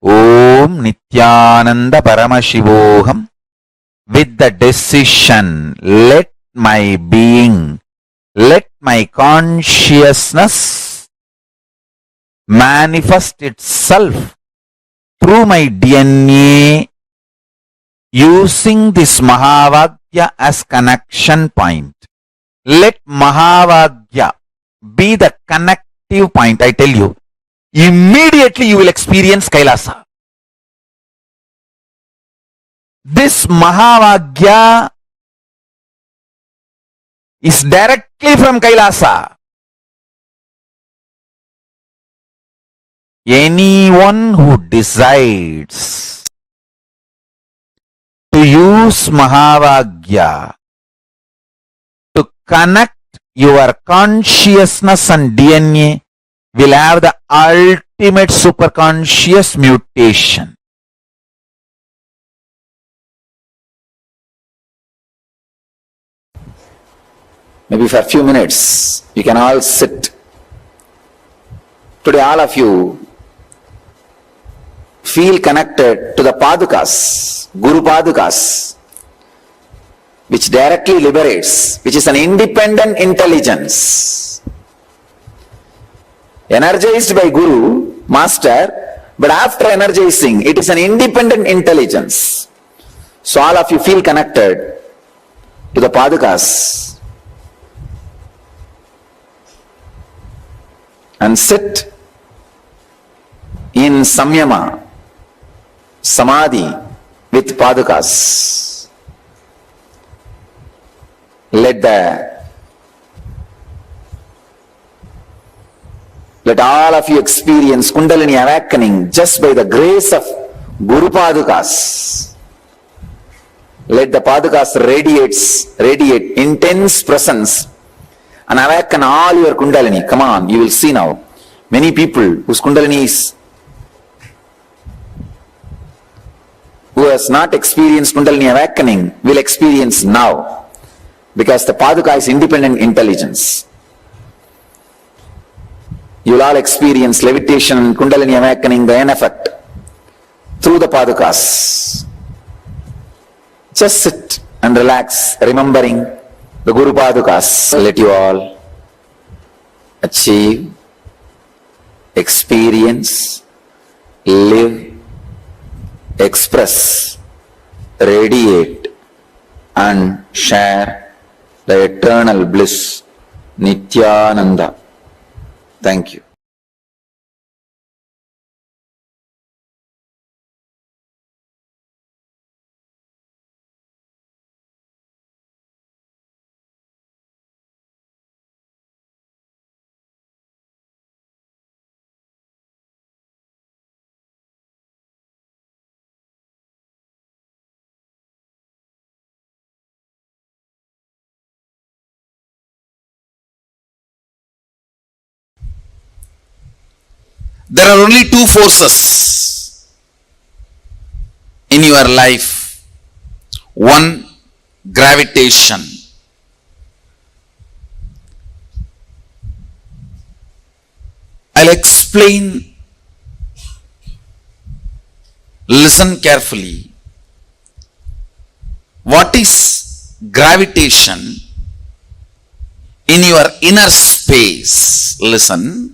Om Nithyananda Paramashivoham, with the decision, let my being, let my consciousness manifest itself through my DNA using this Mahavagya as connection point. Let Mahavagya be the connective point. I tell you, immediately you will experience Kailasa. This Mahavagya is directly from Kailasa. Anyone who decides to use Mahavagya to connect your consciousness and DNA will have the ultimate superconscious mutation. Maybe for a few minutes, you can all sit. Today, all of you feel connected to the Padukas, Guru Padukas, which directly liberates, which is an independent intelligence. Energized by Guru, Master, But after energizing, it is an independent intelligence. So all of you feel connected to the Padukas and sit in Samyama, Samadhi with Padukas. Let all of you experience Kundalini awakening just by the grace of Guru Padukas. Let the Padukas radiate intense presence and awaken all your Kundalini. Come on, you will see now. Many people whose Kundalini is, who has not experienced Kundalini awakening, will experience now. Because the Paduka is independent intelligence. You will all experience levitation and Kundalini awakening, the end effect, through the Padukas. Just sit and relax, remembering the Guru Padukas. Let you all achieve, experience, live, express, radiate, and share the eternal bliss, Nithyananda. Thank you. There are only two forces in your life. One, gravitation. I'll explain. Listen carefully. What is gravitation in your inner space? Listen.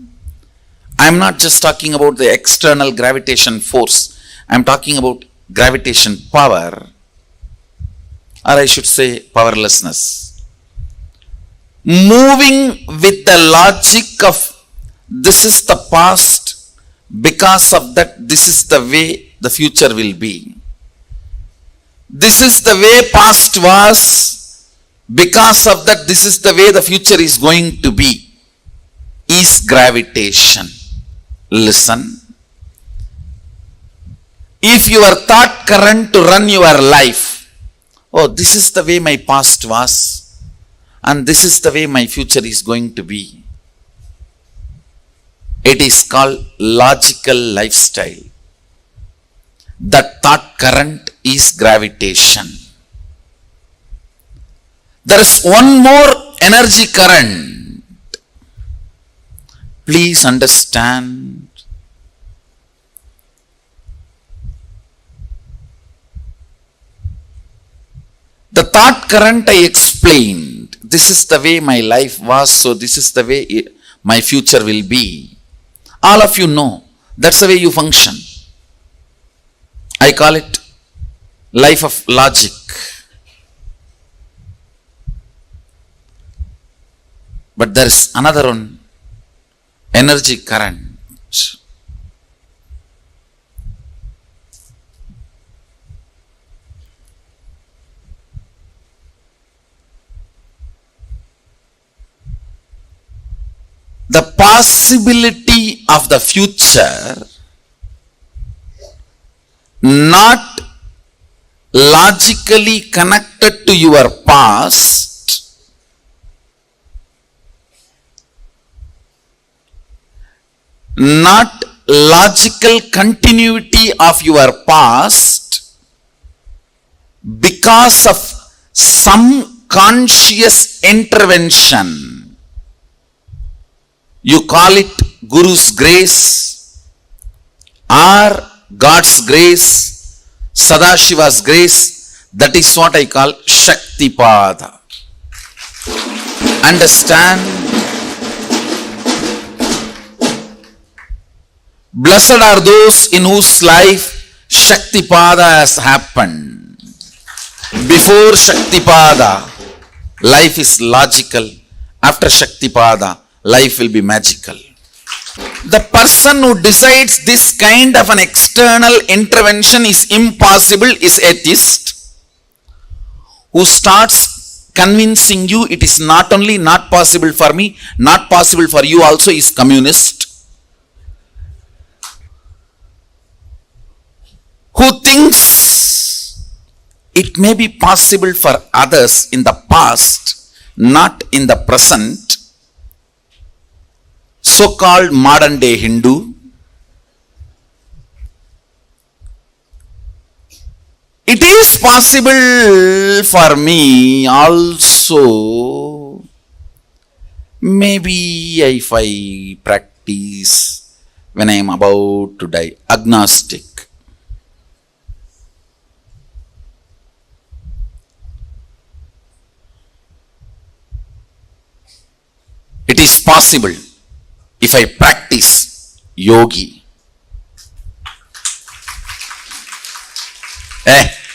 I'm not just talking about the external gravitation force. I'm talking about gravitation power, or I should say powerlessness. Moving with the logic of this is the past, because of that this is the way the future will be. This is the way past was, because of that this is the way the future is going to be, is gravitation. Listen. If your thought current to run your life, oh, this is the way my past was, and this is the way my future is going to be. It is called logical lifestyle. That thought current is gravitation. There is one more energy current. Please understand. The thought current I explained. This is the way my life was, so this is the way my future will be. All of you know, that's the way you function. I call it life of logic. But there is another one. Energy current. The possibility of the future not logically connected to your past, not logical continuity of your past, because of some conscious intervention. You call it Guru's grace or God's grace, Sadashiva's grace. That is what I call Shaktipada. Understand? Blessed are those in whose life Shaktipada has happened. Before Shaktipada, life is logical. After Shaktipada, life will be magical. The person who decides this kind of an external intervention is impossible is atheist. Who starts convincing you it is not only not possible for me, not possible for you also is communist. Who thinks it may be possible for others in the past, not in the present, so-called modern day Hindu. It is possible for me also, maybe if I practice when I am about to die, agnostic. It is possible if I practice yogi.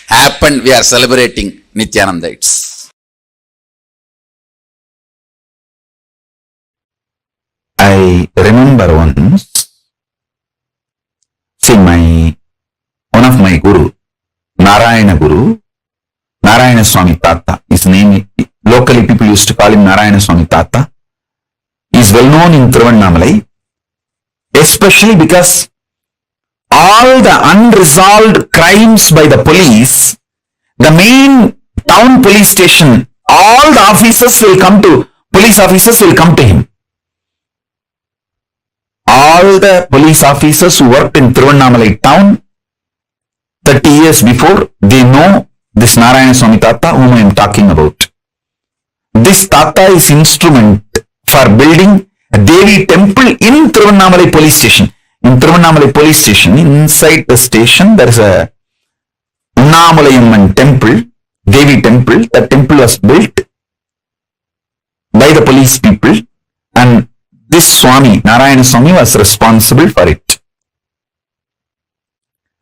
Happened, we are celebrating Nithyananda. I remember once, see one of my guru, Narayana Swami Tata, his name, locally people used to call him Narayana Swami Tata. He is well known in Thiruvannamalai, especially because all the unresolved crimes by the police, the main town police station, all the police officers will come to him. All the police officers who worked in Thiruvannamalai town 30 years before, they know this Narayana Swami Tata whom I am talking about. This Tata is instrument for building a Devi temple in Thiruvannamalai police station. In Thiruvannamalai police station, inside the station, there is a Unnamulayamman temple, Devi temple. The temple was built by the police people, and this Swami, Narayana Swami, was responsible for it.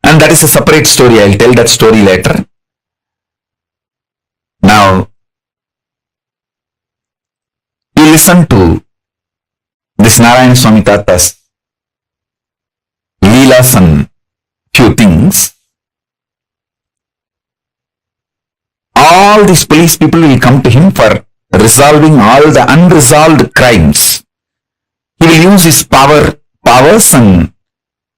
And that is a separate story. I'll tell that story later. Now, you listen to this Narayana Swami Tata's Leelas and few things. All these police people will come to him for resolving all the unresolved crimes. He will use his powers and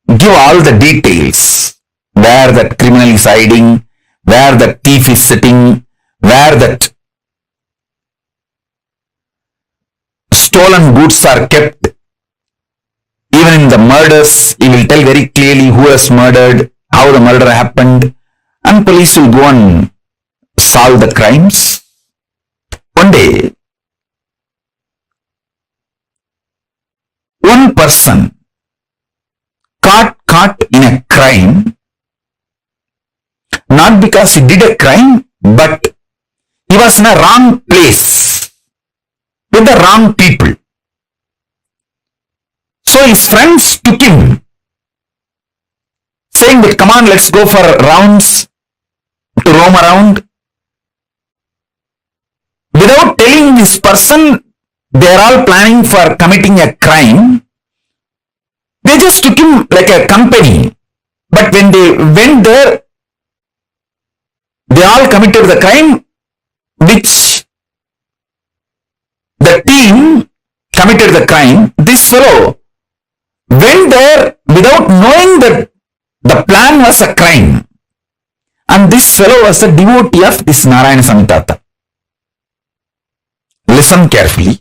give all the details. Where that criminal is hiding, where that thief is sitting, where that stolen goods are kept. Even in the murders, he will tell very clearly who has murdered, how the murder happened, and police will go and solve the crimes. One day, one person caught in a crime, not because he did a crime, but he was in a wrong place with the wrong people. So his friends took him, saying that, come on, let's go for rounds to roam around. Without telling this person they are all planning for committing a crime, they just took him like a company. But when they went there, they all committed the crime which the team committed the crime. This fellow went there without knowing that the plan was a crime. And this fellow was a devotee of this Narayana Swami Tata. Listen carefully.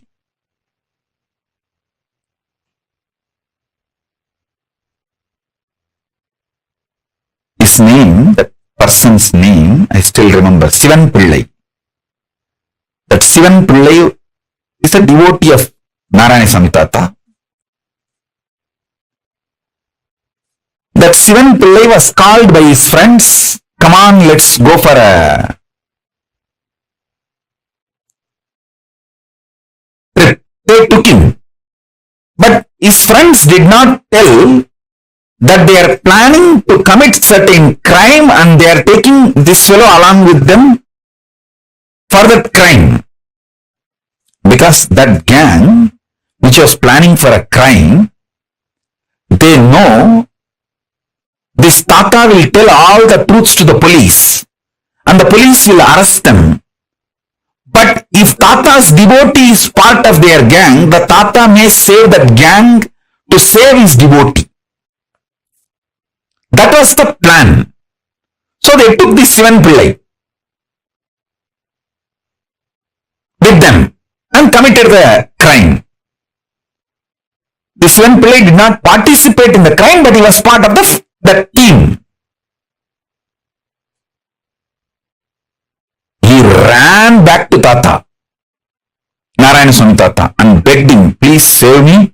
His name, that person's name, I still remember, Shivan Pillai. That Shivan Pillai is a devotee of Narayana Swami Tata. That Shivan Pillai was called by his friends, come on, let's go for a trip. They took him. But his friends did not tell that they are planning to commit certain crime and they are taking this fellow along with them for that crime. Because that gang, which was planning for a crime, they know this Tata will tell all the truths to the police and the police will arrest them. But if Tata's devotee is part of their gang, the Tata may save that gang to save his devotee. That was the plan. So they took this Shivan Pillai with them and committed the crime. This Shivan Pillai did not participate in the crime, but he was part of the team. He ran back to Tata, Narayana Swami Tata, and begged him, please save me.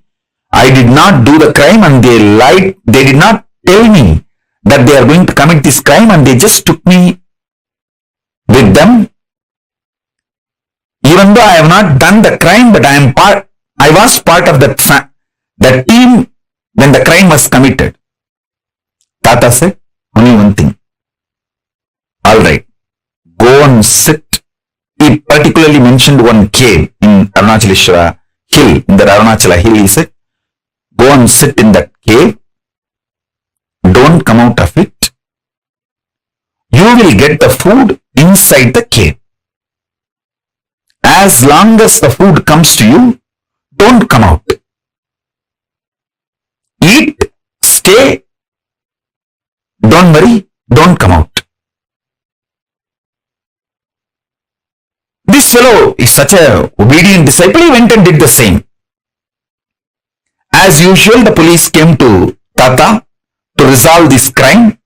I did not do the crime and they lied. They did not tell me that they are going to commit this crime and they just took me with them. Even though I have not done the crime, but I was part of the team when the crime was committed. Tata said only one thing. All right, go and sit. He particularly mentioned one cave in Arunachaleshwara hill, in the Arunachala hill. He said, go and sit in that cave. Don't come out of it. You will get the food inside the cave. As long as the food comes to you, don't come out. Eat, stay, don't worry, don't come out. This fellow is such a obedient disciple, he went and did the same. As usual, the police came to Tata to resolve this crime.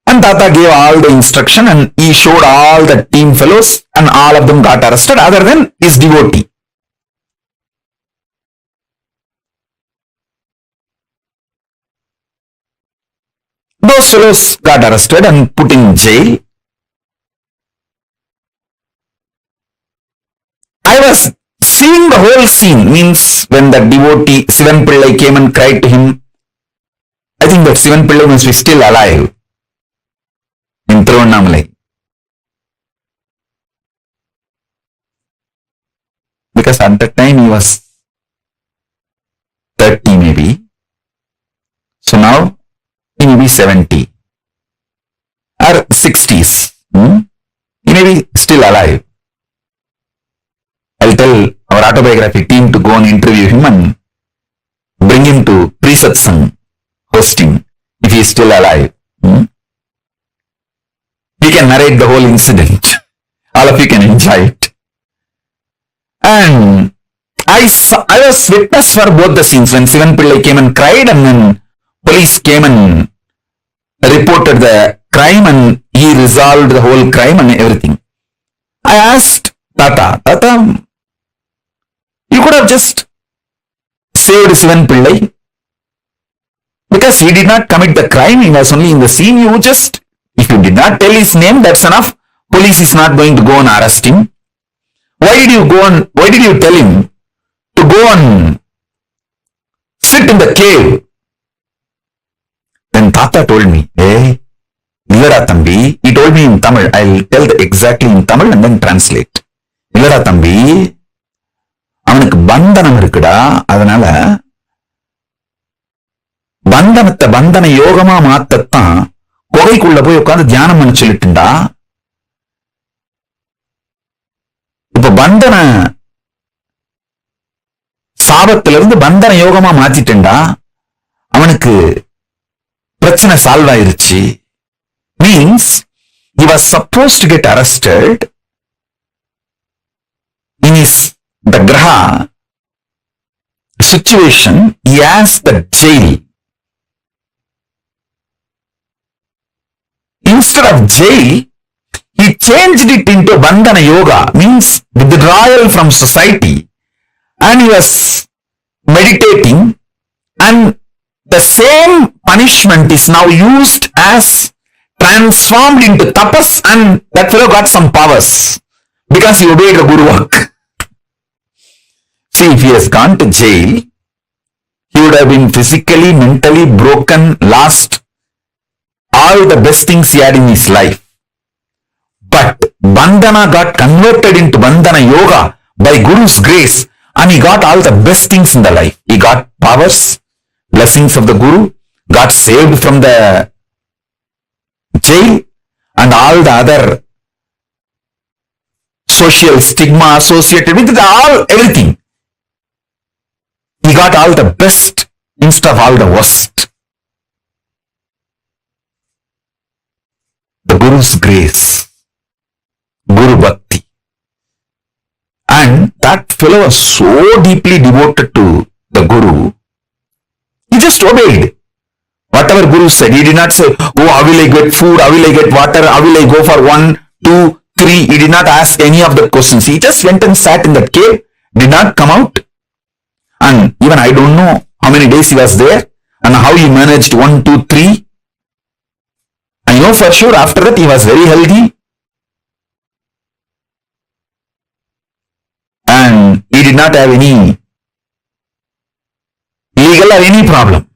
And Tata gave all the instruction and he showed all the team fellows and all of them got arrested other than his devotee. Those fellows got arrested and put in jail. I was seeing the whole scene, means when the devotee Shivan Pillai came and cried to him. I think that Shivan Pillai must be still alive in Tiruvannamalai. Because at that time he was 30 maybe. So now he may be 70 or 60s. He may be still alive. I'll tell our autobiography team to go and interview him and bring him to pre-satsang hosting if he is still alive. He can narrate the whole incident. All of you can enjoy it. And I was witness for both the scenes when Shivan Pillai came and cried and then police came and reported the crime and he resolved the whole crime and everything. I asked Tata, you could have just saved Shivan Pillai because he did not commit the crime, he was only in the scene. If you did not tell his name, that's enough. Police is not going to go and arrest him. Why did you tell him to go and sit in the cave? Then Tata told me, hey, Illara Thambi, he told me in Tamil, I'll tell exactly in Tamil and then translate. Illara Thambi, அவனுக்கு பந்தனம் இருக்குடா, அதனால பந்தனத்தை பந்தன யோகமா மாத்தத்தான் குகைக்குள்ள போய் உட்கார்ந்து தியானம் பண்ண சொல்லிட்டுண்டா. இப்ப பந்தன சாபத்துல இருந்து பந்தன யோகமா மாத்திட்டா அவனுக்கு பிரச்சனை சால்வ் ஆயிருச்சு. Means he was supposed to get arrested in the Graha situation. He has the jail. Instead of jail, he changed it into Bandhana Yoga, means withdrawal from society. And he was meditating and the same punishment is now used as transformed into tapas and that fellow got some powers because he obeyed the Guru work. See, if he has gone to jail, He would have been physically, mentally broken, lost all the best things he had in his life. But Bandhana got converted into Bandhana Yoga by Guru's grace, and he got all the best things in the life. He got powers, blessings of the Guru, got saved from the jail, and all the other social stigma associated with it, everything. He got all the best instead of all the worst. The Guru's grace, Guru Bhakti. And that fellow was so deeply devoted to the Guru, he just obeyed whatever Guru said. He did not say, oh, how will I get food, how will I get water, how will I go for 1, 2, 3. He did not ask any of the questions. He just went and sat in that cave, did not come out. And even I don't know how many days he was there and how he managed 1, 2, 3. I know for sure after that he was very healthy. And he did not have any legal or any problem.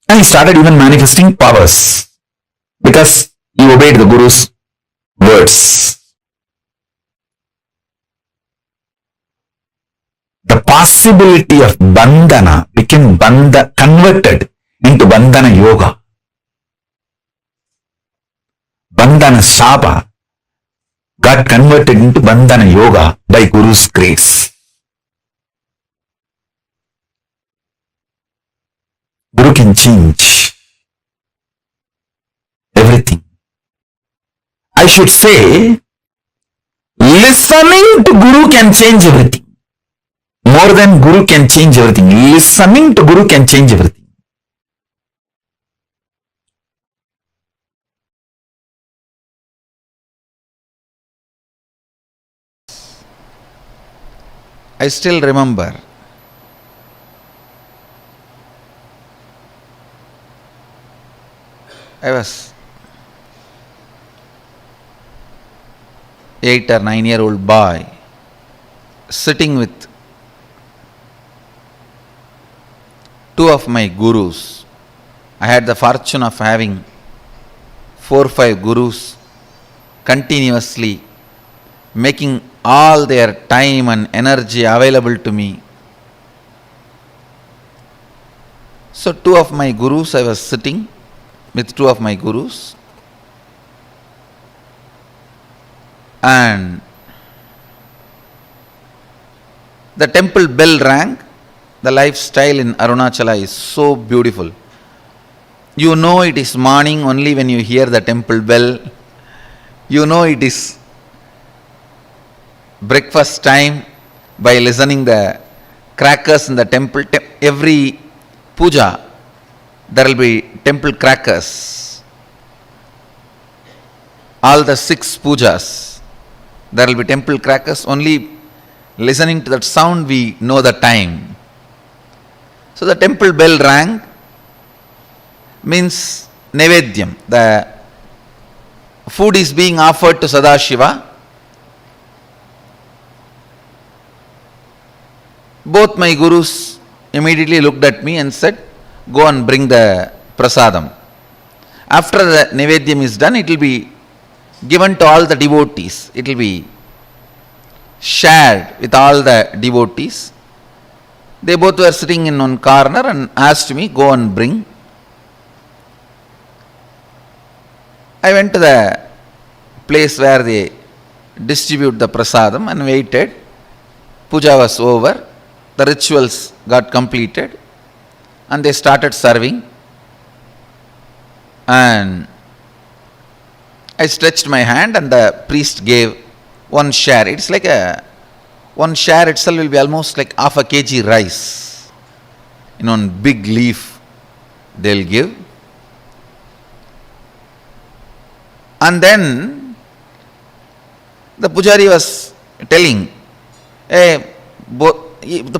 And he started even manifesting powers because he obeyed the Guru's words. The possibility of bandhana became converted into bandhana yoga. Bandhana Saba got converted into bandhana yoga by Guru's grace. Guru can change everything. I should say, listening to Guru can change everything. More than Guru can change everything. Listening to Guru can change everything. I still remember I was 8 or 9-year-old boy sitting with two of my gurus. I had the fortune of having 4 or 5 gurus continuously making all their time and energy available to me. So 2 of my gurus, I was sitting with 2 of my gurus, and the temple bell rang. The lifestyle in Arunachala is so beautiful. You know it is morning only when you hear the temple bell. You know it is breakfast time by listening the crackers in the temple. Every puja, there will be temple crackers. All the 6 pujas, there will be temple crackers. Only listening to that sound we know the time. So the temple bell rang, means Nevedyam. The food is being offered to Sadashiva. Both my gurus immediately looked at me and said, go and bring the prasadam. After the Nevedyam is done, it will be given to all the devotees. It will be shared with all the devotees. They both were sitting in one corner and asked me, go and bring. I went to the place where they distribute the prasadam and waited. Puja was over. The rituals got completed and they started serving. And I stretched my hand and the priest gave 1 share. It's like one share itself will be almost like half a kg rice. In one big leaf they'll give. And then the pujari was telling, the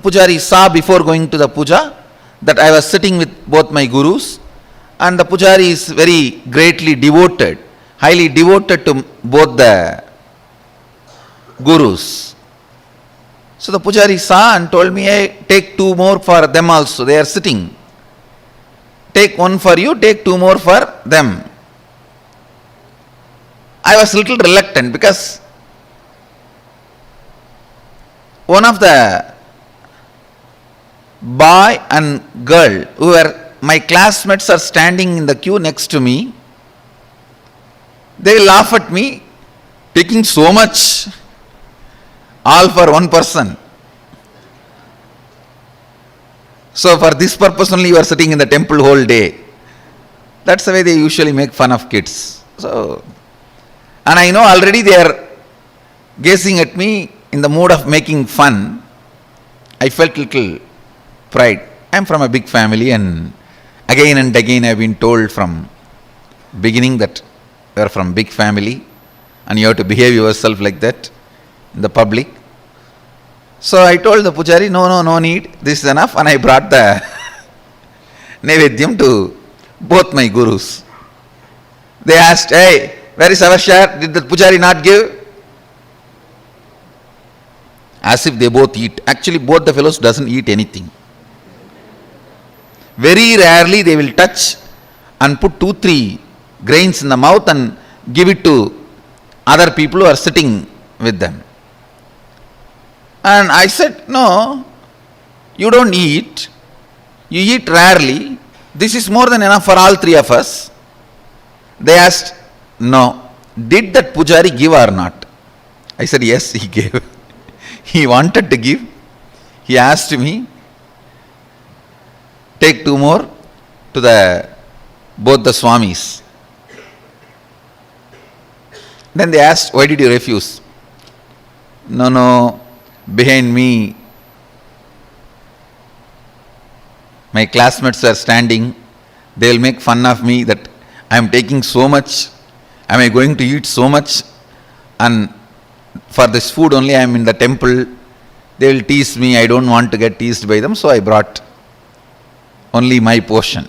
pujari saw before going to the puja that I was sitting with both my gurus, and the pujari is very greatly devoted, highly devoted to both the gurus. So the Pujari saw and told me, hey, take 2 more for them also. They are sitting. Take 1 for you, take 2 more for them. I was a little reluctant because one of the boy and girl who were my classmates are standing in the queue next to me. They will laugh at me, taking so much, all for one person. So for this purpose only you are sitting in the temple whole day. That's the way they usually make fun of kids. So, and I know already they are gazing at me in the mood of making fun. I felt little pride. I am from a big family, and again I have been told from beginning that you are from big family and you have to behave yourself like that in the public. So I told the Pujari, no need, this is enough, and I brought the Nevedyam to both my gurus. They asked, hey, where is our share? Did the Pujari not give? As if they both eat. Actually, both the fellows doesn't eat anything. Very rarely they will touch and put 2-3 grains in the mouth and give it to other people who are sitting with them. And I said, no, you don't eat. You eat rarely. This is more than enough for all 3 of us. They asked, no, did that Pujari give or not? I said, yes, he gave. He wanted to give. He asked me, take 2 more to both the Swamis. Then they asked, why did you refuse? No, behind me, my classmates are standing. They will make fun of me that I am taking so much. Am I going to eat so much? And for this food only I am in the temple. They will tease me. I don't want to get teased by them. So I brought only my portion.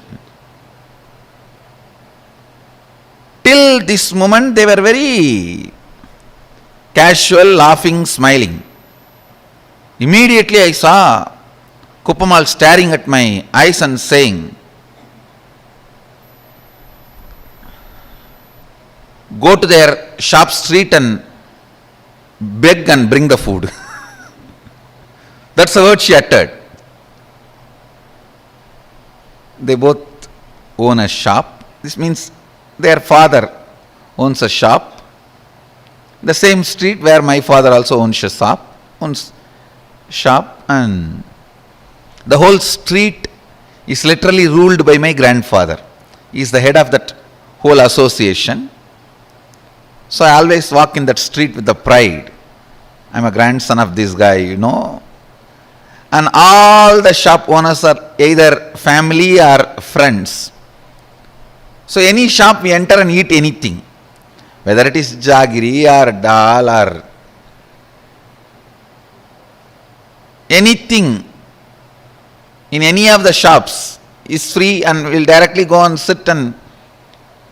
Till this moment they were very casual, laughing, smiling. Immediately I saw Kuppamal staring at my eyes and saying, go to their shop street and beg and bring the food. That's the word she uttered. They both own a shop. This means their father owns a shop. The same street where my father also owns shop, and the whole street is literally ruled by my grandfather. He is the head of that whole association. So I always walk in that street with the pride. I am a grandson of this guy, And all the shop owners are either family or friends. So any shop we enter and eat anything, whether it is jaggery or dal or anything in any of the shops is free, and we'll directly go and sit. And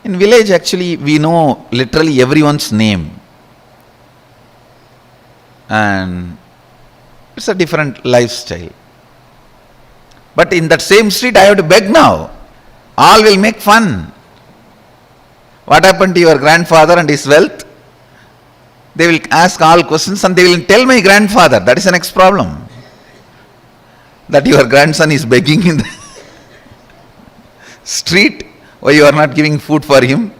in village actually we know literally everyone's name, and it's a different lifestyle. But in that same street I have to beg now. All will make fun. What happened to your grandfather and his wealth? They will ask all questions and they will tell my grandfather. That is the next problem. That your grandson is begging in the street. Why you are not giving food for him?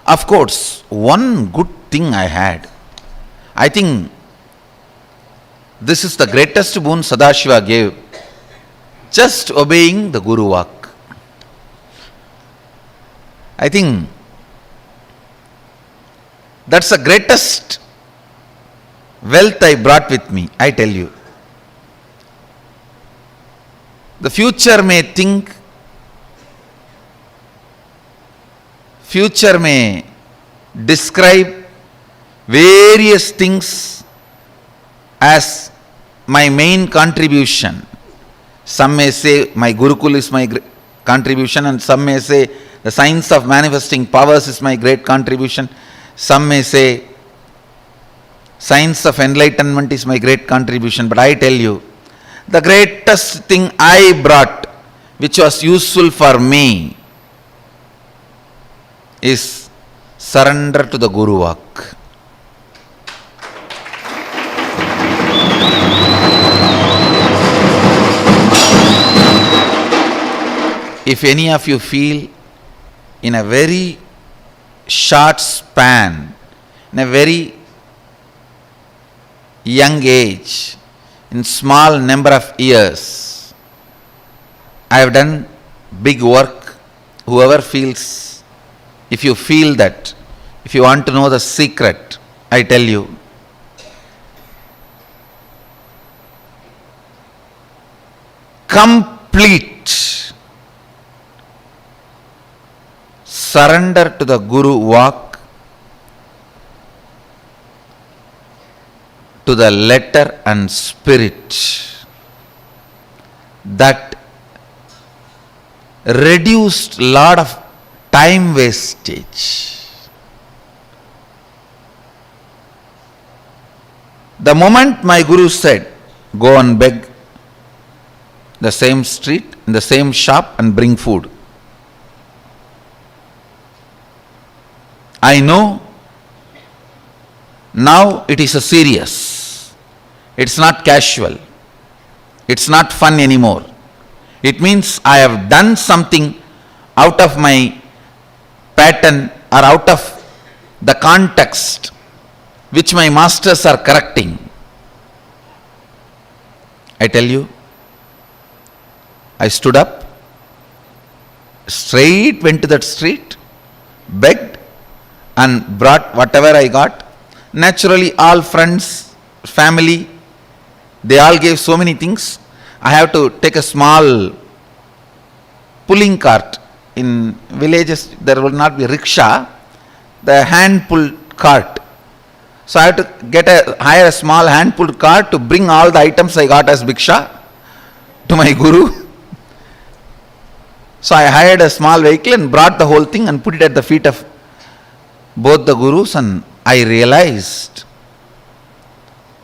Of course, one good thing I had. I think this is the greatest boon Sadashiva gave. Just obeying the Guru Vak. I think that's the greatest wealth I brought with me, I tell you. The future may think, future may describe various things as my main contribution. Some may say my Gurukul is my contribution, and some may say the science of manifesting powers is my great contribution. Some may say Science of enlightenment is my great contribution, but I tell you, the greatest thing I brought, which was useful for me, is surrender to the Guru Vak. If any of you feel in a very short span, in a very young age, in small number of years, I have done big work. Whoever feels, if you feel that, if you want to know the secret, I tell you, complete surrender to the Guru Vak, to the letter and spirit, that reduced lot of time wastage. The moment my Guru said, go and beg the same street, in the same shop and bring food, I know now it is a serious. It's not casual. It's not fun anymore. It means I have done something out of my pattern or out of the context which my masters are correcting. I tell you, I stood up, straight went to that street, begged, and brought whatever I got. Naturally, all friends, family, they all gave so many things. I have to take a small pulling cart. In villages, there will not be rickshaw, the hand pulled cart. So I have to hire a small hand pulled cart to bring all the items I got as bhiksha to my Guru. So I hired a small vehicle and brought the whole thing and put it at the feet of both the Gurus, and I realized,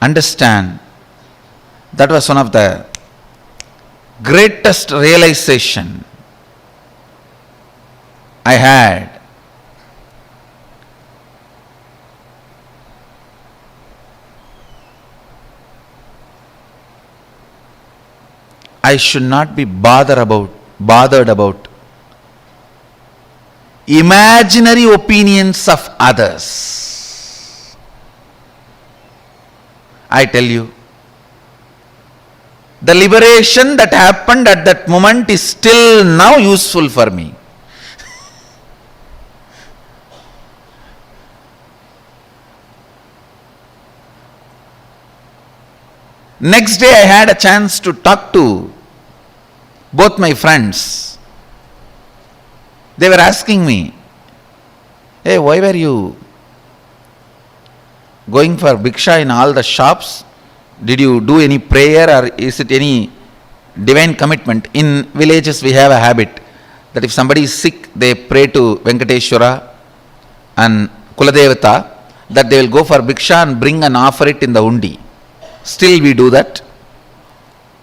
understand, that was one of the greatest realization I had. I should not be bothered about imaginary opinions of others. I tell you, the liberation that happened at that moment is still now useful for me. Next day I had a chance to talk to both my friends. They were asking me, hey, why were you going for bhiksha in all the shops? Did you do any prayer, or is it any divine commitment? In villages we have a habit that if somebody is sick, they pray to Venkateshwara and Kuladevata, that they will go for bhiksha and bring and offer it in the undi. Still we do that.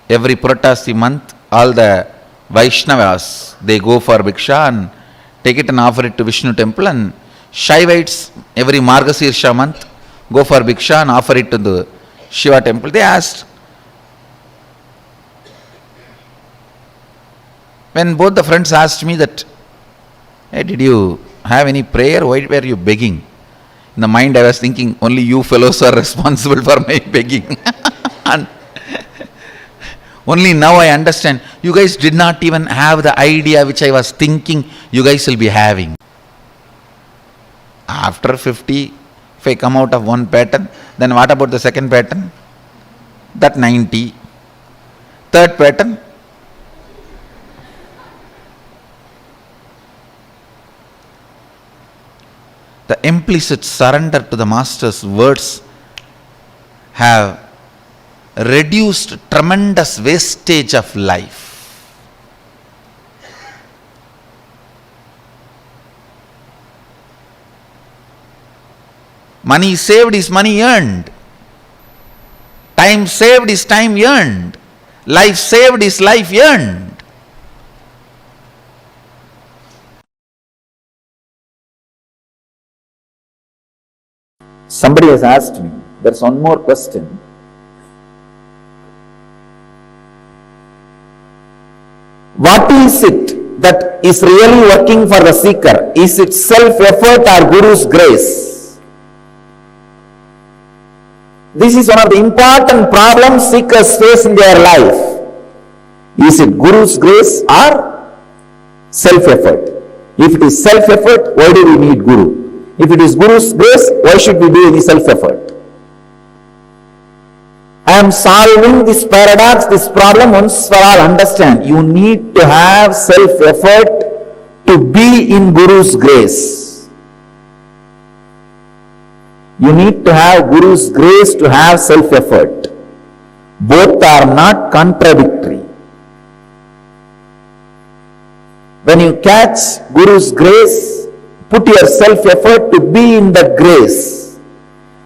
Every Puratasi month, all the Vaishnavas, they go for bhiksha and take it and offer it to Vishnu temple, and Shaivites every Margasirsha month go for bhiksha and offer it to the Shiva temple. They asked, when both the friends asked me that, hey, did you have any prayer? Why were you begging? In the mind I was thinking, only you fellows are responsible for my begging. And only now I understand, you guys did not even have the idea which I was thinking you guys will be having. After 50, if I come out of one pattern, then what about the second pattern? That 90. Third pattern? The implicit surrender to the Master's words have reduced tremendous wastage of life. Money saved is money earned. Time saved is time earned. Life saved is life earned. Somebody has asked me, there's one more question. What is it that is really working for the seeker? Is it self-effort or Guru's grace? This is one of the important problems seekers face in their life. Is it Guru's grace or self-effort? If it is self-effort, why do we need Guru? If it is Guru's grace, why should we do any self-effort? I am solving this paradox, this problem once for all. Understand, you need to have self-effort to be in Guru's grace. You need to have Guru's grace to have self-effort. Both are not contradictory. When you catch Guru's grace, put your self-effort to be in the grace.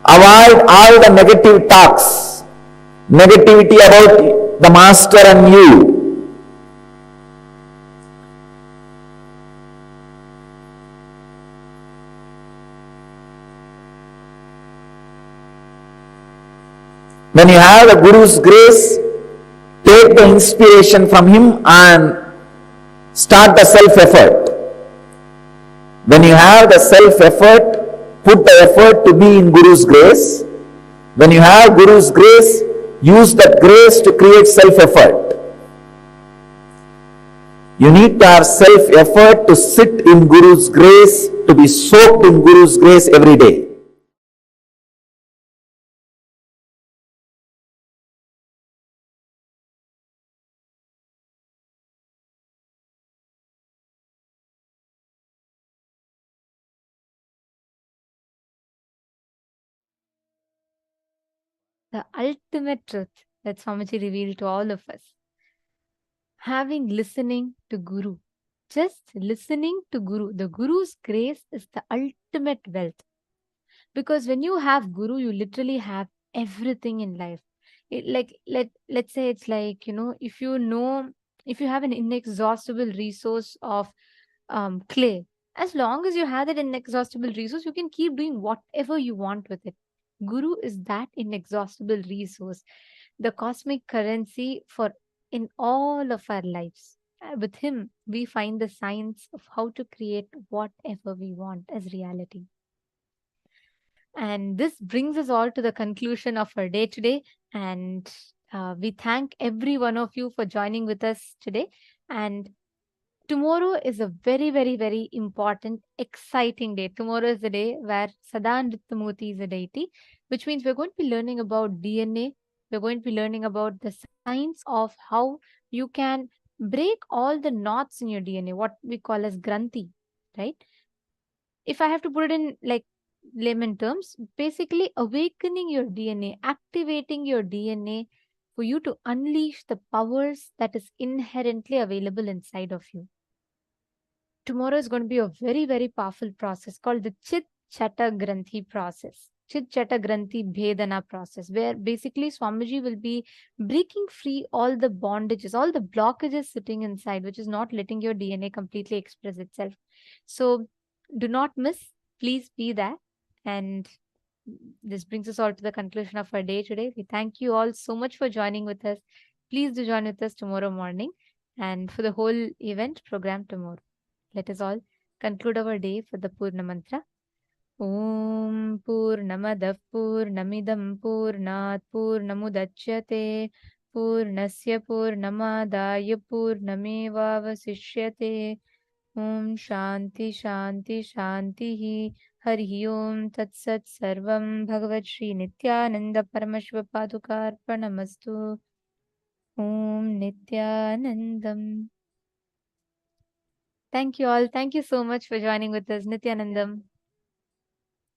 Avoid all the negative talks, negativity about the master and you. When you have the Guru's grace, take the inspiration from him and start the self-effort. When you have the self-effort, put the effort to be in Guru's grace. When you have Guru's grace, use that grace to create self-effort. You need to have self-effort to sit in Guru's grace, to be soaked in Guru's grace every day. The ultimate truth that Swamiji revealed to all of us. Having listening to Guru, just listening to Guru, the Guru's grace is the ultimate wealth. Because when you have Guru, you literally have everything in life. Let's say it's like, if you have an inexhaustible resource of clay, as long as you have that inexhaustible resource, you can keep doing whatever you want with it. Guru is that inexhaustible resource, the cosmic currency for in all of our lives. With him, we find the science of how to create whatever we want as reality. And this brings us all to the conclusion of our day today. And we thank every one of you for joining with us today. And tomorrow is a very, very, very important, exciting day. Tomorrow is the day where Sadanrittamurti is a deity, which means we're going to be learning about DNA. We're going to be learning about the science of how you can break all the knots in your DNA, what we call as Granthi, right? If I have to put it in like layman terms, basically awakening your DNA, activating your DNA for you to unleash the powers that is inherently available inside of you. Tomorrow is going to be a very, very powerful process called the Chit Chata Granthi process. Chit Chata Granthi Bhedana process, where basically Swamiji will be breaking free all the bondages, all the blockages sitting inside, which is not letting your DNA completely express itself. So do not miss, please be there. And this brings us all to the conclusion of our day today. We thank you all so much for joining with us. Please do join with us tomorrow morning and for the whole event program tomorrow. Let us all conclude our day for the Purna Mantra. Om Purnamadav Purnamidam Purnat Purnamudachyate Purnasya Purnamadaya Purnamevavasishyate. Om Shanti Shanti Shanti Hari Om Tat Sat Sarvam Bhagavat Shri Nithyananda Paramashiva Padukarpanamastu. Om Nithyanandam. Thank you all. Thank you so much for joining with us. Nithyanandam.